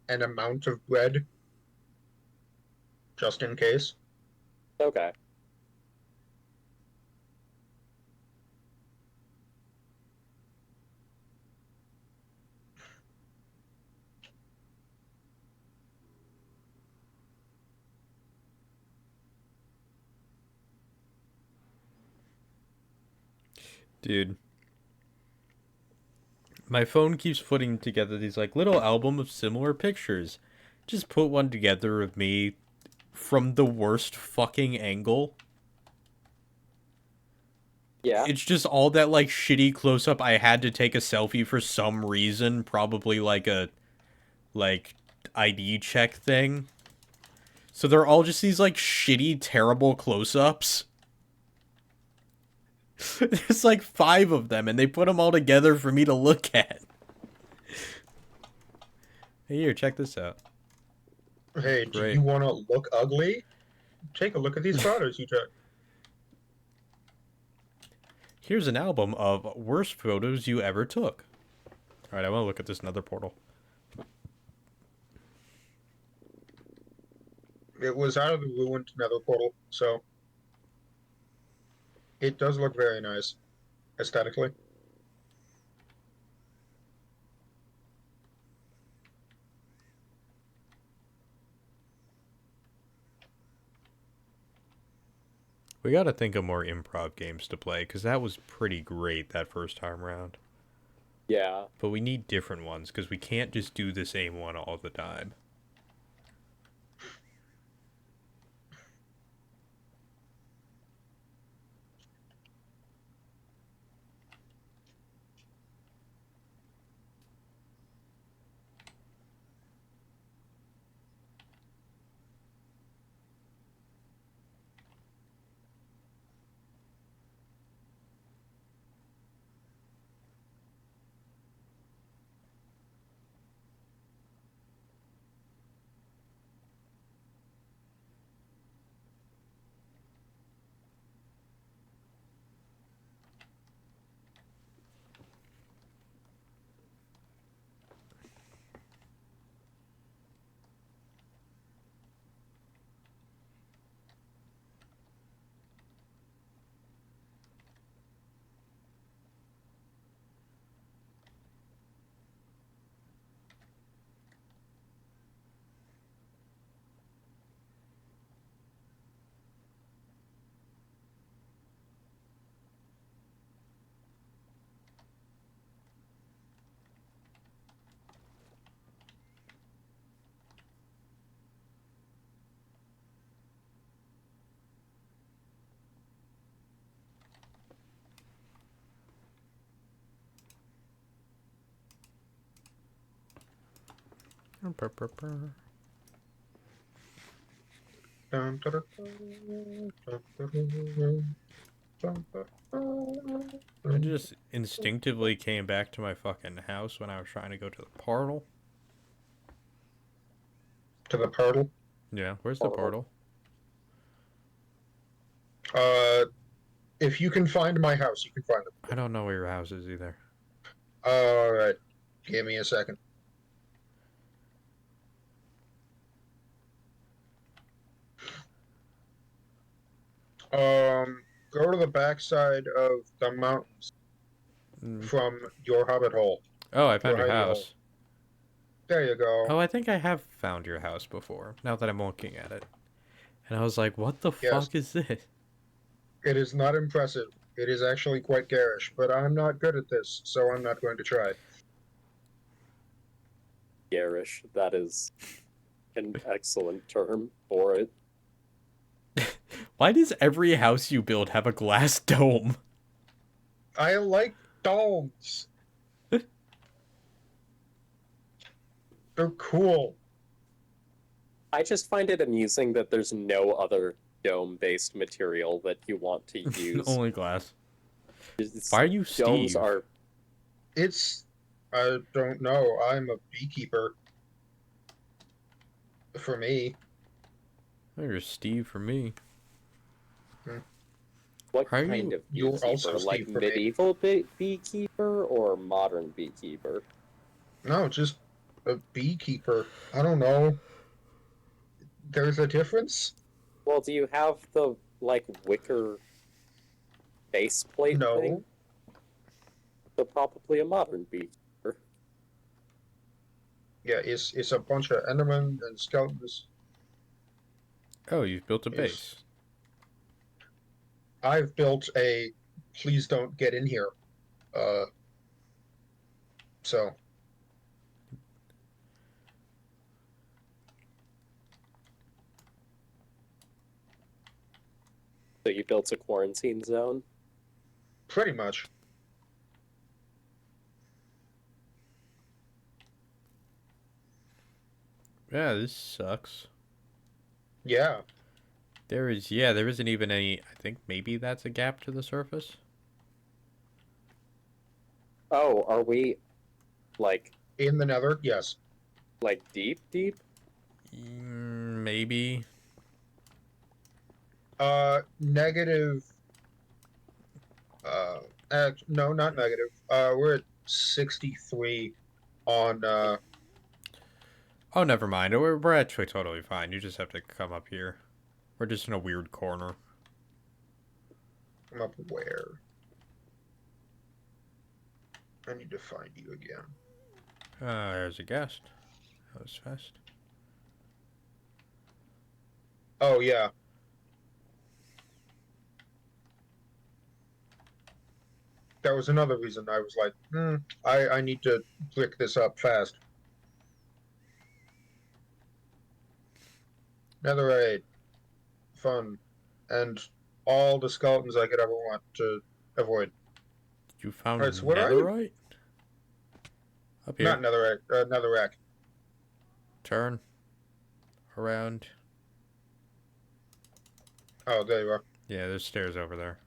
an amount of bread just in case. Okay. Dude. My phone keeps putting together these like little album of similar pictures. Just put one together of me from the worst fucking angle. Yeah. It's just all that like shitty close up. I had to take a selfie for some reason, probably like a like ID check thing. So they're all just these like shitty, terrible close ups. There's like 5 of them, and they put them all together for me to look at. Hey, here, check this out. Hey, do Great. you want to look ugly? Take a look at these photos you took. Here's an album of worst photos you ever took. Alright, I want to look at this nether portal. It was out of the ruined nether portal, so it does look very nice aesthetically. We gotta think of more improv games to play, because that was pretty great that first time round. Yeah. But we need different ones, because we can't just do the same one all the time. Dun, dun, dun, dun, dun, dun, dun, dun, I dun. just instinctively came back to my fucking house when I was trying to go to the portal. To the portal. Yeah, where's the portal? If you can find my house, you can find it. I don't know where your house is either. All right, give me a second. Go to the backside of the mountains Mm. from your hobbit hole. Oh, I found Your your hidey hole. house. There you go. Oh, I think I have found your house before, now that I'm looking at it. And I was like, what the Yes, fuck is this? it is not impressive. It is actually quite garish, but I'm not good at this, so I'm not going to try. Garish. That is an excellent term for it. Why does every house you build have a glass dome? I like domes. They're cool. I just find it amusing that there's no other dome-based material that you want to use. Only glass. It's- Why are you domes Steve? are I don't know. I'm a beekeeper. For me. Oh, you're Steve for me. what Are kind you- of You're beekeeper? also Like Steve for me. medieval beekeeper or modern beekeeper? No, just a beekeeper. I don't know. There's a difference? Well, do you have the like wicker faceplate No. thing? So probably a modern beekeeper. Yeah, it's a bunch of Endermen and skeletons. Oh, you've built a It's- base. I've built a please don't get in here. So So you built a quarantine zone? pretty much. Yeah, this sucks. Yeah. There isn't even any, I think maybe that's a gap to the surface. Oh, are we like In the nether, yes. deep? Maybe. Negative no, not negative. We're at 63 on Oh, never mind. We're actually totally fine. You just have to come up here. We're just in a weird corner. come up where? I need to find you again. There's a guest. That was fast. Oh yeah. That was another reason I was like, I need to click this up fast. Netherite. Fun. And all the skeletons I could ever want to avoid. You found Alright, so what are you? netherite? Up here. Not netherite, netherrack. Turn. Around. Oh, there you are. Yeah, there's stairs over there.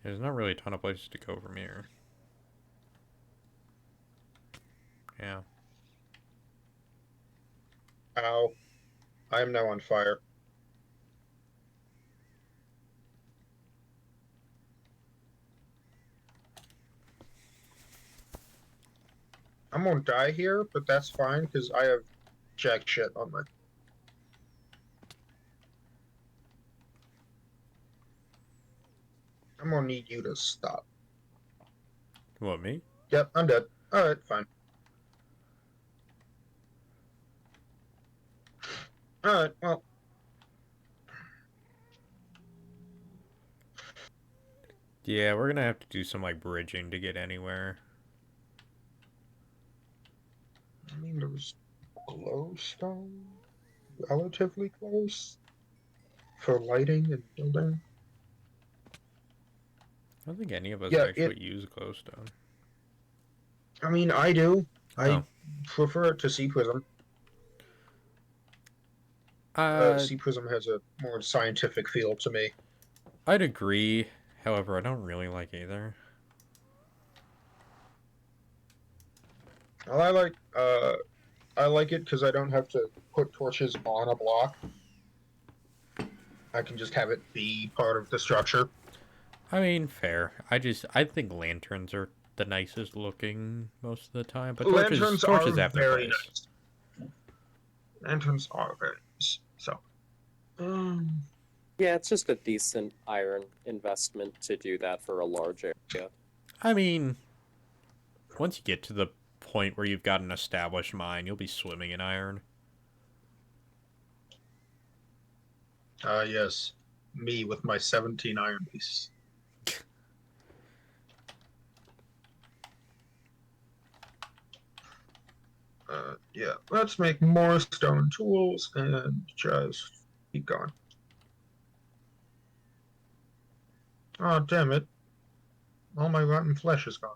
There's not really a ton of places to go from here. Yeah. Ow. I am now on fire. I'm gonna die here, but that's fine because I have jack shit on my. I'm gonna need you to stop. What, me? Yep, I'm dead. Alright, fine. Alright, well. Yeah, we're gonna have to do some, like, bridging to get anywhere. I mean, there's glowstone relatively close for lighting and building. I don't think any of us Yeah, actually use glowstone. I mean, I do. I Oh. prefer it to Sea Prism. Sea Prism has a more scientific feel to me. I'd agree. However, I don't really like either. Well, I like it because I don't have to put torches on a block. I can just have it be part of the structure. I mean, fair. I think lanterns are the nicest looking most of the time, but Lanterns are torches have their very place. nice. Lanterns are very nice. So, um, Yeah, it's just a decent iron investment to do that for a large area. I mean, once you get to the point where you've got an established mine, you'll be swimming in iron. yes, me with my 17 iron piece. Yeah, let's make more stone tools and just keep going. Oh, damn it. All my rotten flesh is gone.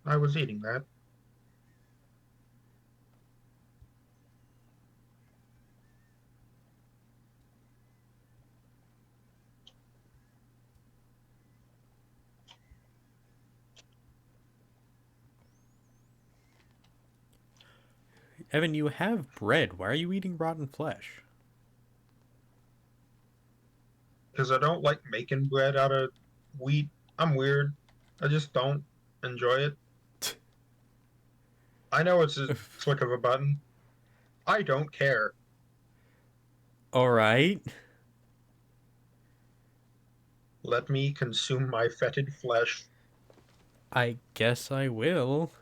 I was eating that. Evan, you have bread. Why are you eating rotten flesh? Because I don't like making bread out of wheat. I'm weird. I just don't enjoy it. I know it's a click of a button. I don't care. All right. Let me consume my fetid flesh. I guess I will.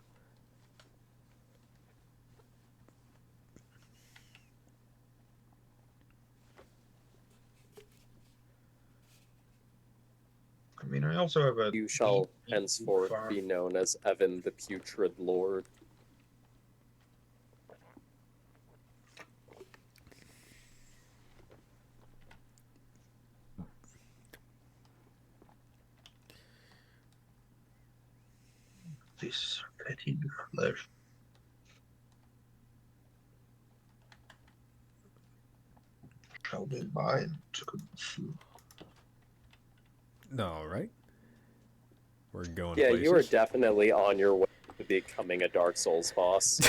I mean, I also have a You shall deep henceforth farm. be known as Evan the Putrid Lord. This fetid flesh. Shall be mine to consume. All right. We're going Yeah, places. you are definitely on your way to becoming a Dark Souls boss.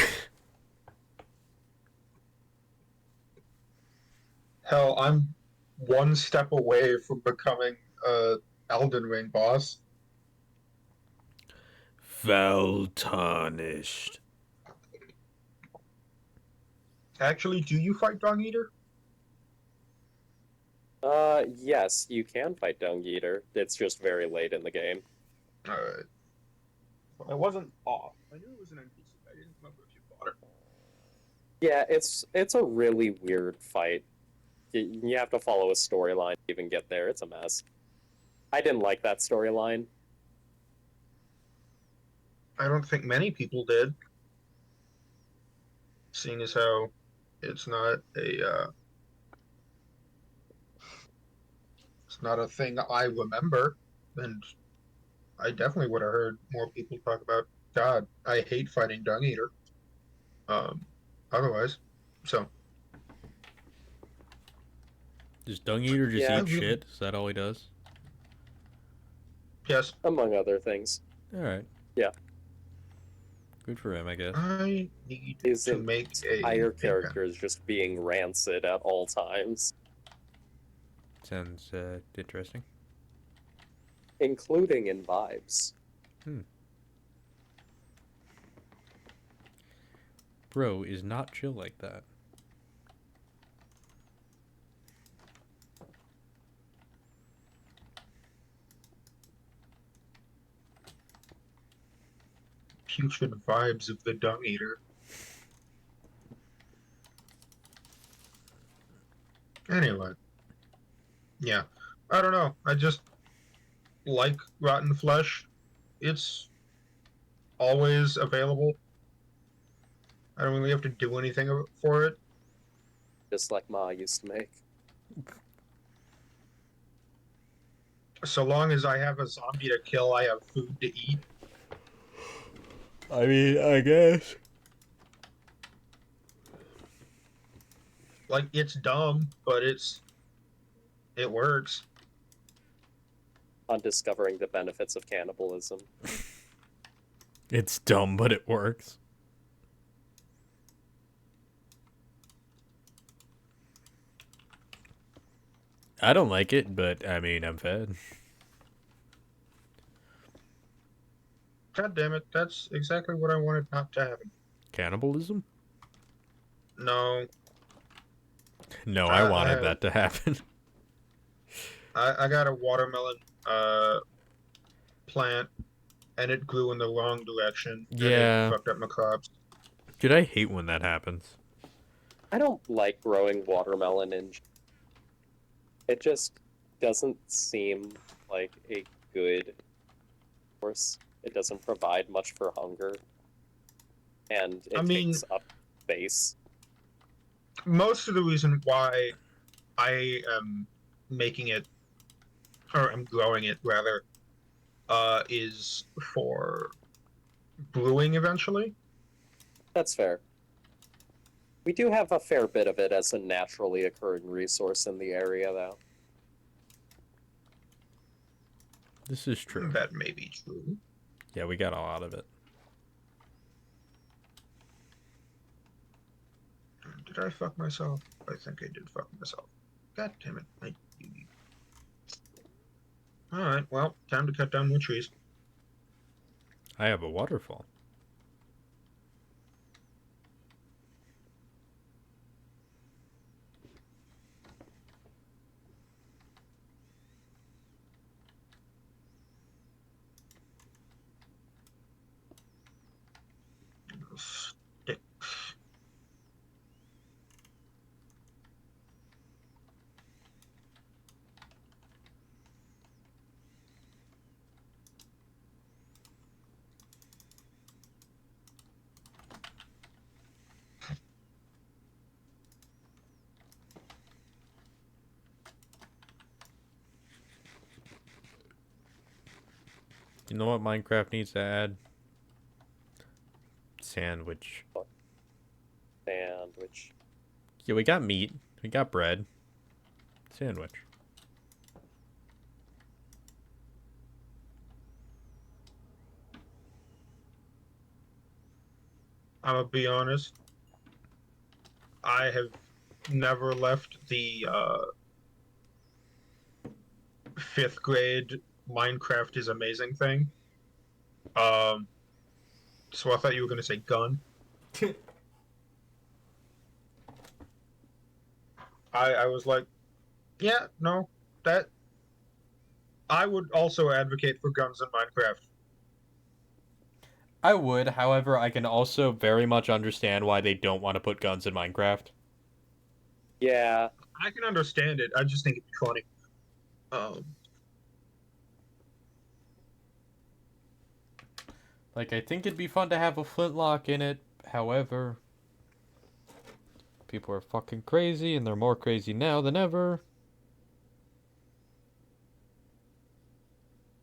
Hell, I'm one step away from becoming a Elden Ring boss. Foul tarnished. Actually, do you fight Dung Eater? Yes, you can fight Dung Eater. It's just very late in the game. Alright. I wasn't off. I knew it was an NPC. I didn't remember if you fought her. Yeah, it's a really weird fight. You have to follow a storyline to even get there. It's a mess. I didn't like that storyline. I don't think many people did. Seeing as how it's not it's not a thing I remember, and I definitely would have heard more people talk about. God, I hate fighting Dung Eater. Um, otherwise, so Does Dung Eater just Yeah. eat shit? Is that all he does? yes, Among other things. All right. Yeah. Good for him, I guess. I need His to make a entire pig character pen. is just being rancid at all times, Sounds interesting. including in vibes. Bro is not chill like that. Putrid vibes of the Dung Eater. Anyway, yeah, I don't know. I just like rotten flesh. It's always available. I don't really have to do anything for it. Just like Ma used to make. So long as I have a zombie to kill, I have food to eat. I mean, I guess. Like, it's dumb, but it works. On discovering the benefits of cannibalism. It's dumb, but it works. I don't like it, but I mean, I'm fed. God damn it, that's exactly what I wanted not to happen. Cannibalism? No, No, I wanted I that to happen. I got a watermelon plant, and it grew in the wrong direction, and it Yeah. fucked up my crops. Dude, I hate when that happens. I don't like growing watermelon it just doesn't seem like a good course. It doesn't provide much for hunger. And I it mean, takes up space. most of the reason why I am making it, or I'm growing it rather, is for brewing eventually. That's fair. We do have a fair bit of it as a naturally occurring resource in the area, though. This is true. That may be true. Yeah, we got a lot of it. Did I fuck myself? I think I did fuck myself. God damn it. Alright, well, time to cut down more trees. I have a waterfall. Sticks. You know what Minecraft needs to add? Sandwich. Sandwich. Yeah, we got meat. We got bread. Sandwich. I'm gonna be honest. I have never left the 5th grade Minecraft is amazing thing. Um, so I thought you were gonna say gun. I was like, yeah, no, that I would also advocate for guns in Minecraft. I would, however, I can also very much understand why they don't want to put guns in Minecraft. Yeah, I can understand it. I just think it'd be funny. Like, I think it'd be fun to have a flintlock in it. However, people are fucking crazy, and they're more crazy now than ever.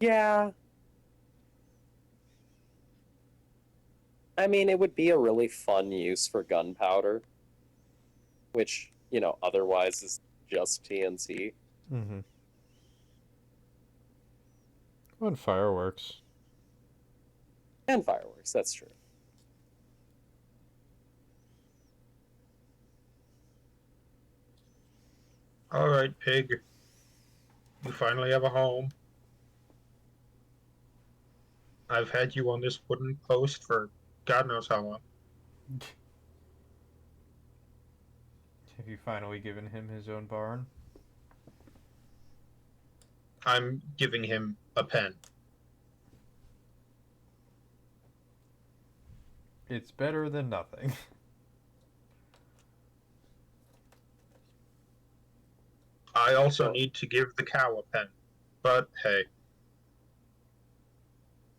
yeah. I mean, it would be a really fun use for gunpowder, which, otherwise is just TNT. Mm-hmm. On fireworks. And fireworks, that's true. All right, pig. You finally have a home. I've had you on this wooden post for God knows how long. Have you finally given him his own barn? I'm giving him a pen. It's better than nothing. I also So- need to give the cow a pen. But hey,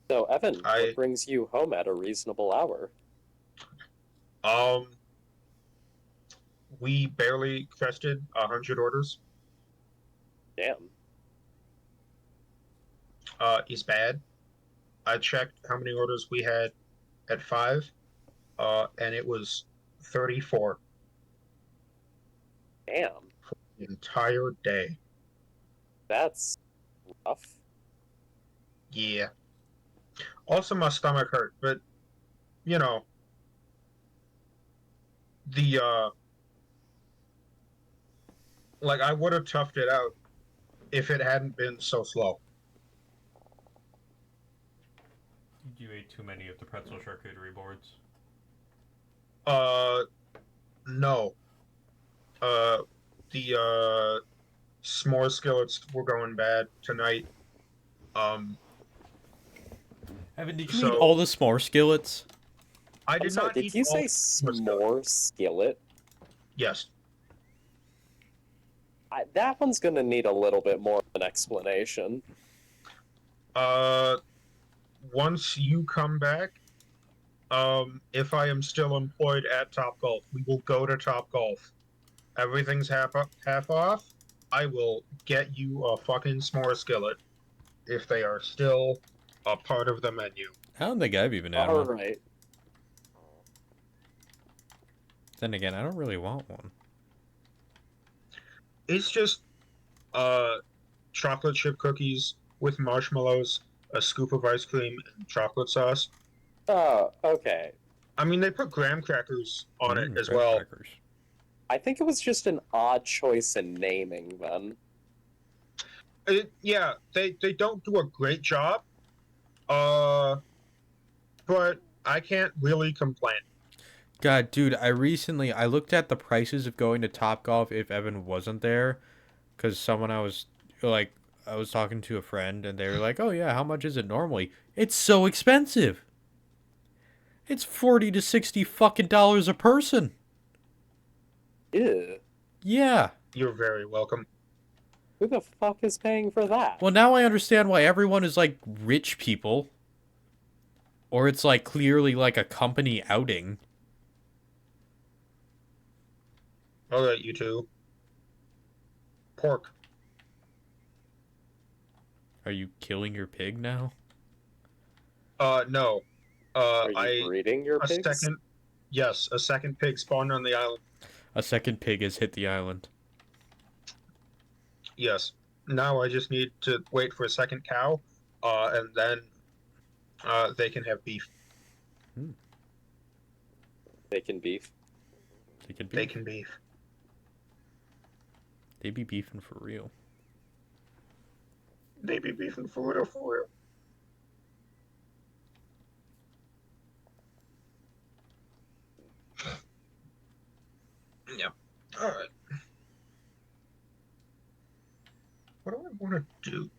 So, Evan, I- what brings you home at a reasonable hour? we barely crested 100 orders. Damn. Is bad. I checked how many orders we had at 5, and it was 34 Damn, the entire day. that's rough. Yeah. Also, my stomach hurt, but you know, the like I would have toughed it out if it hadn't been so slow. You ate too many of the pretzel charcuterie boards. Uh, no. The s'more skillets were going bad tonight. Um, Evan, did you eat so all the s'more skillets? I I'm did sorry, not did eat you all say s'more skillets. s'more skillet? Yes. That one's gonna need a little bit more of an explanation. Uh, once you come back, if I am still employed at Top Golf, we will go to Top Golf. Everything's half off. I will get you a fucking s'more skillet if they are still a part of the menu. I don't think I've even had All one. right. Then again, I don't really want one. It's just chocolate chip cookies with marshmallows, a scoop of ice cream, and chocolate sauce. Oh, okay. I mean, they put graham crackers on it as Graham well. crackers. I think it was just an odd choice in naming then. Yeah, they don't do a great job. Uh, but I can't really complain. God, dude, I looked at the prices of going to Topgolf if Evan wasn't there, because I was talking to a friend and they were like, "Oh yeah, how much is it normally?" It's so expensive. It's 40 to 60 fucking dollars a person. Ew. Yeah. You're very welcome. Who the fuck is paying for that? Well, now I understand why everyone is like rich people. Or it's like clearly like a company outing. All right, you two. Pork. Are you killing your pig now? No. Are you I breeding your a pigs? second. Yes, a second pig spawned on the island. A second pig has hit the island. Yes. Now I just need to wait for a second cow, and then they can have beef. They can beef. They can They beef. can beef. They be beefing for real. They be beefing for real, for real. Yeah. All right. What do I want to do?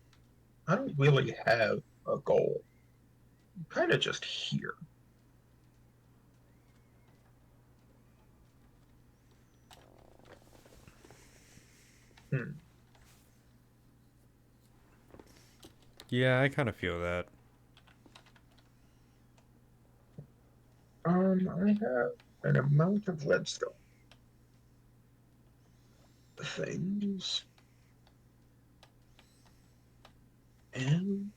I don't really have a goal. I'm kind of just here. Yeah, I kind of feel that. I have an amount of redstone. Things. And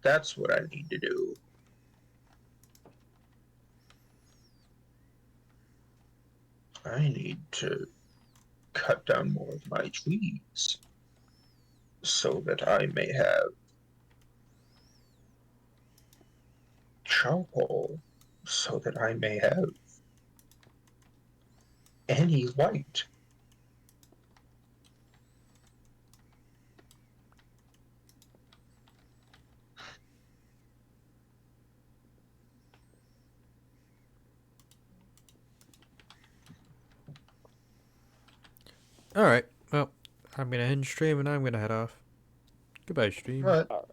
that's what I need to do. I need to cut down more of my trees so that I may have charcoal, so that I may have any light. Alright, well, I'm gonna end stream and I'm gonna head off. Goodbye, stream. But All